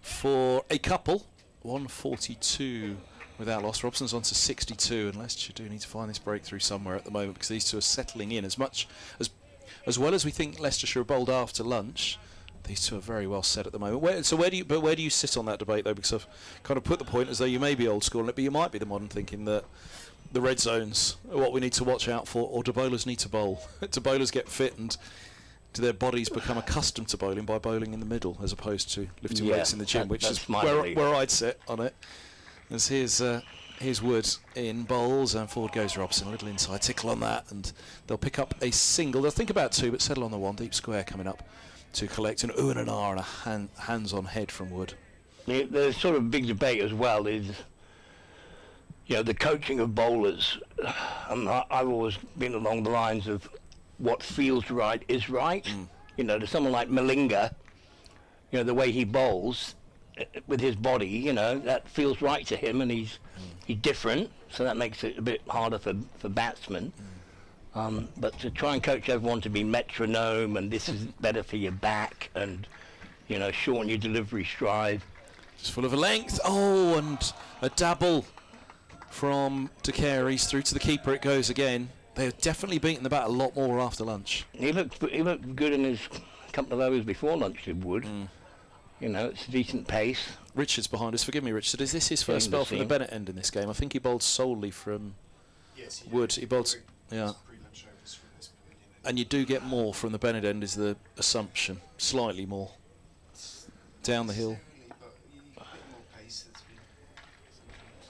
for a couple. 142 without loss. Robson's on to 62, and Leicestershire do need to find this breakthrough somewhere at the moment, because these two are settling in as well as we think Leicestershire are bowled after lunch. These two are very well set at the moment. Where do you sit on that debate, though? Because I've kind of put the point as though you may be old school, but you might be the modern, thinking that the red zones are what we need to watch out for, or do bowlers need to bowl? Do bowlers get fit, and do their bodies become accustomed to bowling by bowling in the middle as opposed to lifting weights in the gym, which is where I'd sit on it. As here's Wood in bowls, and forward goes Robson. A little inside tickle on that, and they'll pick up a single. They'll think about two, but settle on the one. Deep square coming up to collect an ooh and an ah, and a hands-on head from Wood. The sort of big debate as well is, you know, the coaching of bowlers. I've always been along the lines of what feels right is right. You know, to someone like Malinga, you know, the way he bowls with his body, you know, that feels right to him, and he's different, so that makes it a bit harder for batsmen. But to try and coach everyone to be metronome, and this is better for your back, and, you know, shorten your delivery stride. Just full of a length. Oh, and a dabble from De Carey's through to the keeper. It goes again. They've definitely beaten the bat a lot more after lunch. He looked good in his couple of overs before lunch, did Wood. You know, it's a decent pace. Richard's behind us. Forgive me, Richard. Is this his first spell from the Bennett end in this game? I think he bowled solely from Wood. He bowled, yeah. And you do get more from the Bennett end, is the assumption. Slightly more. Down the hill.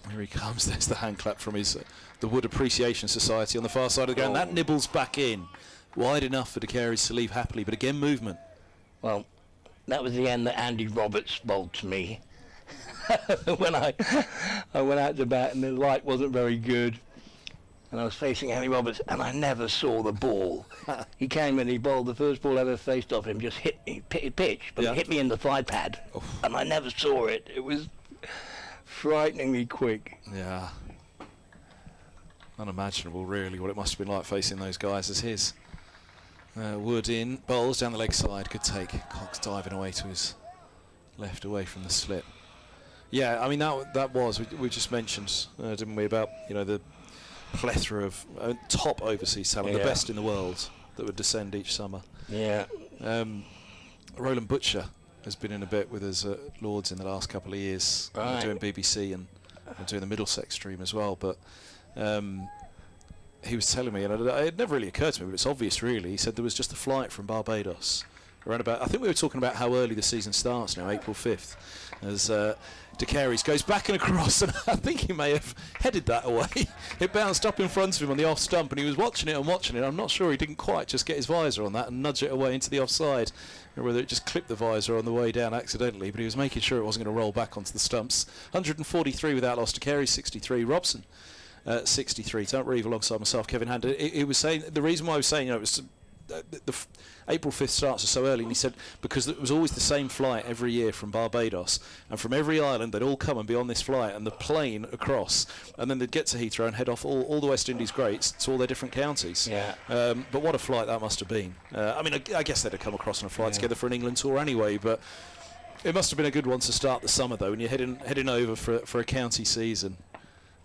Here he comes. There's the hand clap from the Wood Appreciation Society on the far side of the ground. That nibbles back in. Wide enough for De Carey's to leave happily, but again movement. Well, that was the end that Andy Roberts bowled to me. When I went out to bat and the light wasn't very good, and I was facing Andy Roberts, and I never saw the ball. He came and he bowled the first ball ever faced off him, just hit me, pitch, but hit me in the thigh pad, and I never saw it. It was frighteningly quick. Yeah. Unimaginable, really, what it must have been like facing those guys. As his Wood in, bowls down the leg side, good take. Cox diving away to his left, away from the slip. Yeah, I mean that was we just mentioned, didn't we, about, you know, the plethora of top overseas talent, the best in the world that would descend each summer. Yeah. Roland Butcher has been in a bit with us at Lords in the last couple of years, Right. doing BBC and doing the Middlesex stream as well. But he was telling me, and it had never really occurred to me, but it's obvious really. He said there was just a flight from Barbados around about, I think we were talking about how early the season starts now, April 5th, as De Carey's goes back and across, and I think he may have headed that away. It bounced up in front of him on the off stump, and he was watching it. I'm not sure he didn't quite just get his visor on that and nudge it away into the offside, or whether it just clipped the visor on the way down accidentally, but he was making sure it wasn't going to roll back onto the stumps. 143 without loss. De Carey 63, Robson 63. Don't Reeve alongside myself, Kevin Hand. He was saying, the reason why I was saying, it was the April 5th starts are so early, and he said because it was always the same flight every year from Barbados, and from every island they'd all come and be on this flight and the plane across, and then they'd get to Heathrow and head off all the West Indies greats to all their different counties. Yeah. But what a flight that must have been. I mean, I guess they'd have come across on a flight together for an England tour anyway, but it must have been a good one to start the summer though, when you're heading over for a county season.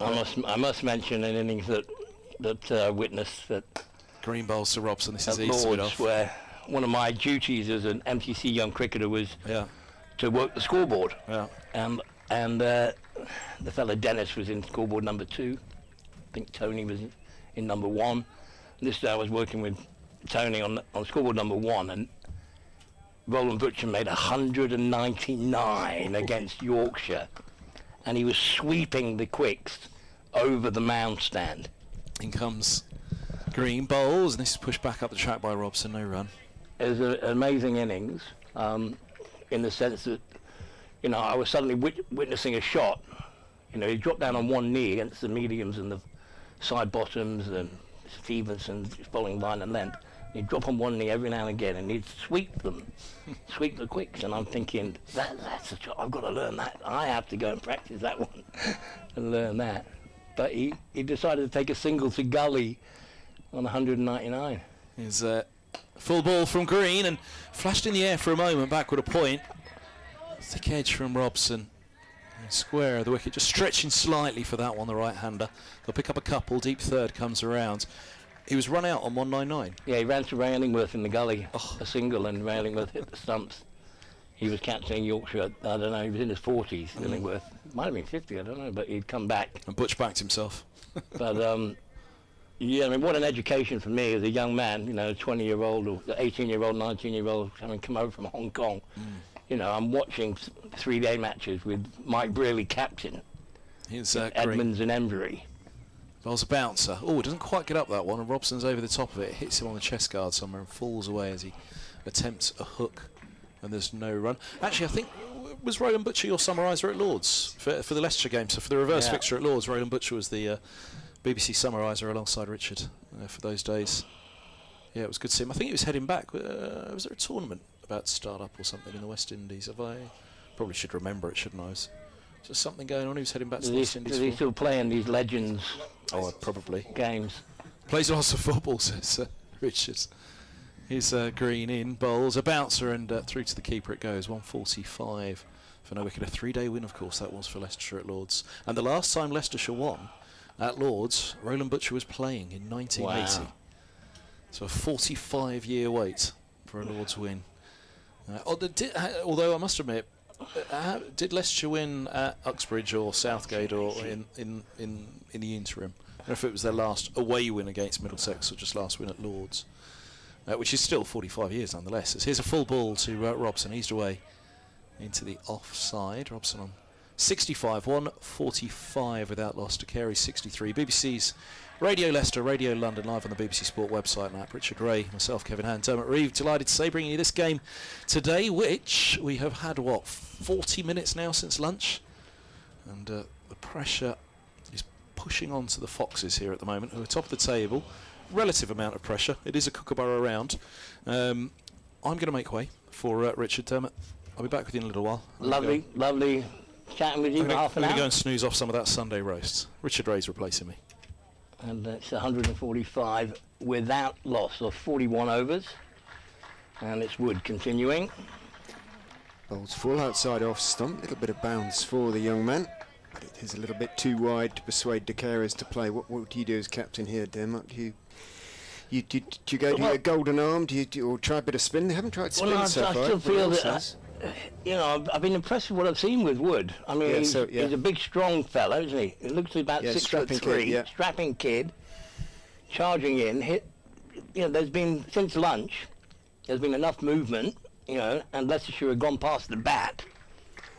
I must mention an innings that witnessed that Green bowls to Robson. This is at easy Lords, off. where one of my duties as an MTC young cricketer was to work the scoreboard. Yeah. And the fella Dennis was in scoreboard number 2. I think Tony was in number 1. This day I was working with Tony on scoreboard number 1, and Roland Butcher made 199 against Yorkshire, and he was sweeping the quicks over the mound stand. In comes Green bowls, and this is pushed back up the track by Robson. No run. It was an amazing innings, in the sense that, I was suddenly witnessing a shot. He dropped down on one knee against the mediums and the side bottoms and Stevenson bowling line and length. He'd drop on one knee every now and again, and he'd sweep the quicks. And I'm thinking, that's a shot. I've got to learn that. I have to go and practice that one and learn that. But he decided to take a single to gully on 199. Is full ball from Green and flashed in the air for a moment, backward a point. Thick edge from Robson. Square of the wicket, just stretching slightly for that one, the right-hander. They'll pick up a couple. Deep third comes around. He was run out on 199. Yeah, he ran to Ray Illingworth in the gully, a single, and Ray Illingworth hit the stumps. He was captaining Yorkshire. I don't know. He was in his 40s. Illingworth might have been 50. I don't know, but he'd come back. And Butch backed himself. But yeah, I mean, what an education for me as a young man. 20-year-old or 18-year-old, 19-year-old, having come over from Hong Kong. I'm watching 3-day matches with Mike Brearley captain. Here's Edmonds and Embury. Bowls a bouncer. Oh, it doesn't quite get up that one, and Robson's over the top of it. It hits him on the chest guard somewhere and falls away as he attempts a hook, and there's no run. Actually, I think, was Roland Butcher your summariser at Lords for the Leicestershire game? So for the reverse fixture at Lords, Roland Butcher was the BBC summariser alongside Richard for those days. Yeah, it was good to see him. I think he was heading back. Was there a tournament about to start up or something in the West Indies? Probably should remember it, shouldn't I? Was there something going on? He was heading back to the West Indies. Does he still play in these Legends probably. games? Plays lots of football, says Richard. Here's Green in, bowls, a bouncer, and through to the keeper it goes. 145 for no wicket. A 3-day win, of course, that was for Leicestershire at Lords. And the last time Leicestershire won at Lords, Roland Butcher was playing in 1980. Wow. So a 45-year wait for a Lords win. Although I must admit, did Leicestershire win at Uxbridge or Southgate or in the interim? I don't know if it was their last away win against Middlesex or just last win at Lords, which is still 45 years nonetheless. Here's a full ball to Robson, eased away into the offside. Robson on 65, 145 without loss. To Carey 63. BBC's Radio Leicester, Radio London, live on the BBC Sport website and app. Richard Ray, myself, Kevin Hand, Dermot Reeve, delighted to say, bringing you this game today, which we have had, 40 minutes now since lunch? And the pressure is pushing on to the Foxes here at the moment, who are top of the table. Relative amount of pressure. It is a Kookaburra round. I'm going to make way for Richard. Dermot, I'll be back with you in a little while. Lovely chatting with you for half an I'm going to hour. go and snooze off some of that Sunday roast. Richard Ray's replacing me. And it's 145 without loss of 41 overs. And it's Wood continuing. Bowls full outside off stump. Little bit of bounce for the young man. But it is a little bit too wide to persuade De Carey's to play. What do you do as captain here, Dermot? Do Do you go to your golden arm? Do you or try a bit of spin? They haven't tried spin Well, so I far. still feel everyone that, else I've been impressed with what I've seen with Wood. I mean, Yeah, he's yeah. a big, strong fellow, isn't he? He looks about Yeah, 6'3", strapping kid, yeah. strapping kid, charging in. There's been, since lunch, there's been enough movement, and Leicestershire had gone past the bat,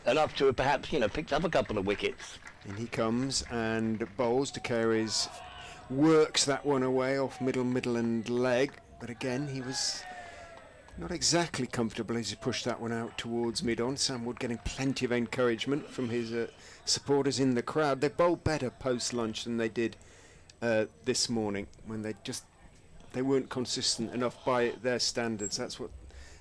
enough to have perhaps, picked up a couple of wickets. In he comes and bowls. De Caires works that one away off middle and leg, but again he was not exactly comfortable as he pushed that one out towards mid-on. Sam Wood getting plenty of encouragement from his supporters in the crowd. They bowled better post-lunch than they did this morning, when they weren't consistent enough by their standards. That's what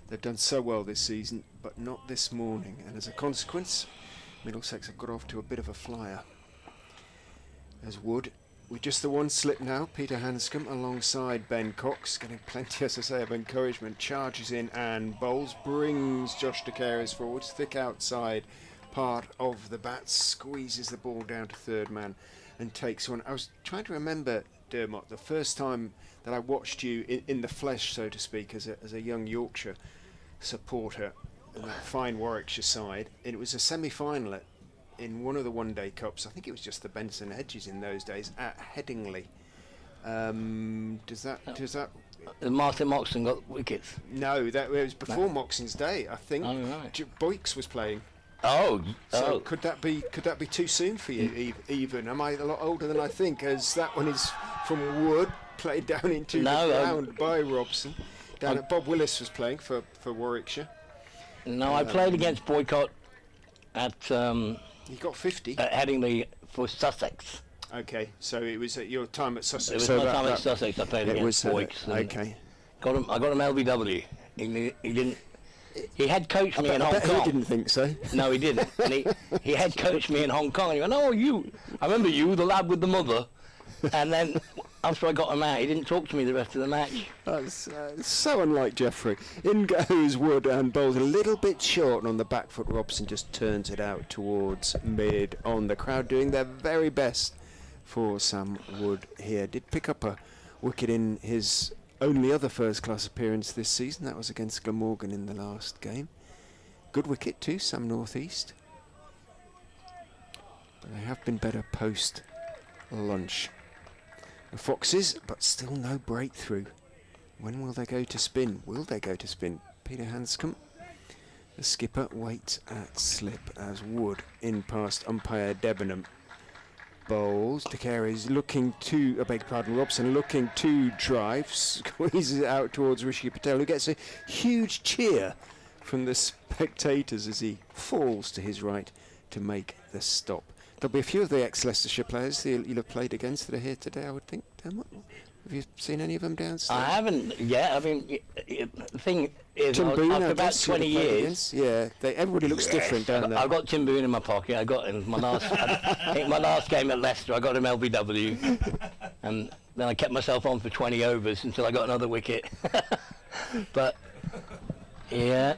they've done so well this season, but not this morning, and as a consequence Middlesex have got off to a bit of a flyer. As Wood, with just the one slip now, Peter Hanscom alongside Ben Cox, getting plenty, as I say, of encouragement, charges in and bowls, brings Josh De Caires forwards, thick outside part of the bat, squeezes the ball down to third man and takes one. I was trying to remember, Dermot, the first time that I watched you in the flesh, so to speak, as a young Yorkshire supporter in that fine Warwickshire side. It was a semi-final in one of the one-day cups. I think it was just the Benson Hedges in those days at Headingley. Does that? Martin Moxon got wickets. No, it was before Moxon's day. I think Oh, right. Boyks was playing. So So could that be too soon for you? Even am I a lot older than I think? As that one is from Wood, played down into the ground by Robson. Down at Bob Willis was playing for Warwickshire. No, I played against Boycott at He got 50. at Headingley for Sussex. Okay, so it was at your time at Sussex. It was so my that- time that- at Sussex. I played It against was Boyks. and okay. I got him LBW. He didn't. He had coached me in Hong I bet Kong. he didn't think so. No, he didn't. And he had coached me in Hong Kong. And he went, "Oh, you! I remember you, the lad with the mother." And then after I got him out, he didn't talk to me the rest of the match. That's so unlike Jeffrey. In goes Wood and bowls a little bit short, and on the back foot Robson just turns it out towards mid on. The crowd doing their very best for Sam Wood here. Did pick up a wicket in his only other first class appearance this season. That was against Glamorgan in the last game. Good wicket too, Sam North East. But they have been better post lunch. The Foxes, but still no breakthrough. When will they go to spin? Will they go to spin? Peter Hanscom, the skipper, waits at slip as Wood in past umpire Debenham. Bowls. De Caires looking to, I beg your pardon, Robson looking to drive, squeezes it out towards Rishi Patel, who gets a huge cheer from the spectators as he falls to his right to make the stop. There'll be a few of the ex-Leicestershire players you'll have played against that are here today, I would think. Have you seen any of them downstairs? I haven't yet. I mean, the thing is, Tim Boone, after I about guess, you'd 20 have played years, against. Yeah, everybody looks different down there. I've got Tim Boone in my pocket. I got him my last. I think my last game at Leicester, I got him LBW, and then I kept myself on for 20 overs until I got another wicket. But yeah,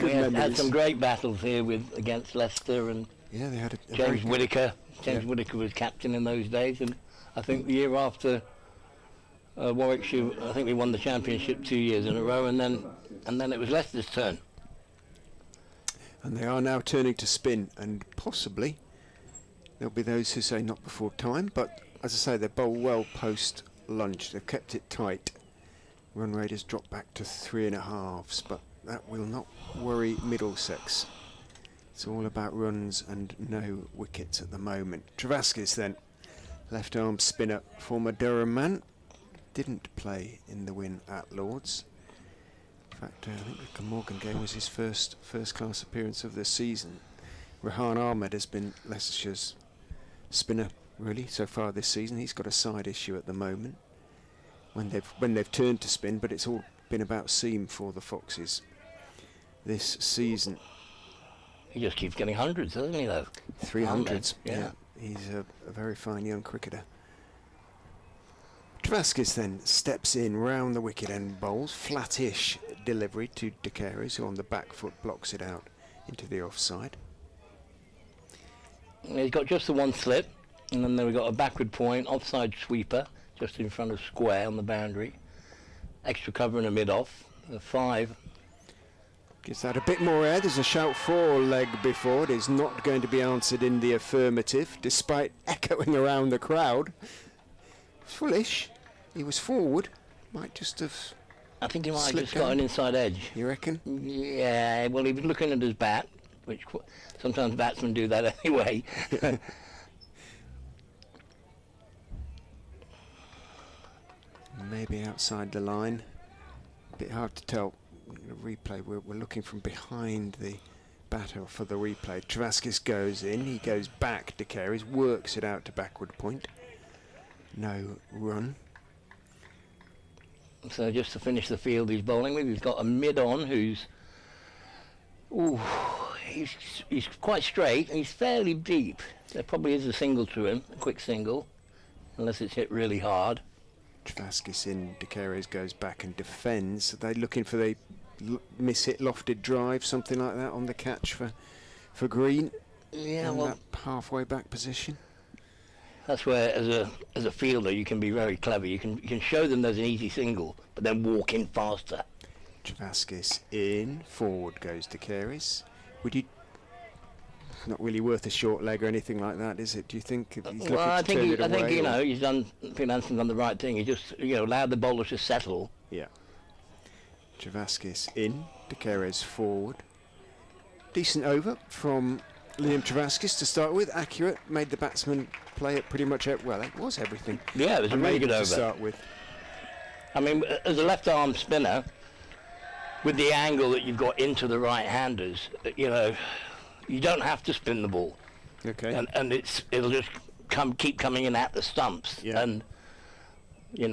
we had some great battles here against Leicester and Yeah, they had a James Whittaker. James Whittaker was captain in those days, and I think the year after Warwickshire, I think we won the championship 2 years in a row, and then it was Leicester's turn. And they are now turning to spin, and possibly there'll be those who say not before time, but as I say, they bowl well post lunch. They've kept it tight. Run rate has dropped back to 3.5s, but that will not worry Middlesex. It's all about runs and no wickets at the moment. Travaskis then, left arm spinner, former Durham man, didn't play in the win at Lord's. In fact, I think the Glamorgan game was his first class appearance of the season. Rehan Ahmed has been Leicestershires spinner really so far this season. He's got a side issue at the moment when they've turned to spin, but it's all been about seam for the Foxes this season. He just keeps getting hundreds, doesn't he, though? 300s, yeah. He's a very fine young cricketer. Travaskis then steps in round the wicket and bowls. Flattish delivery to De Caires, who on the back foot blocks it out into the offside. He's got just the one slip, and then we've got a backward point, offside sweeper, just in front of square on the boundary. Extra cover and a mid-off. 5. Gives that a bit more air. There's a shout for leg before. It is not going to be answered in the affirmative, despite echoing around the crowd. Foolish. He was forward. Might just have. I think he might have slipped just got down. an inside edge. You reckon? Yeah, well, he was looking at his bat, which sometimes batsmen do that anyway. Maybe outside the line. A bit hard to tell. The replay, we're looking from behind the batter for the replay. Travaskis goes in, he goes back to Carey's, works it out to backward point. No run. So just to finish the field he's bowling with, he's got a mid-on who's... Ooh, he's quite straight and he's fairly deep. There probably is a single to him, a quick single, unless it's hit really hard. Travaskis in, De Carey's goes back and defends. Are they looking for the miss-hit lofted drive, something like that on the catch for Green? Yeah, in well, that halfway back position. that's where, as a fielder, you can be very clever. You can show them there's an easy single, but then walk in faster. Travaskis in, forward goes De Carey's. Would you? Not really worth a short leg or anything like that, is it? Do you think? He's looking Well, I to turn it think away, you or- know he's done. Phil Anson's done the right thing. He just allowed the bowler to settle. Yeah. Travaskis in, De Carey's forward. Decent over from Liam Travaskis to start with. Accurate, made the batsman play it pretty much. Well, it was everything. Yeah, it was a really good to over. start with. I mean, as a left-arm spinner, with the angle that you've got into the right-handers, you don't have to spin the ball, Okay. and it'll just keep coming in at the stumps. Yeah. And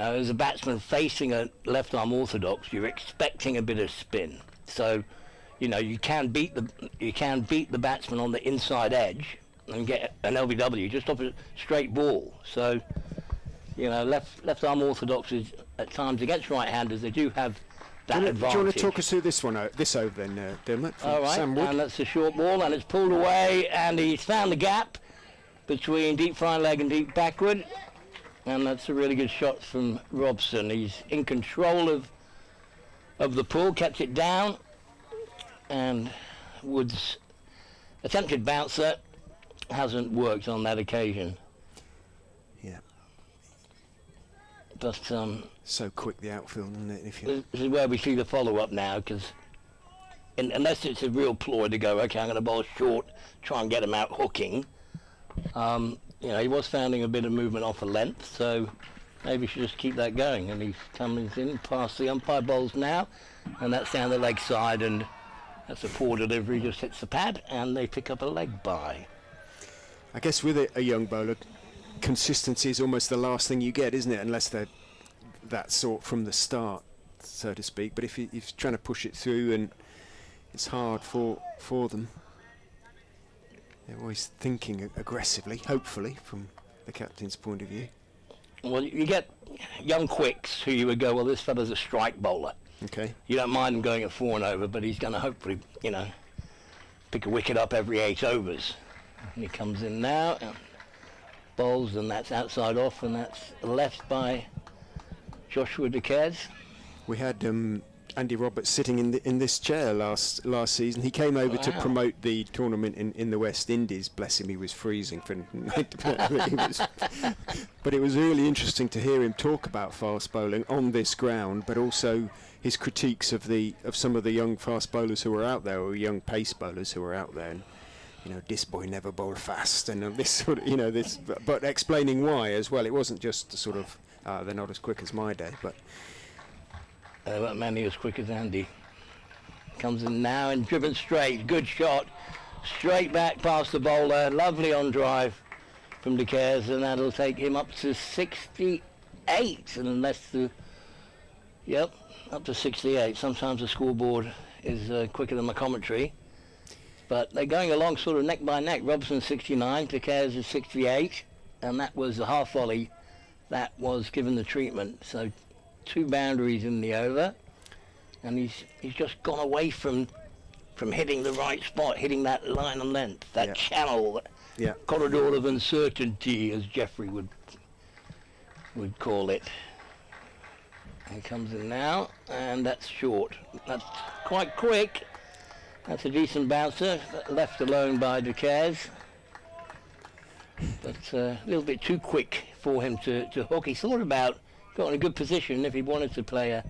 as a batsman facing a left-arm orthodox, you're expecting a bit of spin. So, you can beat the batsman on the inside edge and get an LBW just off a straight ball. So, left-arm orthodoxes at times against right-handers, they do have that advantage. Do you want to talk us through this over then, Dermot? From All right, Sam Wood? and that's a short ball, and it's pulled away, and he's found the gap between deep fine leg and deep backward, and that's a really good shot from Robson. He's in control of the pull, kept it down, and Wood's attempted bouncer hasn't worked on that occasion. Yeah. But So quick the outfield, isn't it? If you this is where we see the follow-up now, because unless it's a real ploy to go, okay, I'm going to bowl short, try and get him out hooking. He was finding a bit of movement off a length, so maybe we should just keep that going. And he comes in past the umpire bowls now, and that's down the leg side, and that's a poor delivery, just hits the pad, and they pick up a leg bye. I guess with a young bowler, consistency is almost the last thing you get, isn't it? Unless they're that sort from the start, so to speak. But if you're trying to push it through, and it's hard for them. They're always thinking aggressively, hopefully, from the captain's point of view. Well, you get young quicks who you would go, well, this fella's a strike bowler. Okay. You don't mind him going at 4 and over, but he's going to hopefully, pick a wicket up every 8 overs. And he comes in now, and bowls, and that's outside off, and that's left by Joshua De Carey's. We had Andy Roberts sitting in this chair last season. He came over to promote the tournament in the West Indies. Bless him, he was freezing for but it was really interesting to hear him talk about fast bowling on this ground, but also his critiques of some of the young fast bowlers who were out there, or young pace bowlers who were out there. And, this boy never bowled fast, and this sort of, this, but explaining why as well. It wasn't just sort of they're not as quick as my day, but. There weren't many as quick as Andy. Comes in now and driven straight. Good shot. Straight back past the bowler. Lovely on drive from De Carey's, and that'll take him up to 68. And up to 68. Sometimes the scoreboard is quicker than my commentary. But they're going along sort of neck by neck. Robson 69, De Carey's is 68. And that was the half volley that was given the treatment. So 2 boundaries in the over, and he's just gone away from hitting the right spot, hitting that line and length, that channel, corridor of uncertainty, as Jeffrey would we'd call it. He comes in now, and that's short. That's quite quick. That's a decent bouncer, left alone by Ducaires. But a little bit too quick for him to hook. He thought about, got in a good position if he wanted to play a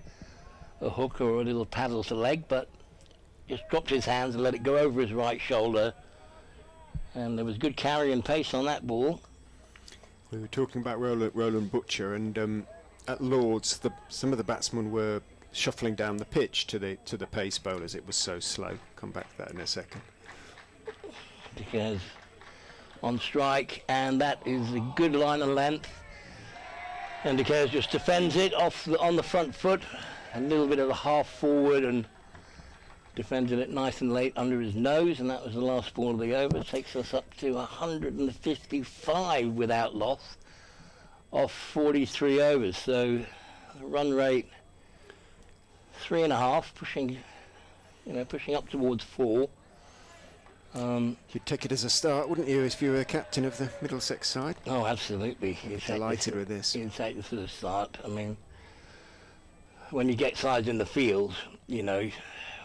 hook or a little paddle to leg, but just dropped his hands and let it go over his right shoulder. And there was good carry and pace on that ball. We were talking about Roland Butcher, and at Lord's, some of the batsmen were shuffling down the pitch to the pace bowlers. It was so slow. Come back to that in a second. Because on strike, and that is a good line of length. And Ducaires just defends it on the front foot, a little bit of a half forward, and defended it nice and late under his nose, and that was the last ball of the over. Takes us up to 155 without loss off 43 overs. So run rate 3.5, pushing up towards 4. You'd take it as a start, wouldn't you, if you were captain of the Middlesex side? Oh, absolutely. You'd Delighted with this. You'd take this as a start. I mean, when you get sides in the field,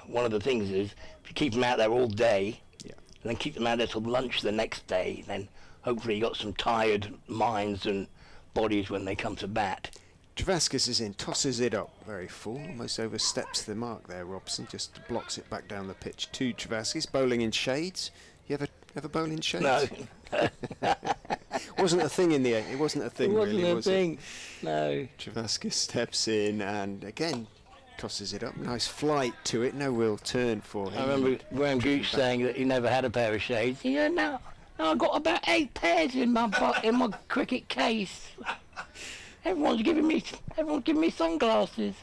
one of the things is if you keep them out there all day, and then keep them out there till lunch the next day, then hopefully you got some tired minds and bodies when they come to bat. Travaskis is in, tosses it up, very full, almost oversteps the mark there. Robson just blocks it back down the pitch to Travaskis, bowling in shades. You ever bowl in shades? No. Wasn't a thing in the end. It wasn't a thing, really, was it? No. Travaskis steps in and again tosses it up. Nice flight to it, no real turn for him. I remember Graham Gooch saying that he never had a pair of shades. Yeah, no, I've got about 8 pairs in my cricket case. Everyone's giving me sunglasses.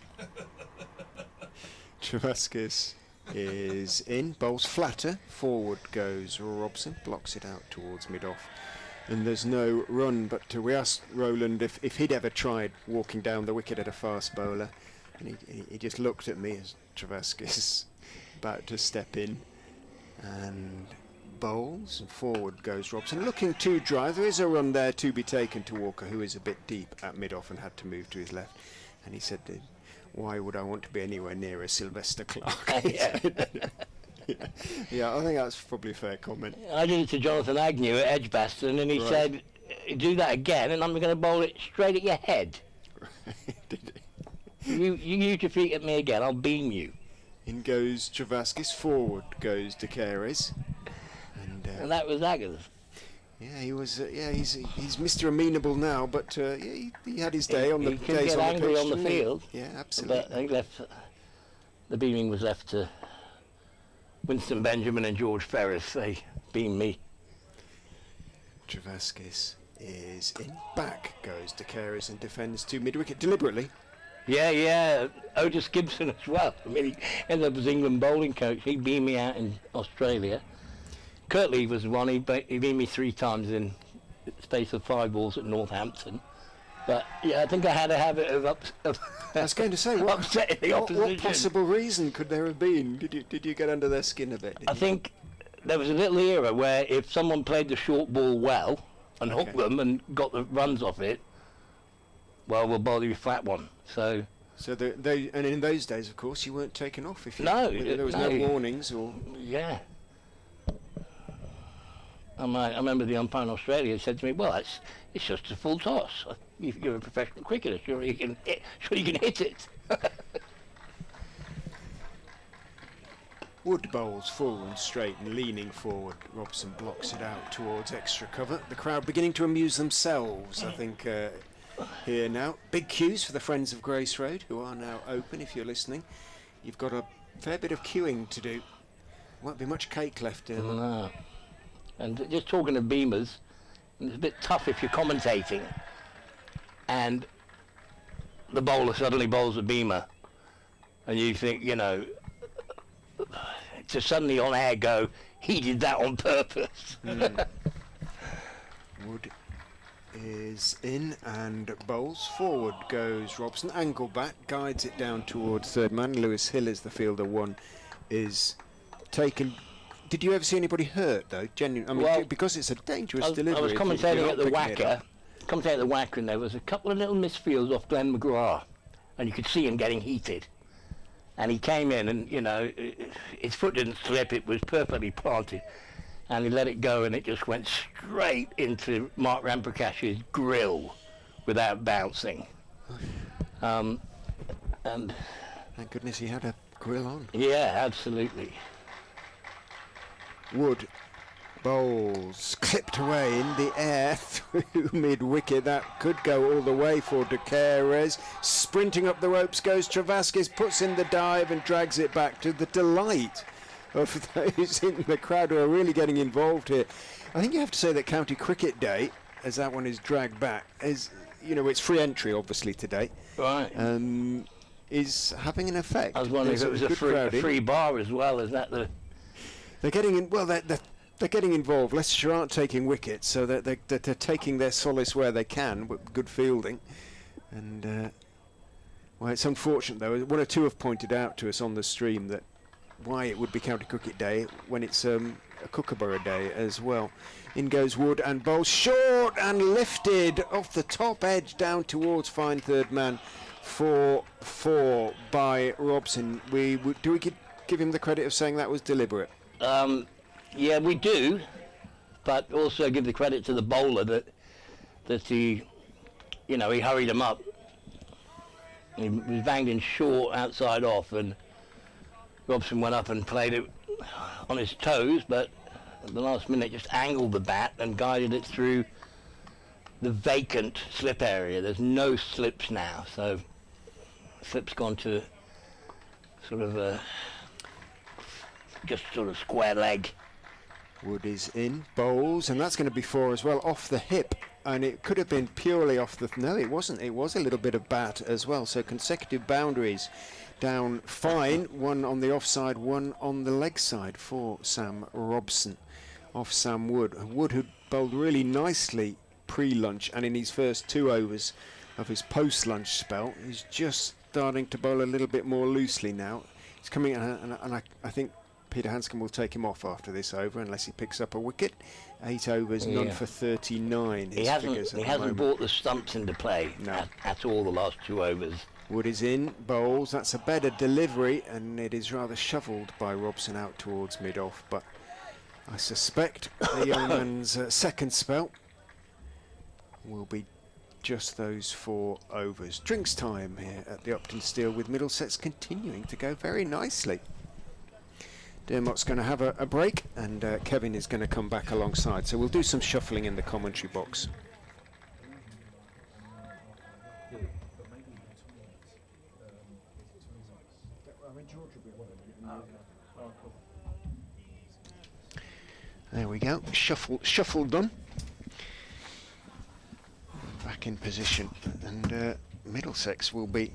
Travaskis is in, bowls flatter, forward goes Robson, blocks it out towards mid-off, and there's no run. But we asked Roland if he'd ever tried walking down the wicket at a fast bowler, and he just looked at me as Travaskis about to step in and bowls, and forward goes Robson, looking too dry. There is a run there to be taken to Walker, who is a bit deep at mid-off and had to move to his left, and he said, why would I want to be anywhere near a Sylvester Clark? Yeah. Yeah, I think that's probably a fair comment. I did it to Jonathan Agnew at Edgbaston, and he said, do that again and I'm going to bowl it straight at your head. Did You use your feet at me again, I'll beam you. In goes Travaskis, forward goes Ducaires. And that was Aggers. Yeah, he was. He's Mr. Amenable now, but he had his day on the He could days get on angry the pitch, on the didn't he? field. Yeah, absolutely. But I think the beaming was left to Winston Benjamin and George Ferris. They beamed me. Travaskis is in. Back goes Ducaires and defends to mid-wicket deliberately. Yeah. Otis Gibson as well. I mean, he ended up as England bowling coach. He beamed me out in Australia. Kirtley was one. He beat me 3 times in the space of 5 balls at Northampton. But yeah, I think I had a habit of I was going to say, upsetting the opposition. What possible reason could there have been? Did you get under their skin a bit? I think there was a little era where if someone played the short ball well and hooked them and got the runs off it, well, we'll bowl you a flat one. So and in those days, of course, you weren't taken off if there was no warnings or. Yeah. I remember the umpire in Australia said to me, "Well, it's just a full toss. You're a professional cricketer. Sure you can hit it." Wood bowls full and straight and leaning forward. Robson blocks it out towards extra cover. The crowd beginning to amuse themselves, I think, here now. Big queues for the Friends of Grace Road, who are now open if you're listening. You've got a fair bit of queuing to do. Won't be much cake left in. No. And just talking of beamers, it's a bit tough if you're commentating and the bowler suddenly bowls a beamer and you think, to suddenly on air go, he did that on purpose. Wood is in and bowls. Forward goes Robson. Angle back, guides it down towards third man. Lewis Hill is the fielder. One is taken. Did you ever see anybody hurt though? Genuine. I mean, because it's a dangerous delivery. I was commentating at the Wacker, comes out of the whacker, and there was a couple of little misfields off Glenn McGrath, and you could see him getting heated. And he came in, and his foot didn't slip; it was perfectly planted, and he let it go, and it just went straight into Mark Ramprakash's grill without bouncing. And thank goodness he had a grill on. yeah, absolutely. Wood bowls clipped away in the air through mid-wicket. That could go all the way for De Keres. Sprinting up the ropes goes Travaskis, puts in the dive and drags it back, to the delight of those in the crowd who are really getting involved here. I think you have to say that County Cricket Day, as that one is dragged back, is, it's free entry obviously today. Right. Is having an effect. I was wondering if it was a free bar as well. Is that the... They're getting in. Well, they're getting involved. Leicestershire aren't taking wickets, so they're taking their solace where they can with good fielding. And well, it's unfortunate though. One or two have pointed out to us on the stream that why it would be County Cricket Day when it's a Kookaburra Day as well. In goes Wood and bowls short and lifted off the top edge down towards fine third man for 4 by Robson. Do we give him the credit of saying that was deliberate? Yeah, we do, but also give the credit to the bowler that he hurried him up. He was banged in short outside off, and Robson went up and played it on his toes, but at the last minute just angled the bat and guided it through the vacant slip area. There's no slips now, so slip's gone to sort of just sort of square leg. Wood is in, bowls, and that's going to be 4 as well, off the hip, and it could have been purely off the... No, it wasn't. It was a little bit of bat as well, so consecutive boundaries down fine, one on the offside, one on the leg side for Sam Robson, off Sam Wood. Wood, who bowled really nicely pre-lunch, and in his first 2 overs of his post-lunch spell, he's just starting to bowl a little bit more loosely now. He's coming, and I think Peter Hanscom will take him off after this over unless he picks up a wicket. 8 overs, none for 39. He hasn't brought the stumps into play at all the last 2 overs. Wood is in, bowls. That's a better delivery, and it is rather shovelled by Robson out towards mid-off. But I suspect the young man's second spell will be just those 4 overs. Drinks time here at the Uptonsteel, with Middlesex continuing to go very nicely. Dermot's going to have a break, and Kevin is going to come back alongside. So we'll do some shuffling in the commentary box. There we go. Shuffle done. Back in position, and Middlesex will be...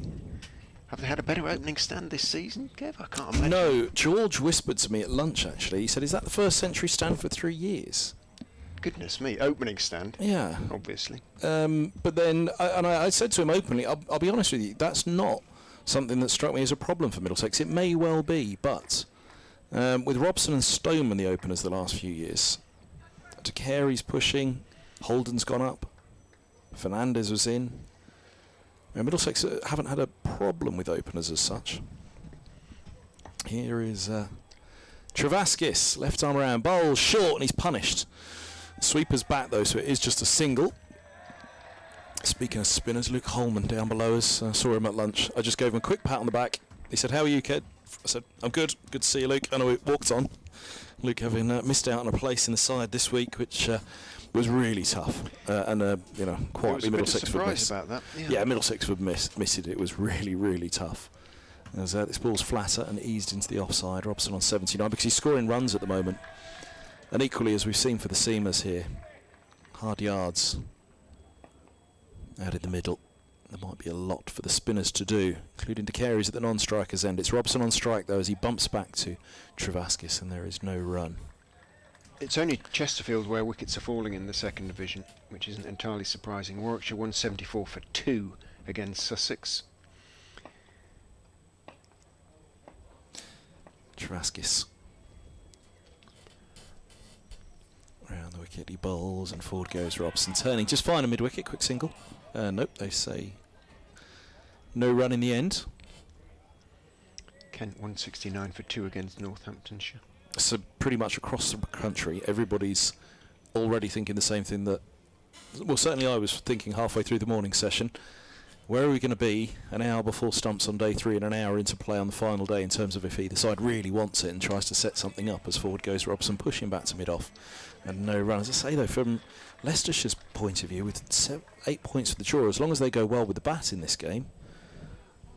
Have they had a better opening stand this season, Kev? I can't imagine. No, George whispered to me at lunch, actually. He said, is that the first century stand for 3 years? Goodness me, opening stand. Yeah. Obviously. But then, I said to him openly, I'll be honest with you, that's not something that struck me as a problem for Middlesex. It may well be, but with Robson and Stoneman the openers the last few years, De Keres pushing, Holden's gone up, Fernandez was in. Middlesex haven't had a problem with openers as such. Here is Travaskis, left arm around, bowls short, and he's punished. Sweeper's back though, so it is just a single. Speaking of spinners, Luke Holman down below us. Saw him at lunch. I just gave him a quick pat on the back. He said, "How are you, kid?" I said, "I'm good. Good to see you, Luke." And I walked on. Luke having missed out on a place in the side this week, which was really tough, and quietly Middlesex would miss. About that. Yeah, Middlesex would miss it. It was really, really tough. As this ball's flatter and eased into the offside. Robson on 79 because he's scoring runs at the moment. And equally, as we've seen for the seamers here, hard yards out in the middle. There might be a lot for the spinners to do, including De Keres at the non-striker's end. It's Robson on strike though, as he bumps back to Travaskis, and there is no run. It's only Chesterfield where wickets are falling in the second division, which isn't entirely surprising. Warwickshire 174 for 2 against Sussex. Travaskis. Round the wicket, he bowls, and forward goes Robson, turning just fine a mid-wicket, quick single. Nope, they say no run in the end. Kent 169 for 2 against Northamptonshire. So pretty much across the country, everybody's already thinking the same thing that, well, certainly I was thinking halfway through the morning session. Where are we going to be an hour before stumps on day 3 and an hour into play on the final day in terms of if either side really wants it and tries to set something up, as forward goes Robson, pushing back to mid-off. And no run. As I say, though, from Leicestershire's point of view, with 8 points for the draw, as long as they go well with the bat in this game,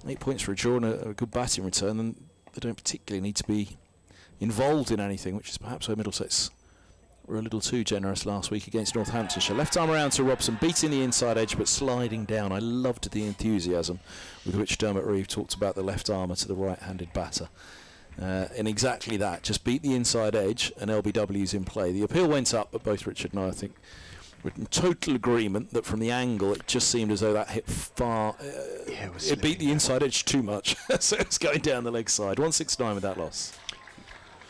8 points for a draw and a good batting return, then they don't particularly need to be involved in anything, which is perhaps where Middlesex were a little too generous last week against Northamptonshire. Left arm around to Robson, beating the inside edge but sliding down. I loved the enthusiasm with which Dermot Reeve talked about the left armour to the right-handed batter. And exactly that, just beat the inside edge and LBW's in play. The appeal went up, but both Richard and I think were in total agreement that from the angle it just seemed as though that hit far. It beat the inside edge too much, so it's going down the leg side. 169 with that loss.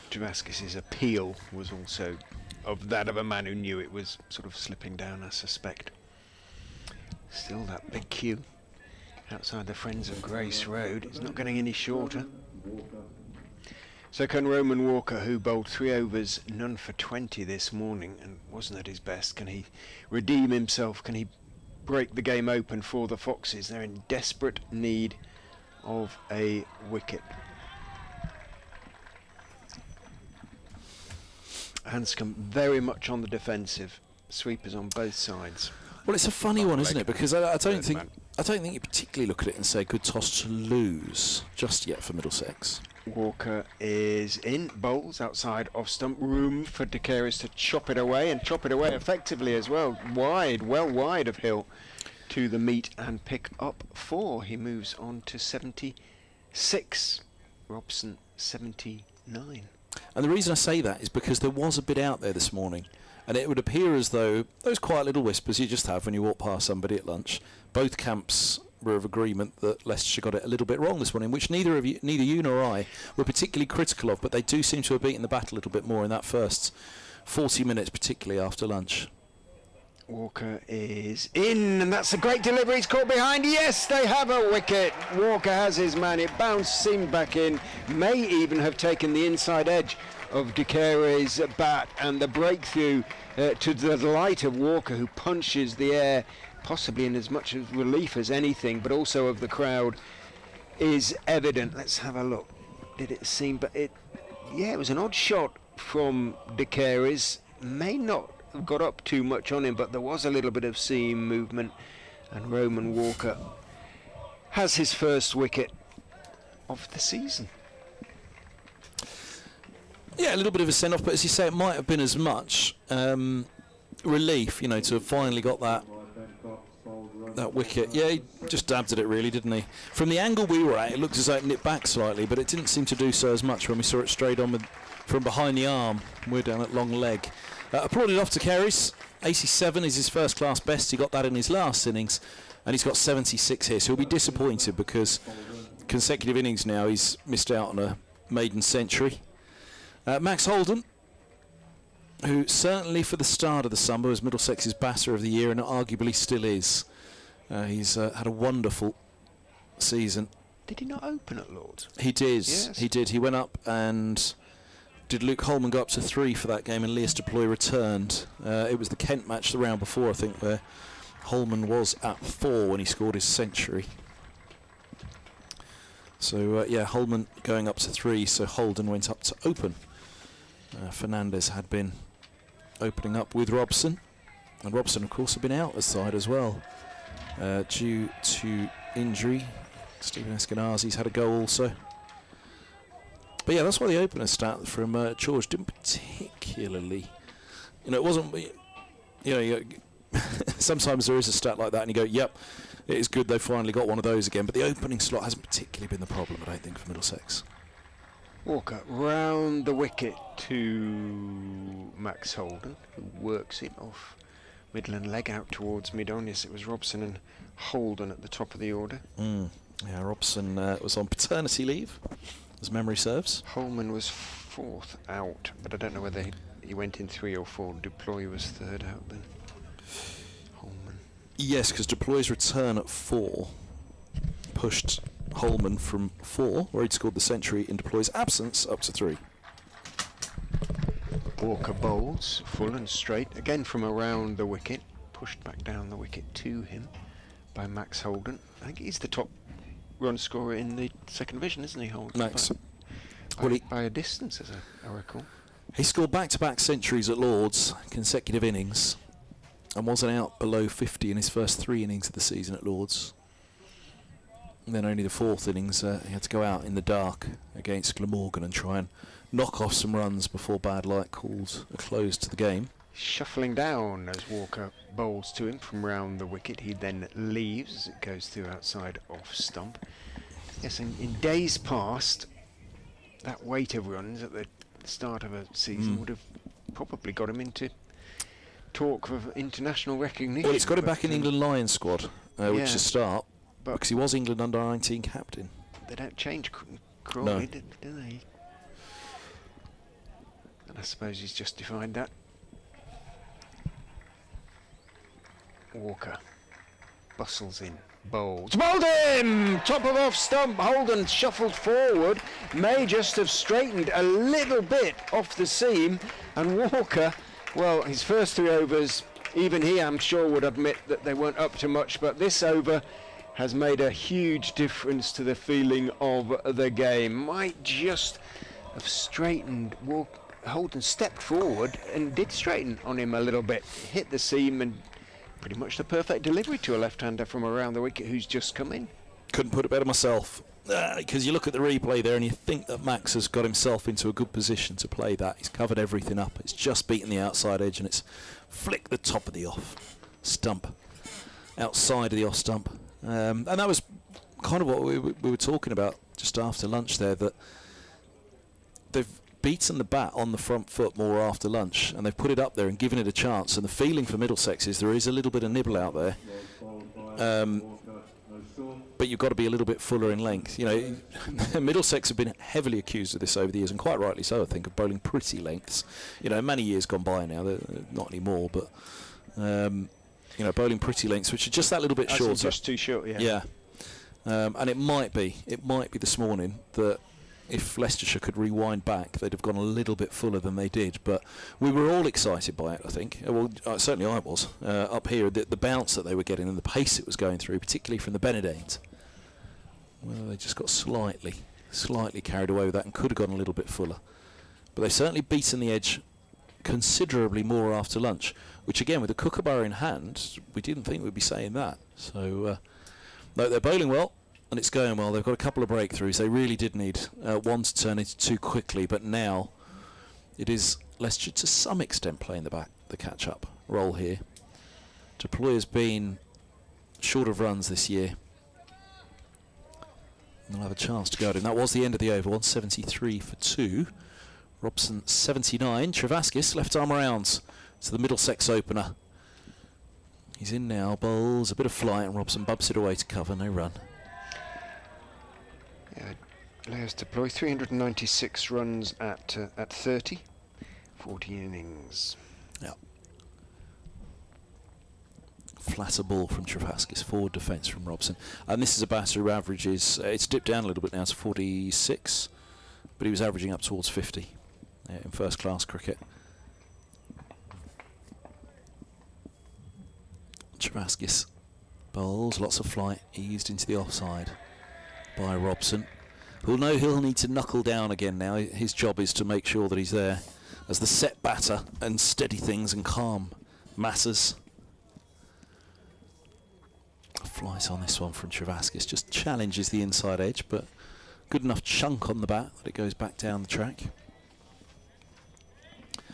Damascus's appeal was also of that of a man who knew it was sort of slipping down, I suspect. Still that big queue outside the Friends of Grace Road. It's not getting any shorter. So can Roman Walker, who bowled 3 overs, none for 20 this morning and wasn't at his best, can he redeem himself? Can he break the game open for the Foxes? They're in desperate need of a wicket. Hanscom very much on the defensive. Sweepers on both sides. Well, it's a funny one, isn't it? Because I don't think you particularly look at it and say good toss to lose just yet for Middlesex. Walker is in, bowls outside off stump, room for De Caires to chop it away, and chop it away effectively as well. Wide, well wide of Hill to the meet and pick up 4. He moves on to 76. Robson 79. And the reason I say that is because there was a bit out there this morning, and it would appear as though those quiet little whispers you just have when you walk past somebody at lunch, both camps were of agreement that Leicestershire got it a little bit wrong this morning, which neither you nor I were particularly critical of, but they do seem to have beaten the bat a little bit more in that first 40 minutes, particularly after lunch. Walker is in, and that's a great delivery. He's caught behind. Yes, they have a wicket. Walker has his man. It bounced, seamed back in. May even have taken the inside edge of De Caires' bat, and the breakthrough to the delight of Walker, who punches the air, possibly in as much of relief as anything, but also of the crowd, is evident. Let's have a look. Did it seem? But it was an odd shot from De Caires. May not have got up too much on him, but there was a little bit of seam movement, and Roman Walker has his first wicket of the season. Yeah, a little bit of a send-off, but as you say, it might have been as much relief, to have finally got that wicket. Yeah, he just dabbed at it really, didn't he? From the angle we were at, it looked as though it nipped back slightly, but it didn't seem to do so as much when we saw it straight on from behind the arm. We're down at long leg. Applauded off to Caires. 87 is his first class best. He got that in his last innings, and he's got 76 here, so he'll be disappointed because consecutive innings now he's missed out on a maiden century. Max Holden, who certainly for the start of the summer was Middlesex's batter of the year and arguably still is. He's had a wonderful season. Did he not open at Lord's? He did. Yes. He did. He went up and did Luke Holman go up to 3 for that game, and Leicestershire returned. It was the Kent match the round before, I think, where Holman was at 4 when he scored his century. So Holman going up to 3, so Holden went up to open. Fernandez had been opening up with Robson, and Robson of course had been out as side as well due to injury. Stephen Eskenazi's had a go also. But yeah, that's why the opener stat from George didn't particularly, it wasn't, sometimes there is a stat like that and you go, yep, it is good they've finally got one of those again, but the opening slot hasn't particularly been the problem, I don't think, for Middlesex. Walker round the wicket to Max Holden, who works it off Midland leg out towards mid-on. Yes, it was Robson and Holden at the top of the order. Yeah, Robson was on paternity leave, as memory serves. Holman was 4th out, but I don't know whether he went in 3 or 4. Deploy was third out then. Holman. Yes, because Deploy's return at 4 pushed Holman from 4, where he'd scored the century in Deploy's absence, up to 3. Walker bowls, full and straight, again from around the wicket, pushed back down the wicket to him by Max Holden. I think he's the top run scorer in the second division, isn't he, Holden? Max. By a distance, as I recall. He scored back-to-back centuries at Lords, consecutive innings, and wasn't out below 50 in his first 3 innings of the season at Lords. And then only the 4th innings, he had to go out in the dark against Glamorgan and try and knock off some runs before bad light calls a close to the game. Shuffling down as Walker bowls to him from round the wicket. He then leaves as it goes through outside off stump. Yes, in days past, that weight of runs at the start of a season would have probably got him into talk of international recognition. Well, it's got him back in England Lions squad, which is a start, but because he was England under-19 captain. They don't change Crawley, do they? And I suppose he's justified that. Walker bustles in, bowls. Bowled him! Top of off stump, Holden shuffled forward, may just have straightened a little bit off the seam, and Walker, well, his first 3 overs, even he, I'm sure, would admit that they weren't up to much, but this over has made a huge difference to the feeling of the game. Might just have straightened. Holden stepped forward and did straighten on him a little bit, hit the seam, and pretty much the perfect delivery to a left-hander from around the wicket who's just come in. Couldn't put it better myself, because you look at the replay there and you think that Max has got himself into a good position to play that. He's covered everything up. It's just beaten the outside edge and it's flicked the top of the off stump, outside of the off stump. And that was kind of what we were talking about just after lunch there, that they've beaten the bat on the front foot more after lunch, and they've put it up there and given it a chance. And the feeling for Middlesex is there is a little bit of nibble out there, but you've got to be a little bit fuller in length. You know, Middlesex have been heavily accused of this over the years, and quite rightly so, I think, of bowling pretty lengths. You know, many years gone by now, they're not anymore, but you know, bowling pretty lengths, which are just that little bit shorter. Just too short, yeah. Yeah, and it might be this morning that if Leicestershire could rewind back, they'd have gone a little bit fuller than they did. But we were all excited by it, I think. Well, certainly I was. Up here, the bounce that they were getting and the pace it was going through, particularly from the Benedict. Well, they just got slightly carried away with that and could have gone a little bit fuller. But they've certainly beaten the edge considerably more after lunch, which again, with the Kookaburra in hand, we didn't think we'd be saying that. So, no, they're bowling well. And it's going well. They've got a couple of breakthroughs. They really did need one to turn into 2 quickly, but now it is Leicestershire to some extent playing the catch-up role here. Deploy has been short of runs this year. And they'll have a chance to go at him. That was the end of the over. 173 for 2. Robson 79. Travaskis left arm around to the Middlesex opener. He's in now. Bowls a bit of flight, and Robson bumps it away to cover. No run. Players deploy 396 runs at 30, 14 innings. Yeah. Flatter ball from Travaskis, forward defence from Robson. And this is a batter who averages, it's dipped down a little bit now to 46, but he was averaging up towards 50 in first class cricket. Travaskis bowls, lots of flight, eased into the offside by Robson, who'll know he'll need to knuckle down again now. His job is to make sure that he's there as the set batter and steady things and calm matters. Flies on this one from Travaskis, just challenges the inside edge, but good enough chunk on the bat that it goes back down the track.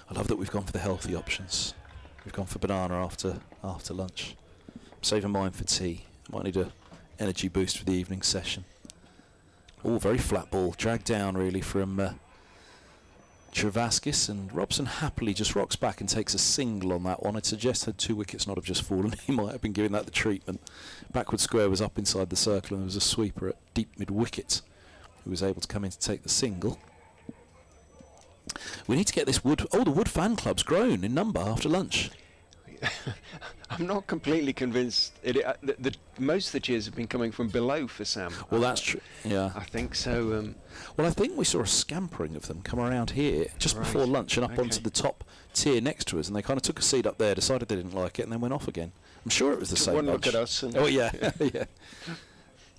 I love that we've gone for the healthy options. We've gone for banana after lunch. I'm saving mine for tea. Might need a energy boost for the evening session. Oh, very flat ball, dragged down really from Travaskis, and Robson happily just rocks back and takes a single on that one. I'd suggest had 2 wickets not have just fallen, he might have been giving that the treatment. Backward square was up inside the circle, and there was a sweeper at deep mid-wicket who was able to come in to take the single. We need to get this wood. Oh, the wood fan club's grown in number after lunch. I'm not completely convinced. Most of the cheers have been coming from below for Sam. Well, that's true. Yeah. I think so. Well, I think we saw a scampering of them come around here just Right. before lunch and up Okay. onto the top tier next to us, and they kind of took a seat up there, decided they didn't like it, and then went off again. I'm sure it was the Took same one bunch. look at us and Oh yeah,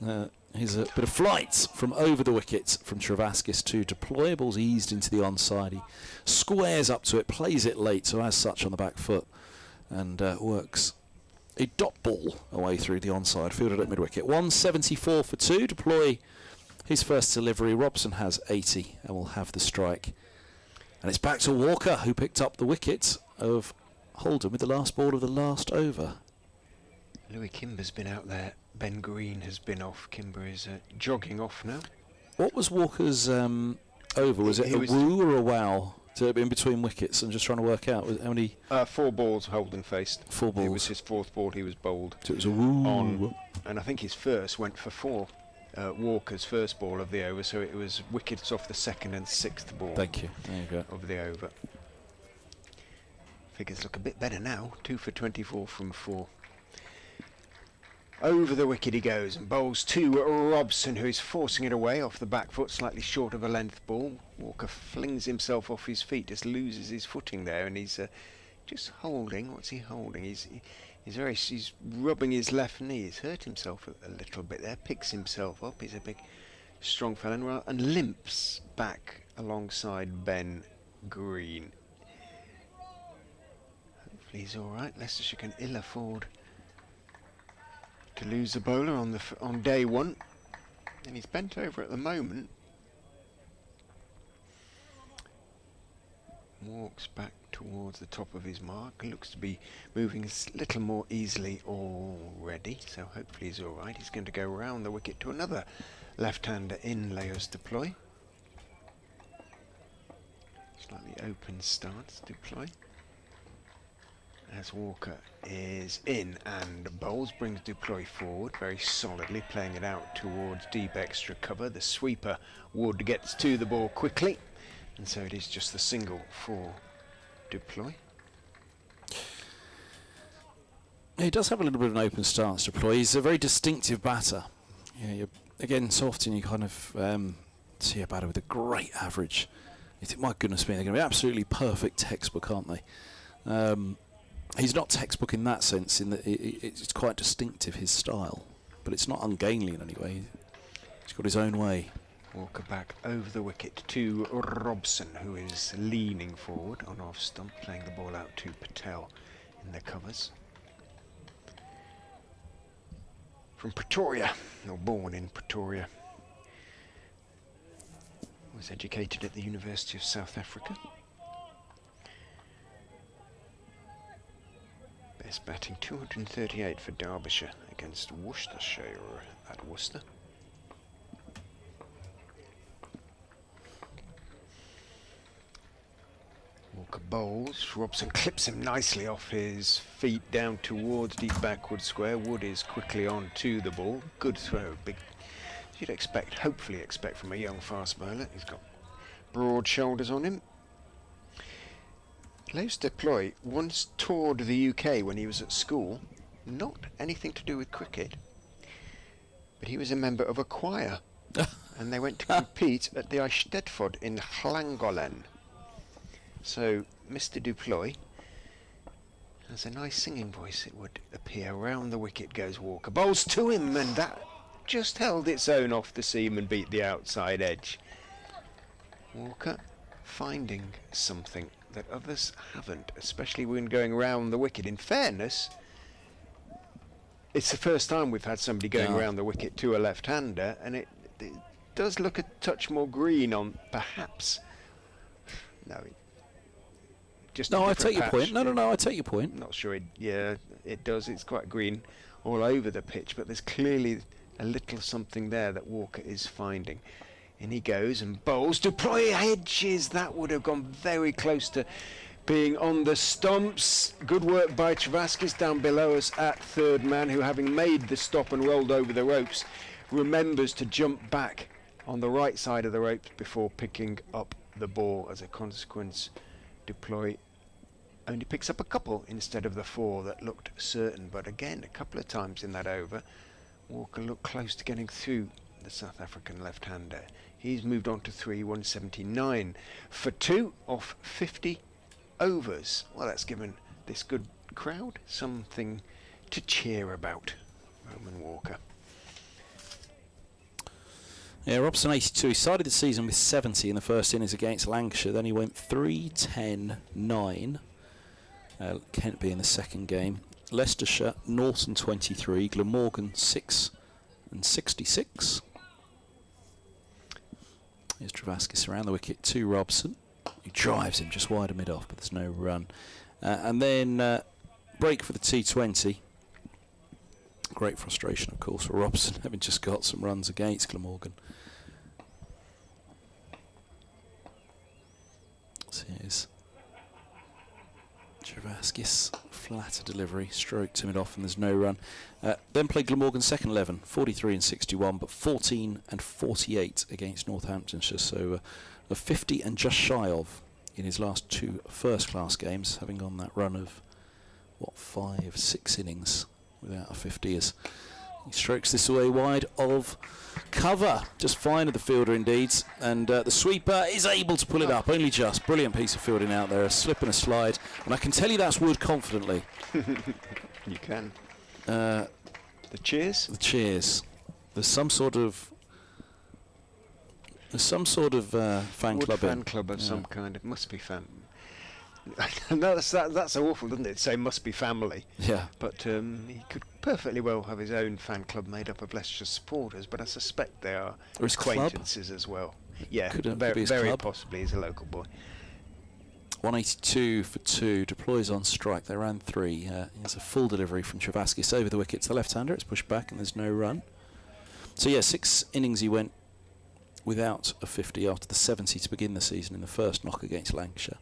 yeah. Here's a bit of flight from over the wicket from Travaskis to deploy. Ball's eased into the onside. He squares up to it, plays it late, so as such on the back foot, and works a dot ball away through the onside, fielded at mid-wicket. 174 for 2. Deploy his first delivery. Robson has 80 and will have the strike. And it's back to Walker, who picked up the wicket of Holden with the last ball of the last over. Louis Kimber's been out there. Ben Green has been off. Kimber is jogging off now. What was Walker's over? Was it He a was woo or a wow? To in between wickets, and just trying to work out how many. 4 balls Holden faced. 4 balls. It was his 4th ball. He was bowled So it was a woo. on, and I think his first went for 4. Walker's first ball of the over, so it was wickets off the 2nd and 6th ball. Thank you. There you go. Of the over. Figures look a bit better now. 2 for 24 from 4. Over the wicket he goes and bowls to Robson, who is forcing it away off the back foot, slightly short of a length ball. Walker flings himself off his feet, just loses his footing there, and he's just holding. What's he holding? He's rubbing his left knee. He's hurt himself a little bit there. Picks himself up. He's a big, strong fellow, and limps back alongside Ben Green. Hopefully he's all right. Leicestershire can ill afford to lose a bowler on day 1, and he's bent over at the moment. Walks back towards the top of his mark. Looks to be moving a little more easily already, so hopefully he's all right. He's going to go round the wicket to another left-hander in Leo's deploy. Slightly open stance deploy. As Walker is in and bowls, brings deploy forward very solidly, playing it out towards deep extra cover. The sweeper Wood gets to the ball quickly, and so it is just the single for deploy. He does have a little bit of an open stance, Deploy. He's a very distinctive batter. Again, so often you kind of see a batter with a great average. You think, my goodness me, they're going to be absolutely perfect textbook, aren't they? He's not textbook in that sense, in that it's quite distinctive, his style, but it's not ungainly in any way. He's got his own way. Walker back over the wicket to Robson, who is leaning forward on off stump, playing the ball out to Patel in the covers. From Pretoria, or born in Pretoria. Was educated at the University of South Africa. Best batting 238 for Derbyshire against Worcestershire at Worcester. Walker bowls. Robson clips him nicely off his feet down towards deep backward square. Wood is quickly on to the ball. Good throw. Big. You'd expect, hopefully expect from a young fast bowler. He's got broad shoulders on him. Leos Deploy once toured the UK when he was at school. Not anything to do with cricket, but he was a member of a choir, and they went to compete at the Eisteddfod in Llangollen. So Mr. Deploy has a nice singing voice, it would appear. Round the wicket goes Walker. Bowls to him, and that just held its own off the seam and beat the outside edge. Walker finding something that others haven't, especially when going round the wicket. In fairness, it's the first time we've had somebody going round the wicket to a left-hander, and it does look a touch more green on, perhaps. No, just No, I take your point. No, I take your point. Not sure. It does. It's quite green all over the pitch, but there's clearly a little something there that Walker is finding. In he goes and bowls. Deploy edges. That would have gone very close to being on the stumps. Good work by Travaskis down below us at third man, who, having made the stop and rolled over the ropes, remembers to jump back on the right side of the ropes before picking up the ball. As a consequence, Duploy only picks up a couple instead of the 4 that looked certain. But again, a couple of times in that over, Walker looked close to getting through the South African left-hander. He's moved on to 3, 179 for 2 off 50 overs. Well, that's given this good crowd something to cheer about. Roman Walker. Yeah, Robson 82. He started the season with 70 in the first innings against Lancashire. Then he went 3, 10, 9. Kentby in the second game. Leicestershire, Norton 23. Glamorgan 6 and 66. Here's Travaskis around the wicket to Robson, who drives him just wide of mid-off, but there's no run. And then break for the T20. Great frustration, of course, for Robson, having just got some runs against Glamorgan. So here's Travaskis, flatter delivery, stroke to mid-off, and there's no run. Then played Glamorgan second 11, 43 and 61, but 14 and 48 against Northamptonshire, so a 50 and just shy of in his last 2 first-class games, having gone that run of, 5, 6 innings without a 50 as he strokes this away wide of cover. Just fine of the fielder indeed, and the sweeper is able to pull it up, only just. Brilliant piece of fielding out there, a slip and a slide, and I can tell you that's Wood confidently. You can. The cheers? The cheers. There's some sort of fan Wood club fan club of some kind. It must be fan. That's so awful, doesn't it? Say must be family. Yeah. But he could perfectly well have his own fan club made up of Leicestershire supporters, but I suspect they are Or his club? acquaintances as well. Yeah, Could be very, his very club. possibly he's a local boy. 182 for 2, deploys on strike. They ran 3. Here's a full delivery from Travaskis over the wicket to the left-hander. It's pushed back and there's no run. So yeah, 6 innings he went without a 50 after the 70 to begin the season in the first knock against Lancashire.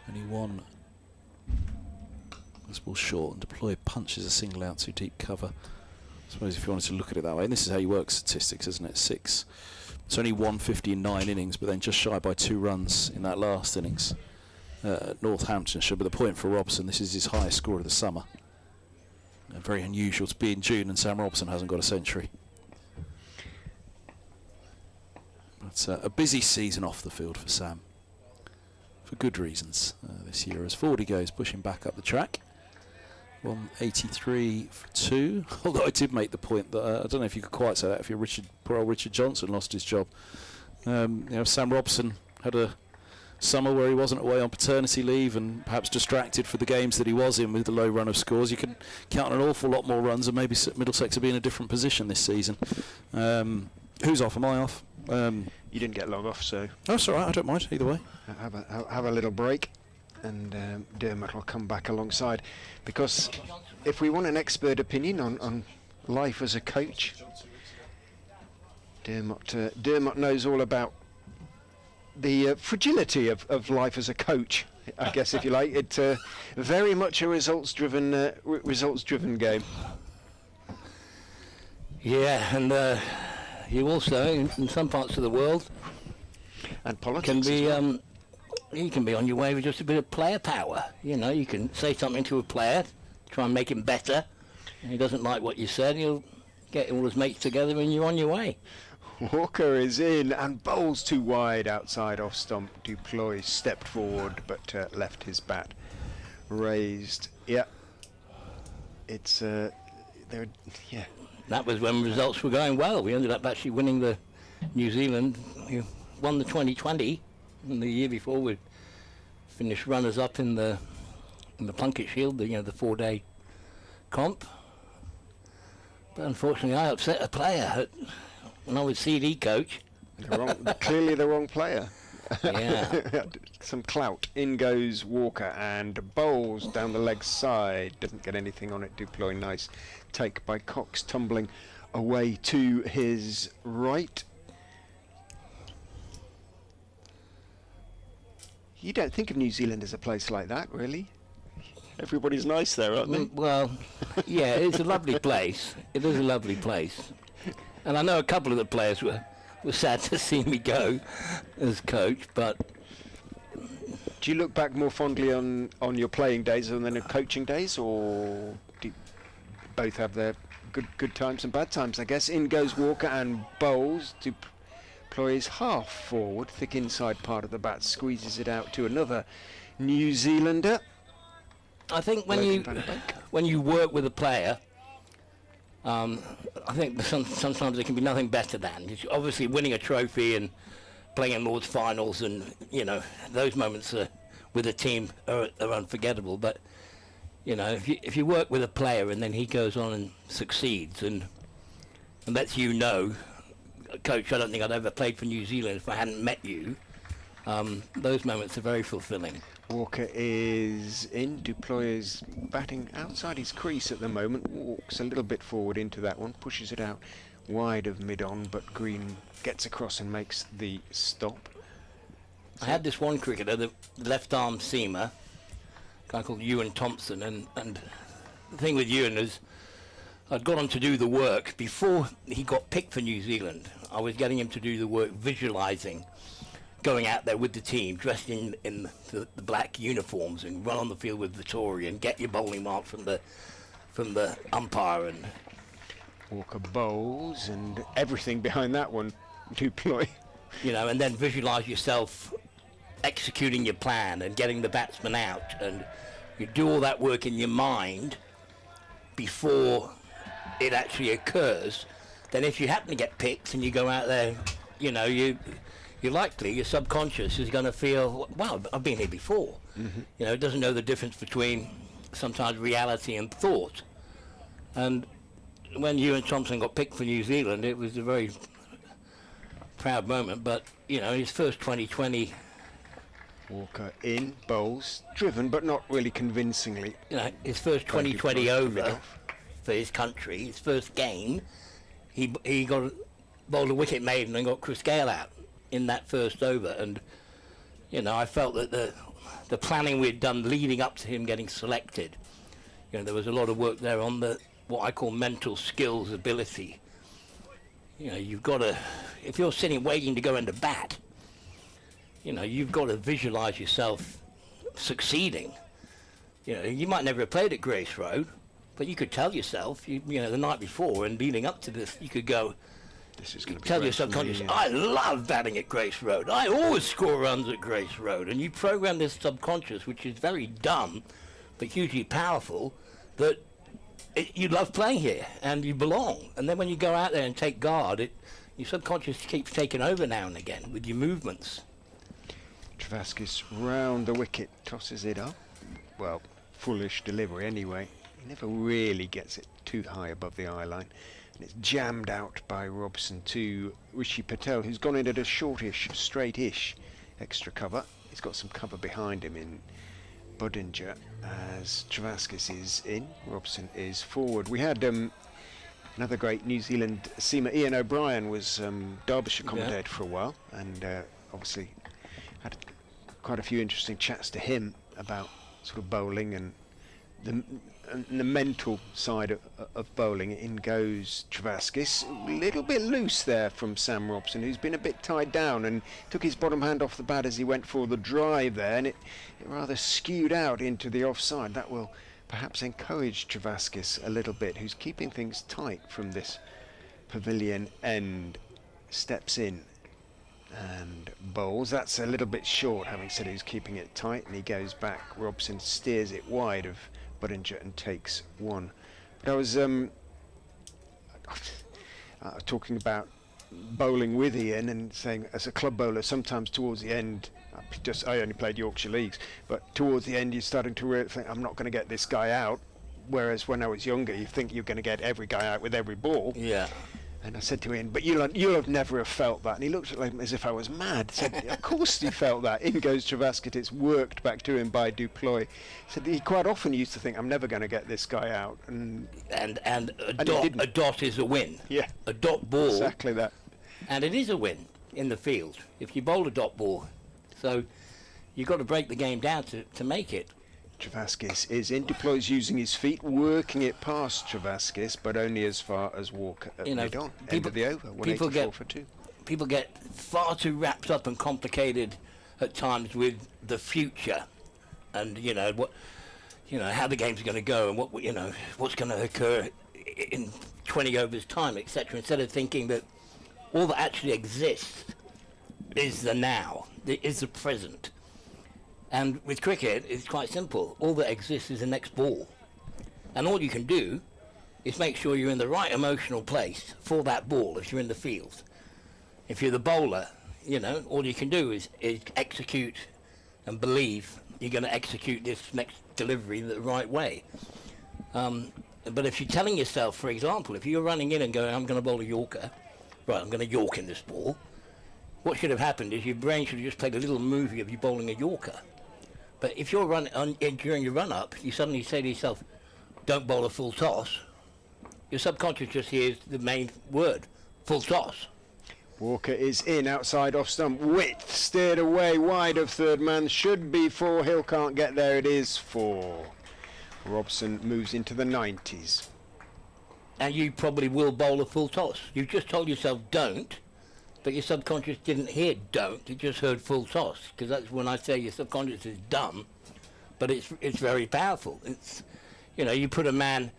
Only 1 was ball short, and Deploy punches a single out to deep cover. I suppose if you wanted to look at it that way, and this is how you work statistics, isn't it? 6. It's only 150 in 9 innings, but then just shy by 2 runs in that last innings at Northamptonshire. But the point for Robson, this is his highest score of the summer. Very unusual to be in June and Sam Robson hasn't got a century. But a busy season off the field for Sam, for good reasons this year. As forward he goes, pushing back up the track. 183 for 2. Although I did make the point that I don't know if you could quite say that if poor old Richard Johnson lost his job. Sam Robson had a summer where he wasn't away on paternity leave and perhaps distracted for the games that he was in with the low run of scores. You can count on an awful lot more runs, and maybe Middlesex will be in a different position this season. Who's off? Am I off? You didn't get long off, so... Oh, it's all right. I don't mind either way. Have a little break, and Dermot will come back alongside, because if we want an expert opinion on life as a coach, Dermot knows all about the fragility of life as a coach, I guess, if you like. It's very much a results-driven game. Yeah, and you also, in some parts of the world, And politics can be as well. you can be on your way with just a bit of player power. You know, you can say something to a player, try and make him better, and he doesn't like what you said, he'll get all his mates together and you're on your way. Walker is in and bowls too wide outside off stump. Duploy stepped forward but left his bat raised. Yeah, it's yeah. That was when results were going well. We ended up actually winning the New Zealand. We won the 2020, and the year before we finished runners-up in the Plunkett Shield, the 4-day comp. But unfortunately, I upset a player when I was CD coach. Clearly the wrong player. Yeah. Some clout. In goes Walker and bowls down the leg side. Doesn't get anything on it. Duploy, nice take by Cox, tumbling away to his right. You don't think of New Zealand as a place like that, really? Everybody's nice there, aren't they? Well, yeah, it's a lovely place. It is a lovely place. And I know a couple of the players were was sad to see me go as coach, but Do you look back more fondly on your playing days than the coaching days, or do you both have their good times and bad times, I guess? In goes Walker and Bowles deploys half forward, thick inside part of the bat, squeezes it out to another New Zealander. I think when you work with a player, I think sometimes there can be nothing better than obviously winning a trophy and playing in Lord's finals, and those moments with a team are unforgettable. But if you work with a player and then he goes on and succeeds and lets you know, Coach, I don't think I'd ever played for New Zealand if I hadn't met you. Those moments are very fulfilling. Walker is in. Duploy is batting outside his crease at the moment. Walks a little bit forward into that one, pushes it out wide of mid-on, but Green gets across and makes the stop. I had this one cricketer, the left-arm seamer, a guy called Ewan Thompson, and the thing with Ewan is I'd got him to do the work. Before he got picked for New Zealand, I was getting him to do the work visualising going out there with the team, dressed in the black uniforms, and run on the field with Vittoria and get your bowling mark from the umpire. And Walker bowls, and everything behind that one, Duploy. And then visualise yourself executing your plan and getting the batsman out, and you do all that work in your mind before it actually occurs. Then if you happen to get picked and you go out there, you're likely, your subconscious is going to feel, wow, I've been here before. Mm-hmm. It doesn't know the difference between sometimes reality and thought. And when Ewan Thompson got picked for New Zealand, it was a very proud moment. But, his first 2020... Walker in, bowls, driven but not really convincingly. His first 2020 over for his country, his first game, he bowled a wicket maiden and got Chris Gale out in that first over. And I felt that the planning we'd done leading up to him getting selected, there was a lot of work there on the what I call mental skills ability. You've got to, if you're sitting waiting to go into bat, you've got to visualize yourself succeeding. You might never have played at Grace Road, but you could tell yourself, the night before and leading up to this, you could go, this is going to tell your subconscious, I love batting at Grace Road. I always score runs at Grace Road. And you program this subconscious, which is very dumb, but hugely powerful, that you love playing here and you belong. And then when you go out there and take guard, your subconscious keeps taking over now and again with your movements. Travaskis round the wicket, tosses it up. Well, foolish delivery anyway. He never really gets it too high above the eye line. And it's jammed out by Robson to Rishi Patel, who's gone in at a shortish, straight-ish extra cover. He's got some cover behind him in Budinger as Travaskis is in. Robson is forward. We had another great New Zealand seamer, Ian O'Brien, was Derbyshire commentator for a while, and obviously had quite a few interesting chats to him about sort of bowling and the mental side of bowling. In goes Travaskis, a little bit loose there from Sam Robson, who's been a bit tied down and took his bottom hand off the bat as he went for the drive there, and it rather skewed out into the offside. That will perhaps encourage Travaskis a little bit, who's keeping things tight from this pavilion end. Steps in and bowls. That's a little bit short, having said he's keeping it tight, and he goes back. Robson steers it wide of Budinger and takes one. But I was talking about bowling with Ian and saying, as a club bowler, sometimes towards the end, I only played Yorkshire Leagues, but towards the end you're starting to really think, I'm not going to get this guy out, whereas when I was younger you think you're going to get every guy out with every ball. Yeah. And I said to Ian, but you'll have never have felt that. And he looked at me as if I was mad. Said, of course he felt that. In goes Travaskis. It's worked back to him by Duploy. Said he quite often used to think, I'm never going to get this guy out. And a dot is a win. Yeah. A dot ball. Exactly that. And it is a win in the field if you bowl a dot ball. So you've got to break the game down to make it. Travaskis is in. Duploy's using his feet, working it past Travaskis, but only as far as Walker at mid-on. End of the over, 184 for 2. people get far too wrapped up and complicated at times with the future, and how the game's going to go, and what's going to occur in 20 overs time, etc. Instead of thinking that all that actually exists is the now, is the present. And with cricket, it's quite simple. All that exists is the next ball, and all you can do is make sure you're in the right emotional place for that ball if you're in the field. If you're the bowler, all you can do is execute and believe you're going to execute this next delivery the right way. But if you're telling yourself, for example, if you're running in and going, I'm going to bowl a Yorker, right, I'm going to York in this ball, what should have happened is your brain should have just played a little movie of you bowling a Yorker. But if you're during your run-up, you suddenly say to yourself, don't bowl a full toss, your subconscious just hears the main word, full toss. Walker is in, outside off stump, width, steered away, wide of third man, should be 4, Hill can't get there, it is 4. Robson moves into the 90s. And you probably will bowl a full toss. You've just told yourself don't, but your subconscious didn't hear don't, it just heard full toss, because that's when I say your subconscious is dumb, but it's very powerful. It's, you put a man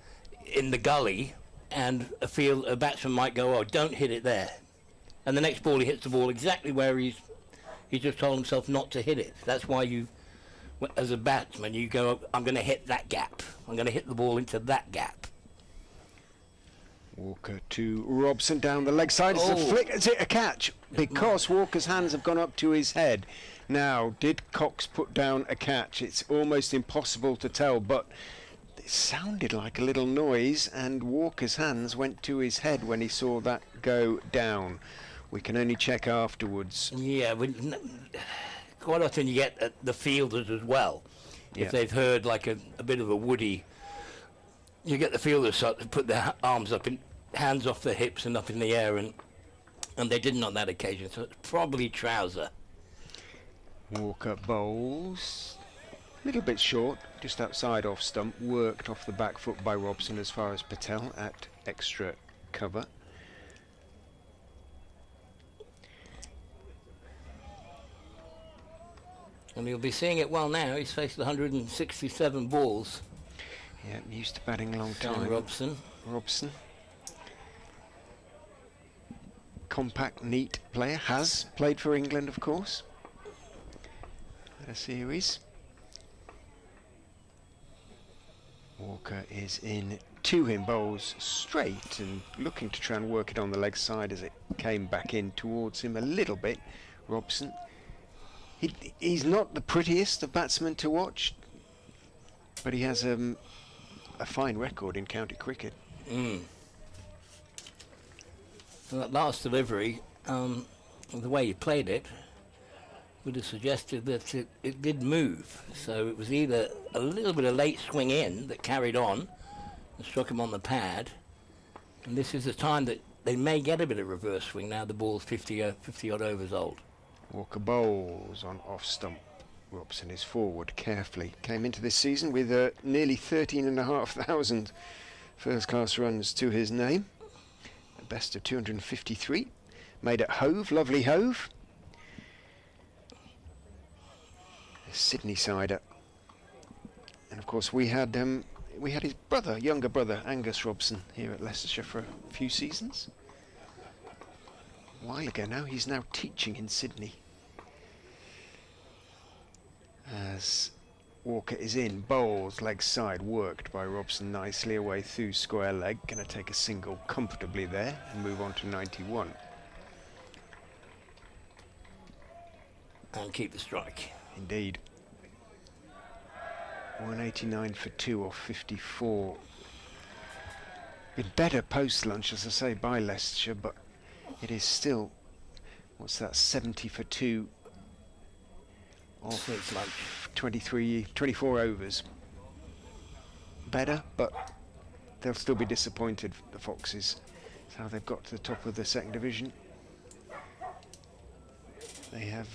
in the gully and a batsman might go, oh, don't hit it there. And the next ball he hits the ball exactly where he's just told himself not to hit it. That's why you, as a batsman, you go, I'm going to hit that gap. I'm going to hit the ball into that gap. Walker to Robson down the leg side. It's a flick. Is it a catch? Because Walker's hands have gone up to his head. Now, did Cox put down a catch? It's almost impossible to tell, but it sounded like a little noise, and Walker's hands went to his head when he saw that go down. We can only check afterwards. Yeah, quite often you get the fielders as well. If they've heard like a bit of a woody, you get the fielders start to put their arms up, hands off their hips and up in the air, and they didn't on that occasion, so it's probably trouser. Walker bowls. A little bit short, just outside off stump, worked off the back foot by Robson as far as Patel at extra cover. And you'll be seeing it well now. He's faced 167 balls. Yeah, used to batting a long time. Robson. Compact, neat player. Has played for England, of course. A series. Walker is in to him, bowls straight and looking to try and work it on the leg side as it came back in towards him a little bit. Robson. He's not the prettiest of batsmen to watch, but he has a fine record in county cricket. Well, that last delivery, the way he played it, would have suggested that it did move. So it was either a little bit of late swing in that carried on and struck him on the pad, and this is the time that they may get a bit of reverse swing now the ball's 50 odd overs old. Walker bowls on off stump. Robson is forward carefully. Came into this season with nearly 13,500 first class runs to his name. A best of 253. Made at Hove, lovely Hove. A Sydney sider. And of course we had his brother, younger brother, Angus Robson, here at Leicestershire for a few seasons. A while ago now. He's now teaching in Sydney. As Walker is in, bowls, leg side, worked by Robson nicely away through square leg. Going to take a single comfortably there and move on to 91. And keep the strike. Indeed. 189 for 2 off 54. Been better post-lunch, as I say, by Leicestershire, but it is still, what's that, 70 for 2 off 24 overs. Better, but they'll still be disappointed, the Foxes. That's how they've got to the top of the second division. They have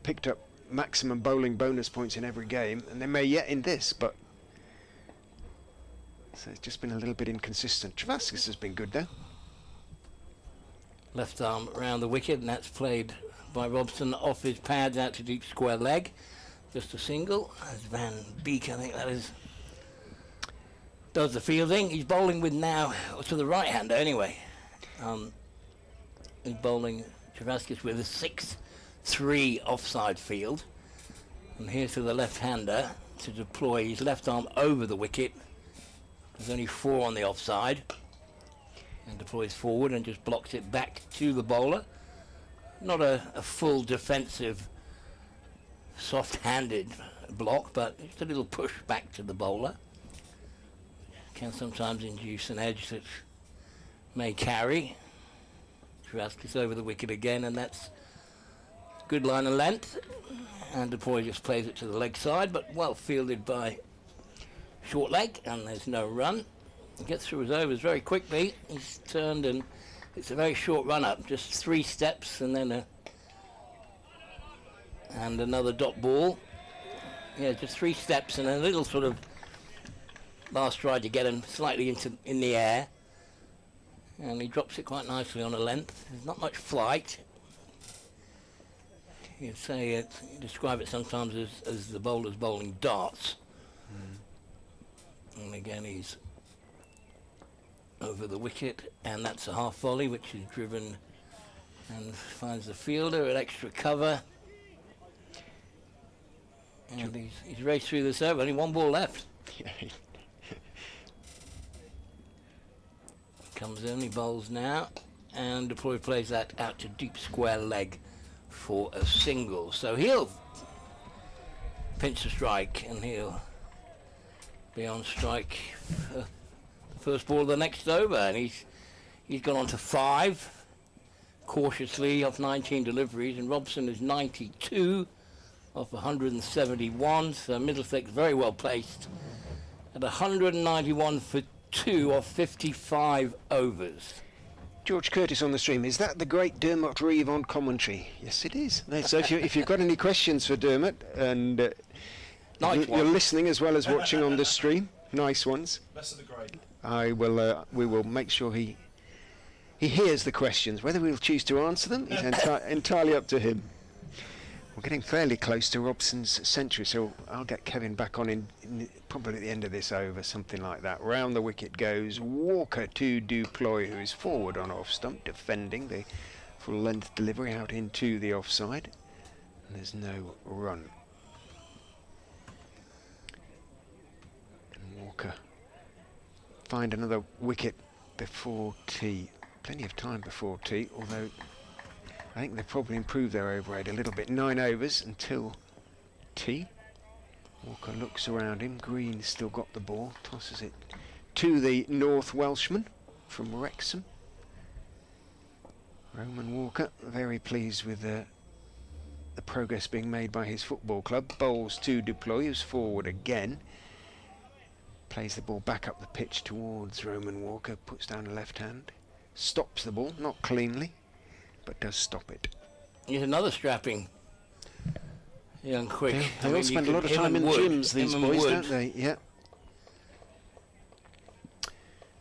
picked up maximum bowling bonus points in every game, and they may yet in this, but so it's just been a little bit inconsistent. Travaskis has been good though. left arm around the wicket, and that's played by Robson off his pads out to deep square leg. Just a single, as Van Beek, I think that is, does the fielding. He's bowling with now, to the right-hander anyway. He's bowling Travaskis with a 6-3 offside field. And here's to the left-hander to deploy his left arm over the wicket. There's only 4 on the offside. And deploys forward and just blocks it back to the bowler. Not a full defensive, soft-handed block, but just a little push back to the bowler. Can sometimes induce an edge that may carry. Travaskis over the wicket again, and that's good line of length. And Deploy just plays it to the leg side, but well fielded by short leg, and there's no run. He gets through his overs very quickly. He's turned, and it's a very short run up, just 3 steps, and then and another dot ball. Yeah, just 3 steps and a little sort of last try to get him slightly in the air, and he drops it quite nicely on a length. There's not much flight. You'd say you describe it sometimes as the bowler's bowling darts. And again, he's over the wicket, and that's a half volley, which is driven and finds the fielder at extra cover. And he's raced through this over, only 1 ball left. Comes in, he bowls now, and Deploy plays that out to deep square leg for a single. So he'll pinch the strike, and he'll be on strike for the first ball of the next over, and he's gone on to 5 cautiously off 19 deliveries, and Robson is 92 off 171. So Middlesex very well placed at 191 for 2 off 55 overs. George Curtis on the stream. Is that the great Dermot Reeve on commentary? Yes, it is. No, so if you've got any questions for Dermot, and Nice you're listening as well as watching on the stream, nice ones. Best of the great. I will. We will make sure he hears the questions. Whether we'll choose to answer them is entirely up to him. We're getting fairly close to Robson's century, so I'll get Kevin back on in probably at the end of this over, something like that. Round the wicket goes Walker to Duploy, who is forward on off stump, defending the full length delivery out into the offside. And there's no run. And Walker find another wicket before tea. Plenty of time before tea, although I think they've probably improved their overhead a little bit. 9 overs until tea. Walker looks around him. Green's still got the ball. Tosses it to the North Welshman from Wrexham. Roman Walker very pleased with the progress being made by his football club. Bowls to Duploy, who's forward again. Plays the ball back up the pitch towards Roman Walker. Puts down a left hand. Stops the ball, not cleanly, but does stop it. He's another strapping young quick. Yeah, they all spend a lot of time in gyms, these boys, don't they? Yeah.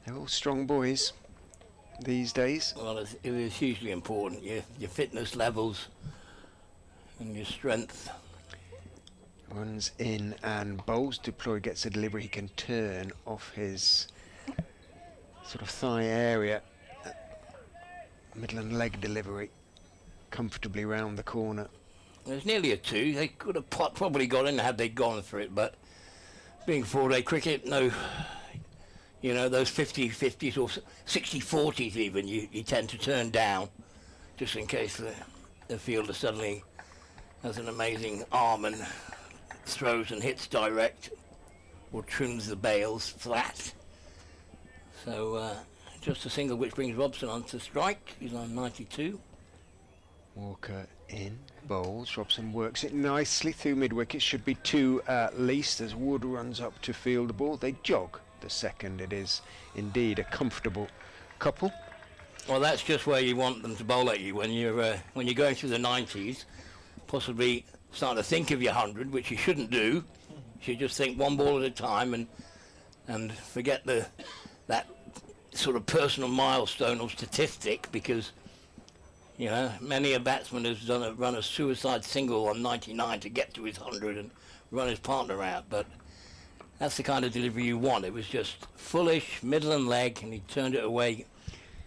They're all strong boys these days. Well, it is hugely important, your fitness levels and your strength. Runs in and bowls. Deploy gets a delivery. He can turn off his sort of thigh area. Middle and leg delivery comfortably round the corner. There's nearly a 2. They could have probably got in had they gone for it, but being 4-day cricket, no, you know, those 50-50s or 60-40s even, you tend to turn down just in case the fielder suddenly has an amazing arm and throws and hits direct or trims the bails flat. So just a single, which brings Robson on to strike. He's on 92. Walker in, bowls. Robson works it nicely through mid-wicket. Should be 2 at least as Wood runs up to field the ball. They jog the second. It is indeed a comfortable couple. Well, that's just where you want them to bowl at you when you're going through the 90s. Possibly start to think of your 100, which you shouldn't do. You should just think 1 ball at a time and forget that sort of personal milestone or statistic, because You know, many a batsman has run a suicide single on 99 to get to his 100 and run his partner out, but that's the kind of delivery you want. It was just fullish, middle and leg, and he turned it away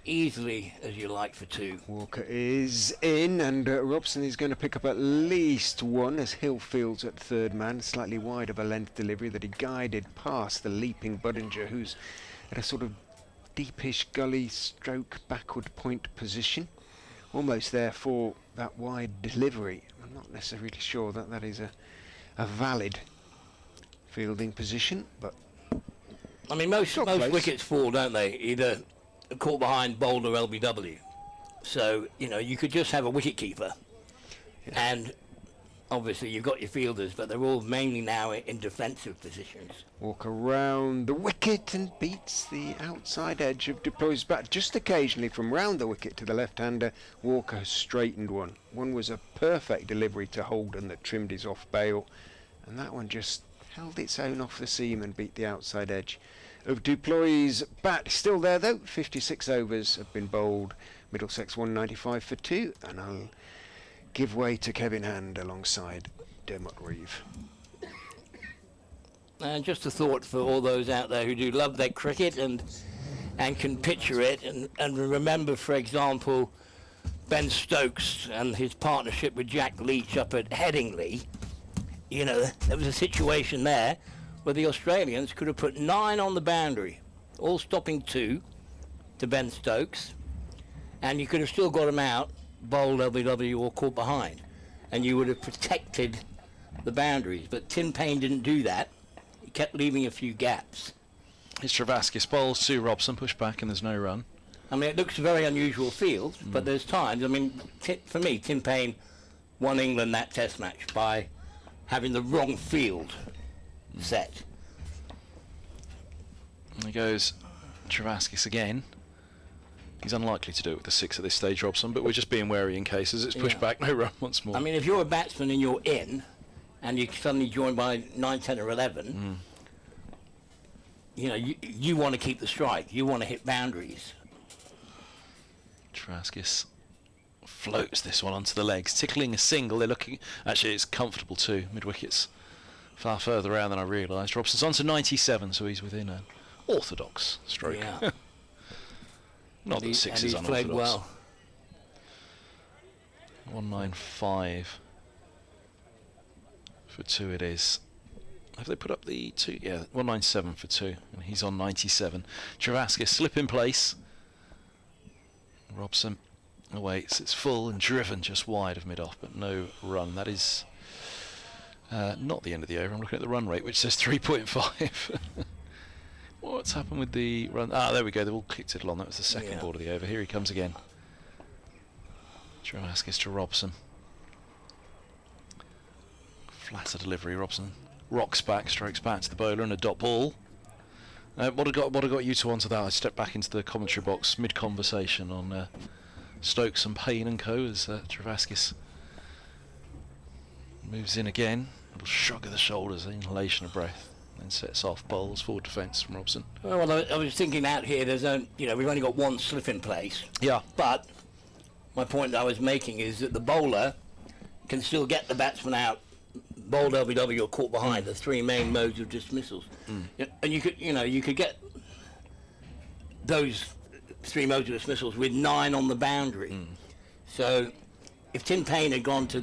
easily as you like for 2. Walker is in, and Robson is going to pick up at least 1 as Hill fields at third man. Slightly wide of a length delivery that he guided past the leaping Budinger, who's at a sort of deepish gully stroke backward point position. Almost there for that wide delivery. I'm not necessarily sure that that is a valid fielding position, but I mean, most place. wickets fall, don't they? Either caught behind, bowled, or LBW. So, you know, you could just have a wicket keeper. And obviously you've got your fielders, but they're all mainly now in defensive positions. Walk around the wicket and beats the outside edge of Deploy's bat just occasionally from round the wicket to the left-hander. Walker has straightened one. One was a perfect delivery to Holden that trimmed his off bail, and that one just held its own off the seam and beat the outside edge of Deploy's bat. Still there though, 56 overs have been bowled. Middlesex 195 for 2, and I'll give way to Kevin Hand alongside Dermot Reeve. And just a thought for all those out there who do love their cricket and can picture it and remember, for example, Ben Stokes and his partnership with Jack Leach up at Headingley. You know, there was a situation there where the Australians could have put 9 on the boundary, all stopping 2 to Ben Stokes, and you could have still got him out, bowled LBW or caught behind, and you would have protected the boundaries. But Tim Payne didn't do that. He kept leaving a few gaps. It's Travaskis bowls to Robson, push back, and there's no run. I mean, it looks a very unusual field, but there's times, I mean, for me, Tim Payne won England that test match by having the wrong field set. And he goes Travaskis again. He's unlikely to do it with the 6 at this stage, Robson, but we're just being wary in case as it's pushed back, no run once more. I mean, if you're a batsman and you're in, and you're suddenly joined by 9, 10 or 11, you know, you want to keep the strike. You want to hit boundaries. Travaskis floats this one onto the legs, tickling a single. They're looking, actually it's comfortable too, mid-wickets far further around than I realised. Robson's on to 97, so he's within an orthodox stroke. Yeah. Not that 6 is he's played unorthodox. well. 195 for 2 it is. Have they put up the 2? Yeah, 197 for 2, and he's on 97. Travaskis slip in place. Robson awaits. It's full and driven just wide of mid-off, but no run. That is not the end of the over. I'm looking at the run rate, which says 3.5. What's happened with the run? Ah, there we go. They've all kicked it along. That was the second ball of the over. Here he comes again. Travaskis to Robson. Flatter delivery. Robson rocks back, strokes back to the bowler, and a dot ball. What have got you two onto that? I stepped back into the commentary box mid-conversation on Stokes and Payne and co. as Travaskis moves in again. A little shrug of the shoulders, inhalation of breath, then sets off bowls forward defence from Robson. Well, I was thinking out here. We've only got 1 slip in place. Yeah. But my point that I was making is that the bowler can still get the batsman out, bowled LBW or caught behind, the 3 main modes of dismissals. And you could get those 3 modes of dismissals with 9 on the boundary. So if Tim Payne had gone to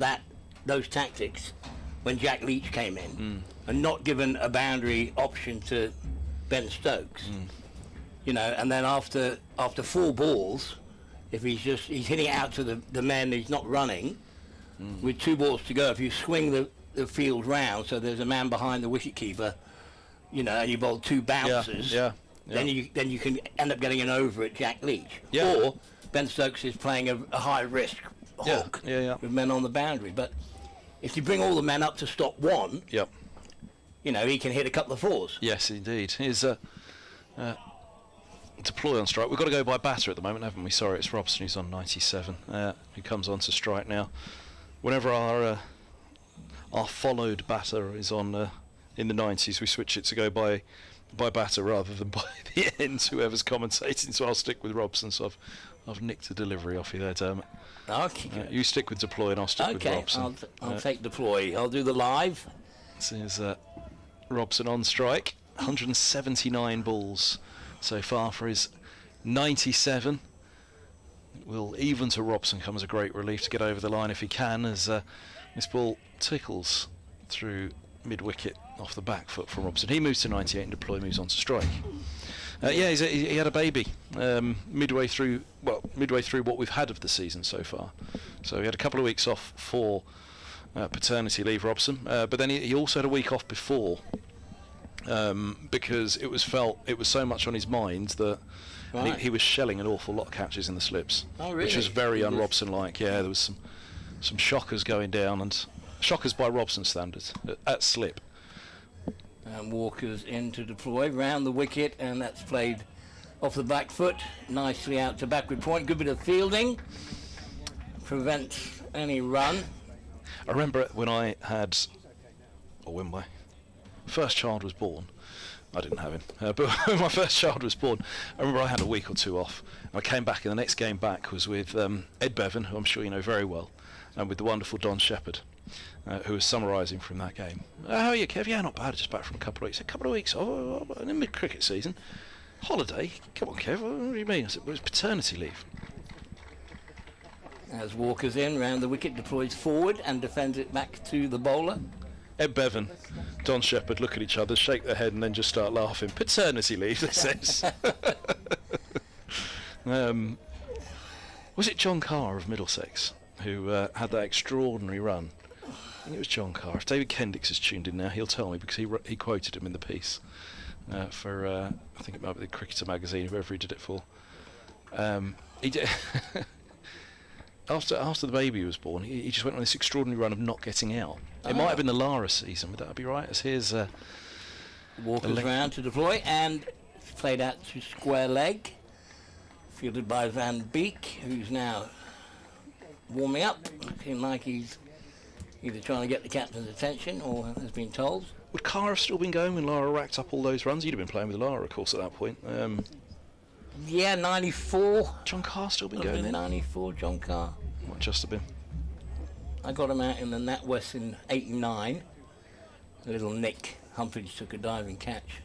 those tactics when Jack Leach came in and not given a boundary option to Ben Stokes, and then after 4 balls, if he's hitting it out to the men, he's not running, with 2 balls to go, if you swing the field round so there's a man behind the wicketkeeper, and you bowl 2 bouncers, then you can end up getting an over at Jack Leach. Or Ben Stokes is playing a high risk hook with men on the boundary. But if you bring all the men up to stop 1, he can hit a couple of 4s. Yes, indeed. Here's deploy on strike. We've got to go by batter at the moment, haven't we? Sorry, it's Robson who's on 97, who comes on to strike now. Whenever our followed batter is on in the 90s, we switch it to go by by batter rather than by the end, whoever's commentating, so I'll stick with Robson. So I've nicked a delivery off you there, Dermot. Okay. You stick with deploy and I'll stick with Robson. I'll take deploy. I'll do the live. This is Robson on strike. 179 balls so far for his 97. Will even to Robson come as a great relief to get over the line if he can, as this ball tickles through mid-wicket off the back foot from Robson. He moves to 98 and deploy moves on to strike. He had a baby midway through what we've had of the season so far. So he had a couple of weeks off for paternity leave, Robson, but then he also had a week off before because it was so much on his mind that he was shelling an awful lot of catches in the slips, which was very un-Robson-like. Yeah, there was some shockers going down, and shockers by Robson standards at slip. And Walker's in to deploy round the wicket, and that's played off the back foot nicely out to backward point. Good bit of fielding, prevents any run. I remember when when my first child was born. I didn't have him, but when my first child was born, I remember I had a week or two off. I came back, and the next game back was with Ed Bevan, who I'm sure you know very well, and with the wonderful Don Shepherd, who was summarising from that game. How are you, Kev? Yeah, not bad. Just back from a couple of weeks. A couple of weeks? Oh, in the mid-cricket season. Holiday? Come on, Kev. What do you mean? I said, well, it's paternity leave. As Walker's in, round the wicket, deploys forward and defends it back to the bowler. Ed Bevan, Don Shepherd look at each other, shake their head, and then just start laughing. Paternity leave, they says. Was it John Carr of Middlesex who had that extraordinary run? I think it was John Carr. If David Kendricks has tuned in now, he'll tell me, because he quoted him in the piece for I think it might be the Cricketer magazine, whoever he did it for. He did. After the baby was born, he just went on this extraordinary run of not getting out. It might have been the Lara season, would that be right? As here's Walker's round to deploy, and it's played out to square leg, fielded by Van Beek, who's now warming up, looking like he's either trying to get the captain's attention or has been told. Would Carr have still been going when Lara racked up all those runs? He'd have been playing with Lara, of course, at that point. Yeah, 94. John Carr still been going then? 94, John Carr. Might just have been. I got him out in the NatWest in 89. Little Nick Humphreys took a diving catch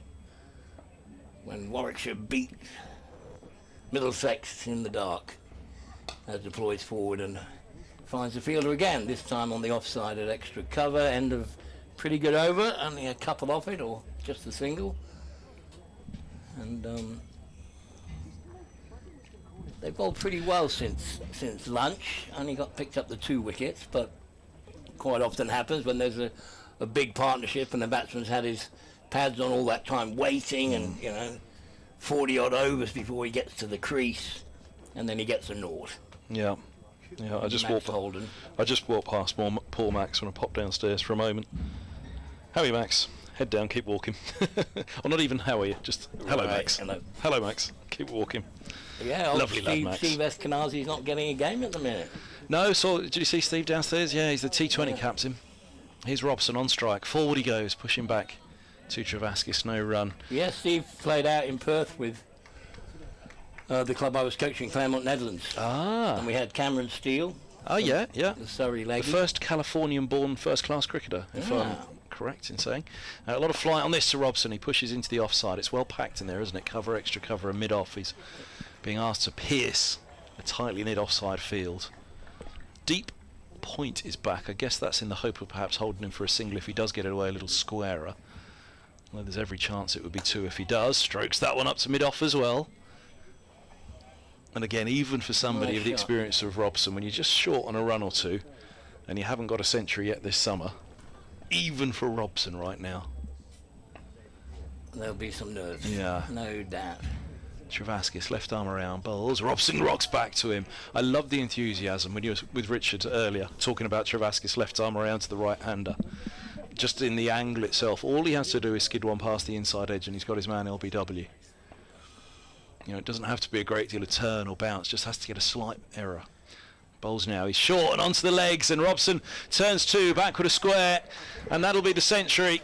when Warwickshire beat Middlesex in the dark. As deploys forward and finds the fielder again, this time on the offside at extra cover. End of pretty good over, only a couple off it, or just a single. And they bowled pretty well since lunch. Only got picked up the 2 wickets, but quite often happens when there's a big partnership and the batsman's had his pads on all that time waiting, and 40 odd overs before he gets to the crease, and then he gets a naught. Yeah. I just walked past poor Max when I popped downstairs for a moment. How are you, Max? Head down, keep walking. Or not even how are you, just hello, Max. Hello, Max. Keep walking. Yeah, lovely lad, Max. Steve Eskenazi's not getting a game at the minute. No, did you see Steve downstairs? Yeah, he's the T20 captain. Here's Robson on strike. Forward he goes, pushing back to Travaskis, no run. Yeah, Steve played out in Perth with the club I was coaching, Claremont, Netherlands. Ah. And we had Cameron Steele. Oh, yeah. The Surrey legend. The first Californian-born first-class cricketer, if I'm correct in saying. A lot of flight on this to Robson. He pushes into the offside. It's well packed in there, isn't it? Cover, extra cover, and mid-off. He's being asked to pierce a tightly knit offside field. Deep point is back. I guess that's in the hope of perhaps holding him for a single if he does get it away a little squarer. Well, there's every chance it would be 2 if he does. Strokes that one up to mid-off as well. And again, even for somebody of the experience of Robson, when you're just short on a run or two and you haven't got a century yet this summer, even for Robson right now, there'll be some nerves. Yeah. No doubt. Travaskis, left arm around, bowls. Robson rocks back to him. I love the enthusiasm when you were with Richard earlier, talking about Travaskis, left arm around to the right-hander. Just in the angle itself, all he has to do is skid one past the inside edge and he's got his man LBW. It doesn't have to be a great deal of turn or bounce, just has to get a slight error. Bowls now, he's short and onto the legs, and Robson turns 2, backward a square, and that'll be the century.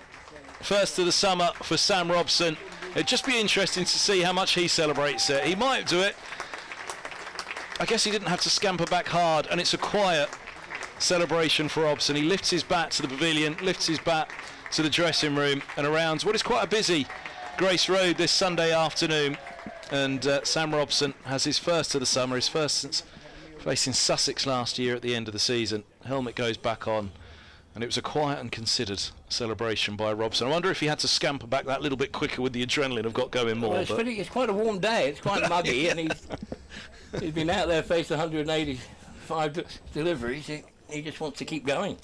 First of the summer for Sam Robson. It'd just be interesting to see how much he celebrates it. He might do it. I guess he didn't have to scamper back hard, and it's a quiet celebration for Robson. He lifts his bat to the pavilion, lifts his bat to the dressing room, and around what is quite a busy Grace Road this Sunday afternoon. And Sam Robson has his first of the summer, his first since facing Sussex last year at the end of the season. Helmet goes back on, and it was a quiet and considered celebration by Robson. I wonder if he had to scamper back that little bit quicker with the adrenaline of got going more. Well, it's quite a warm day. It's quite muggy, and he's been out there faced 185 deliveries. He just wants to keep going.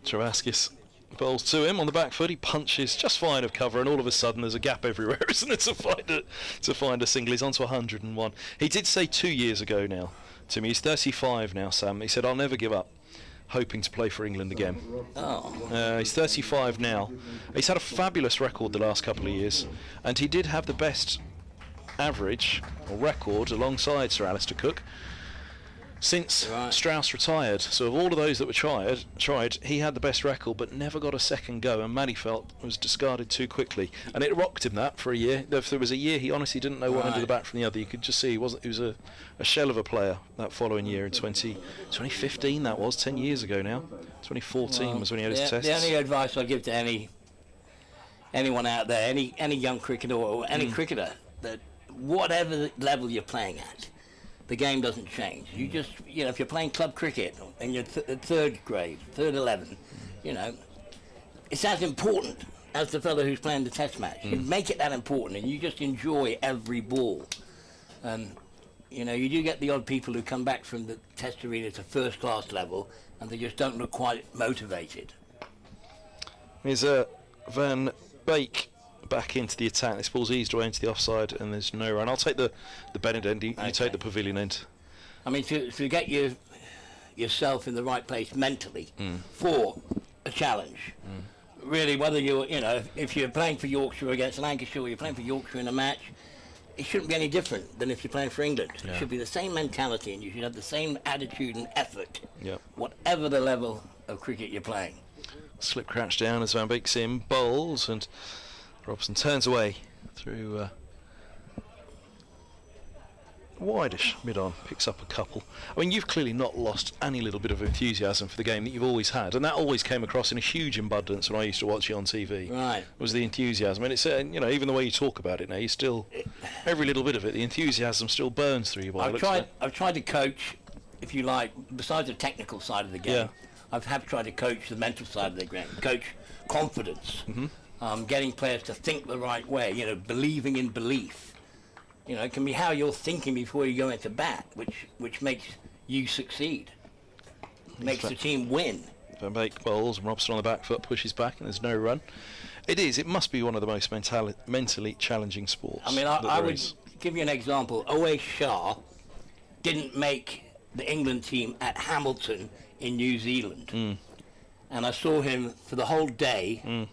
Travaskis bowls to him on the back foot. He punches just fine of cover, and all of a sudden there's a gap everywhere, isn't it, to find a single. He's on to 101. He did say 2 years ago now to me, he's 35 now, Sam. He said, I'll never give up, hoping to play for England again. He's 35 now. He's had a fabulous record the last couple of years, and he did have the best average or record alongside Sir Alistair Cook since Strauss retired. So of all of those that were tried, he had the best record, but never got a second go, and Matty felt was discarded too quickly, and it rocked him that for a year. If there was a year he honestly didn't know one end of the bat from the other, you could just see he was a shell of a player that following year in 2015. That was 10 years ago now. 2014 was when he had his tests. The only advice I'd give to anyone out there, any young cricketer or any cricketer, that whatever level you're playing at, the game doesn't change. You just, if you're playing club cricket and you're third grade, third 11, it's as important as the fellow who's playing the test match. You make it that important, and you just enjoy every ball. And, you do get the odd people who come back from the test arena to first class level, and they just don't look quite motivated. Here's Van Beek back into the attack. This ball's eased away into the offside, and there's no run. I'll take the Bennett end. You take the pavilion end. I mean, to get yourself in the right place mentally for a challenge. Really, whether you're, if you're playing for Yorkshire against Lancashire, or you're playing for Yorkshire in a match, it shouldn't be any different than if you're playing for England. It should be the same mentality, and you should have the same attitude and effort, whatever the level of cricket you're playing. Slip crouch down as Van Beek's in, bowls, and Robson turns away through wideish mid-on, picks up a couple. I mean, you've clearly not lost any little bit of enthusiasm for the game that you've always had, and that always came across in a huge abundance when I used to watch you on TV. Right. Was the enthusiasm, and it's even the way you talk about it now, you still, every little bit of it, the enthusiasm still burns through you. I've tried to coach, if you like, besides the technical side of the game. I have tried to coach the mental side of the game, coach confidence. Getting players to think the right way, believing in belief. It can be how you're thinking before you go into bat, which makes you succeed, makes the team win. Van Beek bowls, and Robson on the back foot pushes back, and there's no run. It must be one of the most mentally challenging sports. I mean, I would give you an example. O.A. Shah didn't make the England team at Hamilton in New Zealand. And I saw him for the whole day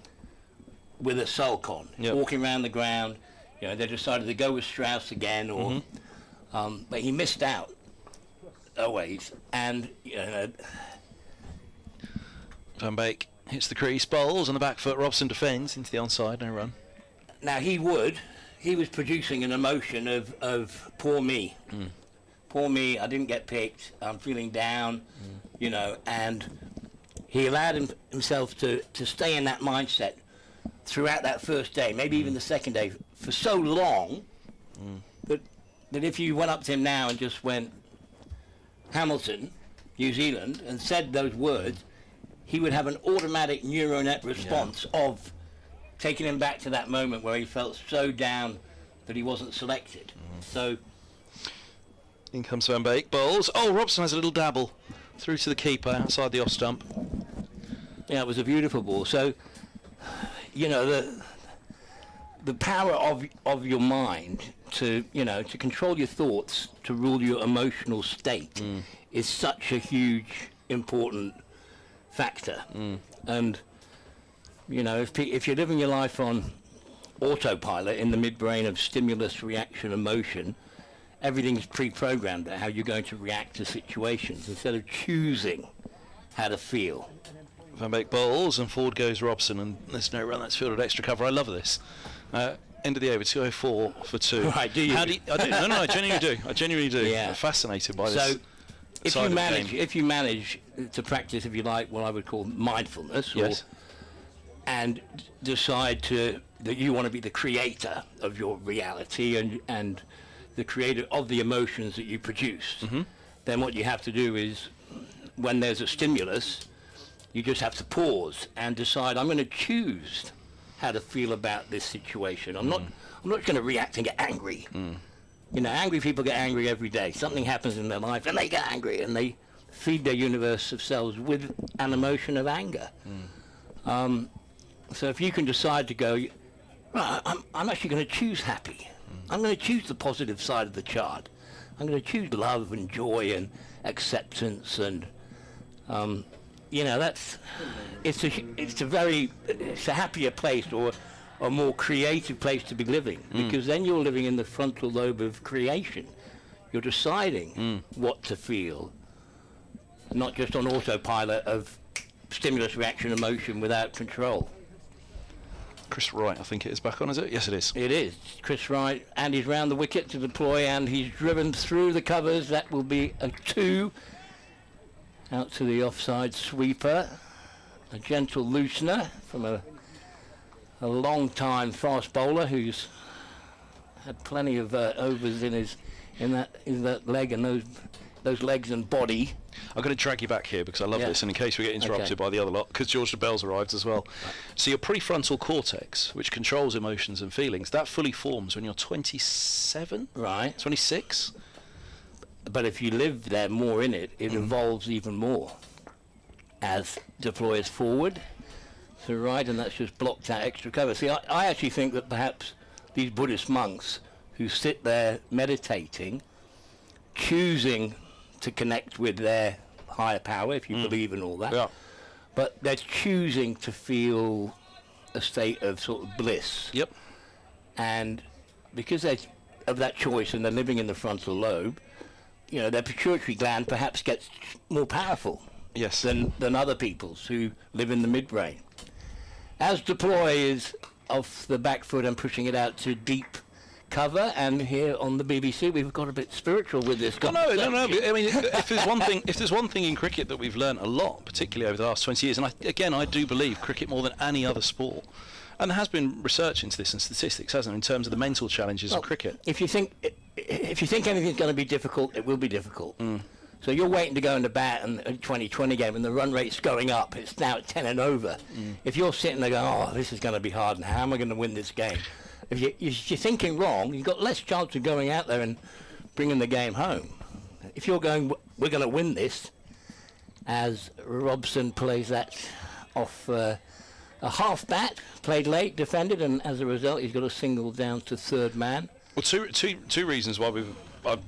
with a sulk on, walking around the ground. They decided to go with Strauss again, or but he missed out always. And Van Beek hits the crease, bowls on the back foot. Robson defends into the onside, no run. Now he was producing an emotion of poor me. Poor me, I didn't get picked, I'm feeling down, and he allowed himself to stay in that mindset throughout that first day, maybe even the second day, for so long that if you went up to him now and just went Hamilton, New Zealand, and said those words, he would have an automatic neuronet response of taking him back to that moment where he felt so down that he wasn't selected. So in comes Van Beek, bowls. Oh, Robson has a little dabble through to the keeper outside the off stump. Yeah, it was a beautiful ball. So, the power of your mind to control your thoughts, to rule your emotional state, is such a huge, important factor. And if you're living your life on autopilot in the midbrain of stimulus, reaction, emotion, everything's pre-programmed at how you're going to react to situations instead of choosing how to feel. Van Beek bowls, and forward goes Robson, and there's no run. That's fielded extra cover. I love this. End of the over 204 for 2. Right, do you? I do. No, I genuinely do. Yeah. I'm fascinated by So, this. if you manage to practice, if you like, what I would call mindfulness, Yes. and decide that you want to be the creator of your reality and the creator of the emotions that you produce, then what you have to do is, when there's a stimulus, you just have to pause and decide, I'm going to choose how to feel about this situation. I'm not going to react and get angry. You know, angry people get angry every day. Something happens in their life and they get angry, and they feed their universe of selves with an emotion of anger. So if you can decide to go, right, I'm actually going to choose happy. I'm going to choose the positive side of the chart. I'm going to choose love and joy and acceptance, and you know, it's a happier place, or a more creative place to be living, because then you're living in the frontal lobe of creation. You're deciding what to feel, not just on autopilot of stimulus, reaction, emotion without control. Chris Wright, I think it is back on, is it? Yes, it is. It is. Chris Wright, and he's round the wicket to deploy, and he's driven through the covers. That will be a 2. Out to the offside sweeper. A gentle loosener from a long-time fast bowler who's had plenty of overs in that leg and those legs and body. I'm going to drag you back here because I love this, and in case we get interrupted by the other lot, because George Bell's arrived as well. Right. So your prefrontal cortex, which controls emotions and feelings, that fully forms when you're 27? Right. 26? But if you live there more in it, it evolves even more as deploys forward to right, and that's just blocked out extra cover. See, I actually think that perhaps these Buddhist monks who sit there meditating, choosing to connect with their higher power, if you believe in all that, but they're choosing to feel a state of sort of bliss. Yep. And because of that choice, and they're living in the frontal lobe, you know, their pituitary gland perhaps gets more powerful than other people's who live in the midbrain. As deploy is off the back foot and pushing it out to deep cover, and here on the BBC we've got a bit spiritual with this. No. I mean, if there's one thing in cricket that we've learnt a lot, particularly over the last 20 years, and I do believe cricket more than any other sport, and there has been research into this and statistics, hasn't there, in terms of the mental challenges of cricket. If you think anything's going to be difficult, it will be difficult. So you're waiting to go into bat in a 2020 game, and the run rate's going up. It's now at 10 and over. If you're sitting there going, oh, this is going to be hard, and how am I going to win this game? If you're thinking wrong, you've got less chance of going out there and bringing the game home. If you're going, we're going to win this, as Robson plays that off a half bat, played late, defended, and as a result, he's got a single down to third man. Well, two reasons why I've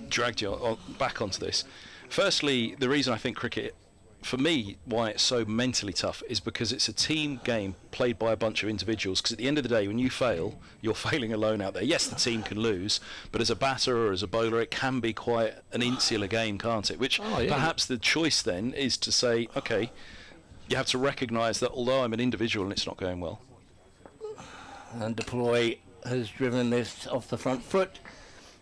dragged you back onto this. Firstly, the reason I think cricket, for me, why it's so mentally tough is because it's a team game played by a bunch of individuals. Because at the end of the day, when you fail, you're failing alone out there. Yes, the team can lose, but as a batter or as a bowler, it can be quite an insular game, can't it? Which perhaps the choice then is to say, okay, you have to recognise that although I'm an individual and it's not going well. And deploy has driven this off the front foot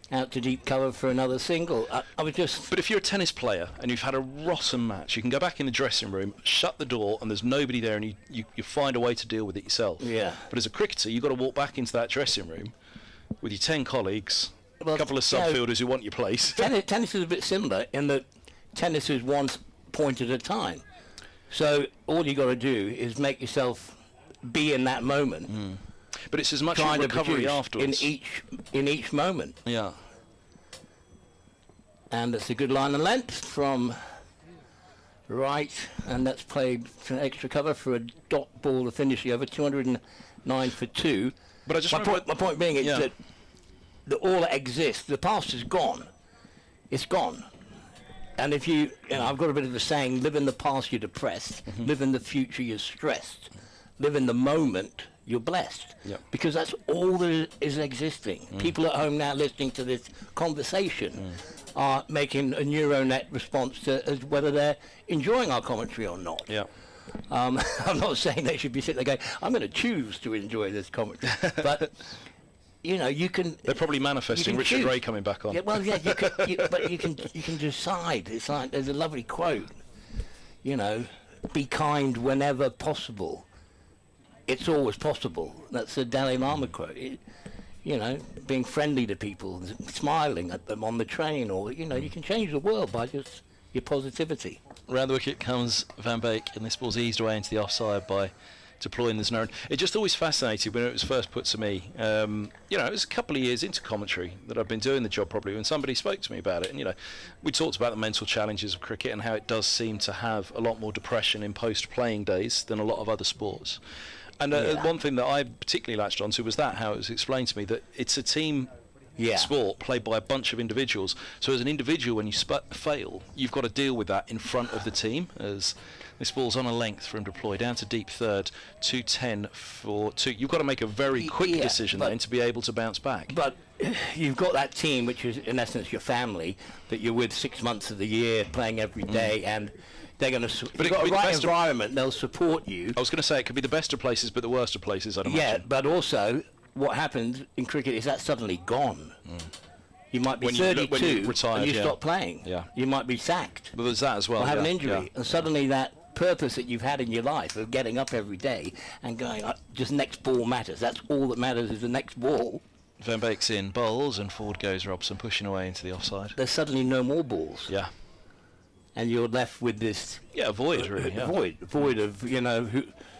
out to deep cover for another single. But if you're a tennis player and you've had a rotten match, you can go back in the dressing room, shut the door, and there's nobody there, and you find a way to deal with it yourself. Yeah. But as a cricketer, you've got to walk back into that dressing room with your 10 colleagues, a couple of subfielders who want your place. Tennis is a bit similar in that tennis is one point at a time. So all you got to do is make yourself be in that moment. But it's as much as recovery afterwards. In each moment. Yeah. And it's a good line and length from right, and that's played to extra cover for a dot ball to finish the over, 209 for 2. But I just my point being is that all that exists, the past is gone. It's gone. And if you know, I've got a bit of a saying, live in the past, you're depressed. Live in the future, you're stressed. Live in the moment, you're blessed. Because that's all that is existing. People at home now listening to this conversation are making a neural net response to as whether they're enjoying our commentary or not. I'm not saying they should be sitting there going, I'm going to choose to enjoy this commentary. But, you know, you can... They're probably manifesting Richard choose. Ray coming back on. Yeah, well, yeah, but you can decide. It's like, there's a lovely quote, you know, be kind whenever possible. It's always possible. That's the Dalai Lama quote. You know, being friendly to people, smiling at them on the train, or, you know, you can change the world by just your positivity. Round the wicket comes Van Beek, and this ball's eased away into the offside by deploying the Snurren. It just always fascinated when it was first put to me. You know, it was a couple of years into commentary that I've been doing the job properly when somebody spoke to me about it. And, you know, we talked about the mental challenges of cricket and how it does seem to have a lot more depression in post-playing days than a lot of other sports. And one thing that I particularly latched onto was how it was explained to me that it's a team sport played by a bunch of individuals. So as an individual, when you fail, you've got to deal with that in front of the team. As this ball's on a length from deploy down to deep third, 210 for 2. You've got to make a very quick decision then to be able to bounce back. But you've got that team, which is in essence your family, that you're with 6 months of the year, playing every day, and they're going to. But you've got a right environment, they'll support you. I was going to say it could be the best of places, but the worst of places, I'd imagine. Yeah, but also what happens in cricket is that's suddenly gone. You might be 32 when you retire, and you stop playing. Yeah. You might be sacked. But there's that as well. Or have an injury, and suddenly that purpose that you've had in your life of getting up every day and going, just next ball matters. That's all that matters is the next ball. Van Beek's in bowls, and forward goes Robson, pushing away into the offside. There's suddenly no more balls. Yeah. And you're left with this void, really. Void of, you know,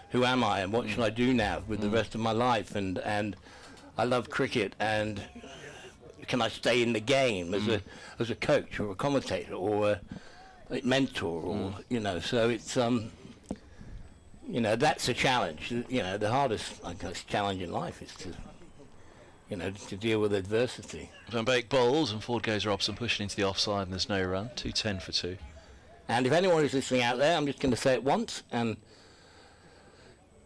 who am I and what should I do now with the rest of my life? And I love cricket, and can I stay in the game as a coach or a commentator or a mentor or you know? So it's you know, that's a challenge. You know, the hardest, I guess, challenge in life is to deal with adversity. Van Beek bowls, and forward goes Robson, pushing into the offside, and there's no run. 210 for 2. And if anyone is listening out there, I'm just going to say it once, and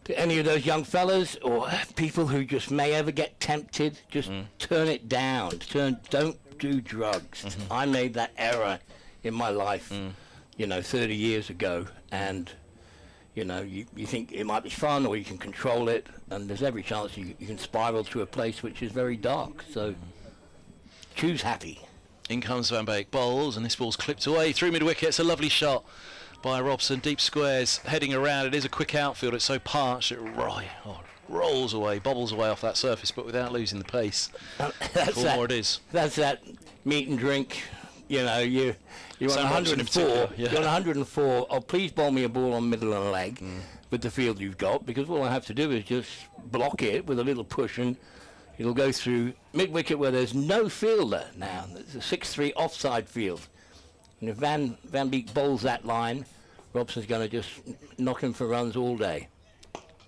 to any of those young fellas or people who just may ever get tempted, just turn it down. Don't do drugs. I made that error in my life, you know, 30 years ago, and you know, you think it might be fun or you can control it, and there's every chance you can spiral to a place which is very dark. So choose happy. In comes Van Beek, bowls, and this ball's clipped away through mid-wicket. It's a lovely shot by Robson, deep squares, heading around. It is a quick outfield. It's so parched, it rolls away, bobbles away off that surface, but without losing the pace. That's more it is. That's that meat and drink. You know, you're on 104. You're on 104. Oh, please bowl me a ball on middle and leg with the field you've got, because all I have to do is just block it with a little push, and it'll go through mid-wicket where there's no fielder now. There's a 6-3 offside field. And if Van Beek bowls that line, Robson's going to just knock him for runs all day.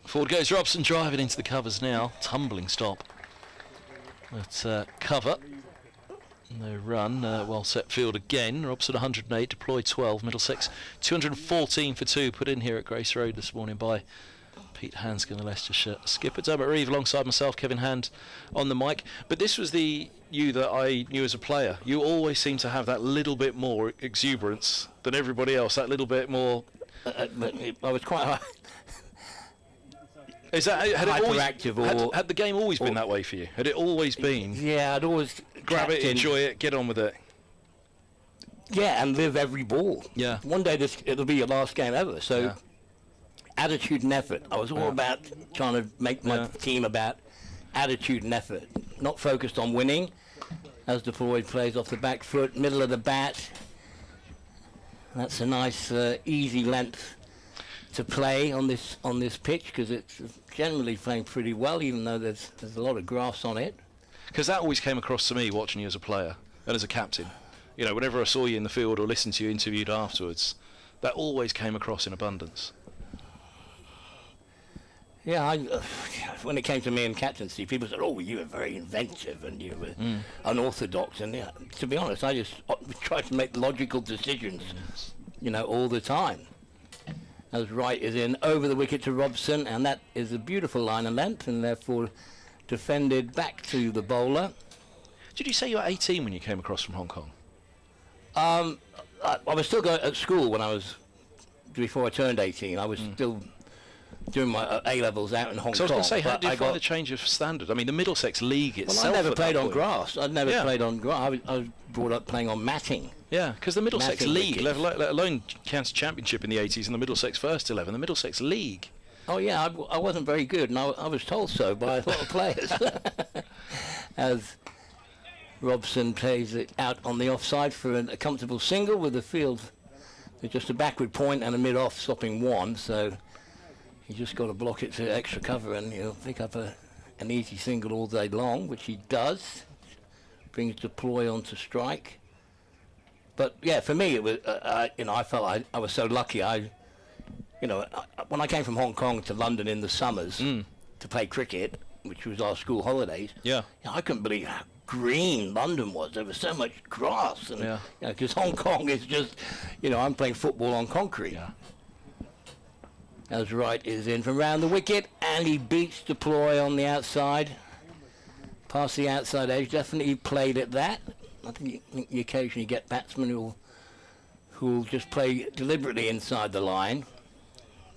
Forward goes Robson, driving into the covers now. Tumbling stop. But cover. No run. Well set field again. Robson 108, deployed 12. Middlesex 214 for 2, put in here at Grace Road this morning by Pete Hanscom, the Leicestershire skipper. Dermot Reeve alongside myself, Kevin Hand on the mic. But this was the you that I knew as a player. You always seem to have that little bit more exuberance than everybody else, that little bit more... I was quite Is that hyperactive, had the game always been that way for you? Had it always been? Yeah, I'd always grab it, enjoy it, get on with it. Yeah, and live every ball. Yeah. One day it'll be your last game ever. So attitude and effort. I was all about trying to make my team about attitude and effort, not focused on winning. As deployed plays off the back foot, middle of the bat. That's a nice easy length to play on this pitch, because it's generally playing pretty well, even though there's a lot of grass on it. Because that always came across to me watching you as a player and as a captain. You know, whenever I saw you in the field or listened to you interviewed afterwards, that always came across in abundance. Yeah, when it came to me and captaincy, people said, "Oh, you were very inventive and you were unorthodox." And to be honest, I just tried to make logical decisions, you know, all the time. As right is in over the wicket to Robson, and that is a beautiful line of length, and therefore defended back to the bowler. Did you say you were 18 when you came across from Hong Kong? I was still going at school when I was before I turned 18. I was still doing my A-levels out in Hong Kong. So I was going to say, how but did you I find got- the change of standard? I mean, the Middlesex League itself. Well, I never at played that on point- grass. I'd never Yeah. played on grass. I was brought up playing on matting. Yeah, because the Middlesex Matting League, wickets. let alone County Championship in the 80s and the Middlesex First 11, the Middlesex League. Oh yeah, I wasn't very good, and I was told so by a lot of players. As Robson plays it out on the offside for a comfortable single with the field. There's just a backward point and a mid-off stopping one, so you just got to block it to extra cover, and he'll pick up an easy single all day long, which he does. Brings deploy onto strike. But yeah, for me, it was I felt I was so lucky. When I came from Hong Kong to London in the summers to play cricket, which was our school holidays, I couldn't believe how green London was. There was so much grass, and because Hong Kong is just, I'm playing football on concrete. As Wright is in from round the wicket, and he beats deploy on the outside, past the outside edge. Definitely played at that. I think you occasionally get batsmen who'll just play deliberately inside the line.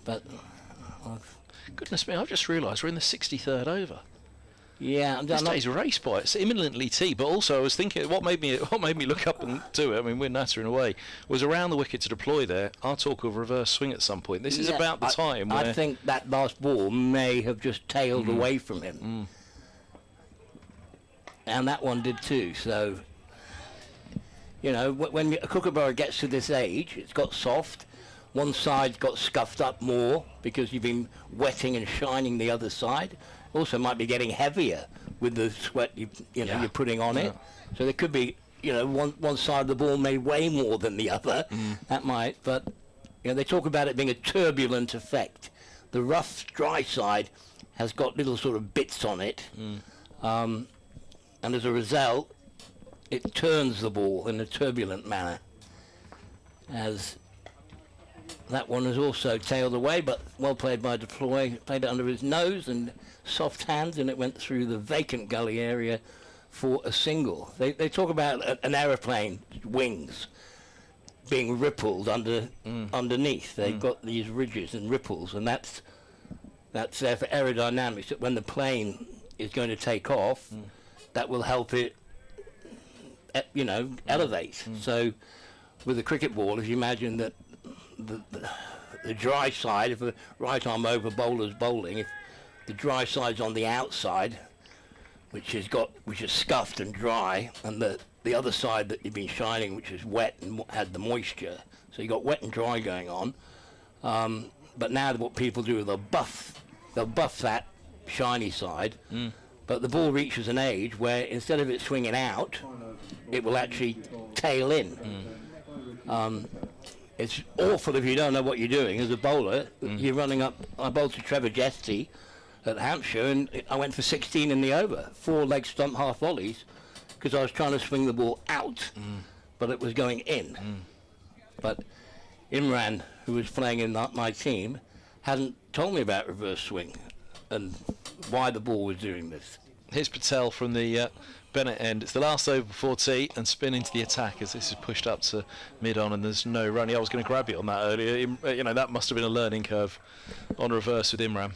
But Goodness me, I've just realised we're in the 63rd over. Yeah, This day's race by. It's imminently tea, but also I was thinking what made me look up and do it. I mean, we're nattering away. Was around the wicket to deploy there. I'll talk of reverse swing at some point. This is about the time where I think that last ball may have just tailed away from him, and that one did too. So, when a kookaburra gets to this age, it's got soft. One side's got scuffed up more because you've been wetting and shining the other side. Also might be getting heavier with the sweat you're putting on it. So there could be, one side of the ball may weigh more than the other. That might, but they talk about it being a turbulent effect. The rough, dry side has got little sort of bits on it, and as a result, it turns the ball in a turbulent manner. As that one is also tailed away, but well played by Deploy. Played it under his nose and soft hands, and it went through the vacant gully area for a single. They talk about an aeroplane wings being rippled underneath. They've got these ridges and ripples, and that's there for aerodynamics. That when the plane is going to take off, that will help it, elevate. So with a cricket ball, if you imagine that the dry side, if a right arm over bowler's bowling, if the dry side's on the outside, which is scuffed and dry, and the other side that you've been shining, which is wet and had the moisture, so you got wet and dry going on. But now what people do is they'll buff that shiny side, but the ball reaches an age where instead of it swinging out, it will actually tail in. It's awful if you don't know what you're doing as a bowler. You're running up. I bowled to Trevor Jesty at Hampshire, and I went for 16 in the over, 4 leg stump half volleys, because I was trying to swing the ball out, but it was going in. But Imran, who was playing in my team, hadn't told me about reverse swing and why the ball was doing this. Here's Patel from the Bennett end. It's the last over before tea, and spin into the attack as this is pushed up to mid-on, and there's no running. I was going to grab you on that earlier. That must have been a learning curve on reverse with Imran.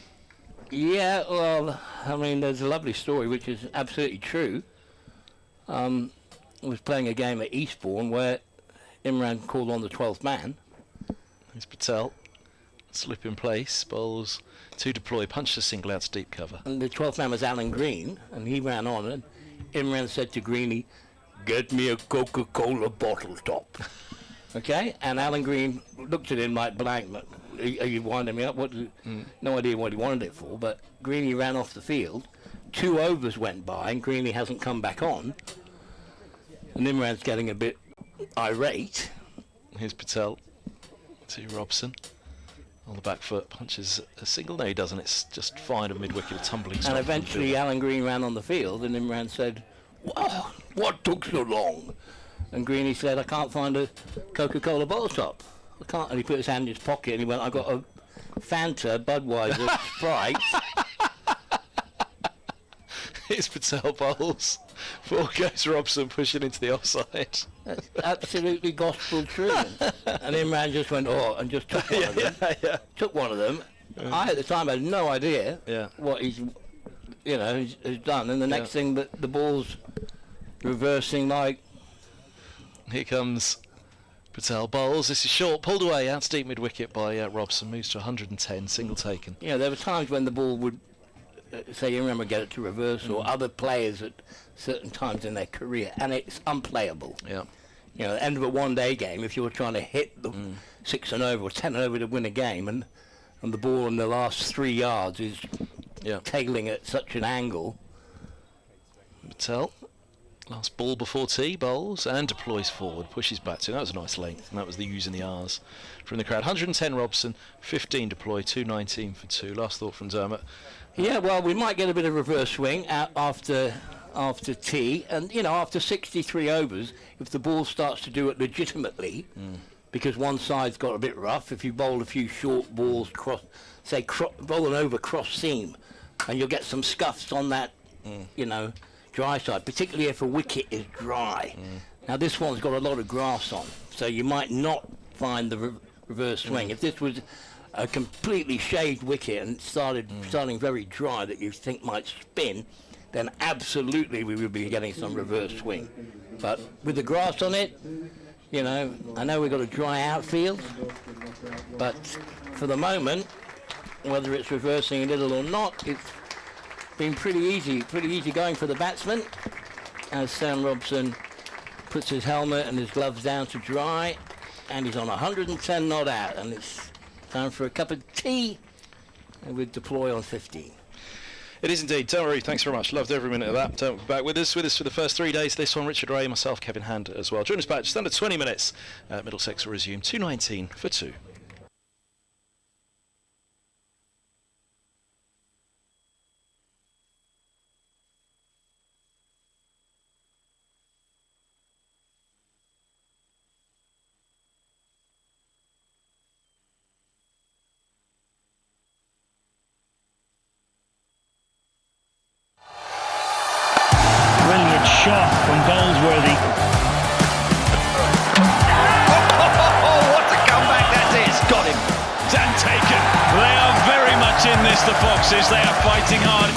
Yeah, well, I mean, there's a lovely story which is absolutely true. I was playing a game at Eastbourne where Imran called on the 12th man. Here's Patel. Slip in place, bowls to deploy, punched a single out to deep cover. And the 12th man was Alan Green, and he ran on, and Imran said to Greenie, "Get me a Coca-Cola bottle top." Okay? And Alan Green looked at him like blank. Are you winding me up? No idea what he wanted it for, but Greenie ran off the field. 2 overs went by, and Greenie hasn't come back on. And Imran's getting a bit irate. Here's Patel to Robson. On the back foot, punches a single. No, he doesn't. It's just fine of mid-wicket, a tumbling stop. And eventually Alan Green ran on the field, and Imran said, "Wow, what took so long?" And Greenie said, "I can't find a Coca-Cola bottle top. I can't." And he put his hand in his pocket, and he went, "I got a Fanta, Budweiser, Sprite." It's Patel bowls. 4 goes Robson pushing into the offside. That's absolutely gospel true. And Imran just went, and just took one of them. Yeah. Took one of them. I, at the time, had no idea Yeah. what he's done. And the next thing, the ball's reversing like... Here comes Patel bowls. This is short, pulled away, out to deep mid-wicket by Robson. Moves to 110, single taken. There were times when the ball would, say, Imran would get it to reverse, or other players at certain times in their career, and it's unplayable. Yeah. At the end of a one-day game, if you were trying to hit the 6 and over or 10 and over to win a game, and the ball in the last 3 yards is tailing at such an angle. Patel, last ball before tea, bowls and deploys forward, pushes back to. That was a nice length, and that was the U's and the R's from the crowd. 110 Robson, 15 deploy, 219 for 2. Last thought from Dermot. Yeah, well, we might get a bit of reverse swing after tea, and after 63 overs, if the ball starts to do it legitimately, because one side's got a bit rough, if you bowl a few short balls bowling over cross seam, and you'll get some scuffs on that, dry side, particularly if a wicket is dry. Now this one's got a lot of grass on, so you might not find the reverse swing. If this was a completely shaved wicket and starting very dry that you think might spin, then absolutely we would be getting some reverse swing. But with the grass on it, I know we've got a dry outfield, but for the moment, whether it's reversing a little or not, it's been pretty easy going for the batsman, as Sam Robson puts his helmet and his gloves down to dry, and he's on 110 not out, and it's time for a cup of tea, and we'll deploy on 15. It is indeed. Don't worry, thanks very much. Loved every minute of that. Don't be back with us for the first 3 days. This one, Richard Ray, myself, Kevin Hand as well. Join us back just under 20 minutes. Middlesex will resume 219 for 2. Brilliant shot from Goldsworthy. Oh, what a comeback that is! Got him. And taken. They are very much in this, the Foxes. They are fighting hard.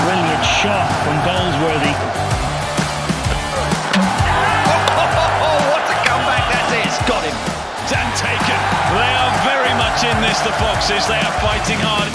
Brilliant shot from Goldsworthy. Oh, what a comeback that is! Got him. And taken. They are very much in this, the Foxes. They are fighting hard.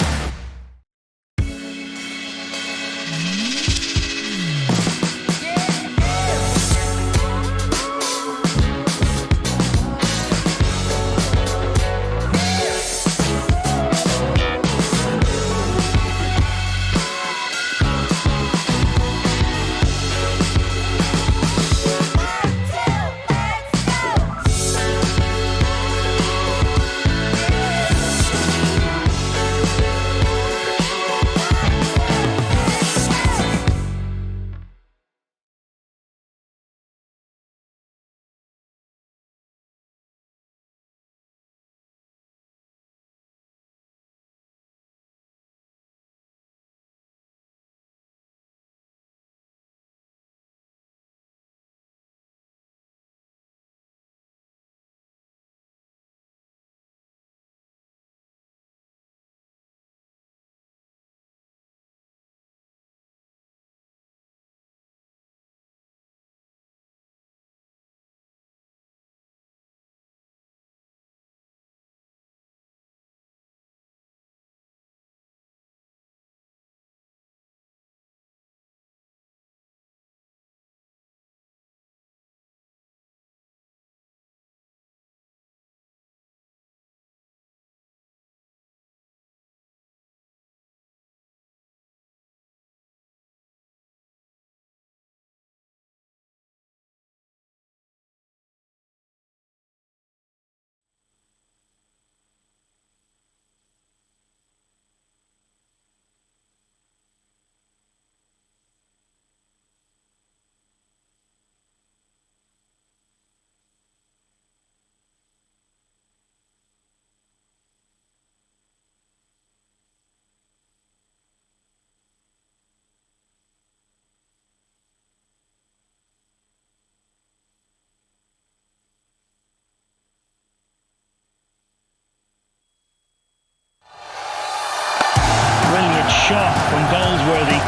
shot from Goldsworthy.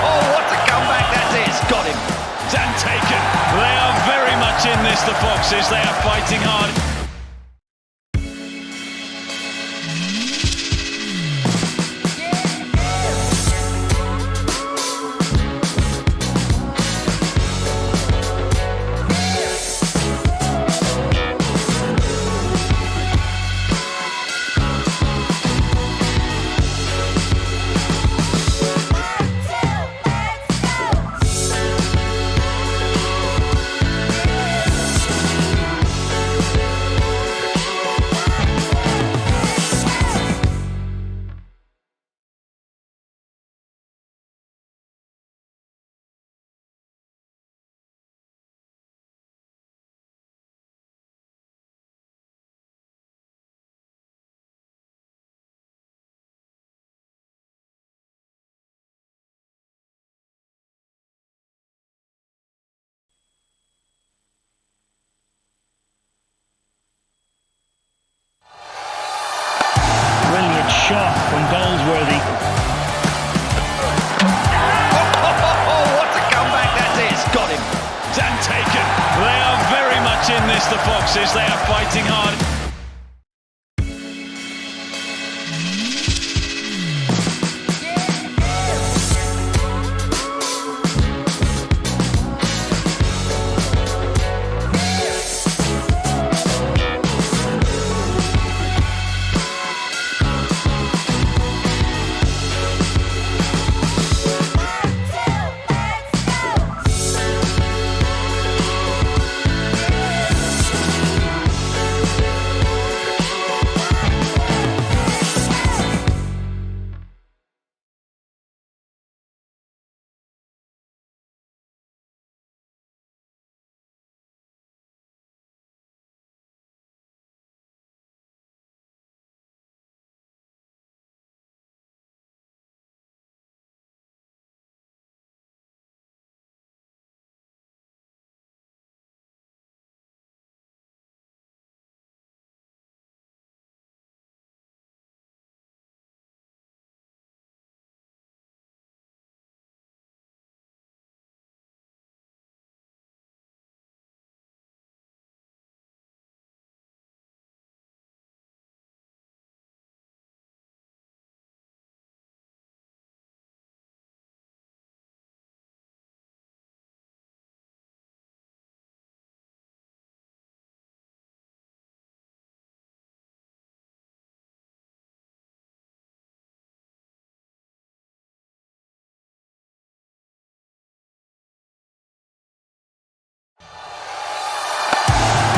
Oh, what a comeback that is. Got him. And taken. They are very much in this, the Foxes. They are fighting hard. Brilliant shot from Goldsworthy. Oh, what a comeback that is. Got him. And taken. They are very much in this, the Foxes. They are fighting hard.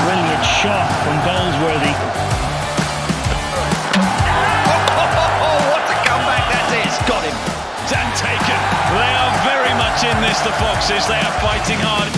Brilliant shot from Goldsworthy. Oh, what a comeback that is. Got him. And taken. They are very much in this, the Foxes. They are fighting hard.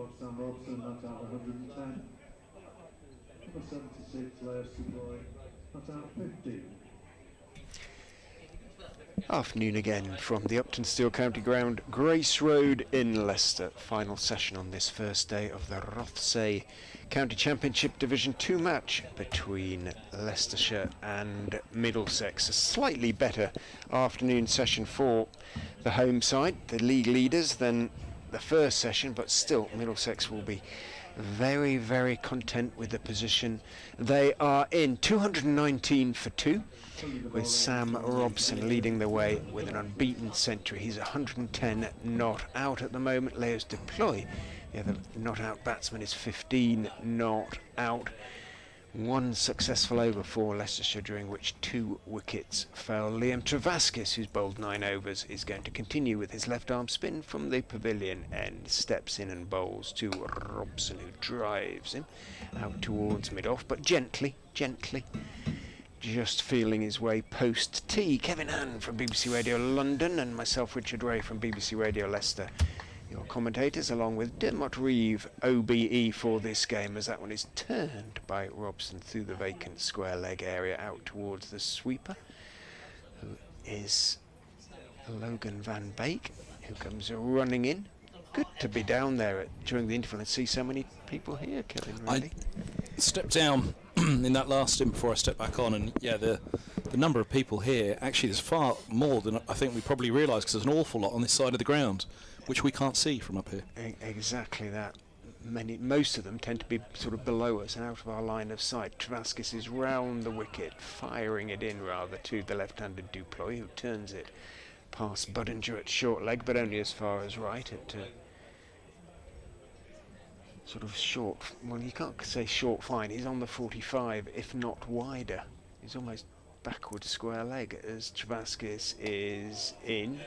for Sam Robson, not out 110. Number 76, Leicestershire, not out 50. Afternoon again from the Uptonsteel County Ground, Grace Road in Leicester. Final session on this first day of the Rothesay County Championship Division 2 match between Leicestershire and Middlesex. A slightly better afternoon session for the home side, the league leaders, than the first session, but still Middlesex will be very, very content with the position they are in. 219 for 2, with Sam Robson leading the way with an unbeaten century. He's 110 not out at the moment. Leos Deploy, the other not out batsman, is 15 not out. One successful over for Leicestershire, during which 2 wickets fell. Liam Travaskis, who's bowled 9 overs, is going to continue with his left arm spin from the pavilion end. Steps in and bowls to Robson, who drives him out towards mid-off, but gently, just feeling his way post tee. Kevin Hann from BBC Radio London and myself, Richard Ray, from BBC Radio Leicester, your commentators, along with Dermot Reeve, OBE, for this game, as that one is turned by Robson through the vacant square leg area out towards the sweeper, who is Logan Van Beek, who comes running in. Good to be down there during the interval and see so many people here, Kevin, really. I stepped down in that last stint before I stepped back on, and yeah, the number of people here, actually there's far more than I think we probably realise, because there's an awful lot on this side of the ground which we can't see from up here. Exactly that. Most of them tend to be sort of below us and out of our line of sight. Travaskis is round the wicket, firing it in rather to the left-handed Duploy, who turns it past Budinger at short leg, but only as far as right at sort of short. Well, you can't say short fine. He's on the 45, if not wider. He's almost backwards square leg as Travaskis is in.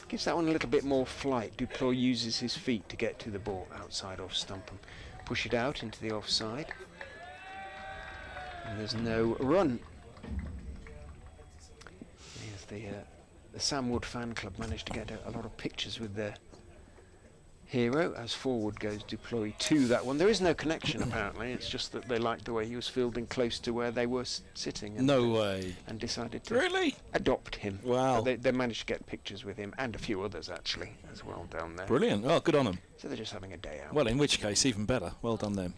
Gives that one a little bit more flight. Duploy uses his feet to get to the ball outside off stump and push it out into the offside. And there's no run. Here's the Sam Wood fan club managed to get a lot of pictures with their hero as forward goes Duploy to that one. There is no connection apparently. It's just that they liked the way he was fielding close to where they were sitting. And no way. And decided to really adopt him. Wow. So they managed to get pictures with him and a few others actually as well down there. Brilliant. Oh, good on them. So they're just having a day out. Well, in which case, even better. Well done them.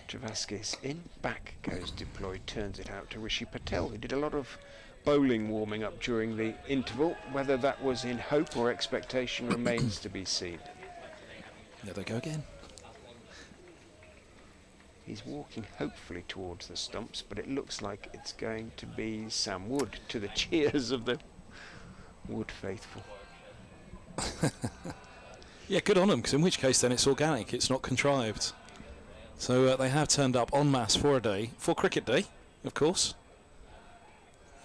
Travaskis in, back goes Duploy, turns it out to Rishi Patel, who did a lot of bowling warming up during the interval. Whether that was in hope or expectation remains to be seen. There they go again. He's walking hopefully towards the stumps, but it looks like it's going to be Sam Wood, to the cheers of the Wood faithful. Yeah, good on them, because in which case then it's organic, it's not contrived. So they have turned up en masse for a day, for cricket day, of course.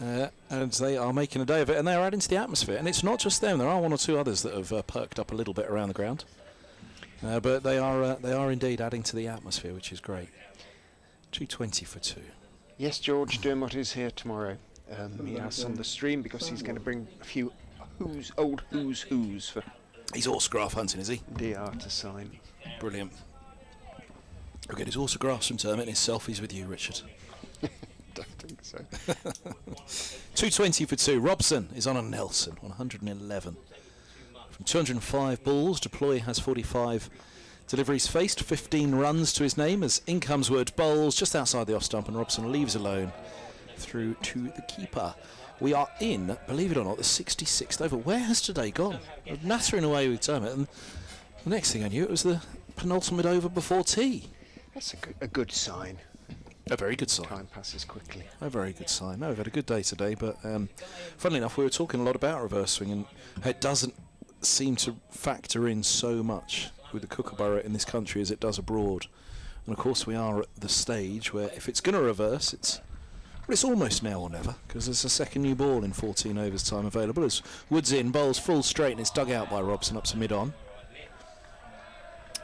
And they are making a day of it, and they are adding to the atmosphere. And it's not just them, there are 1 or 2 others that have perked up a little bit around the ground. But they are indeed adding to the atmosphere, which is great. 220 for 2. Yes, George Dermot is here tomorrow. He asks on the stream because he's going to bring a few old who's for. He's autograph hunting, is he? DR to sign. Brilliant. He'll get his autographs from Dermot and his selfies with you, Richard. Don't think so. 220 for 2. Robson is on a Nelson, 111. From 205 balls, Deploy has 45 deliveries faced, 15 runs to his name as in comes Wood, bowls just outside the off stump, and Robson leaves alone through to the keeper. We are in, believe it or not, the 66th over. Where has today gone? Nattering away with Dermot, and the next thing I knew, it was the penultimate over before tea. That's a good sign. A very good sign. Time passes quickly. A very good sign. No, we've had a good day today, but funnily enough, we were talking a lot about reverse swing, and it doesn't seem to factor in so much with the kookaburra in this country as it does abroad. And of course we are at the stage where if it's going to reverse, it's almost now or never, because there's a second new ball in 14 overs time available as Woods in, bowls full straight, and it's dug out by Robson up to mid-on.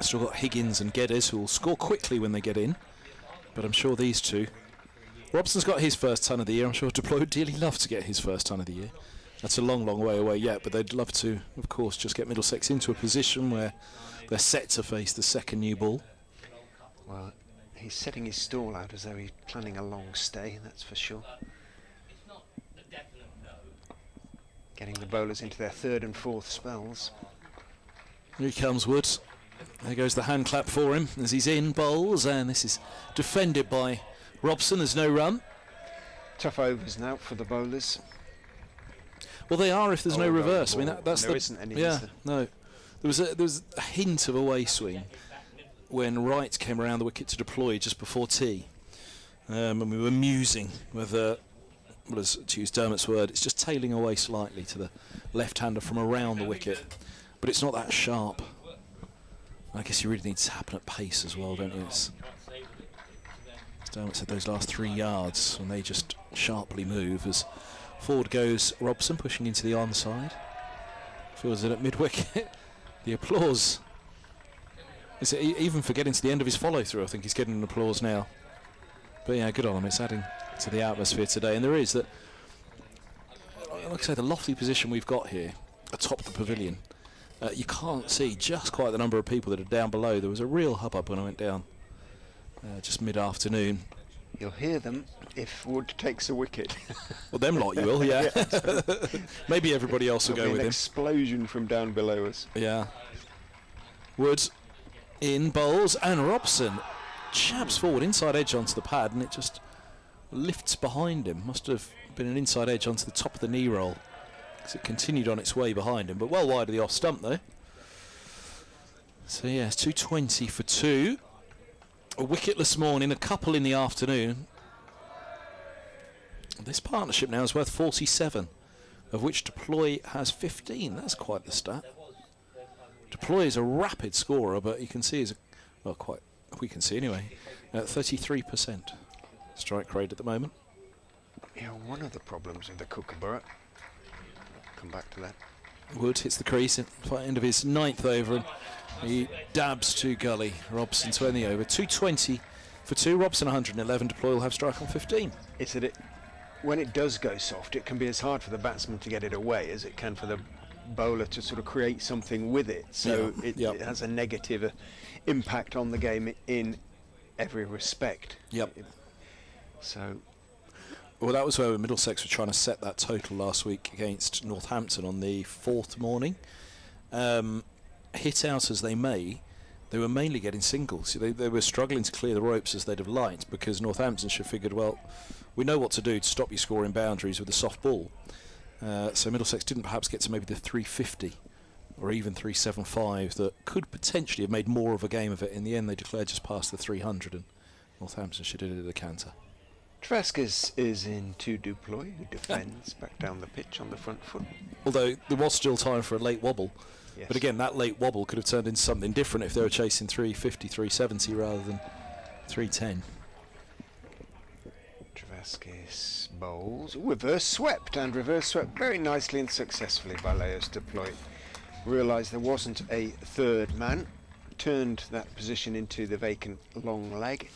Still got Higgins and Geddes, who will score quickly when they get in, but I'm sure these two. Robson's got his first ton of the year. I'm sure Deploy would dearly love to get his first ton of the year. That's a long, long way away yet, but they'd love to, of course, just get Middlesex into a position where they're set to face the second new ball. Well, he's setting his stall out as though he's planning a long stay, that's for sure. Getting the bowlers into their third and fourth spells. Here he comes, Woods. There goes the hand clap for him as he's in, bowls, and this is defended by Robson. There's no run. Tough overs now for the bowlers. Well, they are if there's no reverse. I mean, that's there isn't any. Yeah, no. There was a hint of a way swing when Wright came around the wicket to deploy just before tea, and we were musing whether, well, to use Dermot's word, it's just tailing away slightly to the left-hander from around the wicket, but it's not that sharp. I guess you really need to happen at pace as well, don't you? As Dermot said, those last 3 yards, when they just sharply move as forward goes Robson, pushing into the onside. Feels it at mid-wicket. The applause. Is it even for getting to the end of his follow-through? I think he's getting an applause now. But yeah, good on him. It's adding to the atmosphere today. And there is that, like I say, the lofty position we've got here atop the pavilion. You can't see just quite the number of people that are down below. There was a real hubbub when I went down just mid-afternoon. You'll hear them if Wood takes a wicket. Well, them lot you will, yeah. Maybe everybody else will go with him. An explosion from down below us. Yeah. Woods in, bowls, and Robson jabs forward, inside edge onto the pad, and it just lifts behind him. Must have been an inside edge onto the top of the knee roll, because it continued on its way behind him, but well wide of the off stump though. So yeah, it's 220 for 2. A wicketless morning, a couple in the afternoon. This partnership now is worth 47, of which Deploy has 15. That's quite the stat. Deploy is a rapid scorer, but you can see is we can see anyway, at 33% strike rate at the moment. Yeah, one of the problems with the Kookaburra. Come back to that. Wood hits the crease at the end of his 9th over, and he dabs to gully. Robson to end the over. 220 for 2. Robson 111. Deploy will have strike on 15. It's that when it does go soft, it can be as hard for the batsman to get it away as it can for the bowler to sort of create something with it. So it has a negative impact on the game in every respect. Yep. So. Well, that was where Middlesex were trying to set that total last week against Northampton on the 4th morning. Hit out as they may, they were mainly getting singles. They were struggling to clear the ropes as they'd have liked, because Northamptonshire figured, well, we know what to do to stop you scoring boundaries with a soft ball. So Middlesex didn't perhaps get to maybe the 350 or even 375 that could potentially have made more of a game of it. In the end, they declared just past the 300, and Northamptonshire did it at a canter. Traskis is in to Deploy, who defends back down the pitch on the front foot. Although there was still time for a late wobble. Yes. But again, that late wobble could have turned into something different if they were chasing 350, 370 rather than 310. Travaskis bowls. Reverse swept very nicely and successfully by Leicestershire Deploy. Realised there wasn't a third man, turned that position into the vacant long leg,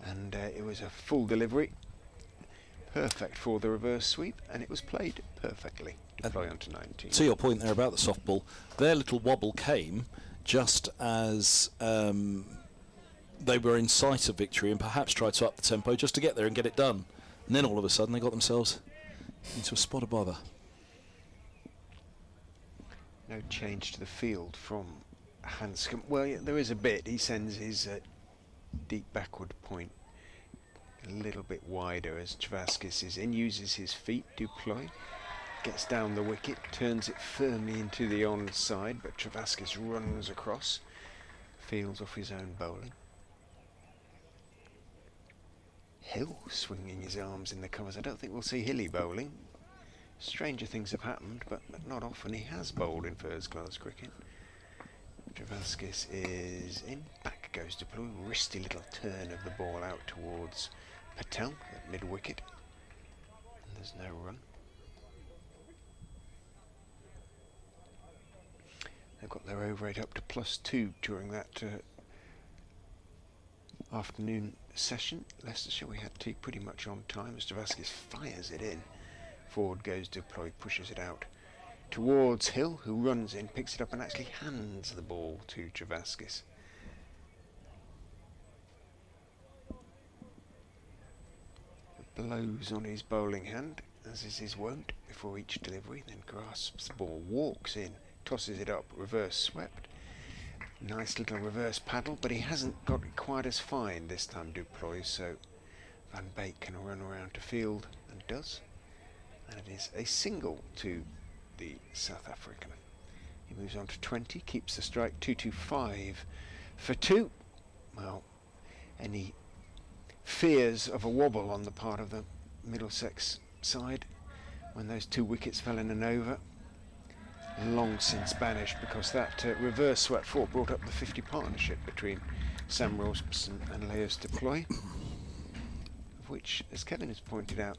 and it was a full delivery. Perfect for the reverse sweep, and it was played perfectly. Deploy onto 19. To your point there about the softball, their little wobble came just as they were in sight of victory and perhaps tried to up the tempo just to get there and get it done. And then all of a sudden they got themselves into a spot of bother. No change to the field from Hanscom. Well, yeah, there is a bit. He sends his deep backward point a little bit wider as Travaskis is in, uses his feet, Deploy, gets down the wicket, turns it firmly into the onside, but Travaskis runs across, fields off his own bowling. Hill swinging his arms in the covers. I don't think we'll see Hilly bowling. Stranger things have happened, but not often. He has bowled in first-class cricket. Travaskis is in. Back goes Deploy. Wristy little turn of the ball out towards Patel at mid-wicket. And there's no run. They've got their over 8 up to +2 during that afternoon session. Leicestershire, we had tea pretty much on time as Travaskis fires it in Forward goes Deploy, pushes it out towards Hill, who runs in, picks it up and actually hands the ball to Travaskis. Blows on his bowling hand, as is his wont, before each delivery, then grasps the ball, walks in, tosses it up, reverse swept. Nice little reverse paddle, but he hasn't got it quite as fine this time, Deploy, so Van Beek can run around to field, and does. And it is a single to the South African. He moves on to 20, keeps the strike, 225 for 2. Well, any fears of a wobble on the part of the Middlesex side when those 2 wickets fell in an over long since banished, because that reverse swept 4 brought up the 50 partnership between Sam Robson and Leos Deploy, of which, as Kevin has pointed out,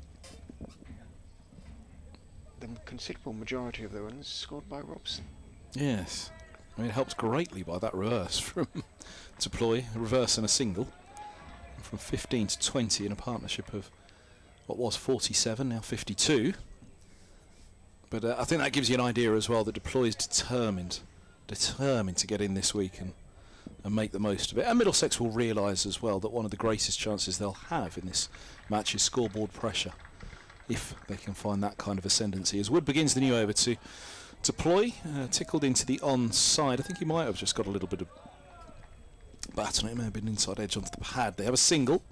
the considerable majority of the runs scored by Robson. Yes, I mean, it helps greatly by that reverse from Deploy, a reverse and a single, from 15 to 20 in a partnership of what was 47, now 52. But I think that gives you an idea as well that Deploy is determined to get in this week and make the most of it. And Middlesex will realise as well that one of the greatest chances they'll have in this match is scoreboard pressure, if they can find that kind of ascendancy. As Wood begins the new over to Deploy, tickled into the onside. I think he might have just got a little bit of bat on it. It may have been inside edge onto the pad. They have a single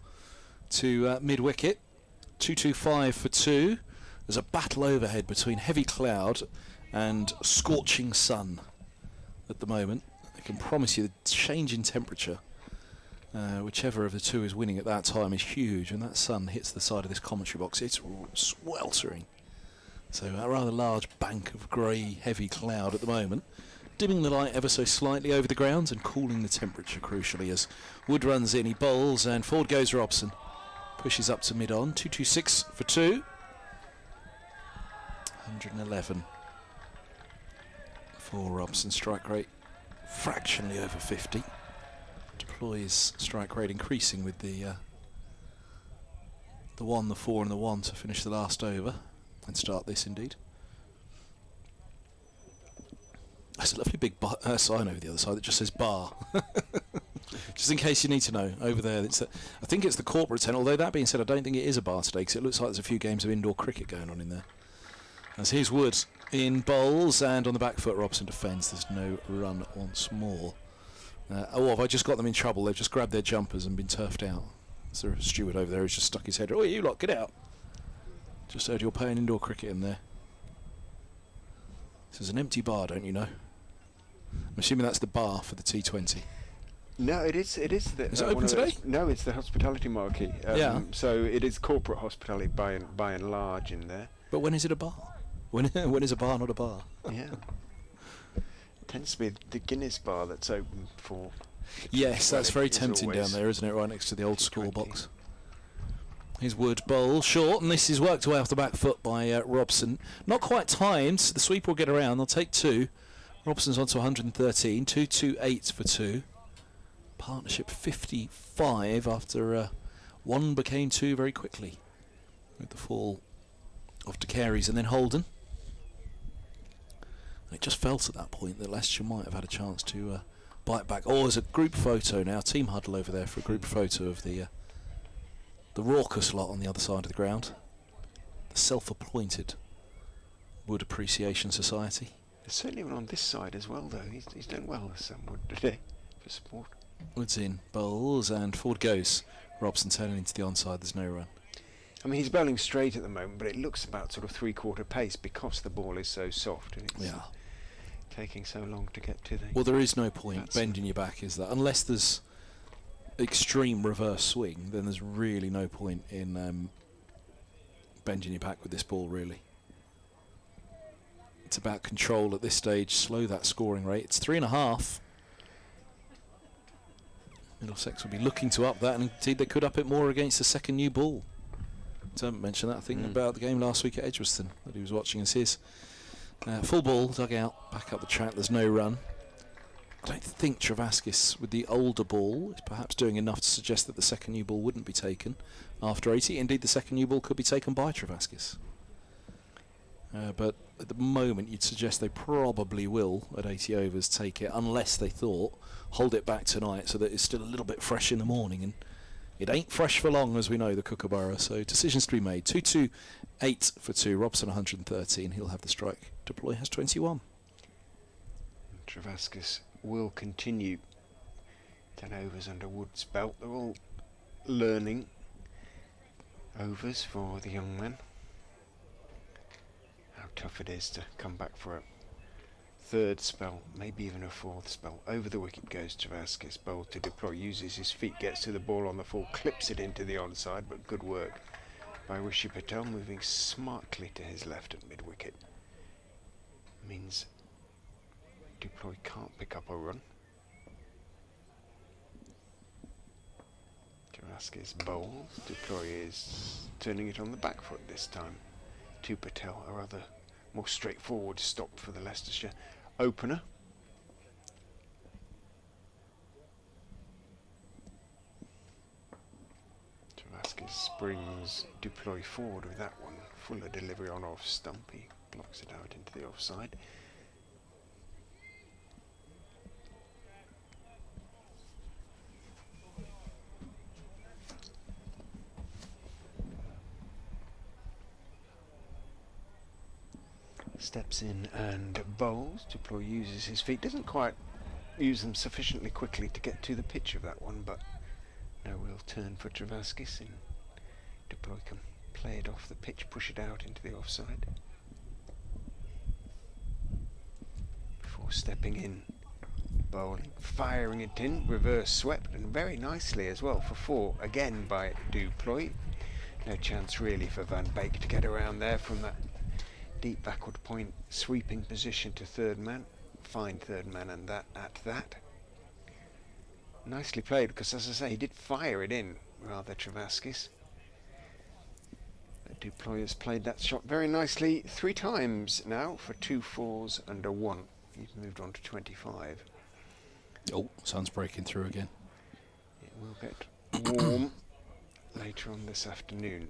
to mid-wicket. 225 for 2. There's a battle overhead between heavy cloud and scorching sun at the moment. I can promise you the change in temperature, whichever of the two is winning at that time, is huge. When that sun hits the side of this commentary box, it's sweltering. So a rather large bank of grey, heavy cloud at the moment, dimming the light ever so slightly over the grounds and cooling the temperature crucially as Wood runs in. He bowls and forward goes Robson. Pushes up to mid-on, 226 for 2. 111 for Robson. Strike rate fractionally over 50. Deploys strike rate increasing with the 1, the 4 and the 1 to finish the last over and start this indeed. There's a lovely big sign over the other side that just says bar. Just in case you need to know, over there, I think it's the corporate tent, although that being said, I don't think it is a bar today, because it looks like there's a few games of indoor cricket going on in there. As here's Wood in bowls, and on the back foot Robson defends. There's no run once more. Have I just got them in trouble? They've just grabbed their jumpers and been turfed out. Is there a steward over there who's just stuck his head? Oh, you lot, get out. Just heard you're playing indoor cricket in there. This is an empty bar, don't you know? I'm assuming that's the bar for the T20. No, it is. It is it open today? No, it's the hospitality marquee. Yeah. So it is corporate hospitality by and large in there. But when is it a bar? When is a bar not a bar? Yeah. It tends to be the Guinness bar that's open for. Yes, that's very tempting down there, isn't it? Right next to the old score box. Here's Wood bowl short, and this is worked away off the back foot by Robson. Not quite timed. The sweep will get around. They'll take 2. Robson's on to 113. 228 for 2. Partnership 55 after 1 became 2 very quickly with the fall of De Carey's and then Holden. And it just felt at that point that Leicestershire might have had a chance to bite back. Oh, there's a group photo now, team huddle over there for a group photo of the raucous lot on the other side of the ground. The self-appointed Wood Appreciation Society. There's certainly one on this side as well, though. He's done well as Sam Wood today for support. Wood's in bowls and forward goes Robson, turning into the onside. There's no run. I mean, he's bowling straight at the moment, but it looks about sort of 3/4 pace because the ball is so soft and it's taking so long to get to the. Well, there is no point bending your back, is that? Unless there's extreme reverse swing, then there's really no point in bending your back with this ball, really. It's about control at this stage. Slow that scoring rate. It's 3.5. Middlesex will be looking to up that, and indeed they could up it more against the second new ball. Don't mention that thing about the game last week at Edgeworthstown that he was watching as his. Full ball, dug out, back up the track, there's no run. I don't think Travaskis, with the older ball, is perhaps doing enough to suggest that the second new ball wouldn't be taken after 80. Indeed, the second new ball could be taken by Travaskis. but at the moment you'd suggest they probably will, at 80 overs, take it, unless they thought, hold it back tonight so that it's still a little bit fresh in the morning. And it ain't fresh for long, as we know, the Kookaburra. So decisions to be made. 2-2, 8 for 2. Robson 113. He'll have the strike. Deploy has 21. Travaskis will continue 10 overs under Wood's belt. They're all learning overs for the young man. How tough it is to come back for a third spell, maybe even a fourth spell. Over the wicket goes Travaskis, bowled to Deploy, uses his feet, gets to the ball on the full, clips it into the onside, but good work by Rishi Patel, moving smartly to his left at mid-wicket. Means Deploy can't pick up a run. Travaskis bowls, Deploy is turning it on the back foot this time to Patel, a rather more straightforward stop for the Leicestershire opener. Travaskis springs Deploy forward with that one. Fuller delivery on off stump. He blocks it out into the offside. Steps in and bowls. Deploy uses his feet. Doesn't quite use them sufficiently quickly to get to the pitch of that one, but no real turn for Travaskis. And Deploy can play it off the pitch, push it out into the offside. Before stepping in, bowling, firing it in, reverse swept, and very nicely as well for 4, again by Deploy. No chance really for Van Beek to get around there from that deep backward point, sweeping position to third man. Fine third man, and that at that. Nicely played, because as I say, he did fire it in, rather, Travaskis. But Deploy has played that shot very nicely 3 times now for 2 4s and a 1. He's moved on to 25. Oh, sun's breaking through again. It will get warm later on this afternoon.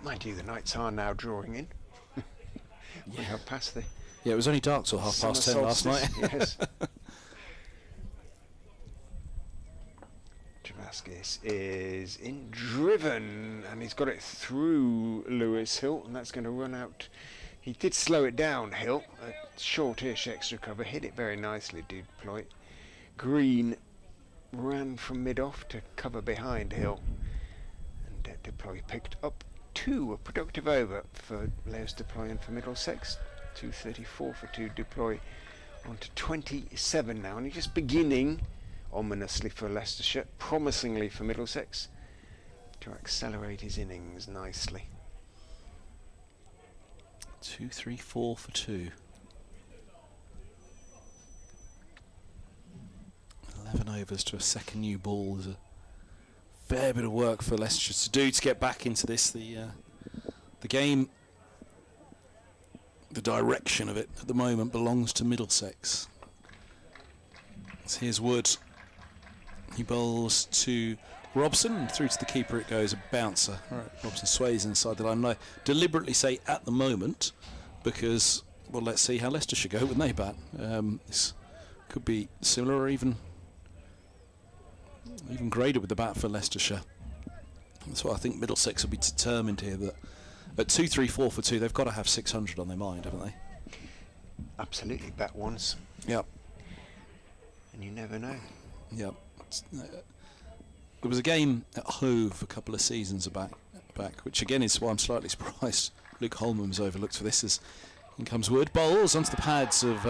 Mind you, the nights are now drawing in. We have passed the... Yeah, it was only dark till 10:30 last night. Yes. Travaskis is in driven, and he's got it through Lewis Hill, and that's going to run out. He did slow it down, Hill. A short-ish extra cover, hit it very nicely, Deploy. Green ran from mid-off to cover behind Hill, and Deploy picked up 2, a productive over for Lewis Deploy and for Middlesex. 234 for 2. Deploy on to 27 now, and he's just beginning, ominously for Leicestershire, promisingly for Middlesex, to accelerate his innings nicely. 2-3-4 for 2. 11 overs to a second new ball is a fair bit of work for Leicestershire to do to get back into this. The game, the direction of it at the moment belongs to Middlesex. So here's Wood. He bowls to Robson, and through to the keeper it goes, a bouncer. All right, Robson sways inside the line. I deliberately say at the moment because, well, let's see how Leicestershire go when they bat. This could be similar or even greater with the bat for Leicestershire. That's why I think Middlesex will be determined here that at 2-3-4 for 2 they've got to have 600 on their mind, haven't they? Absolutely, bat once. Yep. And you never know. Yep. There was a game at Hove a couple of seasons back, which again is why I'm slightly surprised Luke Holman was overlooked for this. As in comes Wood, bowls onto the pads of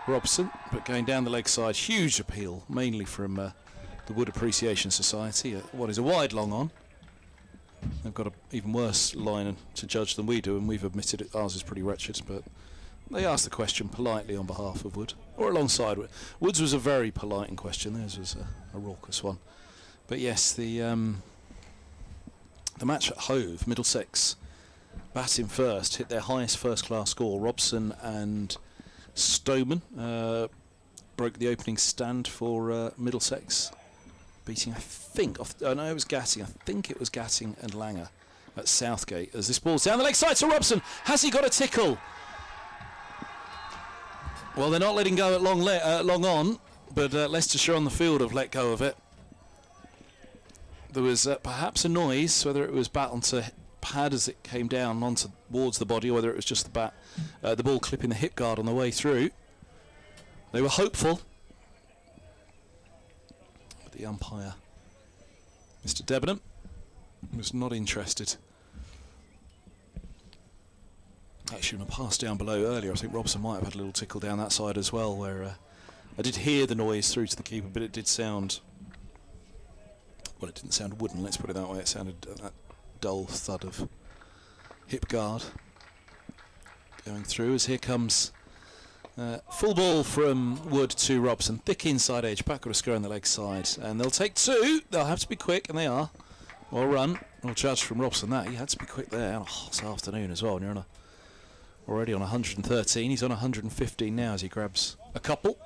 Robson, but going down the leg side, huge appeal, mainly from the Wood Appreciation Society. What is a wide long on. They've got an even worse line to judge than we do, and we've admitted it. Ours is pretty wretched, but they asked the question politely on behalf of Wood, or alongside Wood. Wood's was a very polite question. Theirs was a raucous one. But yes, the match at Hove, Middlesex batting first, hit their highest first-class score. Robson and Stoneman broke the opening stand for Middlesex, beating, I think, it was Gatting. I think it was Gatting and Langer. at Southgate as this ball's down the leg side to Robson. Has he got a tickle? Well, they're not letting go at long on, but Leicestershire on the field have let go of it. There was perhaps a noise, whether it was bat onto pad as it came down towards the body, or whether it was just the ball clipping the hip guard on the way through. They were hopeful, but the umpire, Mr. Debenham, was not interested. Actually, on a pass down below earlier, I think Robson might have had a little tickle down that side as well, where I did hear the noise through to the keeper, but it did sound, well, it didn't sound wooden, let's put it that way. It sounded that dull thud of hip guard going through, as here comes full ball from Wood to Robson. Thick inside edge, backward a square on the leg side, and they'll take two. They'll have to be quick, and they are. Well run. Well judged from Robson that. He had to be quick there on a hot afternoon as well, and you're already on 113. He's on 115 now as he grabs a couple.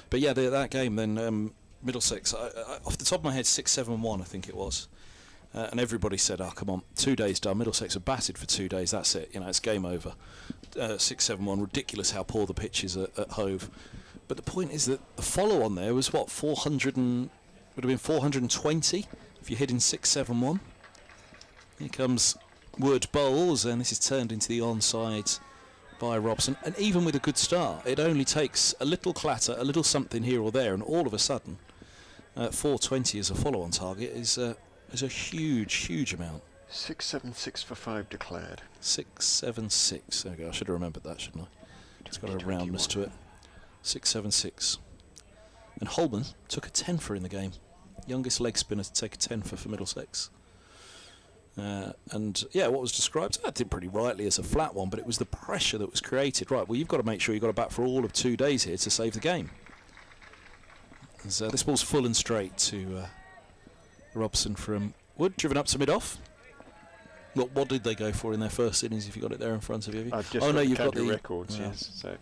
But yeah, that game then, Middlesex, off the top of my head, 6-7-1 I think it was. And everybody said, oh, come on, 2 days done. Middlesex have batted for 2 days, that's it. You know, it's game over. 6-7-1, ridiculous how poor the pitch is at Hove. But the point is that the follow-on there was, what, 400 and... would have been 420 if you're hitting 6-7-1. Here comes Wood bowls, and this is turned into the onside by Robson. And even with a good start, it only takes a little clatter, a little something here or there, and all of a sudden, 420 as a follow-on target is a huge amount. 6-7-6 for 5 declared. 6-7-6. There we go. I should have remembered that, shouldn't I? It's got a roundness to it. 6-7-6. And Holman took a 10-for in the game. Youngest leg spinner to take a 10-for for Middlesex. And yeah, what was described, I did pretty rightly as a flat one, but it was the pressure that was created. Right, well, you've got to make sure you've got a bat for all of 2 days here to save the game. As, this ball's full and straight to Robson from Wood, driven up to mid-off. What did they go for in their first innings, if you got it there in front of you? I've just you've got the records, yes. So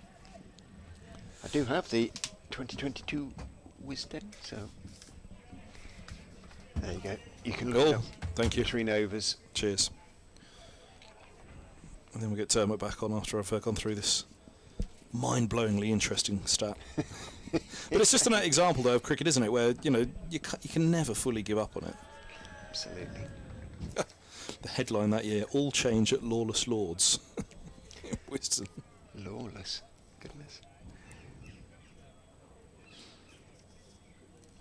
I do have the 2022 Wisden, so there you go. You can look up. Thank you. Between overs. Cheers. And then we'll get Dermot back on after I've gone through this mind-blowingly interesting stat. But it's just an example, though, of cricket, isn't it? Where, you know, you can never fully give up on it. Absolutely. The headline that year: all change at Lawless Lords. Wisdom. Lawless. Goodness.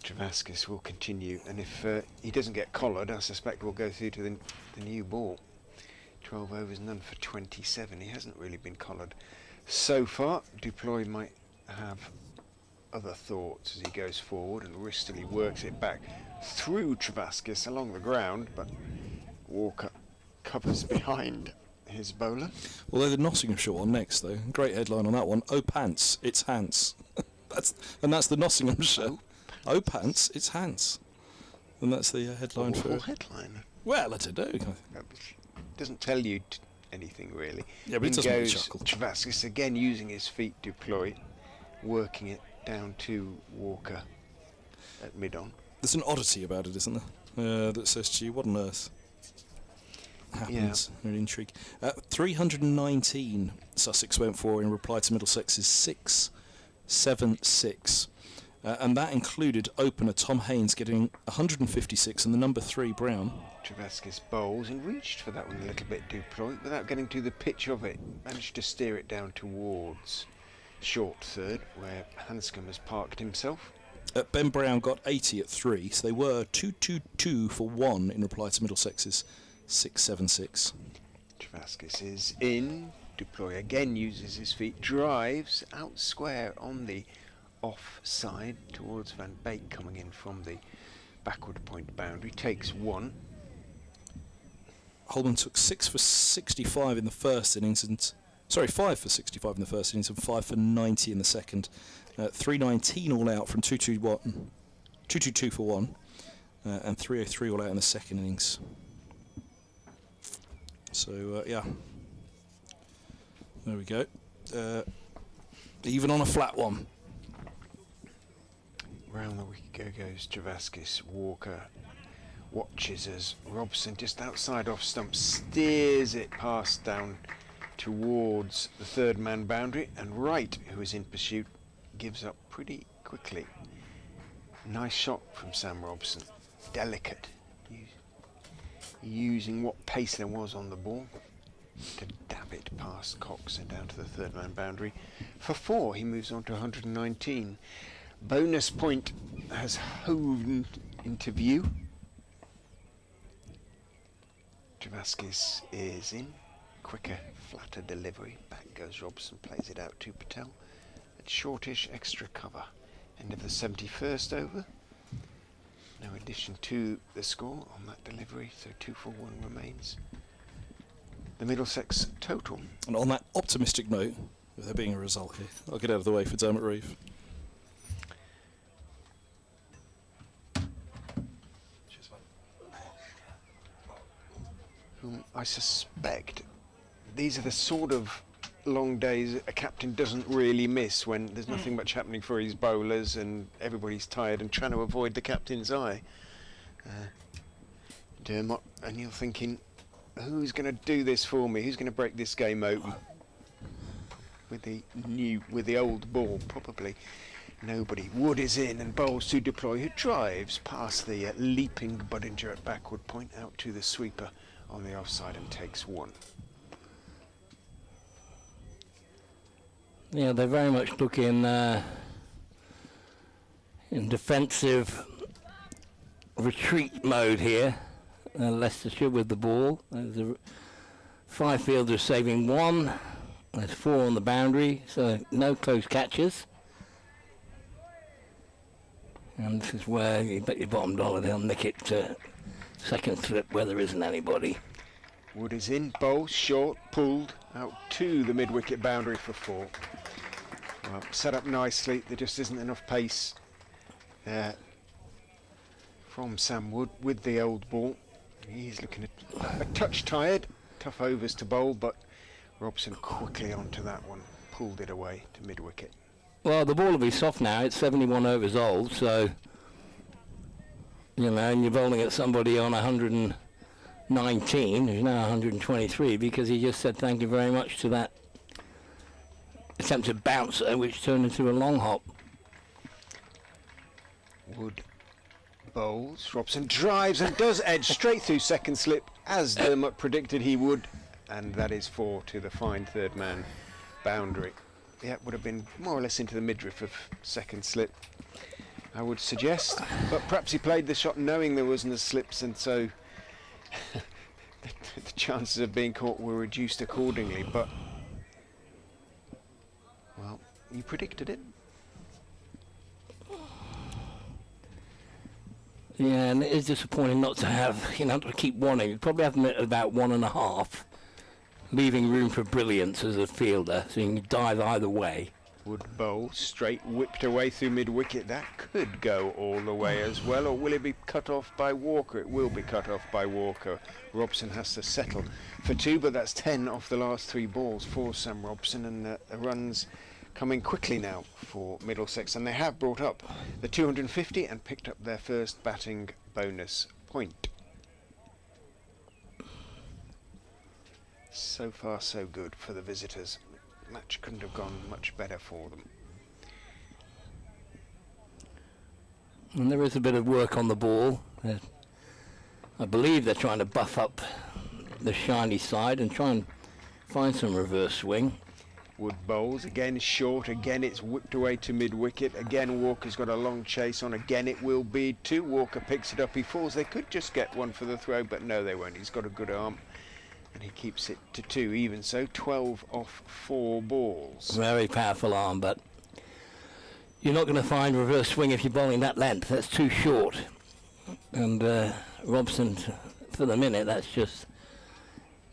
Travaskis will continue, and if he doesn't get collared, I suspect we'll go through to the new ball. 12 overs, none for 27. He hasn't really been collared so far. Duploy might have other thoughts as he goes forward and wristily works it back through Travaskis along the ground, but Walker covers behind his bowler. Well, they're the Nottinghamshire one next, though. Great headline on that one. Oh pants, it's Hans. that's the Nottinghamshire. Oh pants, it's Hans. And that's the headline for it. Headline. Well, I don't know. Doesn't tell you anything really. Yeah, but it doesn't make me chuckle. Travaskis again using his feet to deploy, working it down to Walker at mid-on. There's an oddity about it, isn't there? That says to you, what on earth happens? Yeah. An intrigue. 319 Sussex went for in reply to Middlesex's 6-7-6. And that included opener Tom Haynes getting 156 and the number 3 Brown. Travaskis bowls and reached for that one a little bit, Duploy, without getting to the pitch of it. Managed to steer it down towards short third, where Hanscom has parked himself. Ben Brown got 80 at 3, so they were 2-2-2 for 1 in reply to Middlesex's 6-7-6. Travaskis is in. Duploy again uses his feet, drives out square on the offside towards Van Beek, coming in from the backward point boundary, takes 1. Holman took 6 for 65 in the first innings, and 5 for 65 in the first innings and 5 for 90 in the second. 319 all out from 2-2-2 for 1, and 303 all out in the second innings. So yeah, there we go. Even on a flat one. Round the wicket goes Travaskis. Walker watches as Robson, just outside off stump, steers it past down towards the third man boundary, and Wright, who is in pursuit, gives up pretty quickly. Nice shot from Sam Robson, delicate, using what pace there was on the ball to dab it past Cox and down to the third man boundary. For 4, he moves on to 119. Bonus point has hove into view. Javasquez is in. Quicker, flatter delivery. Back goes Robson, plays it out to Patel. At shortish extra cover. End of the 71st over. No addition to the score on that delivery, so 2-1 remains. The Middlesex total. And on that optimistic note, with there being a result here, I'll get out of the way for Dermot Reeve. Whom I suspect these are the sort of long days a captain doesn't really miss, when there's nothing much happening for his bowlers and everybody's tired and trying to avoid the captain's eye. Dermot, and you're thinking, who's going to do this for me? Who's going to break this game open with the old ball? Probably nobody. Wood is in and bowls to deploy, who drives past the leaping Budinger at backward point out to the sweeper on the offside and takes 1. Yeah, they very much look in defensive retreat mode here. Leicestershire with the ball. There's 5 fielders saving 1. There's 4 on the boundary, so no close catches. And this is where you bet your bottom dollar they'll nick it to second slip where there isn't anybody. Wood is in, bowl, short, pulled out to the mid-wicket boundary for 4. Well, set up nicely. There just isn't enough pace from Sam Wood with the old ball. He's looking a touch tired. Tough overs to bowl, but Robson quickly onto that one. Pulled it away to mid-wicket. Well, the ball will be soft now. It's 71 overs old, so, you know, and you're bowling at somebody on 119, who's now 123, because he just said thank you very much to that attempted bouncer, which turned into a long hop. Wood bowls. Robson drives and does edge straight through second slip, as Dermot predicted he would, and that is 4 to the fine third man boundary. Yeah, it would have been more or less into the midriff of second slip, I would suggest, but perhaps he played the shot knowing there wasn't a slips, and so the chances of being caught were reduced accordingly. But, well, you predicted it. Yeah, and it is disappointing not to have, you know, to keep wanting. You'd probably have them at about 1.5, leaving room for brilliance as a fielder, so you can dive either way. Wood bowl, straight, whipped away through mid-wicket. That could go all the way as well, or will it be cut off by Walker? It will be cut off by Walker. Robson has to settle for 2, but that's 10 off the last 3 balls for Sam Robson, and the runs coming quickly now for Middlesex, and they have brought up the 250 and picked up their first batting bonus point. So far so good for the visitors. Match couldn't have gone much better for them. And there is a bit of work on the ball. I believe they're trying to buff up the shiny side and try and find some reverse swing. Wood bowls, again short, again it's whipped away to mid-wicket, again Walker's got a long chase on, again it will be 2. Walker picks it up, he falls. They could just get 1 for the throw, but no they won't. He's got a good arm and he keeps it to 2. Even so, 12 off 4 balls. Very powerful arm, but you're not going to find reverse swing if you're bowling that length. That's too short. And Robson, for the minute, that's just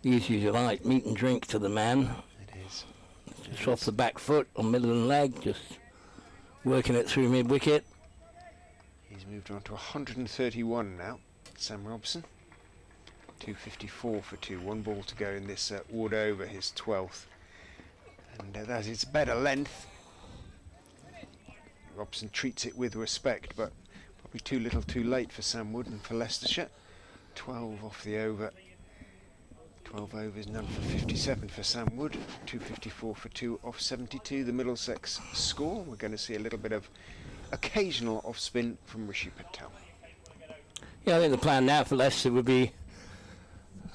easy as you like. Meat and drink to the man. It is. Just off the back foot on middle and leg, just working it through mid-wicket. He's moved on to 131 now, Sam Robson. 254 for 2, 1 ball to go in this Wood over, his 12th. And that is better length. Robson treats it with respect, but probably too little too late for Sam Wood and for Leicestershire. 12 off the over. 12 overs, none for 57 for Sam Wood. 254 for 2 off 72. The Middlesex score. We're going to see a little bit of occasional off spin from Rishi Patel. Yeah, I think the plan now for Leicester would be,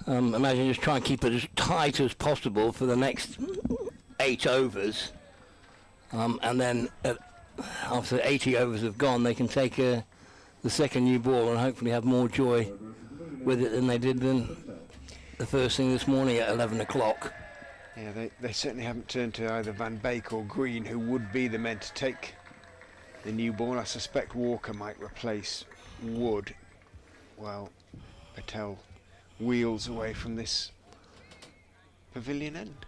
imagine just try and keep it as tight as possible for the next 8 overs. And then after 80 overs have gone, they can take the second new ball and hopefully have more joy with it than they did the first thing this morning at 11 o'clock. Yeah, they certainly haven't turned to either Van Beek or Green, who would be the men to take the new ball. I suspect Walker might replace Wood. Well, Patel wheels away from this pavilion end.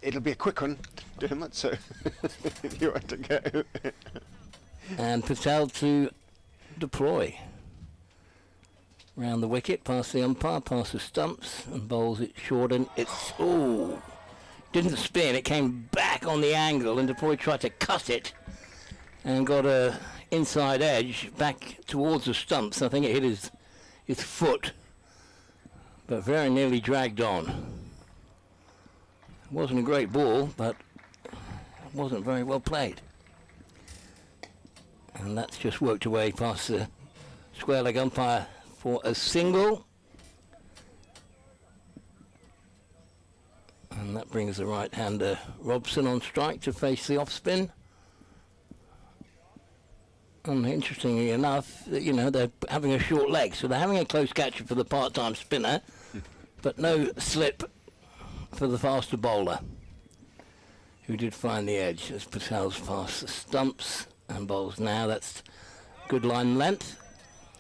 It'll be a quick one, Dermot, so if you want to go. And Patel to deploy. Round the wicket, past the umpire, past the stumps, and bowls it short, and it's, ooh, didn't spin, it came back on the angle, and deploy tried to cut it, and got a inside edge back towards the stumps. I think it hit his foot, but very nearly dragged on. It wasn't a great ball, but it wasn't very well played. And that's just worked away past the square leg umpire for a single. And that brings the right-hander Robson on strike to face the off-spin. And interestingly enough, you know, they're having a short leg, so they're having a close catcher for the part-time spinner, but no slip for the faster bowler, who did find the edge as Patel's past the stumps and bowls now. That's good line length.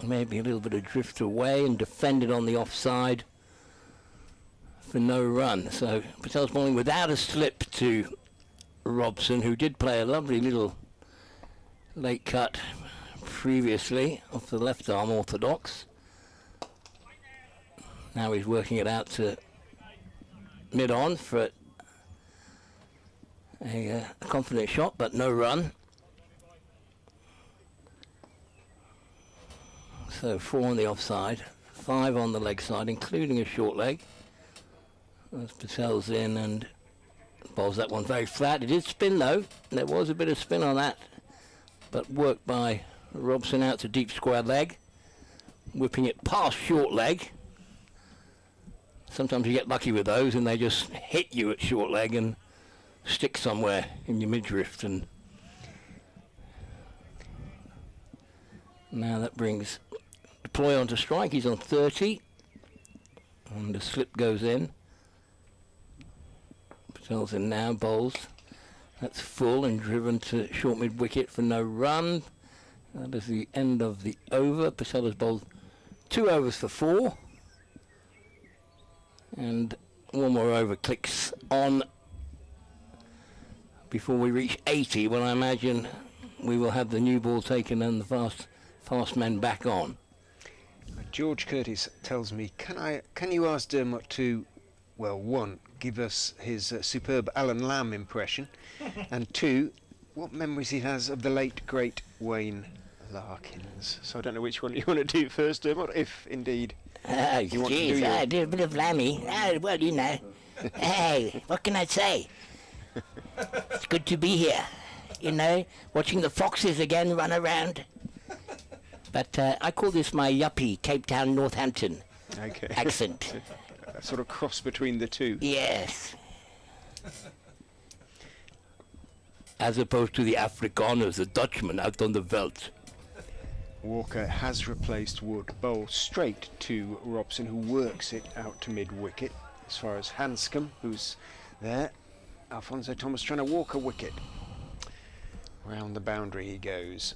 Maybe a little bit of drift away and defended on the offside for no run. So Patel's bowling without a slip to Robson, who did play a lovely little late cut previously off the left arm orthodox. Now he's working it out to mid-on for a confident shot, but no run. So 4 on the offside, 5 on the leg side, including a short leg. As Patel's in and bowls that one very flat. It did spin though. There was a bit of spin on that, but worked by Robson out to deep square leg, whipping it past short leg. Sometimes you get lucky with those and they just hit you at short leg and stick somewhere in your midriff. And now that brings deploy onto strike. He's on 30 and the slip goes in. Patel's in now, bowls. That's full and driven to short mid wicket for no run. That is the end of the over. Patel has bowled 2 overs for 4. And one more over clicks on before we reach 80, when I imagine we will have the new ball taken and the fast men back on. George Curtis tells me, can you ask Dermot to, well, 1, give us his superb Alan Lamb impression, and 2, what memories he has of the late, great Wayne Larkins. So I don't know which one you want to do first, Dermot, if indeed you want to do your... I did a bit of Lammy. Well, you know. Hey, what can I say? It's good to be here, you know, watching the foxes again run around. But I call this my yuppie Cape Town Northampton accent. A sort of cross between the two. Yes. As opposed to the Afrikaners, the Dutchman out on the veldt. Walker has replaced Wood. Bowl straight to Robson, who works it out to mid-wicket. As far as Hanscom, who's there. Alfonso Thomas trying to walk a wicket. Round the boundary he goes.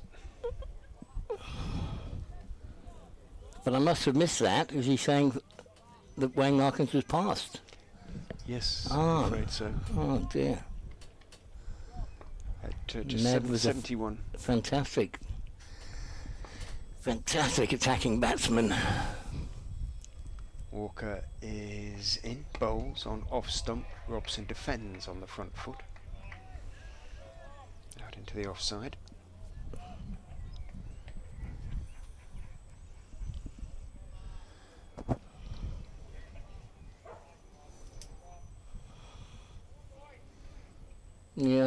But I must have missed that. Is he saying that Wayne Larkins was passed? Yes, I'm afraid so. Oh dear. At just Ned was 71. Fantastic attacking batsman. Walker is in, bowls on off stump. Robson defends on the front foot. Out into the offside.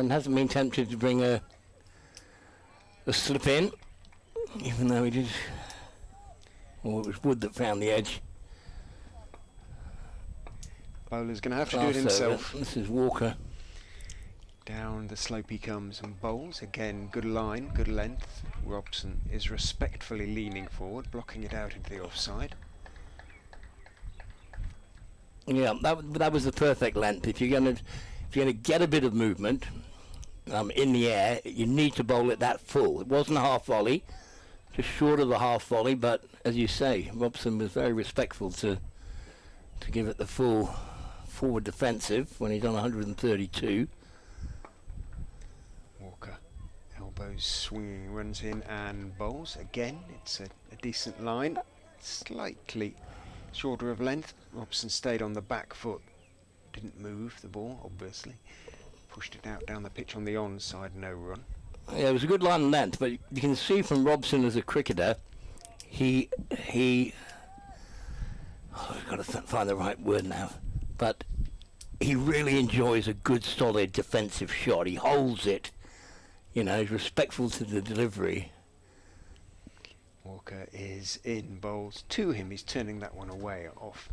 and hasn't been tempted to bring a slip in, even though he did. Well, it was Wood that found the edge. Bowler's going to have to do it himself. This is Walker. Down the slope he comes and bowls. Again, good line, good length. Robson is respectfully leaning forward, blocking it out into the offside. Yeah, that was the perfect length. If you're going to get a bit of movement in the air, you need to bowl it that full. It wasn't a half volley, just short of the half volley, but as you say, Robson was very respectful to give it the full forward defensive when he's on 132. Walker, elbows swinging, runs in and bowls. Again, it's a decent line, slightly shorter of length. Robson stayed on the back foot, didn't move the ball, obviously. Pushed it out down the pitch on the onside, no run. Yeah, it was a good line and length, but you can see from Robson as a cricketer, I've got to find the right word now, but he really enjoys a good solid defensive shot. He holds it, he's respectful to the delivery. Walker is in, bowls to him. He's turning that one away off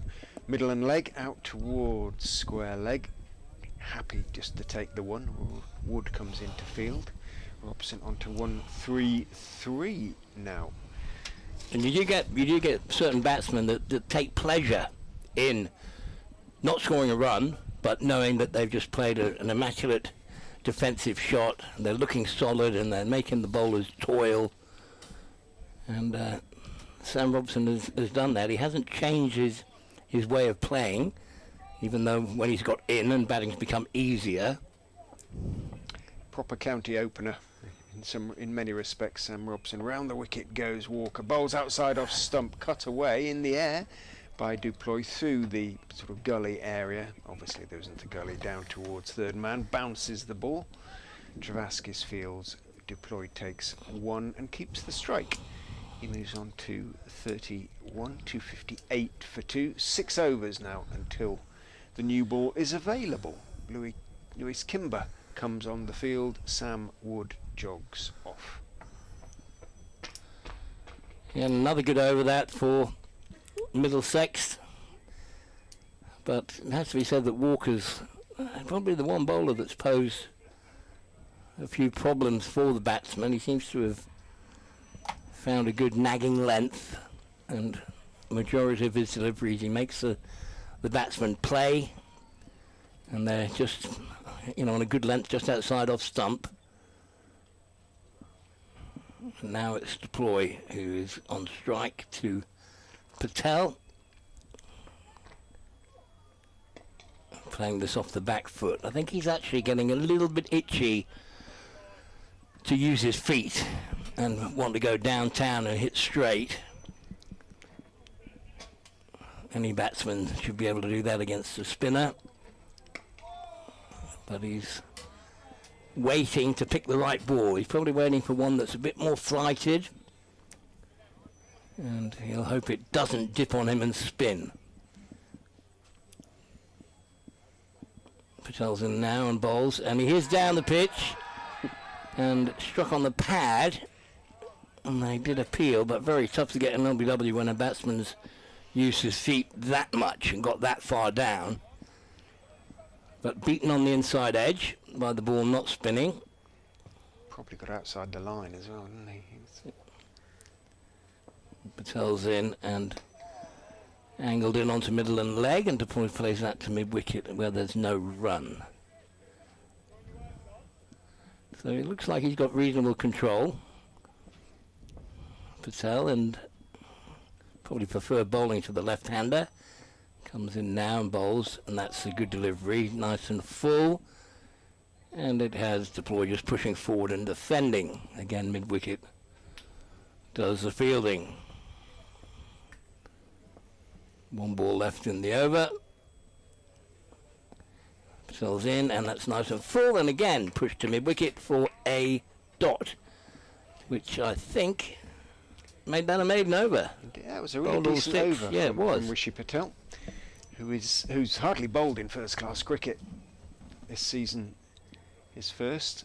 middle and leg out towards square leg. Happy just to take the one. Wood comes into field. Robson onto 1-3-3 now. And you do get certain batsmen that take pleasure in not scoring a run, but knowing that they've just played an immaculate defensive shot. They're looking solid and they're making the bowlers toil. And Sam Robson has done that. He hasn't changed his way of playing, even though when he's got in and batting's become easier. Proper county opener in many respects. Sam Robson round the wicket goes Walker, bowls outside off stump, cut away in the air by Duploy through the sort of gully area. Obviously there isn't a gully, down towards third man, bounces the ball. Travaskis fields, Duploy takes one and keeps the strike. He moves on to 31, 258 for 2. 6 overs now until the new ball is available. Lewis Kimber comes on the field. Sam Wood jogs off. Yeah, another good over that for Middlesex. But it has to be said that Walker's probably the one bowler that's posed a few problems for the batsman. He seems to have found a good nagging length, and majority of his deliveries he makes the batsman play, and they're just on a good length just outside off stump. And now it's Deploy who is on strike to Patel, playing this off the back foot. I think he's actually getting a little bit itchy to use his feet and want to go downtown and hit straight. Any batsman should be able to do that against a spinner, but he's waiting to pick the right ball. He's probably waiting for one that's a bit more flighted, and he'll hope it doesn't dip on him and spin. Patel's in now and bowls, and he is down the pitch and struck on the pad, and they did appeal, but very tough to get an LBW when a batsman's used his feet that much and got that far down. But beaten on the inside edge by the ball not spinning. Probably got outside the line as well, didn't he? Patel's in and angled in onto middle and leg, and Deploy plays that to mid-wicket where there's no run. So it looks like he's got reasonable control, Patel, and probably prefer bowling to the left-hander. Comes in now and bowls, and that's a good delivery, nice and full. And it has Deploy just pushing forward and defending. Again, mid-wicket does the fielding. One ball left in the over. Patel's in, and that's nice and full, and again pushed to mid-wicket for a dot, which I think made that a maiden over. Yeah, it was a really decent over from Rishi Patel, who's hardly bowled in first-class cricket this season his first.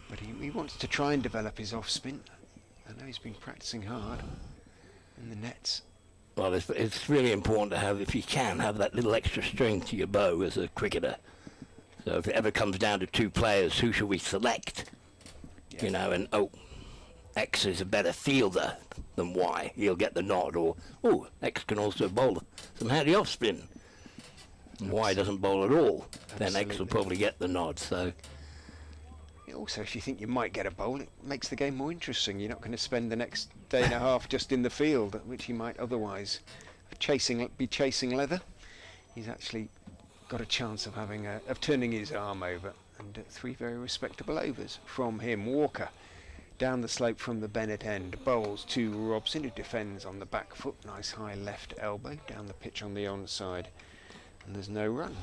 But he wants to try and develop his off-spin. I know he's been practicing hard in the nets. Well, it's really important to have, if you can, have that little extra string to your bow as a cricketer. So if it ever comes down to two players, who should we select? Yeah. You know, and X is a better fielder than Y. He'll get the nod. Or, X can also bowl some handy off spin. And Y doesn't bowl at all. Then X will probably get the nod. So. Also, if you think you might get a bowl, it makes the game more interesting. You're not going to spend the next day and a half just in the field, which you might otherwise be chasing leather. He's actually got a chance of turning his arm over, and 3 very respectable overs from him. Walker down the slope from the Bennett end, bowls to Robson, who defends on the back foot. Nice high left elbow down the pitch on the onside, and there's no run.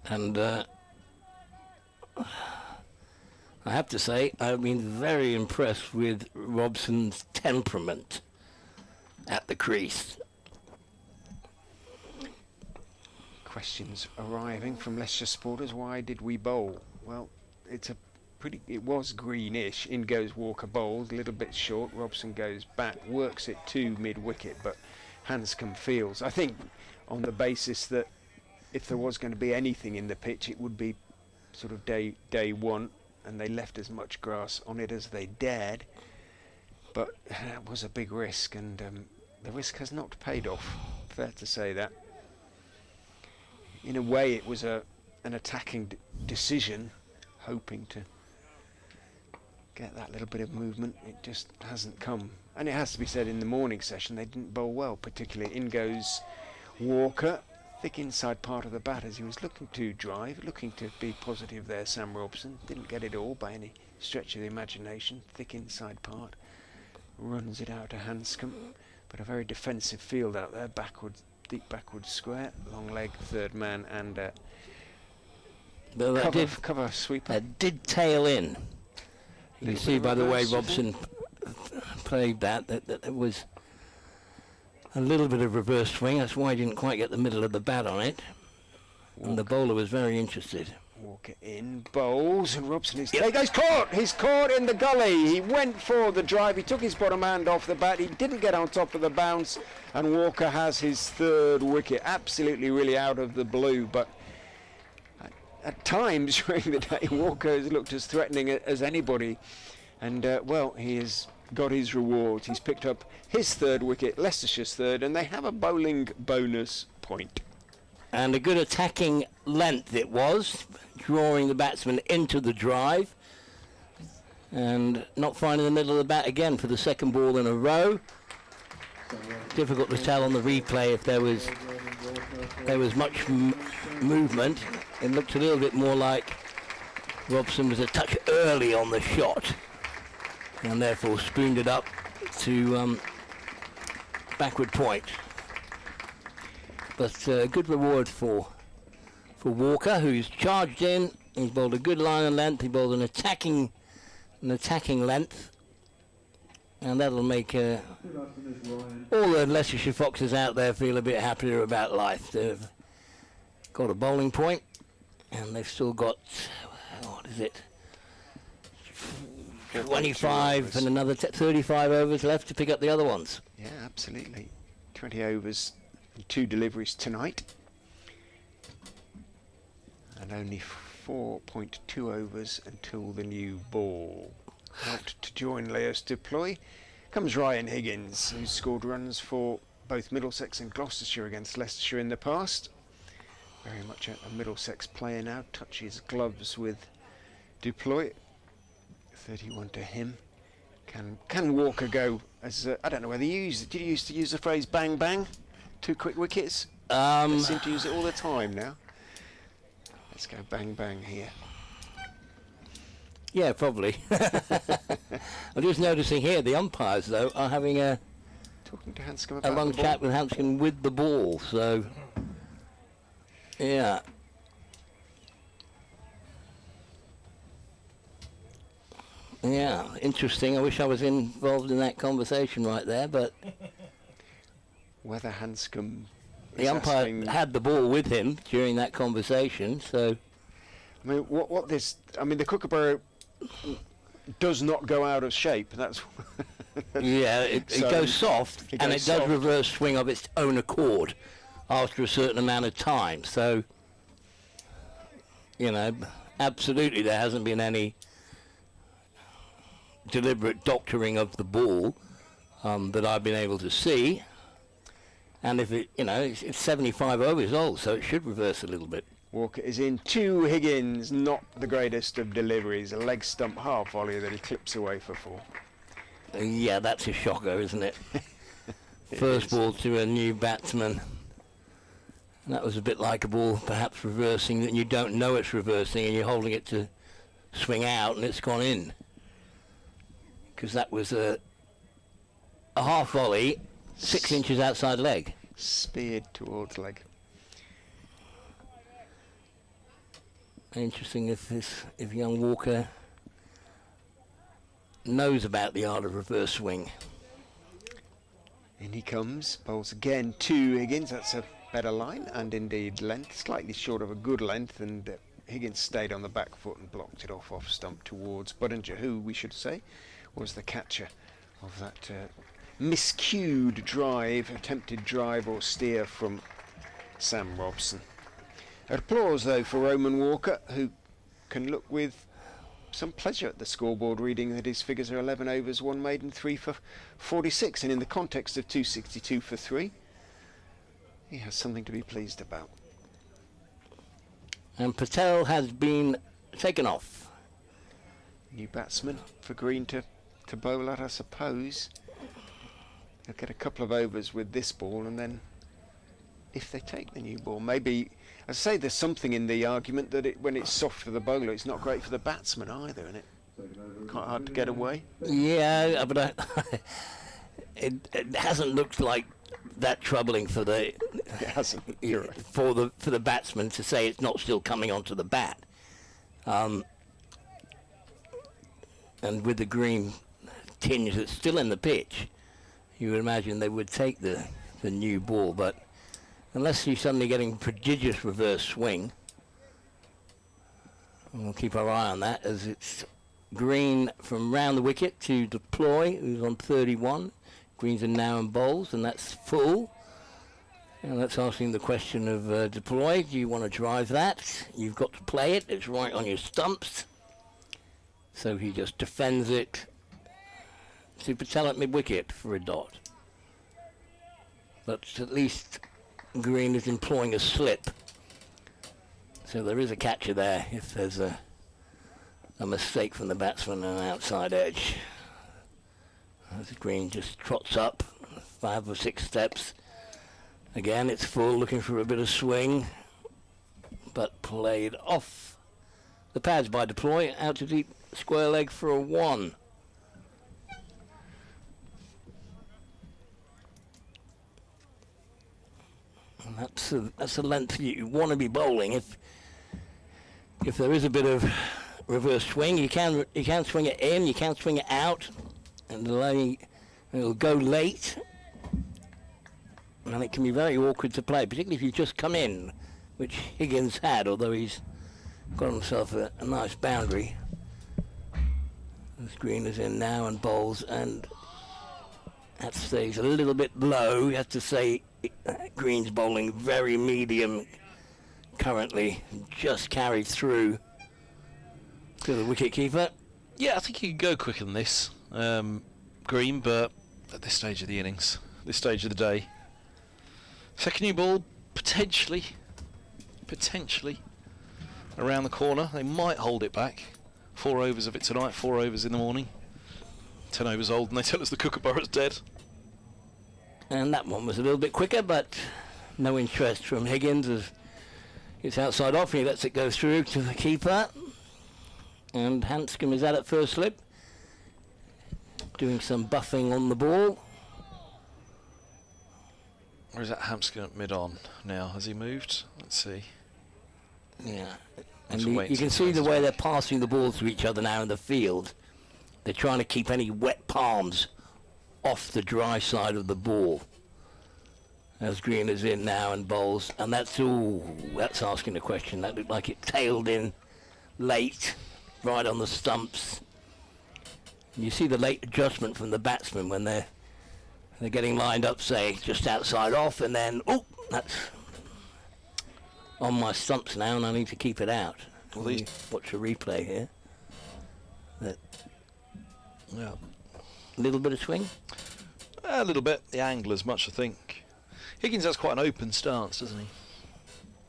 And I have to say, I've been very impressed with Robson's temperament at the crease. Questions arriving from Leicestershire supporters. Why did we bowl? Well, it was greenish. In goes Walker, bowls, a little bit short. Robson goes back, works it to mid-wicket, but Hanscom fields. I think on the basis that if there was going to be anything in the pitch, it would be sort of day one, and they left as much grass on it as they dared. But that was a big risk, and the risk has not paid off. Fair to say that. In a way, it was an attacking decision, hoping to get that little bit of movement. It just hasn't come. And it has to be said, in the morning session, they didn't bowl well, particularly. In goes Walker. Thick inside part of the bat as he was looking to drive, looking to be positive there. Sam Robson didn't get it all by any stretch of the imagination. Thick inside part, runs it out to Hanscom, but a very defensive field out there. Backwards, deep backwards square, long leg, third man, and cover sweeper. That did tail in. You can see by the way Robson played that it was a little bit of reverse swing. That's why he didn't quite get the middle of the bat on it. Walker. And the bowler was very interested. Walker in, bowls, and Robson is... Yep. He's caught! He's caught in the gully. He went for the drive. He took his bottom hand off the bat. He didn't get on top of the bounce, and Walker has his 3rd wicket. Absolutely, really out of the blue, but at times during the day, Walker has looked as threatening as anybody. And, well, he has got his rewards. He's picked up his 3rd wicket, Leicestershire's 3rd, and they have a bowling bonus point. And a good attacking length it was, drawing the batsman into the drive and not finding the middle of the bat again for the 2nd ball in a row. Difficult to tell on the replay if there was much movement. It looked a little bit more like Robson was a touch early on the shot, and therefore spooned it up to backward point. But good reward for Walker, who's charged in. He's bowled a good line of length. He bowled an attacking length, and that'll make all the Leicestershire Foxes out there feel a bit happier about life. They've got a bowling point, and they've still got, what is it, 25 and another 35 overs left to pick up the other ones. Yeah, absolutely. 20 overs and 2 deliveries tonight. And only 4.2 overs until the new ball. Out to join Leo's deploy comes Ryan Higgins, who's scored runs for both Middlesex and Gloucestershire against Leicestershire in the past. Very much a Middlesex player now. Touches gloves with deploy. 31 to him. Can Walker go as I don't know whether you did you used to use the phrase bang bang? 2 quick wickets? They seem to use it all the time now. Let's go bang bang here. Yeah, probably. I'm just noticing here the umpires though are having talking to Hanscom about a long chat with Hanscom with the ball, so yeah. Yeah, interesting. I wish I was involved in that conversation right there, but whether Hanscom The is umpire asking- had the ball with him during that conversation, so I mean, what this? I mean, the Kookaburra does not go out of shape. That's yeah, it So goes soft, it and goes it does soft. reverse swing of its own accord after a certain amount of time. So, you know, absolutely there hasn't been any deliberate doctoring of the ball that I've been able to see. And if it, you know, it's 75 overs old, so it should reverse a little bit. Walker is in 2. Higgins, not the greatest of deliveries. A leg stump half volley that he clips away for 4. Yeah, that's a shocker, isn't it? It First is. ball to a new batsman. And that was a bit like a ball perhaps reversing that you don't know it's reversing and you're holding it to swing out and it's gone in. Because that was a half volley, 6 inches outside leg. Speared towards leg. Interesting if young Walker knows about the art of reverse swing. In he comes, bowls again to Higgins. That's a better line and indeed length, slightly short of a good length, and Higgins stayed on the back foot and blocked it off stump towards Budinger, who we should say was the catcher of that miscued drive, attempted drive or steer from Sam Robson. Applause though for Roman Walker, who can look with some pleasure at the scoreboard reading that his figures are 11 overs, 1 maiden, 3 for 46, and in the context of 262 for 3, he has something to be pleased about. And Patel has been taken off. New batsman for Green to bowl at, I suppose. He'll get a couple of overs with this ball, and then if they take the new ball, maybe, as I say, there's something in the argument that when it's soft for the bowler, it's not great for the batsman either, isn't it? Quite hard to get away. Yeah, but it hasn't looked like that troubling for the It hasn't. You're right. for the batsman to say it's not still coming onto the bat. And with the green tinge that's still in the pitch, you would imagine they would take the new ball, but unless you're suddenly getting prodigious reverse swing, we'll keep our eye on that as it's Green from round the wicket to deploy, who's on 31. Greens are now in bowls, and that's full. And that's asking the question of deploy. Do you want to drive that? You've got to play it. It's right on your stumps. So he just defends it. To Patel at mid-wicket for a dot. But at least Green is employing a slip. So there is a catcher there if there's a mistake from the batsman on an outside edge. As Green just trots up 5 or 6 steps. Again, it's full, looking for a bit of swing, but played off the pads by deploy, out to deep square leg for a 1. And that's the length you want to be bowling. If there is a bit of reverse swing, you can swing it in, you can swing it out, and it'll go late, and it can be very awkward to play, particularly if you just come in, which Higgins had, although he's got himself a nice boundary. As Green is in now and bowls, and that stays a little bit low. You have to say Green's bowling very medium currently, just carried through to the wicket-keeper. Yeah, I think he could go quicker than this, Green, but at this stage of the innings, this stage of the day, second new ball, potentially around the corner. They might hold it back. 4 overs of it tonight, 4 overs in the morning. 10 overs old, and they tell us the Kookaburra's dead. And that one was a little bit quicker, but no interest from Higgins as it's outside off. He lets it go through to the keeper. And Hanscom is out at first slip, doing some buffing on the ball. Or is that Hampskin at mid-on now? Has he moved? Let's see. Yeah. And Let's wait you can until see the it's way back. they're passing the ball to each other now in the field. They're trying to keep any wet palms off the dry side of the ball. As Green is in now and bowls, and that's asking a question. That looked like it tailed in late, right on the stumps. You see the late adjustment from the batsman when they're getting lined up, say, just outside off, and then, that's on my stumps now, and I need to keep it out. Well, Watch a replay here. Yeah. A little bit of swing? A little bit. The angle as much, I think. Higgins has quite an open stance, doesn't he?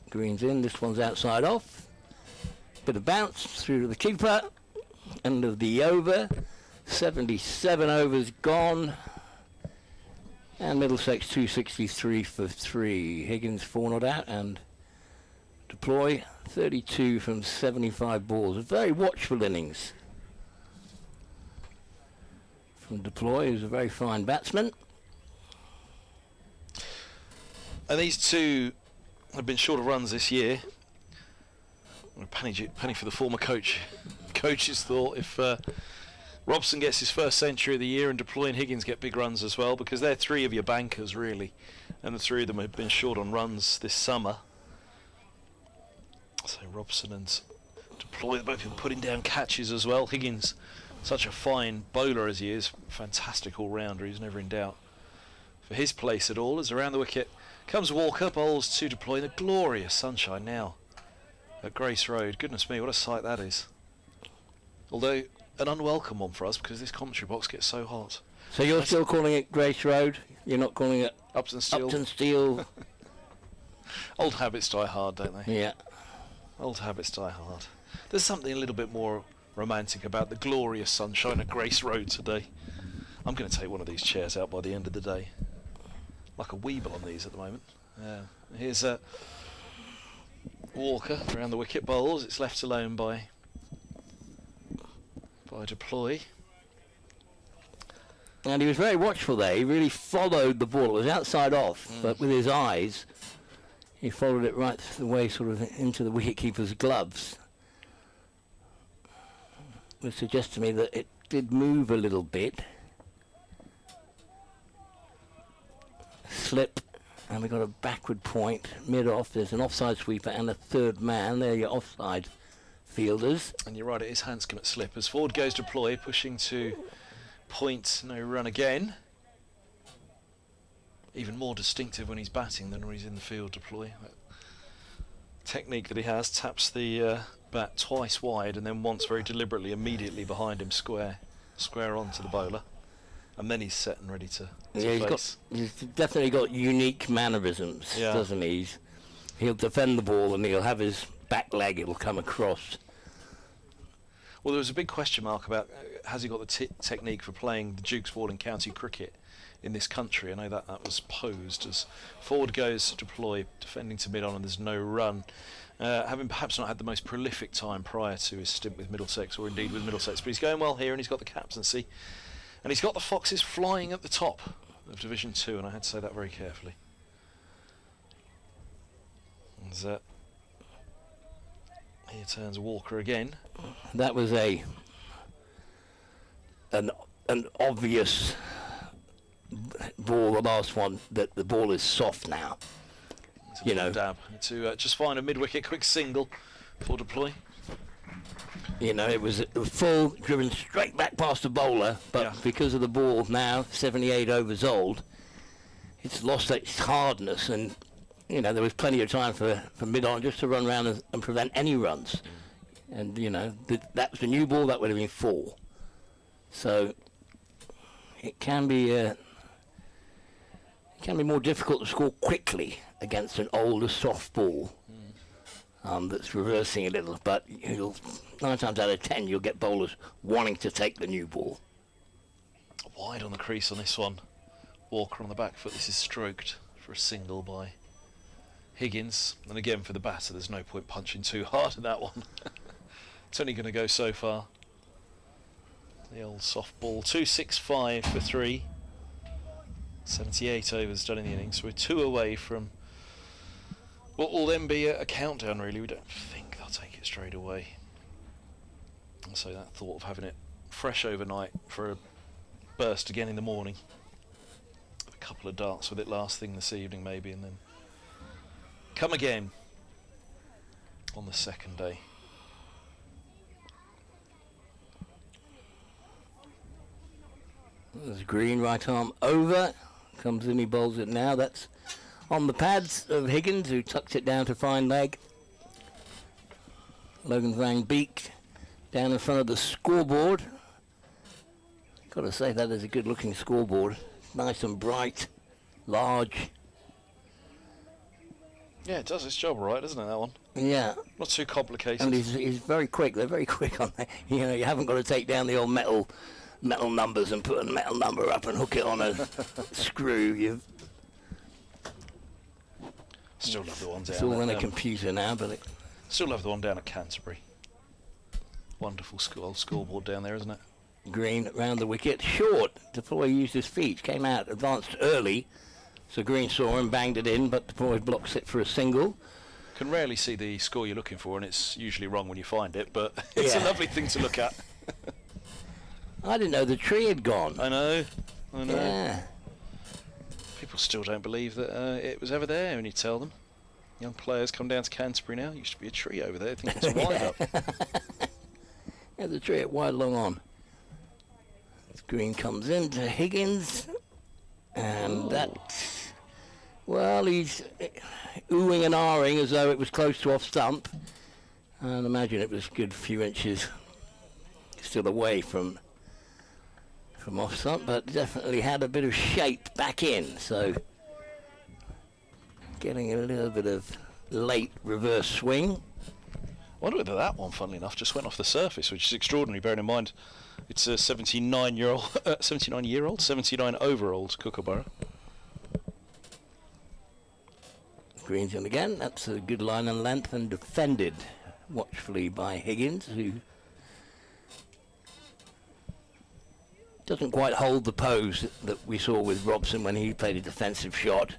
Green's in, this one's outside off. Bit of bounce through to the keeper. End of the over. 77 overs gone. And Middlesex 263 for 3. Higgins 4 not out, and Deploy 32 from 75 balls. A very watchful innings from Deploy, who's a very fine batsman. And these two have been short of runs this year. A penny for the former coach. Coach's thought if Robson gets his first century of the year and Deploy and Higgins get big runs as well, because they're three of your bankers really, and the three of them have been short on runs this summer. So Robson and Deploy have both been putting down catches as well. Higgins, such a fine bowler as he is, fantastic all-rounder, he's never in doubt for his place at all. As around the wicket comes Walker, bowls to Deploy. The glorious sunshine now at Grace Road. Goodness me, what a sight that is. Although an unwelcome one for us because this commentary box gets so hot. So you're still calling it Grace Road? You're not calling it Uptonsteel? Uptonsteel. Old habits die hard, don't they? Yeah. Old habits die hard. There's something a little bit more romantic about the glorious sunshine at Grace Road today. I'm going to take one of these chairs out by the end of the day. Like a weeble on these at the moment. Here's Walker around the wicket bowls. It's left alone by Deploy. And he was very watchful there. He really followed the ball. It was outside off, but with his eyes, he followed it right the way sort of into the wicketkeeper's gloves. It would suggest to me that it did move a little bit. Slip, and we got a backward point, mid-off. There's an offside sweeper and a third man. They're your offside fielders. And you're right, it is Hanscom at slip. As forward goes Deploy, pushing to point, no run again. Even more distinctive when he's batting than when he's in the field, Deploy. That technique that he has, taps the bat twice wide and then once very deliberately, immediately behind him, square onto the bowler. And then he's set and ready to face. He's definitely got unique mannerisms, doesn't he? He'll defend the ball and he'll have his back leg, it'll come across. Well, there was a big question mark about has he got the technique for playing the Duke's ball in county cricket in this country. I know that was posed as forward goes Deploy, defending to mid-on, and there's no run. Having perhaps not had the most prolific time prior to his stint with Middlesex, or indeed with Middlesex, but he's going well here and he's got the captaincy. And he's got the Foxes flying at the top of Division 2, and I had to say that very carefully. And here turns Walker again. That was an obvious ball, the last one, that the ball is soft now. It's a dab to just find a mid-wicket quick single for Deploy. You know, it was full, driven straight back past the bowler, but because of the ball now, 78 overs old, it's lost its hardness, and, you know, there was plenty of time for mid-on just to run around and prevent any runs. And, you know, that was the new ball, that would have been 4. So, it can be more difficult to score quickly against an older soft ball. That's reversing a little, but 9 times out of 10 you'll get bowlers wanting to take the new ball. Wide on the crease on this one. Walker on the back foot. This is stroked for a single by Higgins. And again for the batter, there's no point punching too hard in that one. It's only going to go so far. The old soft ball. 265 for 3. 78 overs done in the innings. So we're 2 away from what will then be a countdown, really. We don't think they'll take it straight away. And so that thought of having it fresh overnight for a burst again in the morning. couple of darts with it last thing this evening maybe, and then come again on the second day. There's Green, right arm over. Comes in, he bowls it now. That's on the pads of Higgins, who tucks it down to fine leg. Logan Van Beek down in front of the scoreboard. Got to say, that is a good looking scoreboard. Nice and bright, large. Yeah, it does its job right, doesn't it, that one? Yeah. Not too complicated. And he's very quick. They're very quick on that. You know, you haven't got to take down the old metal numbers and put a metal number up and hook it on a screw. You've Still love the one down. It's all in a computer now, but still love the one down at Canterbury. Wonderful old scoreboard down there, isn't it? Green round the wicket, short. Deploy used his feet, came out, advanced early. So Green saw him, banged it in, but Deploy blocks it for a single. Can rarely see the score you're looking for, and it's usually wrong when you find it, but it's a lovely thing to look at. I didn't know the tree had gone. I know. Yeah. People still don't believe that it was ever there when you tell them. Young players come down to Canterbury now. Used to be a tree over there. I think it's a wind up. Yeah, the tree at wide long on. Green comes in to Higgins, and that's, well, he's oohing and ahhing as though it was close to off stump. And imagine it was a good few inches still away from off stump, but definitely had a bit of shape back in. So getting a little bit of late reverse swing. I wonder whether that one, funnily enough, just went off the surface, which is extraordinary, bearing in mind it's a 79-over-old Kookaburra. Green's in again. That's a good line and length, and defended watchfully by Higgins, who doesn't quite hold the pose that we saw with Robson when he played a defensive shot.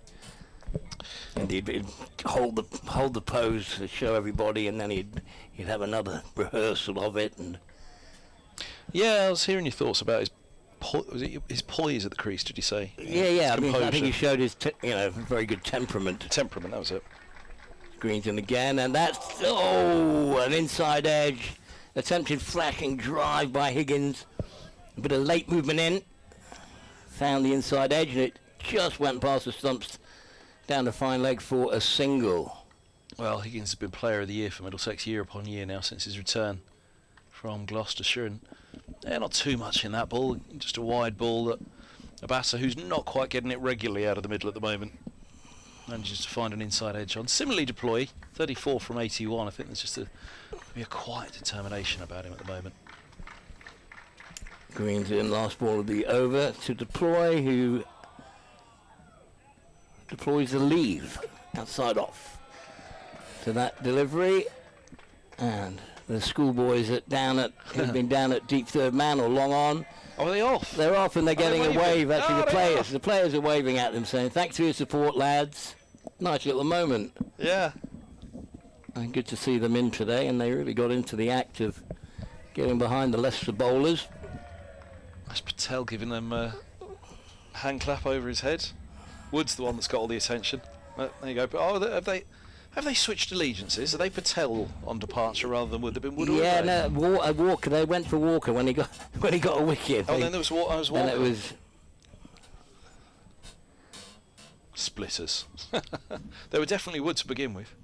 And he'd hold the pose to show everybody, and then he'd have another rehearsal of it. And yeah, I was hearing your thoughts about his his poise at the crease. Did you say? Yeah. I think he showed his very good temperament. Temperament, that was it. Green's in again, and that's an inside edge, attempted flashing drive by Higgins. A bit of late movement in, found the inside edge, and it just went past the stumps down to fine leg for a single. Well, Higgins has been player of the year for Middlesex year upon year now since his return from Gloucestershire, and not too much in that ball, just a wide ball that a batter who's not quite getting it regularly out of the middle at the moment manages to find an inside edge on. Similarly, Deploy 34 from 81. I think there's just a quiet determination about him at the moment. Green's in, last ball of the over to Deploy, who deploys the leave outside off to that delivery, and the schoolboys who've been down at deep third man or long on. Oh, are they off? They're off, and they're getting a wave. Actually, Oh, the players are waving at them, saying thanks for your support, lads. Nice little moment. Yeah. And good to see them in today, and they really got into the act of getting behind the Leicester bowlers. That's Patel giving them a hand clap over his head. Wood's the one that's got all the attention. There you go. Oh, have they switched allegiances? Are they Patel on departure rather than Wood? They've been Wood all day. Yeah, no, Walker. They went for Walker when he got a wicket. Oh, then there was Walker. And it was splitters. They were definitely Wood to begin with.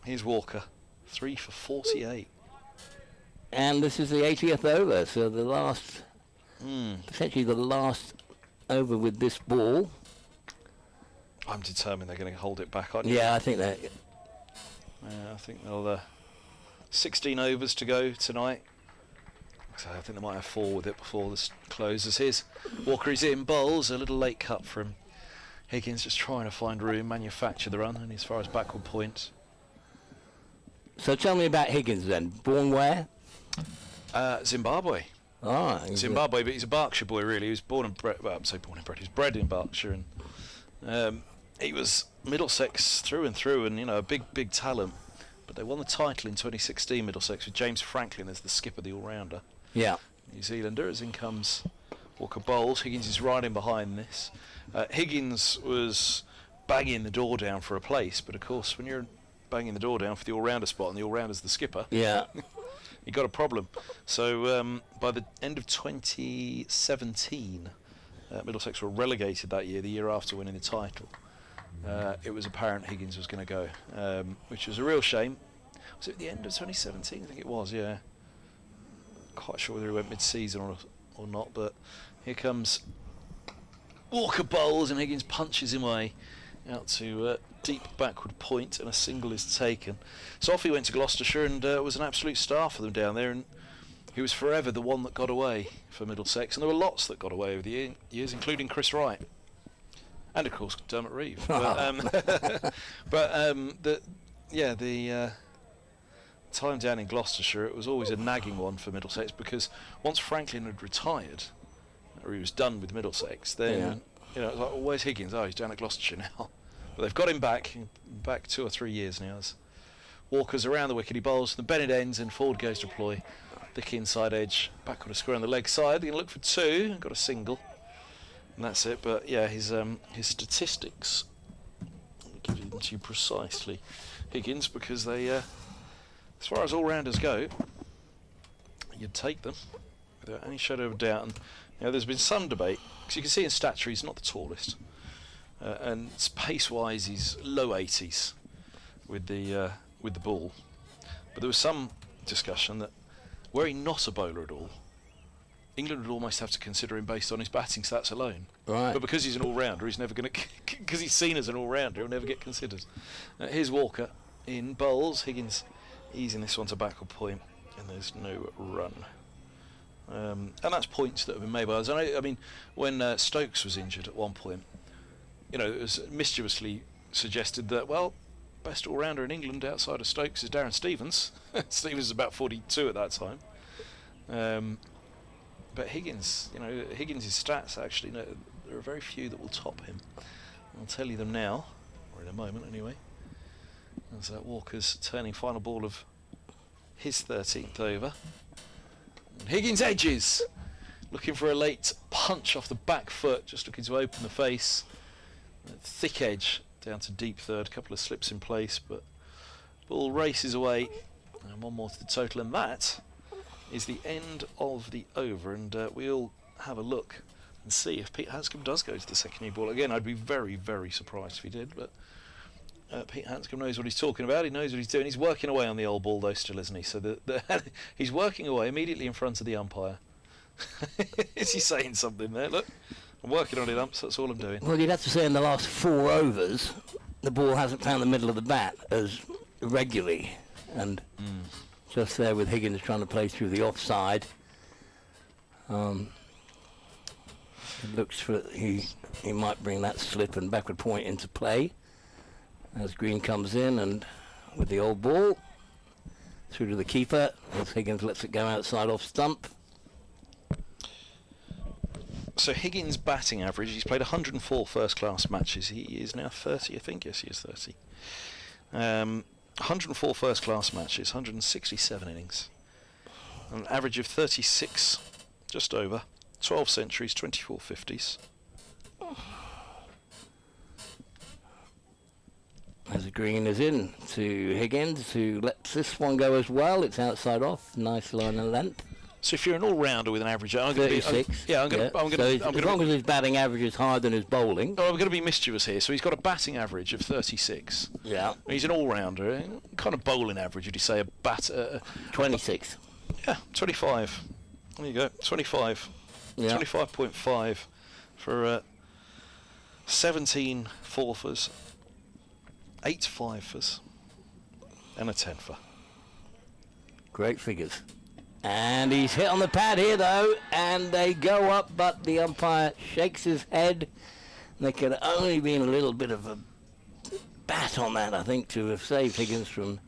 Here's Walker, 3 for 48. And this is the 80th over, so the last, potentially the last over with this ball. I'm determined they're going to hold it back, aren't you? Yeah, I think that. Yeah, I think they'll 16 overs to go tonight. So I think they might have 4 with it before this closes. Here's Walker is in, bowls, a little late cut from Higgins, just trying to find room, manufacture the run, and as far as backward point. So tell me about Higgins then. Born where? Zimbabwe. Zimbabwe, but he's a Berkshire boy, really. He was born and bred. Well, I'm saying born and bred. He was bred in Berkshire, and he was Middlesex through and through, and a big talent. But they won the title in 2016, Middlesex, with James Franklin as the skipper, the all-rounder. Yeah. New Zealander. As in comes Walker bowls. Higgins is right in behind this. Higgins was banging the door down for a place, but of course when you're banging the door down for the all-rounder spot and the all-rounder's the skipper, Yeah. you got a problem. So by the end of 2017, Middlesex were relegated that year, the year after winning the title. It was apparent Higgins was going to go, which was a real shame. Was it the end of 2017? I think it was, yeah. Quite sure whether he went mid-season or not, but here comes Walker bowls and Higgins punches him away out to deep backward point, and a single is taken. So off he went to Gloucestershire and was an absolute star for them down there, and he was forever the one that got away for Middlesex, and there were lots that got away over the years, including Chris Wright and of course Dermot Reeve. The time down in Gloucestershire, it was always a nagging one for Middlesex, because once Franklin had retired, or he was done with Middlesex, then it was like, well, where's Higgins? Oh, he's down at Gloucestershire now. But they've got him back 2 or 3 years now. As Walker's around the wicket, he bowls, the Bennett ends and forward goes to Ploy. Thick inside edge, backward a square on the leg side. They're going to look for 2, and got a single, and that's it. But yeah, his statistics, I'll give you them to you precisely, Higgins, because they, as far as all-rounders go, you'd take them without any shadow of a doubt. And there's been some debate, because you can see in stature he's not the tallest, and pace-wise he's low 80s with the ball. But there was some discussion that were he not a bowler at all, England would almost have to consider him based on his batting stats alone. Right. But because he's an all-rounder, he's never going to, because he's seen as an all-rounder, he'll never get considered. Here's Walker in bowls. Higgins easing this one to backward point, and there's no run. And that's points that have been made by us. I mean, when Stokes was injured at one point, it was mischievously suggested that, well, best all-rounder in England outside of Stokes is Darren Stevens. Stevens was about 42 at that time. But Higgins, Higgins' stats actually, there are very few that will top him. I'll tell you them now, or in a moment anyway. As Walker's turning final ball of his 13th over. And Higgins edges, looking for a late punch off the back foot, just looking to open the face. Thick edge down to deep third, a couple of slips in place, but ball races away, and 1 more to the total, and that is the end of the over. And we'll have a look and see if Pete Hanscom does go to the second new ball. Again, I'd be very, very surprised if he did, but Pete Hanscom knows what he's talking about. He knows what he's doing. He's working away on the old ball though still, isn't he? So he's working away immediately in front of the umpire. Is he saying something there? Look, I'm working on it, umps, that's all I'm doing. Well, you'd have to say in the last 4 overs, the ball hasn't found the middle of the bat as regularly, and just there with Higgins trying to play through the offside. It looks for he might bring that slip and backward point into play as Green comes in, and with the old ball through to the keeper as Higgins lets it go outside off stump. So Higgins' batting average, he's played 104 first-class matches. He is now 30, I think. Yes, he is 30. 104 first-class matches, 167 innings. An average of 36, just over. 12 centuries, 24 50s. As Green is in to Higgins, who lets this one go as well. It's outside off, nice line and length. So if you're an all-rounder with an average, I'm going to be 36. I'm going So as long as his batting average is higher than his bowling. I'm going to be mischievous here. So he's got a batting average of 36. Yeah. He's an all-rounder. Kind of bowling average, would you say? 26. Yeah, 25. There you go, 25. Yeah. 25.5 for 17 fourthers, 8 fifers, and a 10fer. Great figures. And he's hit on the pad here, though, and they go up, but the umpire shakes his head. There could only been a little bit of a bat on that, I think, to have saved Higgins from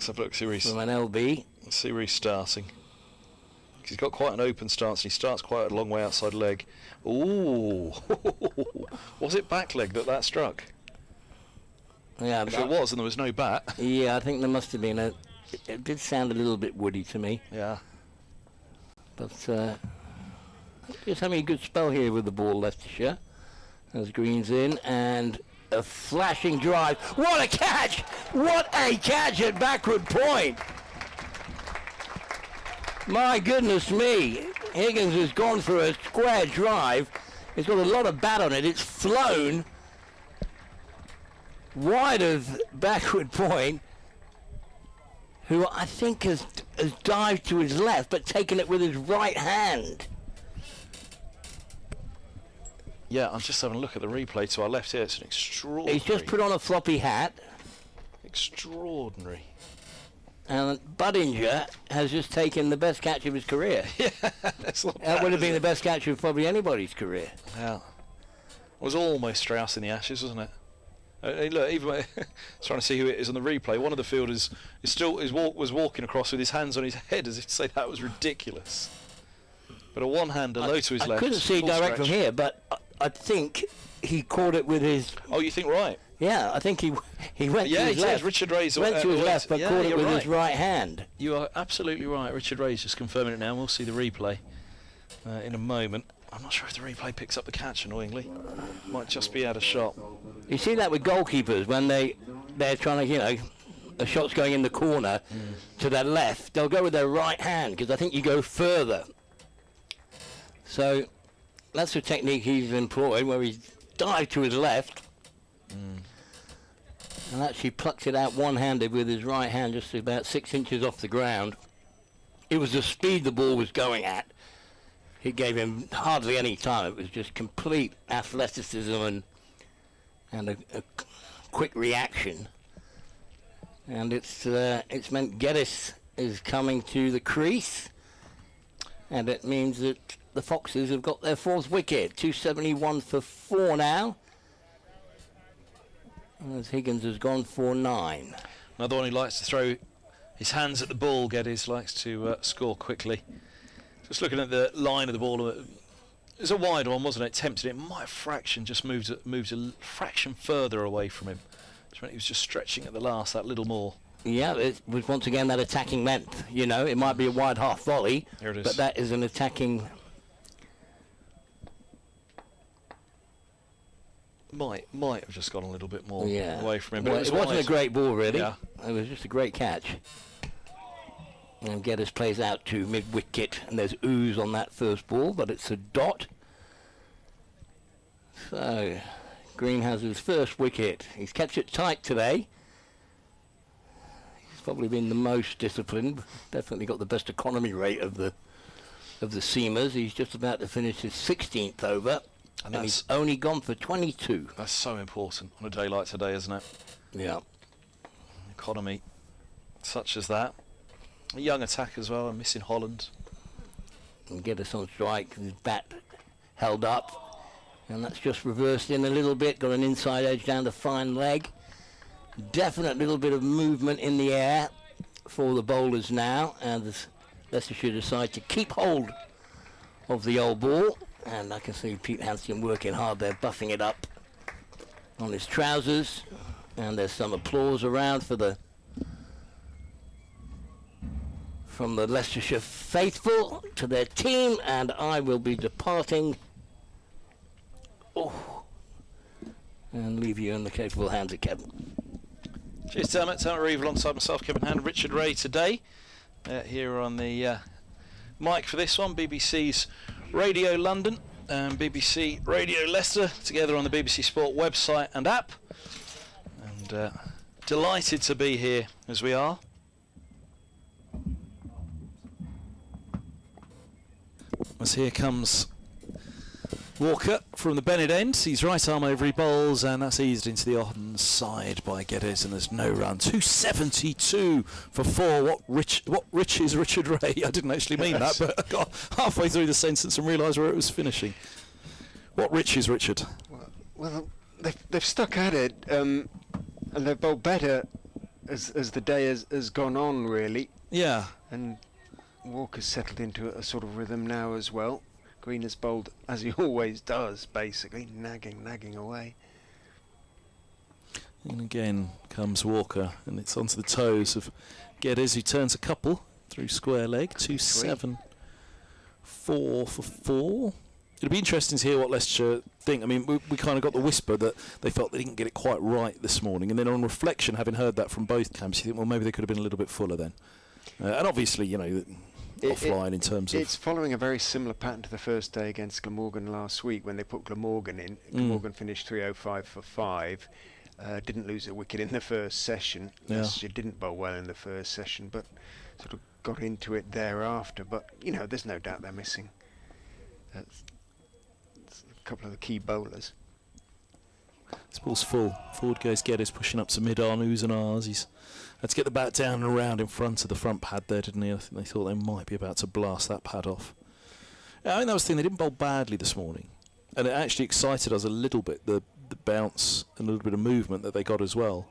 Let's have a look, see where an LB. Let's see where he's starting. He's got quite an open stance, and he starts quite a long way outside leg. Ooh! Was it back leg that struck? Yeah, if it was, and there was no bat. Yeah, I think there must have been a... It did sound a little bit woody to me. Yeah. But Just having a good spell here with the ball, Leicestershire. As Green's in, and a flashing drive. What a catch! What a catch at backward point! My goodness me. Higgins has gone for a square drive. It's got a lot of bat on it. It's flown wide of backward point, who I think has dived to his left but taken it with his right hand. Yeah, I'm just having a look at the replay to our left here. It's an extraordinary. He's just put on a floppy hat. Extraordinary. And Budinger has just taken the best catch of his career. Yeah, that's not That bad, would have is been it? the best catch of probably anybody's career. Yeah. It was almost Strauss in the Ashes, wasn't it? Look, even trying to see who it is on the replay. One of the fielders was walking across with his hands on his head as if to say that was ridiculous. But a one-hander low to his I left. couldn't see full direct stretch. from here, but I think he caught it with his... Oh, you think right? Yeah, I think he went Yeah, to his he left. says Richard Ray's went to his left, but yeah, caught it you're with right. his right hand. You are absolutely right. Richard Ray's just confirming it now. We'll see the replay in a moment. I'm not sure if the replay picks up the catch, annoyingly. Might just be out of shot. You see that with goalkeepers when they're trying to, a shot's going in the corner to their left, they'll go with their right hand because I think you go further. So that's the technique he's employed, where he's dived to his left and actually plucked it out one-handed with his right hand, just about 6 inches off the ground. It was the speed the ball was going at. It gave him hardly any time. It was just complete athleticism and a quick reaction. And it's meant Geddes is coming to the crease, and it means that the Foxes have got their fourth wicket. 271 for 4 now, as Higgins has gone for 9. Another one who likes to throw his hands at the ball. Geddes likes to score quickly. Just looking at the line of the ball, it was a wide one, wasn't it? Tempted it. My fraction just moved a fraction further away from him. Which meant he was just stretching at the last that little more. Yeah, it was once again that attacking length. It might be a wide half volley, Here it is. but that is an attacking. Might have just gone a little bit more Yeah. away from him. But Well, it it wasn't a wide. great ball, really. Yeah. It was just a great catch. And Geddes plays out to mid-wicket, and there's ooze on that first ball, but it's a dot. So, Green has his first wicket. He's kept it tight today. He's probably been the most disciplined. Definitely got the best economy rate of the seamers. He's just about to finish his 16th over, and he's only gone for 22. That's so important on a day like today, isn't it? Yeah. Economy such as that. A young attack as well. I'm missing Holland. And Geddes on strike, his bat held up, and that's just reversed in a little bit, got an inside edge down the fine leg. Definite little bit of movement in the air for the bowlers now, and Leicestershire decide to keep hold of the old ball, and I can see Pete Hansen working hard there, buffing it up on his trousers, and there's some applause around from the Leicestershire faithful to their team, and I will be departing and leave you in the capable hands of Kevin. Cheers, Dermot Reeve alongside myself, Kevin Hand, Richard Ray today. Here on the mic for this one, BBC's Radio London and BBC Radio Leicester, together on the BBC Sport website and app. And delighted to be here as we are. As here comes Walker from the Bennett end. He's right arm over, he bowls, and that's eased into the onside by Geddes, and there's no run. 272 for 4. What rich is Richard Ray? I didn't actually mean that, but I got halfway through the sentence and realised where it was finishing. What rich is Richard? Well, they've stuck at it, and they've bowled better as the day has gone on, really. Yeah. And Walker's settled into a sort of rhythm now as well. Green has bowled as he always does, basically, nagging away. And again comes Walker, and it's onto the toes of Geddes, who turns a couple through square leg. 2-7 4 for 4. It'll be interesting to hear what Leicestershire think. I mean, we kind of got the whisper that they felt they didn't get it quite right this morning, and then on reflection, having heard that from both camps, you think, well, maybe they could have been a little bit fuller then. And obviously, you know, offline in terms of... It's following a very similar pattern to the first day against Glamorgan last week when they put Glamorgan in. Glamorgan finished 305 for 5. Didn't lose a wicket in the first session. Leicestershire didn't bowl well in the first session, but sort of got into it thereafter. But, you know, there's no doubt they're missing a couple of the key bowlers. This ball's full. Forward goes Geddes, pushing up to mid-on, oohs and ahs. He's had to get the bat down and around in front of the front pad there, didn't he? I think they thought they might be about to blast that pad off. Yeah, I think that was the thing. They didn't bowl badly this morning. And it actually excited us a little bit, the bounce and a little bit of movement that they got as well.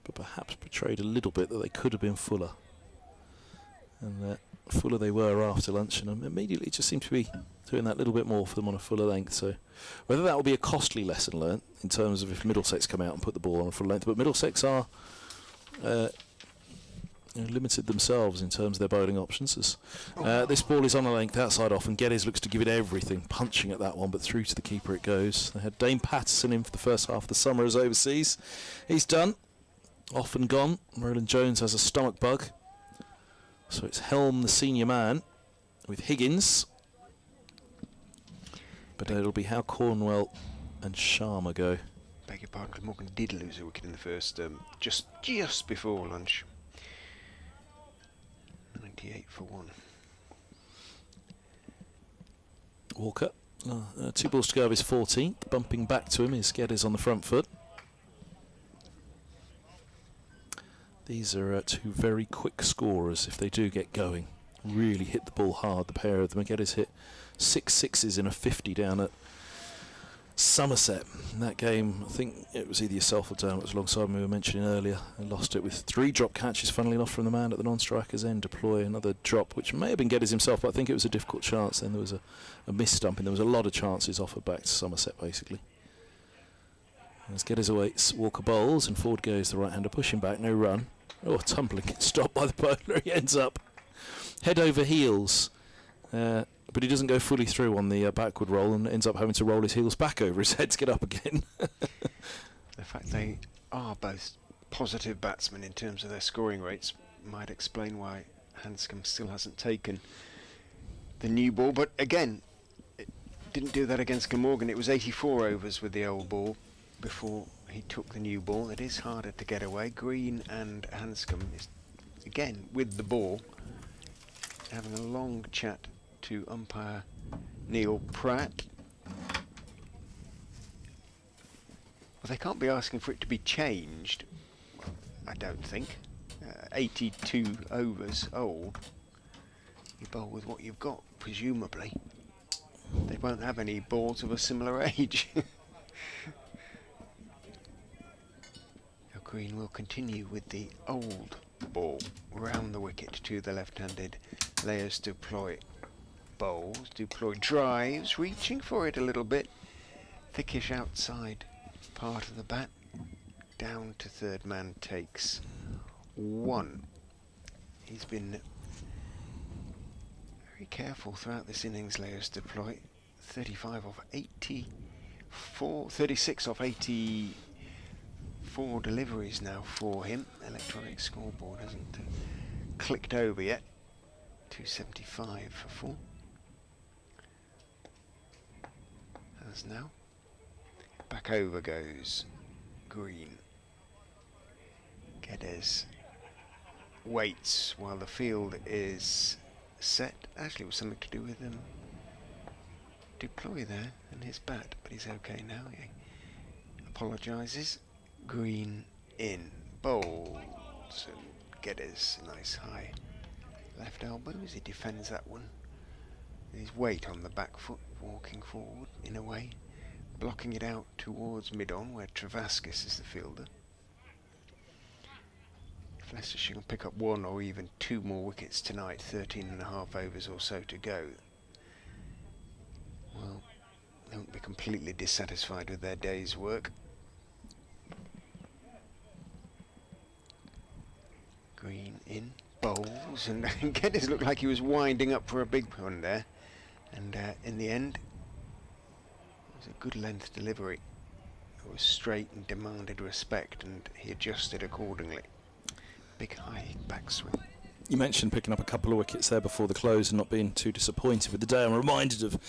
But perhaps portrayed a little bit that they could have been fuller. And fuller they were after lunch, and immediately just seemed to be doing that little bit more for them on a fuller length. So whether that will be a costly lesson learnt in terms of if Middlesex come out and put the ball on a full length, but Middlesex are limited themselves in terms of their bowling options. As this ball is on a length outside off, and Geddes looks to give it everything, punching at that one, but through to the keeper it goes. They had Dane Patterson in for the first half of the summer as overseas. He's done, off and gone. Roland Jones has a stomach bug, so it's Helm, the senior man, with Higgins. But it'll be how Cornwell and Sharma go. Beg your pardon, Glamorgan did lose a wicket in the first, just before lunch. 98 for 1. Walker, 2 balls to go of his 14th. Bumping back to him is Geddes on the front foot. These are 2 very quick scorers if they do get going. Really hit the ball hard, the pair of them. Geddes hit 6 sixes in a 50 down at Somerset. In that game, I think it was either yourself or Dan, it was alongside me we were mentioning earlier. They lost it with 3 drop catches, funnily enough, from the man at the non-striker's end. Deploy another drop, which may have been Geddes himself, but I think it was a difficult chance. Then there was a miss-stumping. There was a lot of chances offered back to Somerset, basically. As Geddes awaits, Walker bowls, and forward goes the right-hander, pushing back, no run. Oh, tumbling, stopped by the bowler. He ends up head over heels. But he doesn't go fully through on the backward roll and ends up having to roll his heels back over his head to get up again. The fact they are both positive batsmen in terms of their scoring rates might explain why Hanscom still hasn't taken the new ball. But again, it didn't do that against Glamorgan. It was 84 overs with the old ball before he took the new ball. It is harder to get away. Green and Hanscom is, again, with the ball, having a long chat to umpire Neil Pratt. Well, they can't be asking for it to be changed, I don't think. 82 overs old. You bowl with what you've got, presumably. They won't have any balls of a similar age. Green will continue with the old ball round the wicket to the left-handed Layers Deploy bowls. Deploy drives, reaching for it a little bit. Thickish outside part of the bat. Down to third man takes 1. He's been very careful throughout this innings, Layers Deploy. 35 off 84, 36 off 84 deliveries now for him. Electronic scoreboard hasn't clicked over yet. 275 for 4. As now. Back over goes Green. Geddes waits while the field is set. Actually, it was something to do with Deploy there and his bat, but he's okay now. He apologises. Green in, bowls, and Geddes nice high left elbow as he defends that one. His weight on the back foot, walking forward in a way, blocking it out towards mid-on where Travaskis is the fielder. If Leicestershire can pick up 1 or even 2 more wickets tonight, 13.5 overs or so to go, well, they won't be completely dissatisfied with their day's work. Green in, bowls, and Geddes looked like he was winding up for a big one there. And in the end, it was a good length delivery. It was straight and demanded respect, and he adjusted accordingly. Big high backswing. You mentioned picking up a couple of wickets there before the close and not being too disappointed with the day. I'm reminded of,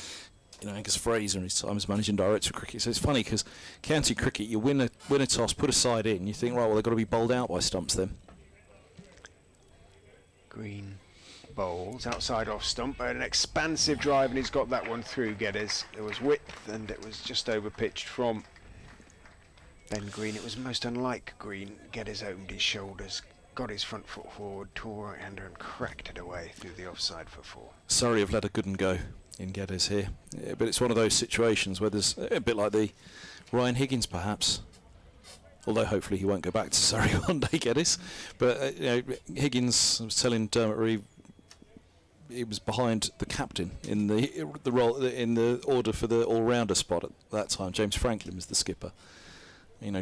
Angus Fraser and his time as managing director of cricket. So it's funny because county cricket, you win a toss, put a side in, you think, right, well, they've got to be bowled out by stumps then. Green bowls outside off stump, an expansive drive, and he's got that one through Geddes. There was width, and it was just over pitched from Ben Green. It was most unlike Green. Geddes opened his shoulders, got his front foot forward, tore right-hander and cracked it away through the offside for 4. Surrey have let a good one go in Geddes here, but it's one of those situations where there's a bit like the Ryan Higgins perhaps, although hopefully he won't go back to Surrey one day, Geddes. But Higgins, I was telling Dermot Reeve, he was behind the captain in the role in the order for the all-rounder spot at that time. James Franklin was the skipper.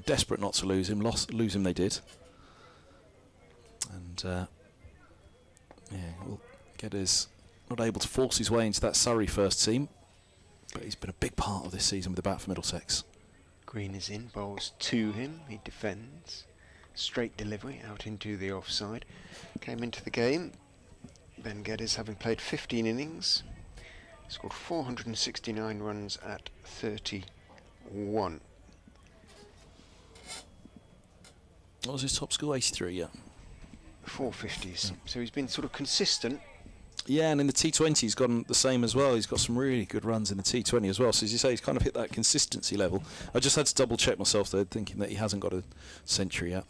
Desperate not to lose him. Lose him they did. And Geddes not able to force his way into that Surrey first team, but he's been a big part of this season with the bat for Middlesex. Green is in, bowls to him, he defends. Straight delivery out into the offside. Came into the game. Ben Geddes, having played 15 innings, scored 469 runs at 31. What was his top score? 83, yeah. 450s. So he's been sort of consistent. Yeah, and in the T20 he's gone the same as well. He's got some really good runs in the T20 as well. So as you say, he's kind of hit that consistency level. I just had to double check myself though, thinking that he hasn't got a century yet.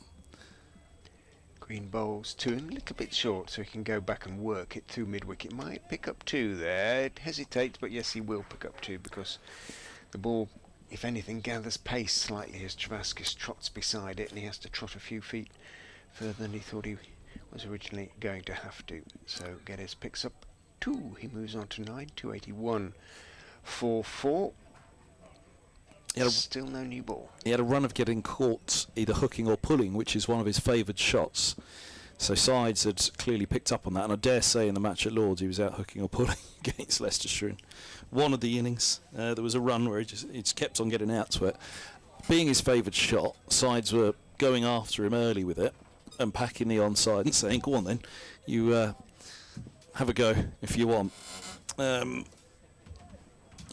Green bowls to him, a little bit short, so he can go back and work it through mid-wicket. Might pick up 2 there. It hesitates, but yes, he will pick up 2 because the ball, if anything, gathers pace slightly as Travaskis trots beside it, and he has to trot a few feet further than he thought he was originally going to have to. So Geddes picks up 2. He moves on to 9, 281 for 4. Still no new ball. He had a run of getting caught either hooking or pulling, which is one of his favoured shots. So Sides had clearly picked up on that, and I dare say in the match at Lords he was out hooking or pulling against Leicestershire. One of the innings, there was a run where he just kept on getting out to it. Being his favoured shot, Sides were going after him early with it and packing the onside and saying, go on then, you have a go if you want.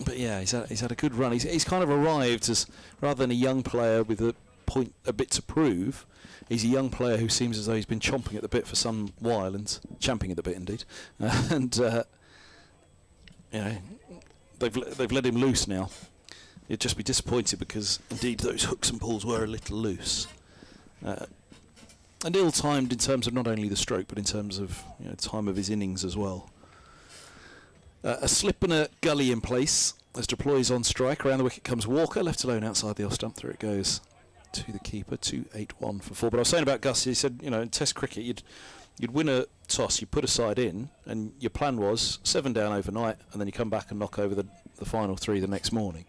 But yeah, he's had a good run. He's kind of arrived as, rather than a young player with a bit to prove, he's a young player who seems as though he's been chomping at the bit for some while, and champing at the bit indeed. They've let him loose now. You'd just be disappointed because indeed those hooks and pulls were a little loose. And ill-timed in terms of not only the stroke but in terms of time of his innings as well. A slip and a gully in place as deploys on strike. Around the wicket comes Walker, left alone outside the off stump. Through it goes to the keeper, 281 for 4. But I was saying about Gus, he said, in Test cricket you'd win a toss, you put a side in, and your plan was 7 down overnight, and then you come back and knock over the final 3 the next morning.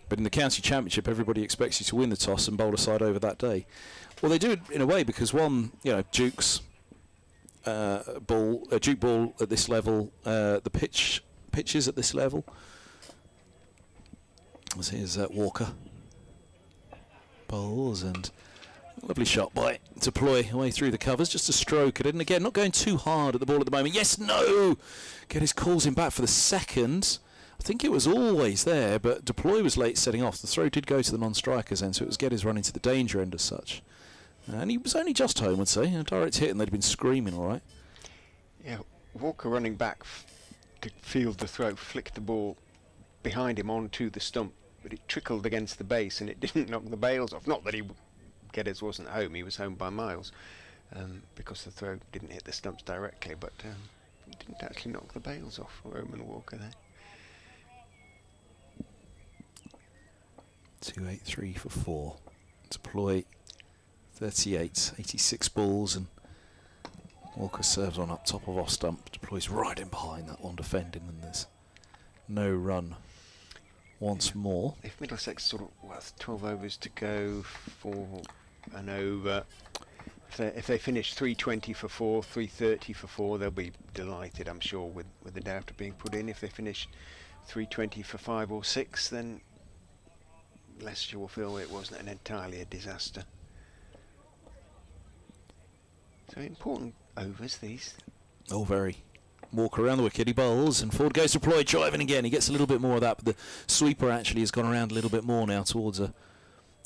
But in the county championship, everybody expects you to win the toss and bowl a side over that day. Well, they do it in a way because Duke's Duke ball at this level, the pitches at this level. Here's Walker. Bowls and lovely shot by Deploy away through the covers, just a stroke it in. Again, not going too hard at the ball at the moment. Yes, no! Geddes calls him back for the second. I think it was always there, but Deploy was late setting off. The throw did go to the non-strikers end, so it was Geddes running to the danger end as such. And he was only just home, I'd say. A direct hit, and they'd been screaming all right. Yeah, Walker running back to field the throw, flicked the ball behind him onto the stump, but it trickled against the base and it didn't knock the bails off. Not that Geddes wasn't home, he was home by miles, because the throw didn't hit the stumps directly, but it didn't actually knock the bails off for Roman Walker there. 283 for 4. Deploy 38, 86 balls, and Walker serves on up top of off stump. Deploys right in behind that one defending, and there's no run once more. If Middlesex 12 overs to go for an over, if if they finish 320 for 4, 330 for 4, they'll be delighted, I'm sure, with the day after being put in. If they finish 320 for 5 or 6, then Leicestershire will feel it wasn't entirely a disaster. So important overs, these. Oh, very. Walker around the wicket, he bowls, and Ford goes to Ploy, driving again. He gets a little bit more of that, but the sweeper actually has gone around a little bit more now towards a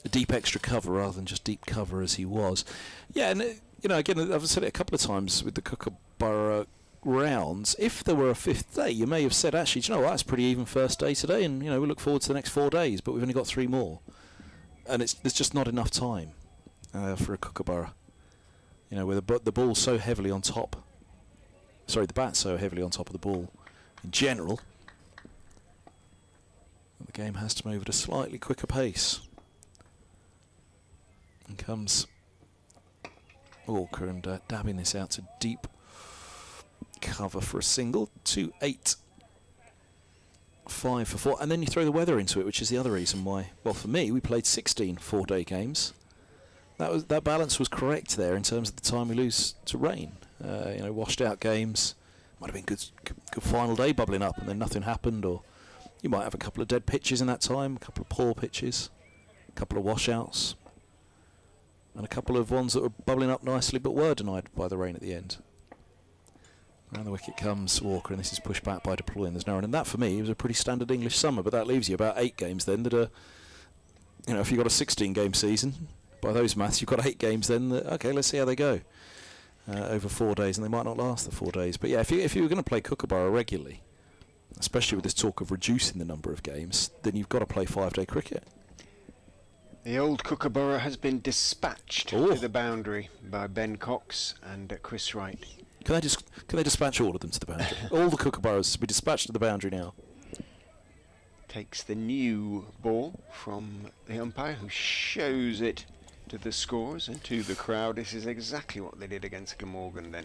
deep extra cover rather than just deep cover as he was. Yeah, and again, I've said it a couple of times with the Kookaburra rounds. If there were a 5th day, you may have said, actually, do you know what, that's a pretty even first day today, and we look forward to the next 4 days, but we've only got 3 more. And there's just not enough time for a Kookaburra. Where the ball's so heavily on top. Sorry, the bat's so heavily on top of the ball in general. The game has to move at a slightly quicker pace. And comes Walker and dabbing this out to deep cover for a single. 2-8. 5 for 4. And then you throw the weather into it, which is the other reason why. Well, for me, we played 16 4-day games. That balance was correct there in terms of the time we lose to rain. Washed out games. Might have been good final day bubbling up and then nothing happened, or you might have a couple of dead pitches in that time, a couple of poor pitches, a couple of washouts, and a couple of ones that were bubbling up nicely but were denied by the rain at the end. Around the wicket comes Walker, and this is pushed back by Deploy, and there's no run. And that, for me, was a pretty standard English summer, but that leaves you about 8 games then that are, if you've got a 16-game season, by those maths, you've got 8 games then that, okay, let's see how they go over 4 days, and they might not last the 4 days. But yeah, if you were going to play Kookaburra regularly, especially with this talk of reducing the number of games, then you've got to play 5-day cricket. The old Kookaburra has been dispatched to the boundary by Ben Cox and Chris Wright. Can they dispatch all of them to the boundary? All the Kookaburras to be dispatched to the boundary now. Takes the new ball from the umpire, who shows it to the scores and to the crowd. This is exactly what they did against Glamorgan then.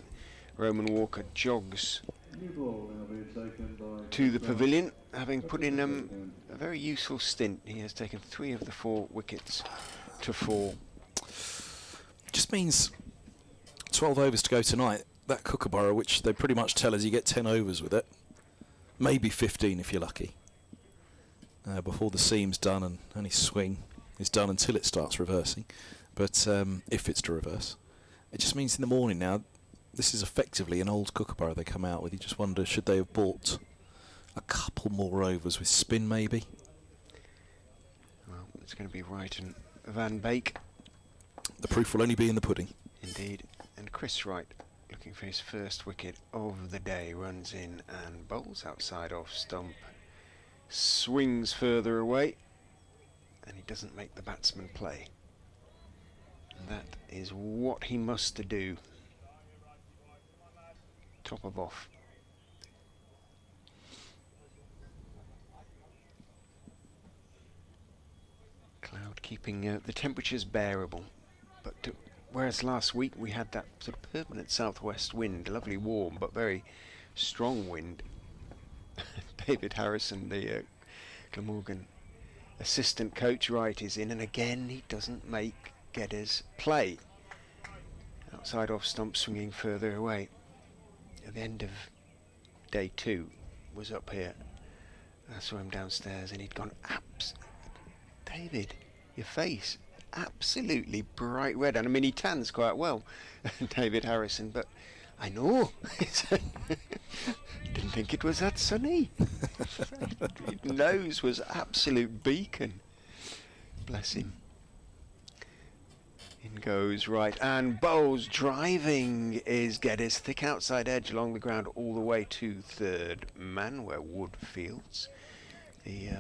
Roman Walker jogs New ball now being taken by to the pavilion, having put in a very useful stint. He has taken 3 of the 4 wickets to 4. Just means 12 overs to go tonight. That Kookaburra, which they pretty much tell us you get 10 overs with it, maybe 15 if you're lucky, before the seam's done and any swing is done until it starts reversing. But if it's to reverse, it just means in the morning now, this is effectively an old Kookaburra they come out with. You just wonder, should they have bought a couple more overs with spin maybe? Well, it's going to be Wright and Van Beek. The proof will only be in the pudding. Indeed. And Chris Wright, looking for his first wicket of the day, runs in and bowls outside off stump. Swings further away, and he doesn't make the batsman play. And that is what he must do. Top of off. Cloud keeping the temperatures bearable, but whereas last week we had that sort of permanent southwest wind, lovely warm but very strong wind. David Harrison, the Glamorgan assistant coach, Wright, is in, and again he doesn't make Geddes play. Outside off stump, swinging further away. At the end of day 2, was up here. I saw him downstairs and he'd gone David, your face absolutely bright red. And I mean, he tans quite well, David Harrison, but I know. Didn't think it was that sunny. His nose was absolute beacon. Bless him. In goes Wright and bowls. Driving is Geddes, thick outside edge along the ground all the way to third man, where Wood fields. The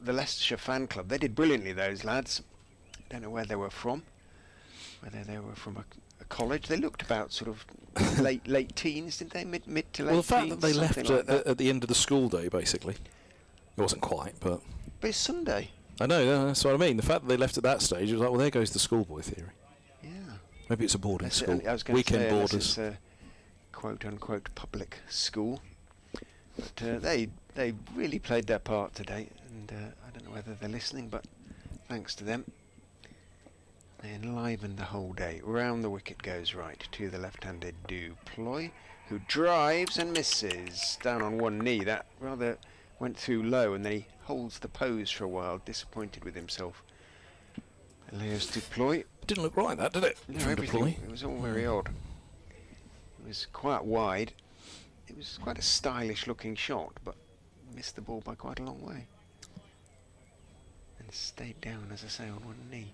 the Leicestershire fan club, they did brilliantly, those lads. Don't know where they were from. Whether they were from a college. They looked about sort of late teens, didn't they? Mid to late teens. Well, the fact that they left at the end of the school day, basically. It wasn't quite, but it's Sunday. I know, that's what I mean. The fact that they left at that stage, it was like, well, there goes the schoolboy theory. Yeah. Maybe it's a boarding school. I was Weekend say, boarders. It's a quote-unquote public school. But they really played their part today, and I don't know whether they're listening, but thanks to them. They enlivened the whole day. Round the wicket goes right to the left-handed Duploy, who drives and misses. Down on one knee. That rather went through low, and then he holds the pose for a while, disappointed with himself. Elias Duploy. Didn't look right, that, did it? No, From everything. Deploy. It was all very odd. It was quite wide. It was quite a stylish-looking shot, but missed the ball by quite a long way. And stayed down, as I say, on one knee.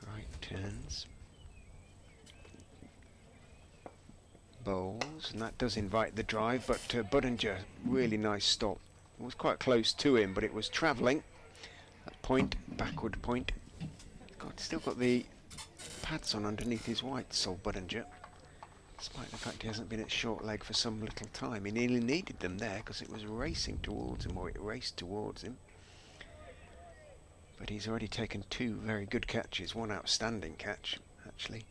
Right turns. Bowls, and that does invite the drive, but Budinger, really nice stop. It was quite close to him, but it was travelling. That point, backward point. Still got the pads on underneath his white, Sol Budinger, despite the fact he hasn't been at short leg for some little time. He nearly needed them there because it was racing towards him, or it raced towards him. But he's already taken 2 very good catches, one outstanding catch, actually.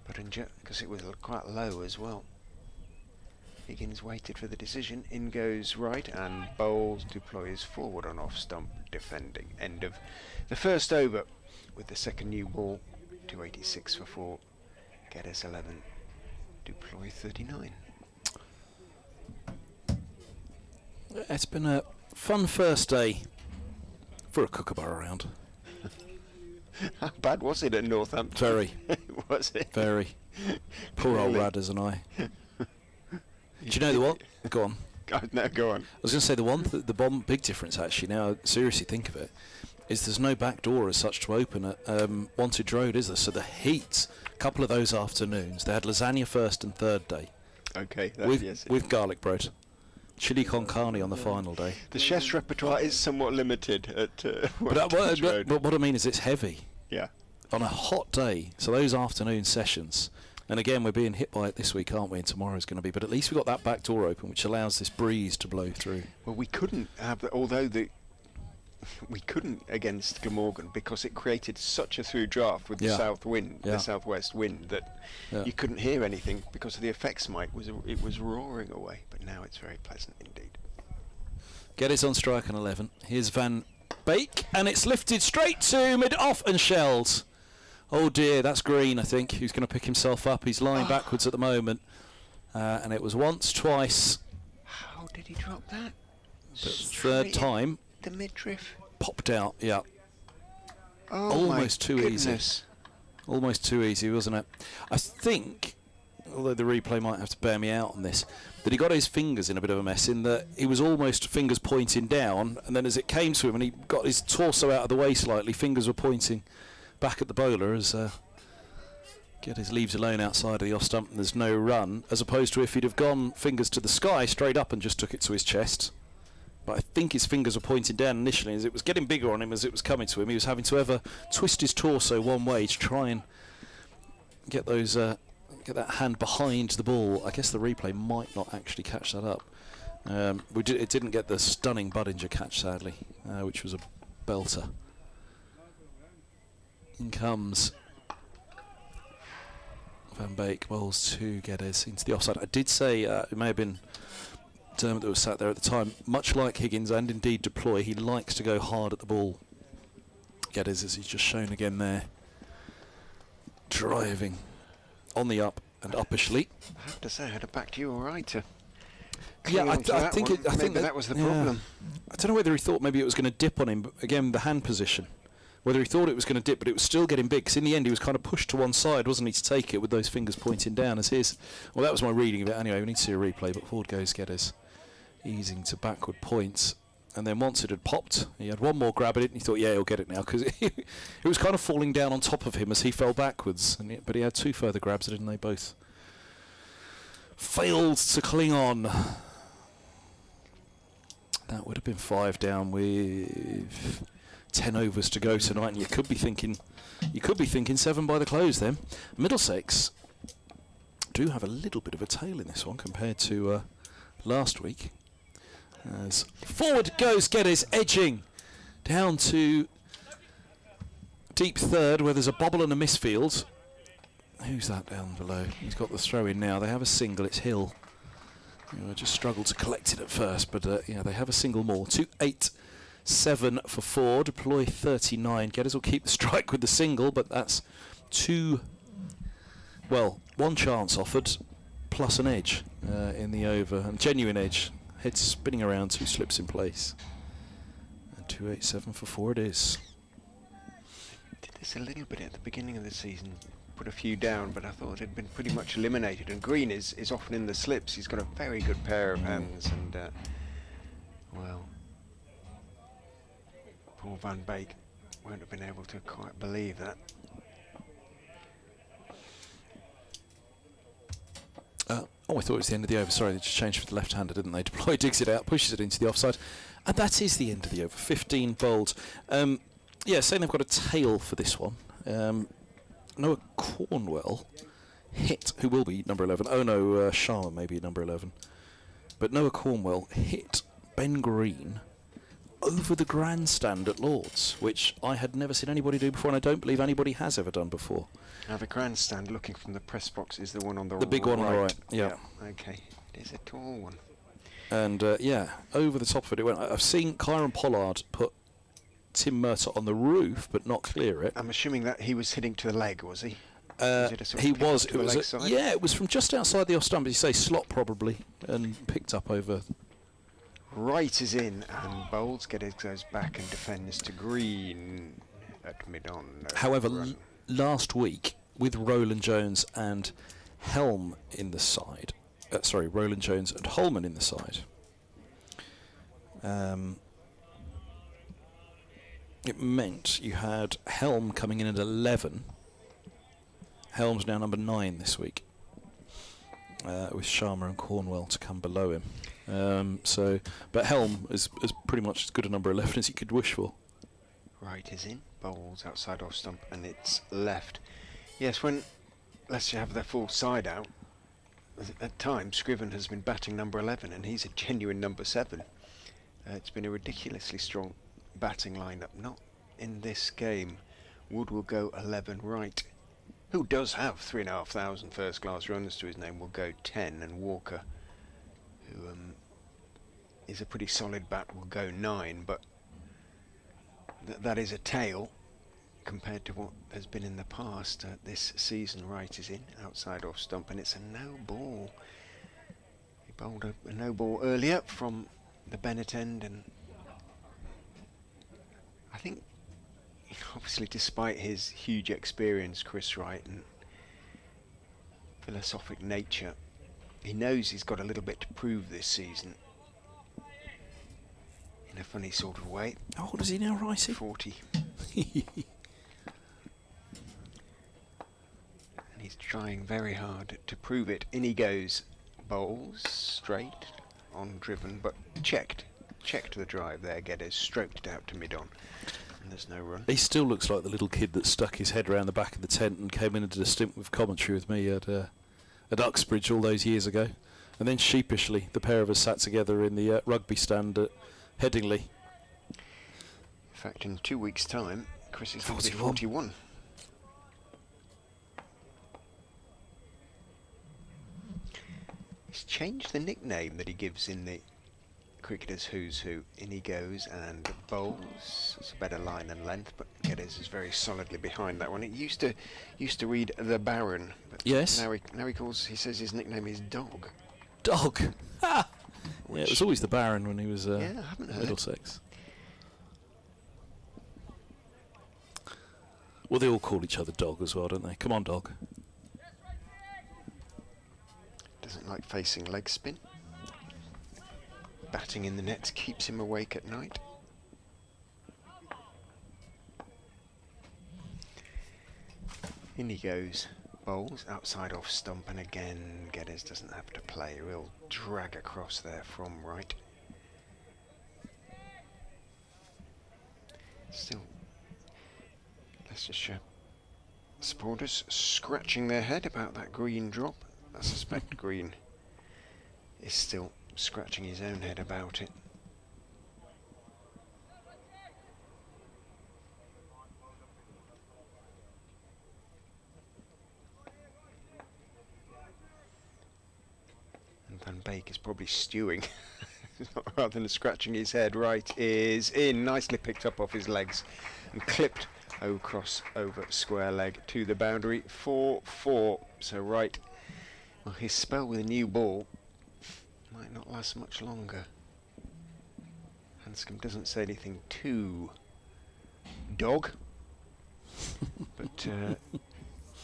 Budinger, because it was quite low as well. Higgins waited for the decision. In goes right and bowls. Duploy is forward on off stump, defending. End of the first over with the second new ball. 286 for 4. Geddes 11. Duploy 39. It's been a fun first day for a Kookaburra round. How bad was it at Northampton? Very. Was it? Very. Poor old Really? Radders and I. Do you know the what? Go on. No, go on. I was going to say the big difference actually, now I seriously think of it, is there's no back door as such to open at Wantage Road, is there? So the heat, a couple of those afternoons, they had lasagna first and third day. Okay. With garlic bread. Chili con carne on the final day. The chef's repertoire is somewhat limited at But what I mean is it's heavy. Yeah. On a hot day, so those afternoon sessions, and again we're being hit by it this week, aren't we, and tomorrow's going to be, but at least we've got that back door open which allows this breeze to blow through. Well, we couldn't have, we couldn't against Glamorgan because it created such a through draft with the south wind, the southwest wind, that you couldn't hear anything because of the effects mic. It was roaring away, but now it's very pleasant indeed. Geddes on strike on 11. Here's Van Beek, and it's lifted straight to mid-off and shells. Oh dear, that's Green, I think, who's going to pick himself up. He's lying backwards at the moment. And it was once, twice. How did he drop that? Third time. The midriff. Popped out, yeah. Oh, almost my too goodness. easy. Almost too easy, wasn't it? I think, although the replay might have to bear me out on this, that he got his fingers in a bit of a mess in that he was almost fingers pointing down, and then as it came to him and he got his torso out of the way slightly, fingers were pointing back at the bowler as Geddes leaves alone outside of the off stump and there's no run, as opposed to if he'd have gone fingers to the sky straight up and just took it to his chest. But I think his fingers were pointing down initially. As it was getting bigger on him as it was coming to him, he was having to ever twist his torso one way to try and get those get that hand behind the ball. I guess the replay might not actually catch that up. It didn't get the stunning Budinger catch, sadly, which was a belter. In comes Van Beek, bowls to Geddes into the offside. I did say it may have been Dermot that was sat there at the time. Much like Higgins and indeed Deploy, he likes to go hard at the ball. Geddes, as he's just shown again there, driving on the up and uppishly. I have to say, I'd have backed you all right to. Yeah, I think that was the problem. I don't know whether he thought maybe it was going to dip on him, but again, the hand position. Whether he thought it was going to dip, but it was still getting big, because in the end he was kind of pushed to one side, wasn't he, to take it with those fingers pointing down as his. Well, that was my reading of it anyway. We need to see a replay, but forward goes Geddes, easing to backward points. And then once it had popped, he had one more grab at it, and he thought, yeah, he'll get it now, because it was kind of falling down on top of him as he fell backwards. But he had two further grabs at it, and they both failed to cling on. That would have been 5 down with 10 overs to go tonight, and you could be thinking 7 by the close then. Middlesex do have a little bit of a tail in this one compared to last week. As forward goes Geddes, edging down to deep third where there's a bobble and a misfield. Who's that down below? He's got the throw in now. They have a single, it's Hill. Just struggled to collect it at first, but yeah, they have a single more. 2-8-7 for 4. Deploy 39. Geddes will keep the strike with the single, but that's one chance offered plus an edge in the over, and genuine edge. Head spinning around, 2 slips in place. And 2-8-7 for 4 it is. Did this a little bit at the beginning of the season. Put a few down, but I thought it had been pretty much eliminated. And Green is often in the slips. He's got a very good pair of hands, and well, Paul van Beek won't have been able to quite believe that. I thought it was the end of the over. Sorry, they just changed for the left-hander, didn't they? Deploy digs it out, pushes it into the offside, and that is the end of the over. 15 bowled. Yeah, saying they've got a tail for this one. Noah Cornwell hit, who will be number 11. Oh no, Sharma may be number 11. But Noah Cornwell hit Ben Green over the grandstand at Lord's, which I had never seen anybody do before, and I don't believe anybody has ever done before. Now the grandstand, looking from the press box, is the one on the right. The big one on the right, yeah. Okay, it is a tall one. And yeah, over the top of it went. I've seen Kyron Pollard put Tim Murtagh on the roof, but not clear it. I'm assuming that he was hitting to the leg, was he? He was. It was. Yeah, it was from just outside the off stump. As you say, slot probably, and picked up over. Right is in, and bowls. Geddes goes back and defends to Green at mid-on. However, last week with Roland Jones and Helm in the side, Roland Jones and Holman in the side. It meant you had Helm coming in at 11. Helm's now number 9 this week, with Sharma and Cornwell to come below him. But Helm is pretty much as good a number 11 as you could wish for. Right is in, bowls outside off stump, and it's left. Yes, when Leicester have their full side out, at times Scriven has been batting number 11, and he's a genuine number 7. It's been a ridiculously strong batting lineup. Not in this game. Wood will go 11 right, who does have 3,500 first class runs to his name, will go 10, and Walker, who is a pretty solid bat, will go 9, but that is a tail compared to what has been in the past this season. Right is in, outside off stump, and it's a no ball. He bowled a no ball earlier from the Bennett end, and I think obviously despite his huge experience, Chris Wright, and philosophic nature, he knows he's got a little bit to prove this season, in a funny sort of way. How old is he now, Ricey? 40. And he's trying very hard to prove it. In he goes. Bowls straight on driven, but checked the drive there. Geddes stroked it out to mid on, and there's no run. He still looks like the little kid that stuck his head around the back of the tent and came in and did a stint with commentary with me at Uxbridge all those years ago. And then sheepishly, the pair of us sat together in the rugby stand at Headingley. In fact, in 2 weeks' time, Chris is going to be 41. He's changed the nickname that he gives in the Cricketers Who's Who. In he goes and bowls. It's a better line and length, but Geddes is very solidly behind that one. It used to read the Baron, but yes. Now he says his nickname is Dog. Dog. Ha! Yeah, it was always the Baron when he was I haven't heard. Middlesex. Well, they all call each other Dog as well, don't they? Come on, Dog. Doesn't like facing leg spin. Batting in the nets keeps him awake at night. In he goes. Bowls outside off stump, and again Geddes doesn't have to play. A real drag across there from right. Still Leicestershire supporters scratching their head about that Green drop. I suspect Green is still scratching his own head about it. And Van Beek is probably stewing rather than scratching his head. Right is in, nicely picked up off his legs and clipped across over square leg to the boundary. 4-4. So Wright, well, his spell with a new ball might not last much longer. Hanscom doesn't say anything too dog, but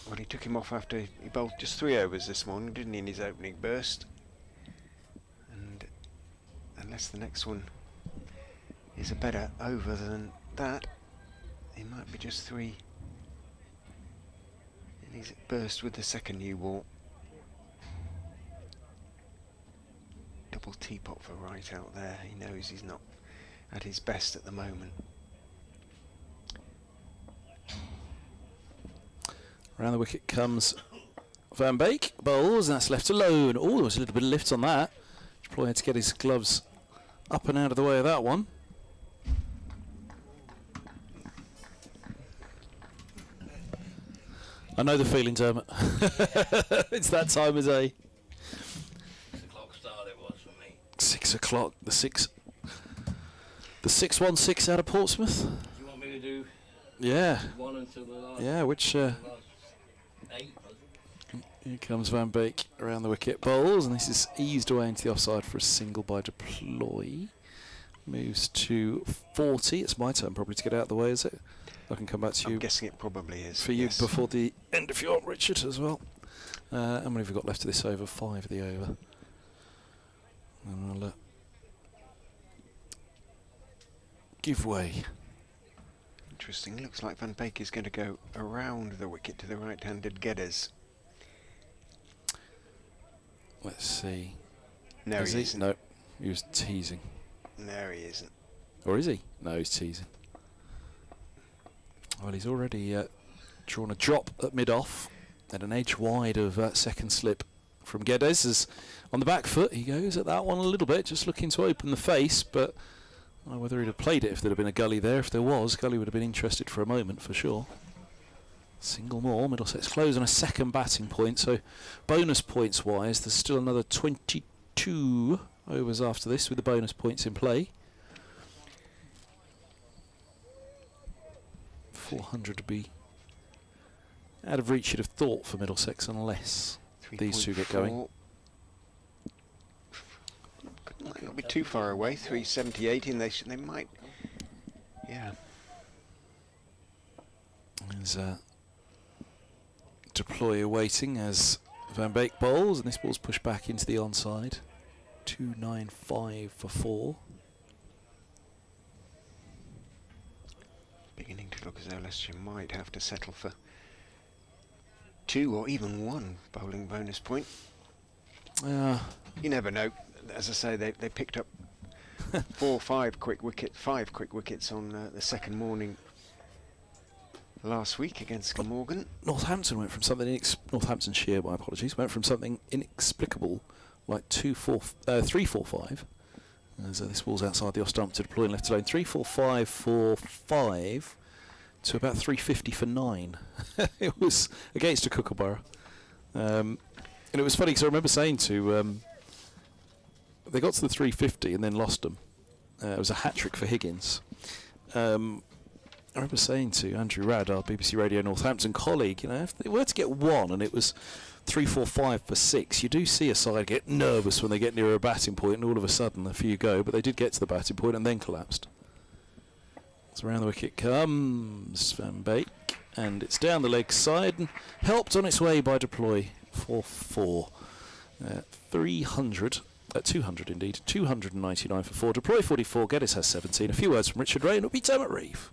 well, he took him off after he bowled just 3 overs this morning, didn't he, in his opening burst? And unless the next one is a better over than that, he might be just 3 in his burst with the second new ball. Double teapot for Wright out there. He knows he's not at his best at the moment. Around the wicket comes Van Beek, bowls, and that's left alone. Oh, there was a little bit of lift on that. Deploy had to get his gloves up and out of the way of that one. I know the feeling, Dermot. It's that time of day. 6 o'clock start it was for me. 6 o'clock, the 616 out of Portsmouth. Do you want me to do Yeah. 1 until the last? Yeah, which last 8? here comes Van Beek around the wicket, bowls, and this is eased away into the offside for a single by Deploy. Moves to 40. It's my turn probably to get out of the way, is it? I can come back to you. I'm guessing it probably is. For you before the end of your Richard as well. How many have we got left of this over? 5 of the over. And I'll give way. Interesting. Looks like Van Beek is going to go around the wicket to the right-handed Geddes. Let's see. No, Is he he? isn't. No, he was teasing. No, he isn't. Or is he? No, he's teasing. Well, he's already drawn a drop at mid-off and an edge wide of second slip from Geddes. As on the back foot, he goes at that one a little bit, just looking to open the face, but I don't know whether he'd have played it if there'd have been a gully there. If there was, Gully would have been interested for a moment for sure. Single more, Middlesex close on a second batting point, so bonus points wise, there's still another 22 overs after this with the bonus points in play. 400 to be out of reach, you'd have thought, for Middlesex, unless these two get going. Might not be too far away. 378, and they might. Yeah. There's Deploy awaiting as Van Beek bowls, and this ball's pushed back into the onside. 295 for 4. Beginning to look as though Leicestershire might have to settle for 2 or even 1 bowling bonus point. You never know. As I say, they picked up 5 quick wickets on the second morning last week against Glamorgan. Northampton went from something Northamptonshire, my apologies, went from something inexplicable like 3-4-5. As this ball's outside the off stump to Deploy and left alone. 3-4-5 for 5 to about 350 for 9. It was against a Kookaburra. And it was funny because I remember saying to they got to the 350 and then lost them. It was a hat-trick for Higgins. I remember saying to Andrew Radd, our BBC Radio Northampton colleague, you know, if they were to get 1 and it was 3-4-5 for 6, you do see a side get nervous when they get near a batting point and all of a sudden a few go, but they did get to the batting point and then collapsed. So around the wicket comes Van Beek, and it's down the leg side and helped on its way by Deploy for 4. 200 indeed, 299 for 4. Deploy 44, Geddes has 17. A few words from Richard Ray and it'll be Dermot Reeve.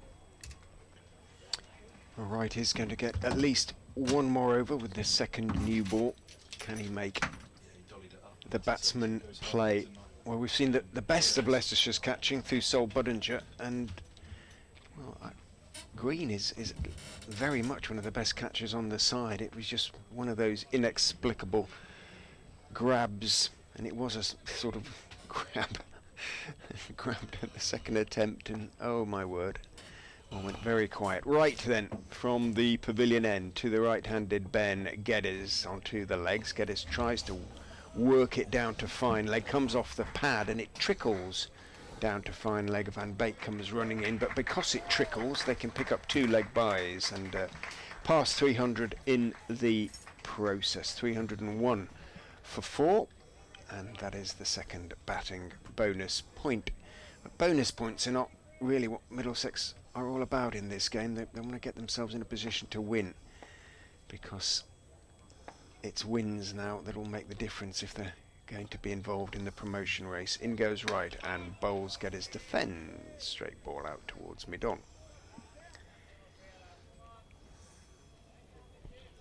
All right, he's going to get at least 1 more over with this second new ball. Can he make the batsman play? Well, we've seen the best of Leicestershire's catching through Sol Budinger, and well, Green is very much one of the best catchers on the side. It was just one of those inexplicable grabs, and it was a sort of grabbed at the second attempt, and oh my word. Well, went very quiet. Right then, from the pavilion end to the right-handed Ben Geddes onto the legs. Geddes tries to work it down to fine leg, comes off the pad and it trickles down to fine leg. Van Beek comes running in, but because it trickles, they can pick up 2 leg byes and pass 300 in the process. 301 for 4, and that is the second batting bonus point. But bonus points are not really what Middlesex are all about in this game. They want to get themselves in a position to win, because it's wins now that will make the difference if they're going to be involved in the promotion race. In goes right, and bowls Geddes defends. Straight ball out towards mid-on.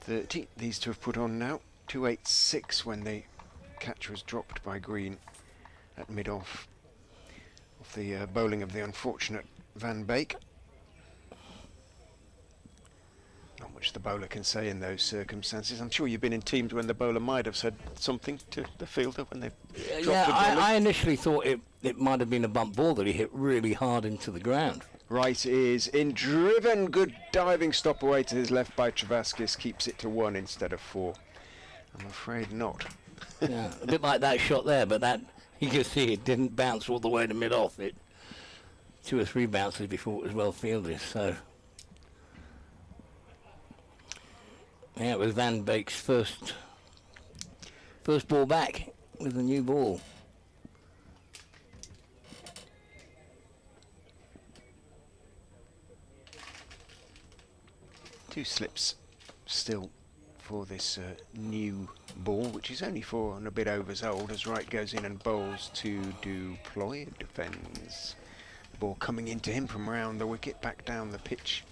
30, these two have put on now. 286 when the catch was dropped by Green at mid-off of the bowling of the unfortunate Van Beek. Not much the bowler can say in those circumstances. I'm sure you've been in teams when the bowler might have said something to the fielder when they dropped the ball. I initially thought it might have been a bump ball that he hit really hard into the ground. Right is in driven, good diving stop away to his left by Travaskis, keeps it to 1 instead of 4. I'm afraid not. Yeah, a bit like that shot there, but that you can see it didn't bounce all the way to mid-off. It 2 or 3 bounces before it was well fielded. So yeah, it was Van Beek's first ball back with a new ball. Two slips still for this new ball, which is only 4 and a bit overs old, as Wright goes in and bowls to Duploy, defends. The ball coming into him from round the wicket, back down the pitch.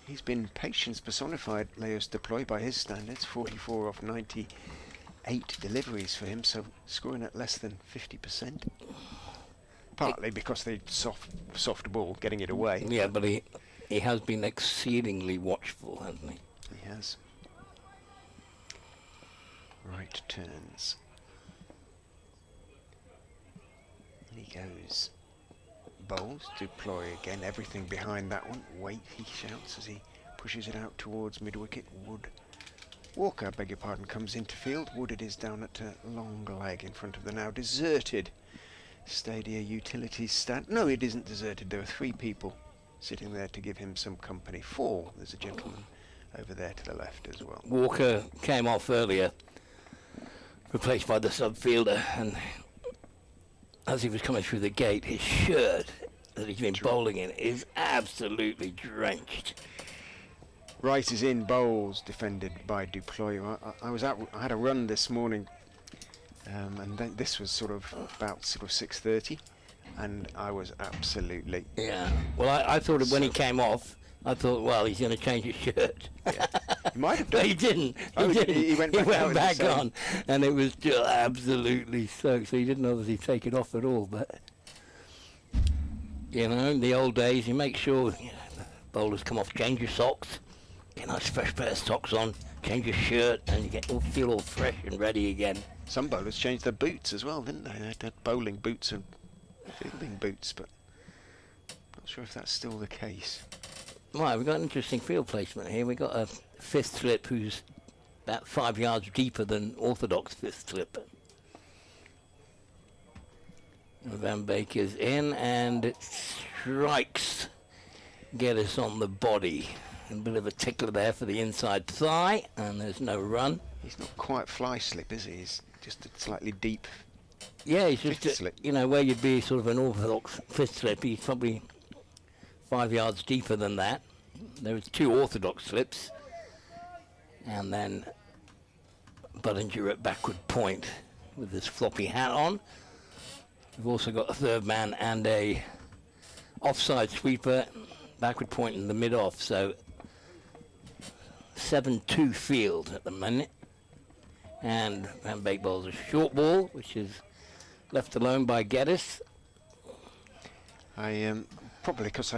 He's been patience personified, Leos Duploy, by his standards. 44 off 98 deliveries for him, so scoring at less than 50%. Partly because the soft ball, getting it away. Yeah, but he has been exceedingly watchful, hasn't he? He has. Right turns. And he goes. Bowls, Duploy again, everything behind that one. Wait, he shouts as he pushes it out towards mid-wicket. Walker, beg your pardon, comes into field. Wood it is down at long leg in front of the now deserted Stadia Utilities stand. No, it isn't deserted. There are 3 people sitting there to give him some company. 4. There's a gentleman over there to the left as well. Walker came off earlier, replaced by the sub-fielder, and as he was coming through the gate, his shirt that he's been bowling in is absolutely drenched. Wright is in, bowls, defended by Duploy. I had a run this morning, and this was sort of 6:30, and I was absolutely... Yeah, well, I thought when he came off, I thought, well, he's going to change his shirt. Yeah. He might have done. But he didn't. He went back on, and it was just absolutely soaked. So he didn't obviously take it off at all. But you know, in the old days, you make sure the bowlers come off, change your socks, get a nice fresh pair of socks on, change your shirt, and you feel all fresh and ready again. Some bowlers changed their boots as well, didn't they? They had bowling boots and fielding boots, but not sure if that's still the case. Right, we've got an interesting field placement here. We've got a 5th slip who's about 5 yards deeper than orthodox 5th slip. Van Beek is in, and it strikes Geddes on the body. A bit of a tickler there for the inside thigh, and there's no run. He's not quite fly slip, is he? He's just a slightly deep. Yeah, he's just slip. You know, where you'd be sort of an orthodox 5th slip, he's probably 5 yards deeper than that. There was 2 orthodox slips, and then Buttinger at backward point with his floppy hat on. We've also got a 3rd man and a offside sweeper, backward point in the mid-off, so 7-2 field at the minute. And Van Beek bowls a short ball, which is left alone by Geddes. Probably because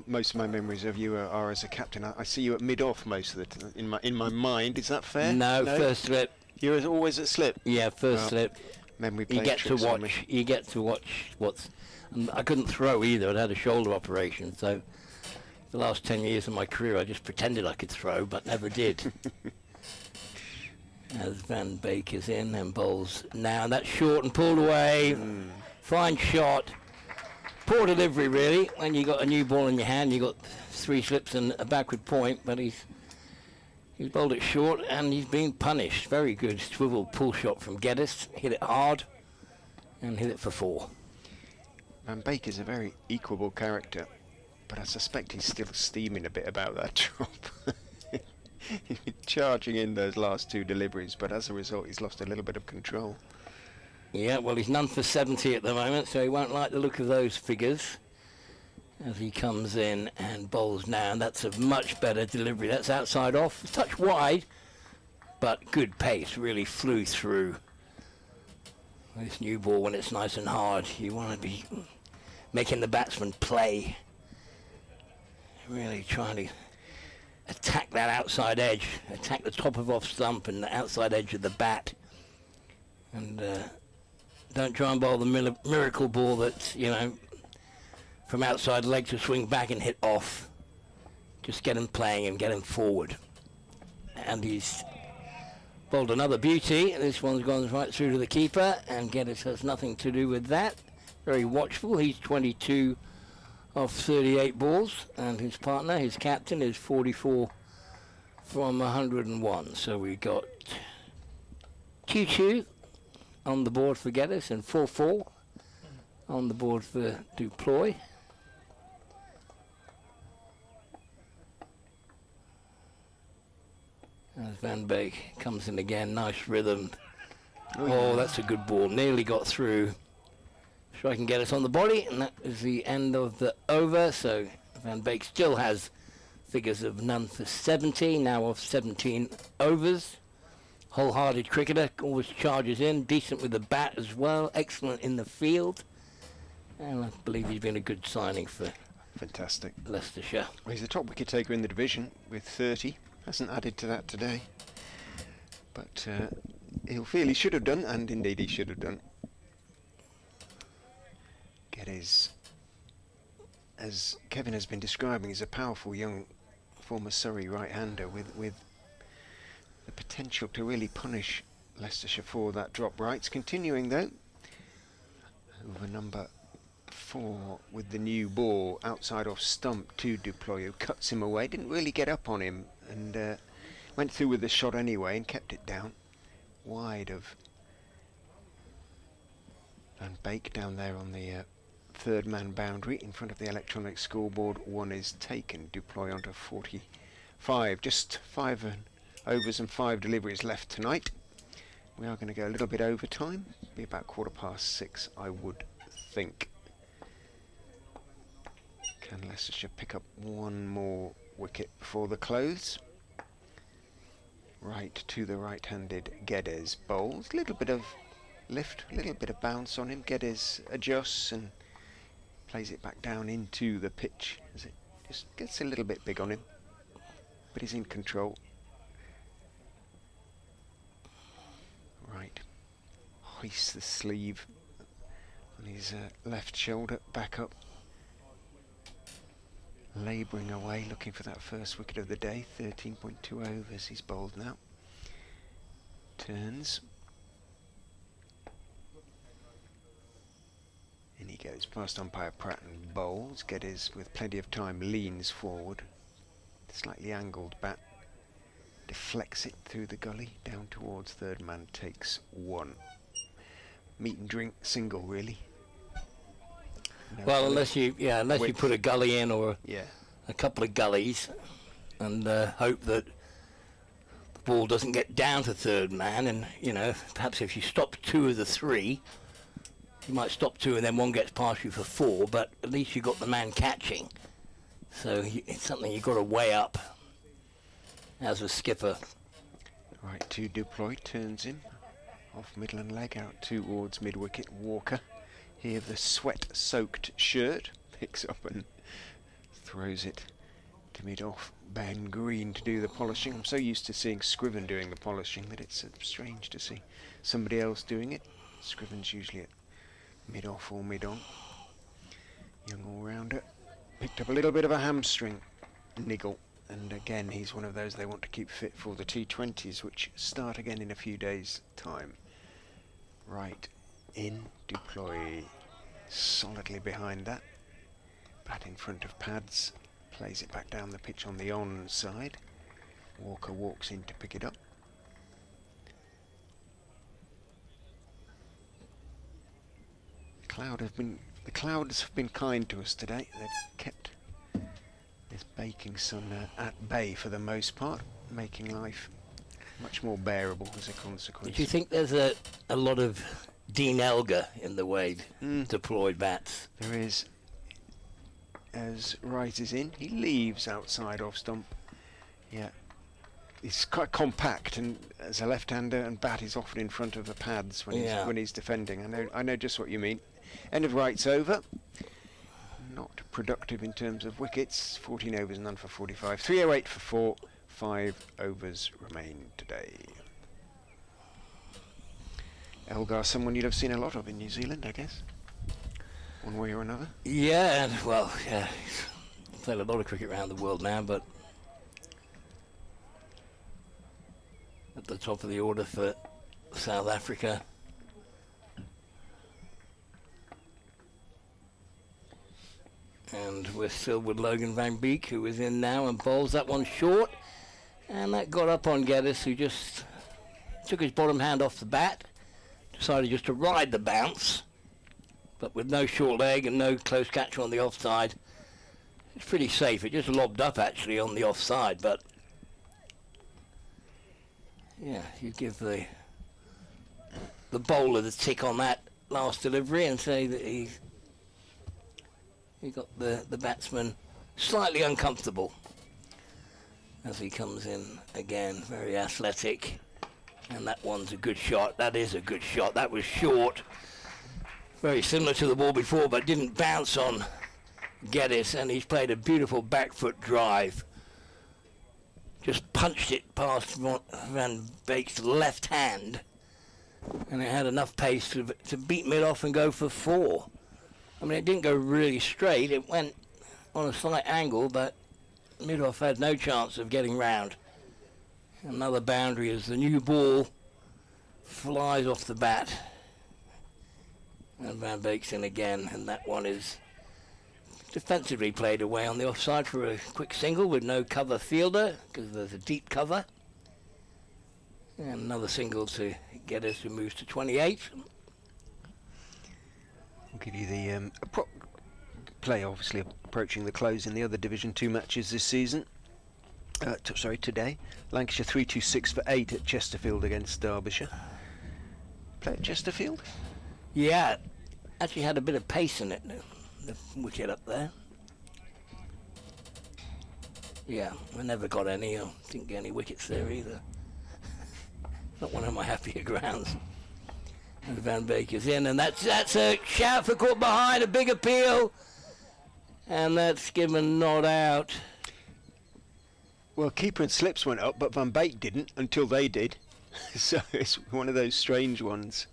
most of my memories of you are as a captain. I see you at mid-off most of the time in my mind. Is that fair? No, first slip. You're always at slip. Yeah, first slip. Memory You playing get to tricks on watch. me. You get to watch what's. And I couldn't throw either. I'd had a shoulder operation, so the last 10 years of my career, I just pretended I could throw, but never did. as Van Beek is in and bowls now. That's short and pulled away. Fine shot. Poor delivery, really. When you got a new ball in your hand, you got 3 slips and a backward point, but he's bowled it short and he's been punished. Very good swivel pull shot from Geddes. Hit it hard and hit it for 4. Van Beek is a very equable character, but I suspect he's still steaming a bit about that drop. He's been charging in those last 2 deliveries, but as a result he's lost a little bit of control. Yeah, well, he's none for 70 at the moment, so he won't like the look of those figures as he comes in and bowls now. And that's a much better delivery. That's outside off, a touch wide, but good pace, really flew through. This new ball, when it's nice and hard, you want to be making the batsman play. Really trying to attack that outside edge, attack the top of off stump and the outside edge of the bat. And don't try and bowl the miracle ball that's, you know, from outside leg to swing back and hit off. Just get him playing and get him forward. And he's bowled another beauty. This one's gone right through to the keeper, and Geddes has nothing to do with that. Very watchful. He's 22 of 38 balls, and his partner, his captain, is 44 from 101. So we got 2-2 on the board for Geddes and 4-4 on the board for Duploy. As Van Beek comes in again, nice rhythm. Oh, that's a good ball. Nearly got through. Sure, I can get us on the body, and that is the end of the over. So Van Beek still has figures of none for 70, now of 17 overs. Wholehearted cricketer, always charges in, decent with the bat as well, excellent in the field. And I believe he's been a good signing for Fantastic. Leicestershire. Well, he's the top wicket taker in the division with 30. Hasn't added to that today. But he'll feel he should have done, and indeed he should have done. Geddes, as Kevin has been describing, is a powerful young former Surrey right-hander with the potential to really punish Leicestershire for that drop. Rights continuing though. Over number 4 with the new ball outside off stump to Duploy, who cuts him away. Didn't really get up on him and went through with the shot anyway and kept it down. Wide of Van Beek down there on the 3rd man boundary in front of the electronic scoreboard. 1 is taken. Duploy onto 45. Just 5 overs and 5 deliveries left tonight. We are going to go a little bit over time. Be about 6:15, I would think. Can Leicestershire pick up 1 more wicket before the close? Right to the right-handed Geddes bowls. A little bit of lift, a little bit of bounce on him. Geddes adjusts and plays it back down into the pitch as it just gets a little bit big on him, but he's in control. Right, hoists the sleeve on his left shoulder back up, labouring away, looking for that first wicket of the day. 13.2 overs he's bowled now. Turns. In he goes past umpire Pratt and bowls. Geddes with plenty of time leans forward. Slightly angled bat. Deflects it through the gully down towards 3rd man, takes 1. Meat and drink single really. No Well, unless you put a gully in or a couple of gullies, and hope that the ball doesn't get down to 3rd man, and you know, perhaps if you stop 2 of the 3, you might stop 2 and then 1 gets past you for 4, but at least you got the man catching. So it's something you've got to weigh up as a skipper. Right to Duploy, turns him off middle and leg out towards mid-wicket. Walker, here the sweat-soaked shirt, picks up and throws it to mid-off. Ben Green to do the polishing. I'm so used to seeing Scriven doing the polishing that it's strange to see somebody else doing it. Scriven's usually at mid-off or mid-on. Young all-rounder. Picked up a little bit of a hamstring niggle and again he's one of those they want to keep fit for the T20s, which start again in a few days' time. Right, in, deploy, solidly behind that. Bat in front of pads, plays it back down the pitch on the on side. Walker walks in to pick it up. The clouds have been kind to us today. They've kept this baking sun at bay for the most part, making life much more bearable as a consequence. Do you think there's a lot of Dean Elgar in the way deployed bats? There is. As Wright is in, he leaves outside off stump. Yeah. He's quite compact, and as a left-hander, and bat is often in front of the pads when he's defending. I know just what you mean. End of Wright's over. Not productive in terms of wickets. 14 overs, none for 45. 308 for 4. 5 overs remain today. Elgar, someone you'd have seen a lot of in New Zealand, I guess, one way or another. Yeah, well, yeah, he's played a lot of cricket around the world now, but at the top of the order for South Africa. And we're still with Logan Van Beek, who is in now and bowls that one short. And that got up on Geddes, who just took his bottom hand off the bat, decided just to ride the bounce, but with no short leg and no close catcher on the offside. It's pretty safe. It just lobbed up actually on the offside, but yeah, you give the bowler the tick on that last delivery and say that he got the batsman slightly uncomfortable as he comes in again, very athletic. And that one's a good shot. That is a good shot. That was short. Very similar to the ball before, but didn't bounce on Geddes, and he's played a beautiful back foot drive. Just punched it past Van Beek's left hand, and it had enough pace to beat mid-off and go for 4. I mean, it didn't go really straight. It went on a slight angle, but mid-off had no chance of getting round. Another boundary as the new ball flies off the bat. And Van Beek's in again, and that one is defensively played away on the offside for a quick single with no cover fielder, because there's a deep cover. And another single to get us, who moves to 28. I'll give you the play, obviously approaching the close in the other Division 2 matches this season. Today. Lancashire 326 for 8 at Chesterfield against Derbyshire. Play at Chesterfield? Yeah, actually had a bit of pace in it, the wicket up there. Yeah, I never got any, I didn't get any wickets there either. Not one of my happier grounds. And Van Beek is in, and that's a shout for caught behind, a big appeal. And that's given not out. Well, keeper and slips went up, but Van Beek didn't until they did. So it's one of those strange ones.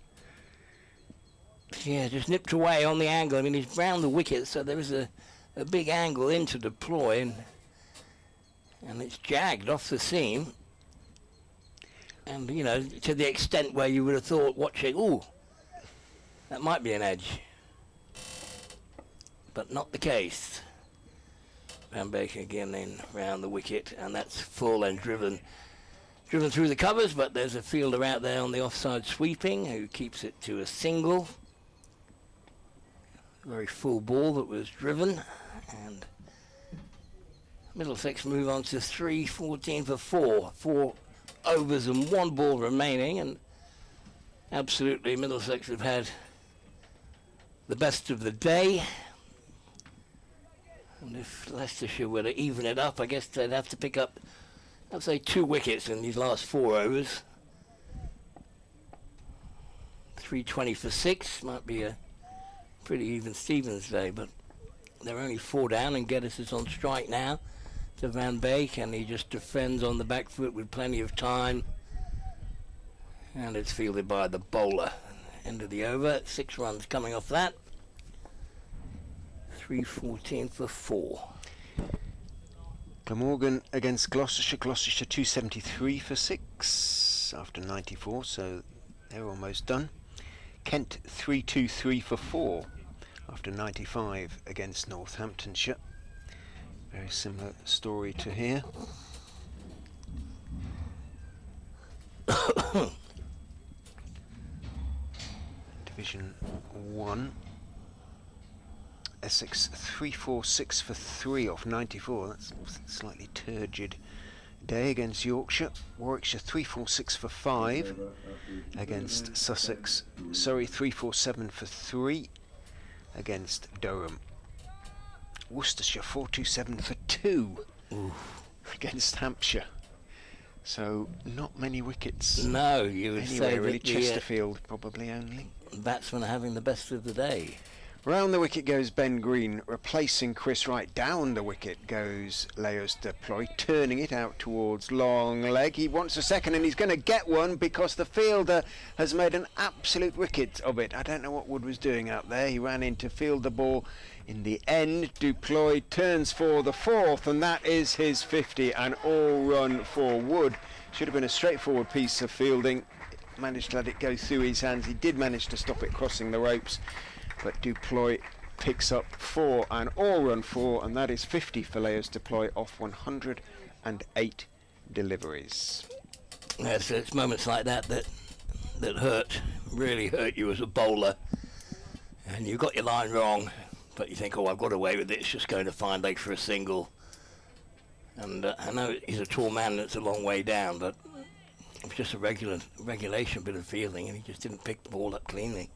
Yeah, just nipped away on the angle. I mean, he's round the wicket, so there is a big angle in to deploy, and it's jagged off the seam. And, you know, to the extent where you would have thought, watching, ooh, that might be an edge. But not the case. Van Beek again in round the wicket, and that's full and driven through the covers, but there's a fielder out there on the offside sweeping who keeps it to a single. Very full ball that was driven, and Middlesex move on to 3-14 for 4. 4 overs and 1 ball remaining, and absolutely Middlesex have had the best of the day. And if Leicestershire were to even it up, I guess they'd have to pick up, I'd say, 2 wickets in these last 4 overs. 320 for 6 might be a pretty even Stevens day, but they're only 4 down, and Geddes is on strike now to Van Beek, and he just defends on the back foot with plenty of time. And it's fielded by the bowler. End of the over, 6 runs coming off that. 3-14 for 4. Glamorgan against Gloucestershire. Gloucestershire 273 for 6 after 94, so they're almost done. Kent 323 for 4 after 95 against Northamptonshire. Very similar story to here. Division 1. Essex 346 for 3 off 94. That's a slightly turgid day against Yorkshire. Warwickshire 346 for 5 against Sussex. Surrey 347 for 3 against Durham. Worcestershire 427 for 2 against Hampshire. So not many wickets. No, you would say really. that Chesterfield probably only. the batsmen are having the best of the day. Round the wicket goes Ben Green, replacing Chris Wright. Down the wicket goes Leos Deploy, turning it out towards long leg. He wants a second and he's going to get one because the fielder has made an absolute wicket of it. I don't know what Wood was doing out there. He ran in to field the ball. In the end, Deploy turns for the 4th, and that is his 50, an all-run for Wood. Should have been a straightforward piece of fielding. Managed to let it go through his hands. He did manage to stop it crossing the ropes, but Deploy picks up 4, an all-run 4, and that is 50 for Leos Deploy off 108 deliveries. Yes, it's moments like that hurt, really hurt you as a bowler, and you got your line wrong. But you think, oh, I've got away with it, it's just going to fine leg for a single. And I know he's a tall man and it's a long way down, but it's just a regulation bit of fielding, and he just didn't pick the ball up cleanly.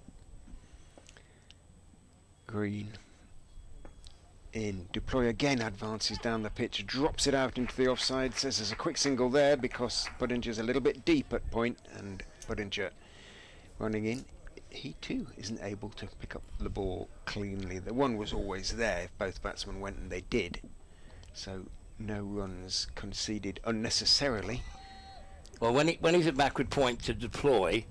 Green in. Deploy again advances down the pitch, drops it out into the offside, says there's a quick single there because Buddinger's a little bit deep at point, and Buddinger running in. He too isn't able to pick up the ball cleanly. The one was always there if both batsmen went, and they did. So no runs conceded unnecessarily. Well, when he's at backward point to Deploy,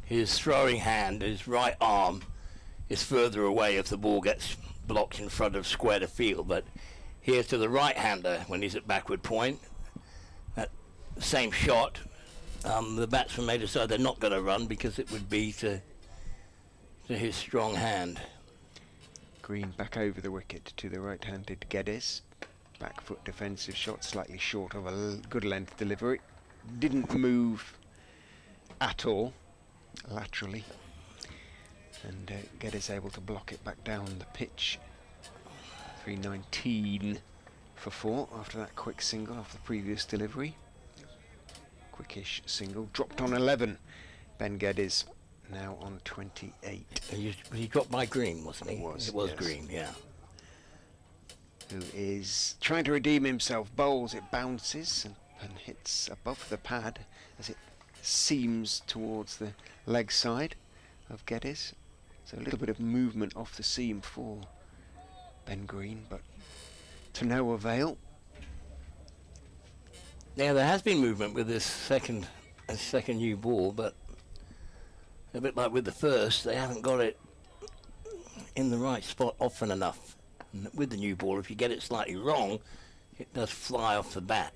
his throwing hand, his right arm, is further away if the ball gets blocked in front of square to field. But here to the right-hander, when he's at backward point, that same shot, the batsman may decide they're not going to run because it would be to his strong hand. Green back over the wicket to the right-handed Geddes. Back foot defensive shot, slightly short of a good length delivery. Didn't move at all laterally, and Geddes able to block it back down the pitch. 319 for 4 after that quick single off the previous delivery. Quickish single, dropped on 11. Ben Geddes now on 28. He dropped by Green, wasn't he? It was yes. Green, yeah. Who is trying to redeem himself, bowls, it bounces and hits above the pad as it seams towards the leg side of Geddes. So a little bit of movement off the seam for Ben Green, but to no avail. Yeah, there has been movement with this second new ball, but a bit like with the first, they haven't got it in the right spot often enough. And with the new ball, if you get it slightly wrong, it does fly off the bat.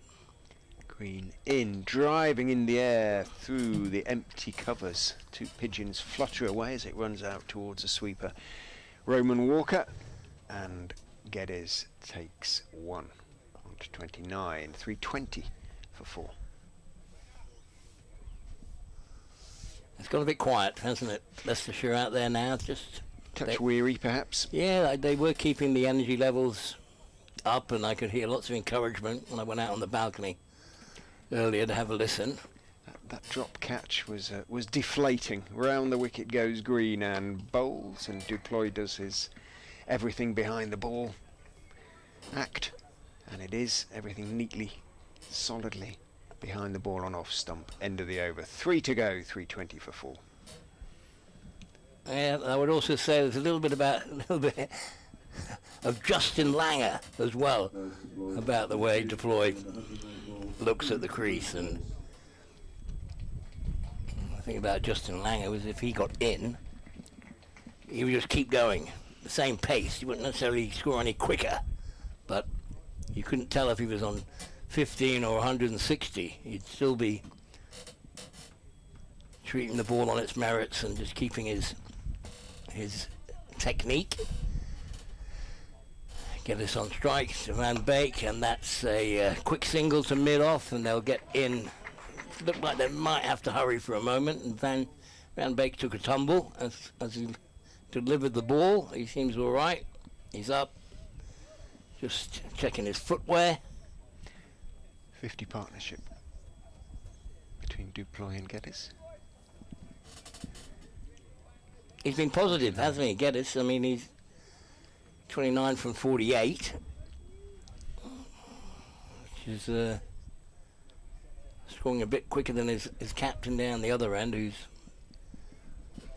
Green in, driving in the air through the empty covers. 2 pigeons flutter away as it runs out towards a sweeper. Roman Walker, and Geddes takes 1 on to 29. 320 for 4. It's got a bit quiet, hasn't it? Leicestershire out there now, just Touch weary, perhaps. Yeah, they were keeping the energy levels up, and I could hear lots of encouragement when I went out on the balcony earlier to have a listen. That drop catch was deflating. Round the wicket goes Green and bowls, and Deploy does his everything behind the ball act, and it is everything neatly, solidly behind the ball on off stump. End of the over. 3 to go. 320 for 4. Yeah, I would also say there's a little bit of Justin Langer as well about the way Deploy looks at the crease. And the thing about Justin Langer was if he got in, he would just keep going the same pace. He wouldn't necessarily score any quicker, but You couldn't tell if he was on 15 or 160. He'd still be treating the ball on its merits and just keeping his technique. Get us on strike to Van Beek, and that's a quick single to mid-off, and they'll get in. Looked like they might have to hurry for a moment, and Van Beek took a tumble as he delivered the ball. He seems all right. He's up, just checking his footwear. 50 partnership between Duploy and Geddes. He's been positive, hasn't he, Geddes? I mean, he's 29 from 48, which is scoring a bit quicker than his captain down the other end, who's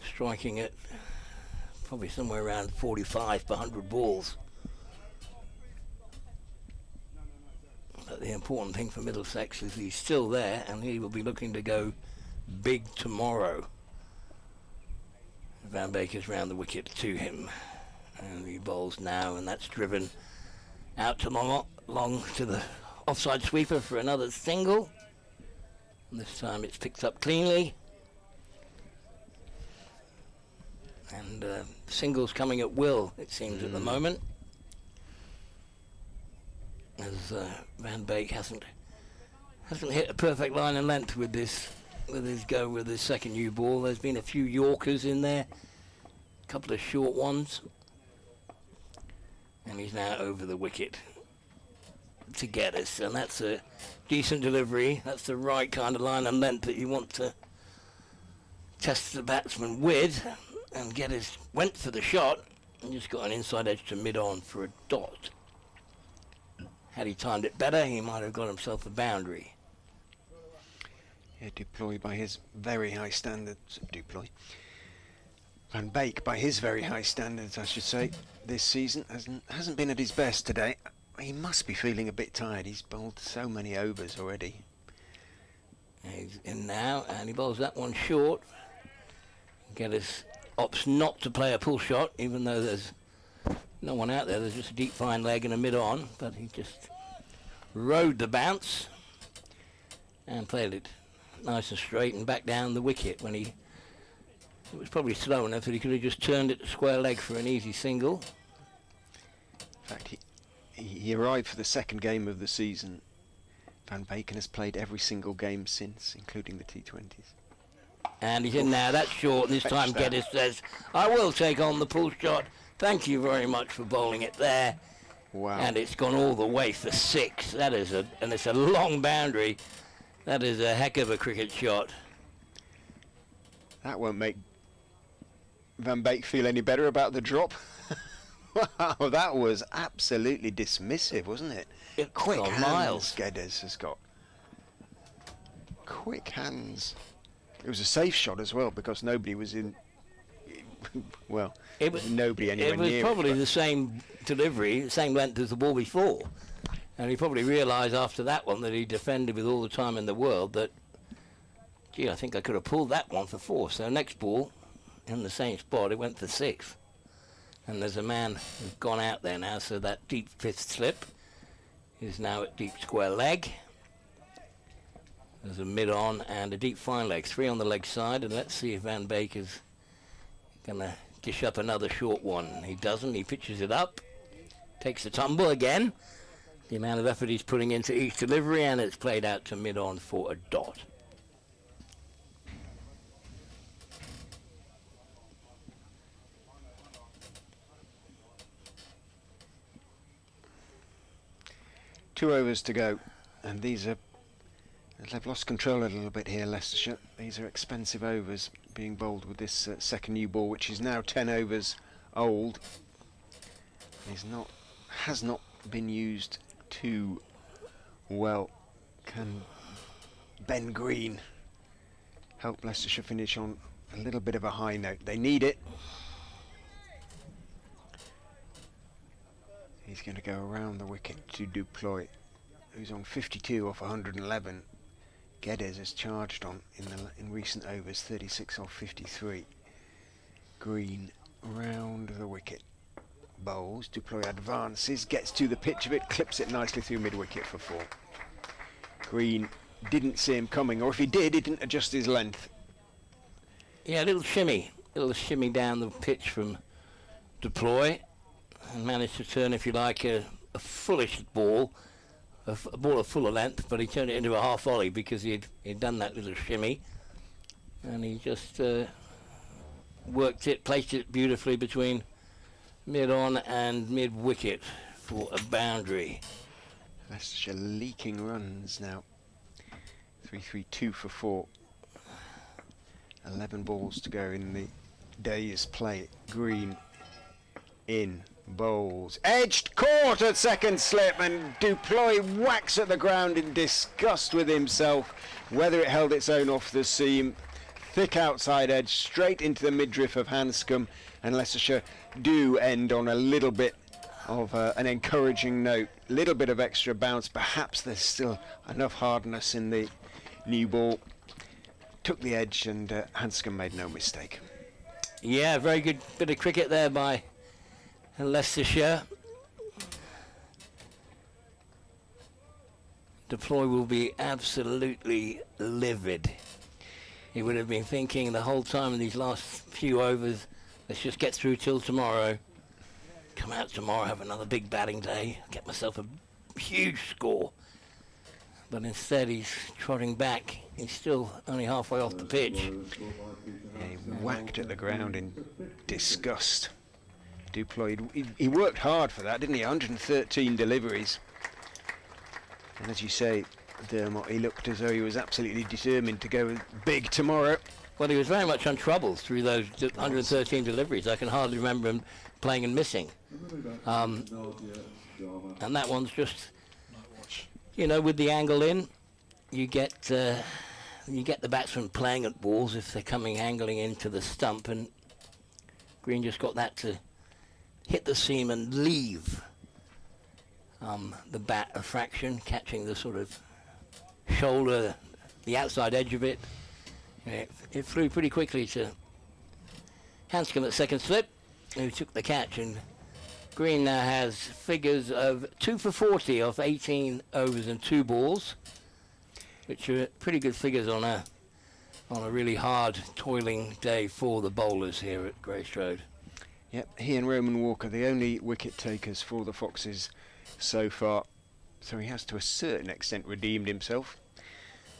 striking at probably somewhere around 45 per 100 balls. But the important thing for Middlesex is he's still there, and he will be looking to go big tomorrow. Van Beek is round the wicket to him, and he bowls now, and that's driven out to long to the offside sweeper for another single. And this time it's picked up cleanly, and singles coming at will, it seems, at the moment, as Van Beek hasn't hit a perfect line and length with his second new ball. There's been a few Yorkers in there, a couple of short ones, and he's now over the wicket to get us, and that's a decent delivery. That's the right kind of line and length that you want to test the batsman with, and Geddes went for the shot and just got an inside edge to mid-on for a dot. Had he timed it better, he might have got himself a boundary. Yeah, Duploy by his very high standards. Van Beek by his very high standards, I should say, this season hasn't been at his best today. He must be feeling a bit tired. He's bowled so many overs already. He's in now, and he bowls that one short. Geddes opts not to play a pull shot, even though there's no one out there. There's just a deep fine leg and a mid-on, but he just rode the bounce and played it nice and straight and back down the wicket when it was probably slow enough that he could have just turned it to square leg for an easy single. In fact, he arrived for the second game of the season. Van Beek has played every single game since, including the T20s. And he's in now, that's short, and this time Geddes says, I will take on the pull shot. Thank you very much for bowling it there. Wow. And it's gone all the way for 6. And it's a long boundary. That is a heck of a cricket shot. That won't make Van Beek feel any better about the drop. Wow, that was absolutely dismissive, wasn't it? Quick hands, miles. Geddes has got. Quick hands. It was a safe shot as well, because nobody was in. Well, nobody anywhere near. It was probably the same delivery, the same length as the ball before. And he probably realised after that one that he defended with all the time in the world that, gee, I think I could have pulled that one for 4. So next ball, in the same spot, it went for 6. And there's a man who's gone out there now, so that deep fifth slip is now at deep square leg. There's a mid-on and a deep fine leg, 3 on the leg side, and let's see if Van Beek is going to dish up another short one. He doesn't, he pitches it up, takes the tumble again. The amount of effort he's putting into each delivery, and it's played out to mid-on for a dot. Two overs to go, and these are, they've lost control a little bit here, Leicestershire. These are expensive overs being bowled with this second new ball, which is now 10 overs old. Has not been used too well. Can Ben Green help Leicestershire finish on a little bit of a high note? They need it. He's going to go around the wicket to Duploy, who's on 52 off 111. Geddes has charged on in recent overs, 36 off 53. Green round the wicket, bowls. Duploy advances, gets to the pitch of it, clips it nicely through mid-wicket for 4. Green didn't see him coming, or if he did, he didn't adjust his length. Yeah, a little shimmy down the pitch from Duploy, and managed to turn, if you like, a fullish ball, a ball of fuller length, but he turned it into a half volley because he'd done that little shimmy, and he just worked it, placed it beautifully between mid-on and mid-wicket for a boundary. Leicestershire leaking runs now. 3-3-2 for 4. 11 balls to go in the day's play. Green in, bowls, edged, caught at second slip, and Duploy whacks at the ground in disgust with himself. Whether it held its own off the seam, thick outside edge, straight into the midriff of Hanscom, and Leicestershire do end on a little bit of an encouraging note. Little bit of extra bounce, perhaps there's still enough hardness in the new ball. Took the edge, and Hanscom made no mistake. Yeah, very good bit of cricket there by Leicestershire. Duploy will be absolutely livid. He would have been thinking the whole time in these last few overs, let's just get through till tomorrow. Come out tomorrow, have another big batting day, get myself a huge score. But instead he's trotting back. He's still only halfway off the pitch. Yeah, he whacked at the ground in disgust. Duploy, he worked hard for that, didn't he? 113 deliveries. And as you say, Dermot, he looked as though he was absolutely determined to go big tomorrow. Well, he was very much untroubled through those 113 deliveries. I can hardly remember him playing and missing. And that one's just, you know, with the angle in, you get the batsman playing at balls if they're coming angling into the stump, and Green just got that to hit the seam and leave the bat a fraction, catching the sort of shoulder, the outside edge of it. It flew pretty quickly to Hanscom at second slip, who took the catch, and Green now has figures of 2 for 40 off 18 overs and 2 balls, which are pretty good figures on a really hard, toiling day for the bowlers here at Greystrode. Yep, he and Roman Walker, the only wicket takers for the Foxes so far. So he has to a certain extent redeemed himself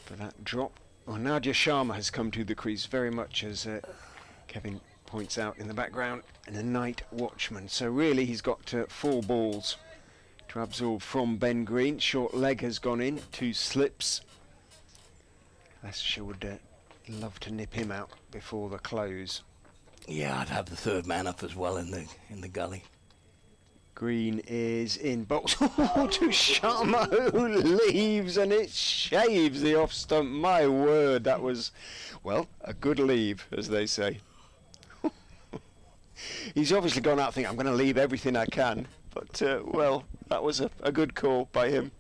for that drop. Well, Nadia Sharma has come to the crease very much, as Kevin points out in the background, and a night watchman. So really he's got 4 balls to absorb from Ben Green. Short leg has gone in, 2 slips. Leicestershire would love to nip him out before the close. Yeah, I'd have the third man up as well in the gully. Green is in, bowls to Sharma, who leaves, and it shaves the off stump. My word, that was, well, a good leave, as they say. He's obviously gone out thinking, I'm going to leave everything I can, but well, that was a good call by him.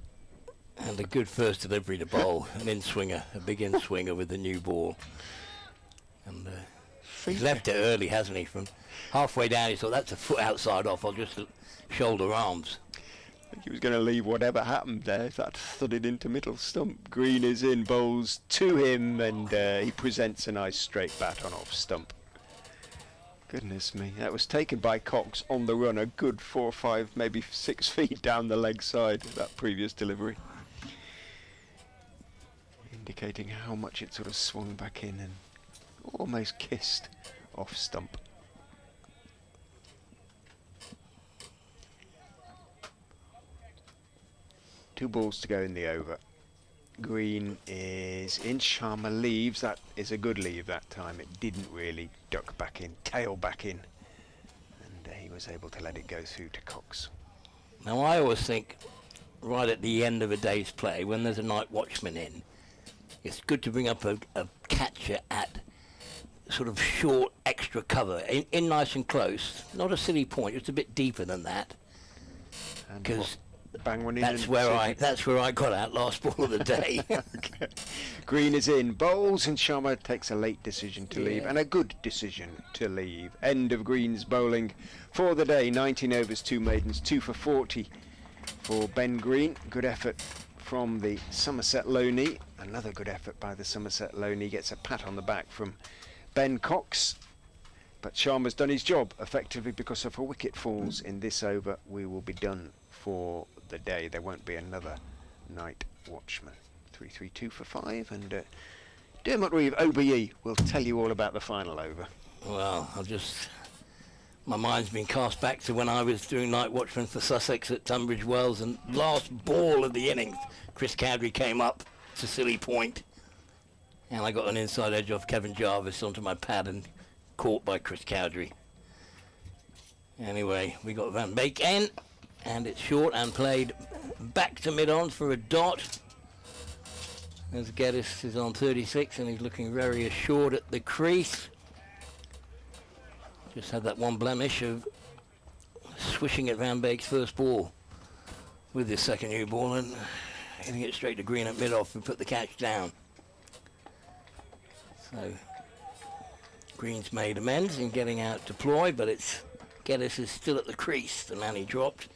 And a good first delivery to bowl, an in-swinger, a big in-swinger with the new ball. And he's left it early, hasn't he? From halfway down, he thought, that's a foot outside off, I'll just shoulder arms. I think he was going to leave whatever happened there if that thudded into middle stump. Green is in, bowls to him, and he presents a nice straight bat on off stump. Goodness me, that was taken by Cox on the run, a good 4 or 5, maybe 6 feet down the leg side, that previous delivery. Indicating how much it sort of swung back in and almost kissed off stump. Two balls to go in the over. Green is in, Sharma leaves. That is a good leave that time. It didn't really duck back in, tail back in, and he was able to let it go through to Cox. Now I always think right at the end of a day's play, when there's a night watchman in, it's good to bring up a catcher at sort of short extra cover, in nice and close, not a silly point, just a bit deeper than that, because bang one in. That's where I got out last ball of the day. Okay. Green is in. Bowls and Sharma takes a late decision to leave, Yeah. and a good decision to leave. End of Green's bowling for the day. 19 overs, 2 maidens, 2 for 40 for Ben Green. Good effort from the Somerset Loney. Another good effort by the Somerset Loney. Gets a pat on the back from Ben Cox. But Sharma's done his job effectively because if a wicket falls in this over, we will be done for the day. There won't be another night watchman. 3-3-2 for 5, and Dermot Reeve, OBE, will tell you all about the final over. Well, my mind's been cast back to when I was doing night watchman for Sussex at Tunbridge Wells, and last ball of the innings, Chris Cowdery came up to silly point, and I got an inside edge off Kevin Jarvis onto my pad and caught by Chris Cowdery. Anyway, we got Van Beek in, and it's short and played back to mid-on for a dot. As Geddes is on 36 and he's looking very assured at the crease. Just had that one blemish of swishing at Van Beek's first ball with his second new ball and hitting it straight to green at mid-off and put the catch down. So Green's made amends in getting out to ploy, but Geddes is still at the crease, the man he dropped.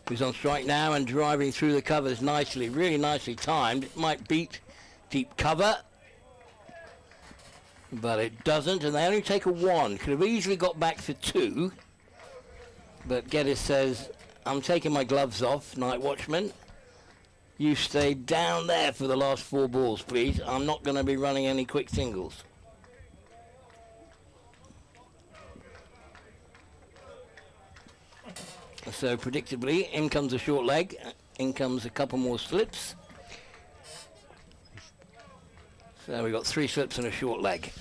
Who's on strike now and driving through the covers nicely, really nicely timed. It might beat deep cover, but it doesn't, and they only take a 1. Could have easily got back for 2, but Geddes says, I'm taking my gloves off, night watchman. You stay down there for the last 4 balls, please. I'm not going to be running any quick singles. So predictably, in comes a short leg, in comes a couple more slips. So we've got 3 slips and a short leg.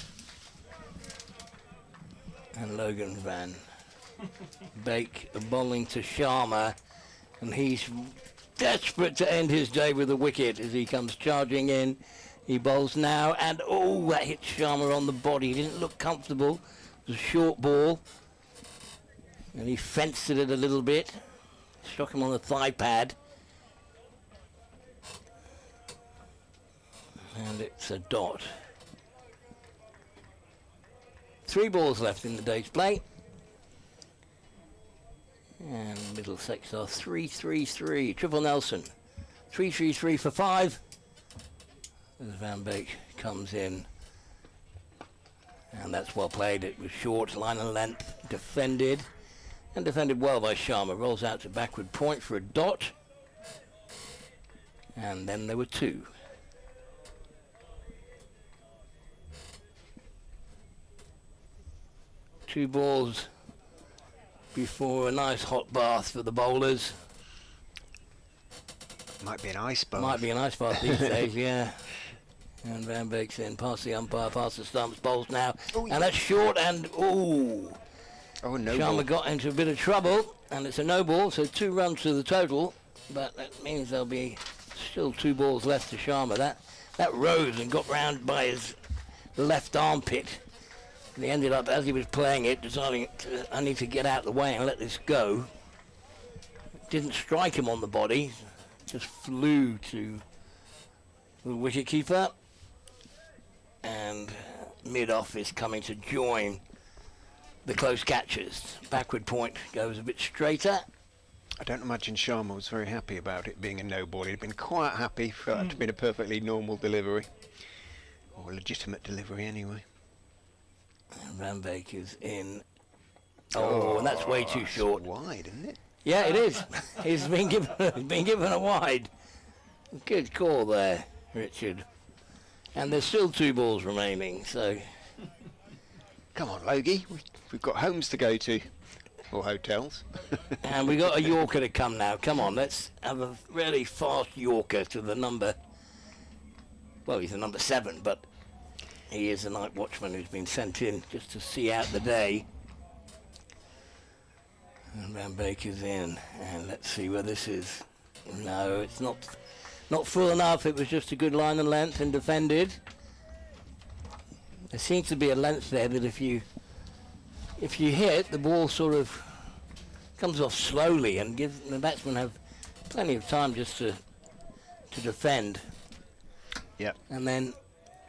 And Logan Van Beek bowling to Sharma, and he's desperate to end his day with a wicket as he comes charging in. He bowls now, and oh, that hit Sharma on the body. He didn't look comfortable. It was a short ball. And he fenced it a little bit, struck him on the thigh pad. And it's a dot. 3 balls left in the day's play. And Middlesex are 3-3-3. Triple Nelson. 3-3-3 for 5. As Van Beek comes in. And that's well played. It was short, line and length, defended. And defended well by Sharma. Rolls out to backward point for a dot. And then there were 2. Two balls before a nice hot bath for the bowlers. Might be an ice bath. Might be an ice bath these days, yeah. And Van Beek's in, past the umpire, past the stumps, bowls now. Oh, yeah. And that's short, and ooh. Oh, no Sharma ball. got into a bit of trouble, and it's a no ball, so 2 runs to the total, but that means there'll be still 2 balls left to Sharma. That rose and got round by his left armpit. And he ended up, as he was playing it, deciding I need to get out of the way and let this go. Didn't strike him on the body, just flew to the wicketkeeper. And mid-off is coming to join the close catches. Backward point goes a bit straighter. I don't imagine Sharma was very happy about it being a no ball. He'd been quite happy for that to be a perfectly normal delivery. Or a legitimate delivery anyway. And Van Beek is in. Oh, and that's way too short. Wide, isn't it? Yeah, it is. He's been given a wide. Good call there, Richard. And there's still 2 balls remaining, so. Come on, Logie. We've got homes to go to. Or hotels. And we got a Yorker to come now. Come on, let's have a really fast Yorker to the number. Well, he's the number 7, but he is the night watchman who's been sent in just to see out the day. And Van Beek is in, and let's see where this is. No, it's not full enough. It was just a good line and length and defended. There seems to be a length there that if you hit, the ball sort of comes off slowly and gives the batsman have plenty of time just to defend. Yep. And then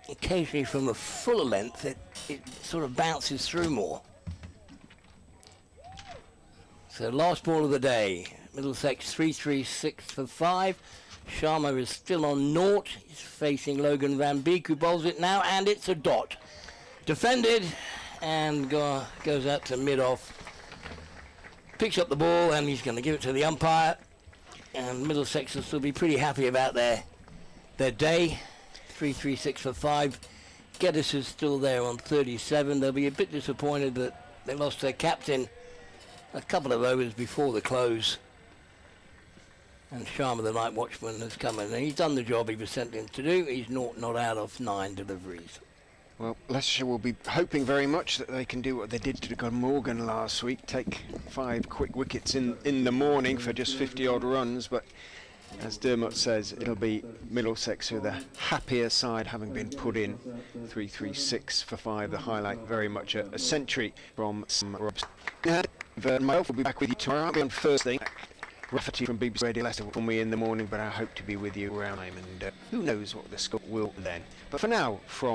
occasionally from a fuller length it sort of bounces through more. So last ball of the day, Middlesex 3-3-6 for 5. Sharma is still on naught. He's facing Logan Van Beek, who bowls it now, and it's a dot. Defended, and goes out to mid-off. Picks up the ball, and he's going to give it to the umpire. And Middlesex will still be pretty happy about their day. 3-3-6 for 5. Geddes is still there on 37. They'll be a bit disappointed that they lost their captain a couple of overs before the close. And Sharma, the night watchman, has come in, and he's done the job he was sent in to do. He's not out of 9 deliveries. Well, Leicestershire will be hoping very much that they can do what they did to Glamorgan last week, take 5 quick wickets in the morning for just 50-odd runs, but as Dermot says, it'll be Middlesex who are the happier side, having been put in 3-3-6 for 5, the highlight very much a century from Sam Robson. Myself will be back with you tomorrow. I'll be on first thing. Rafferty from BBC Radio Leicester will me in the morning, but I hope to be with you around time, and who knows what the score will then. But for now, from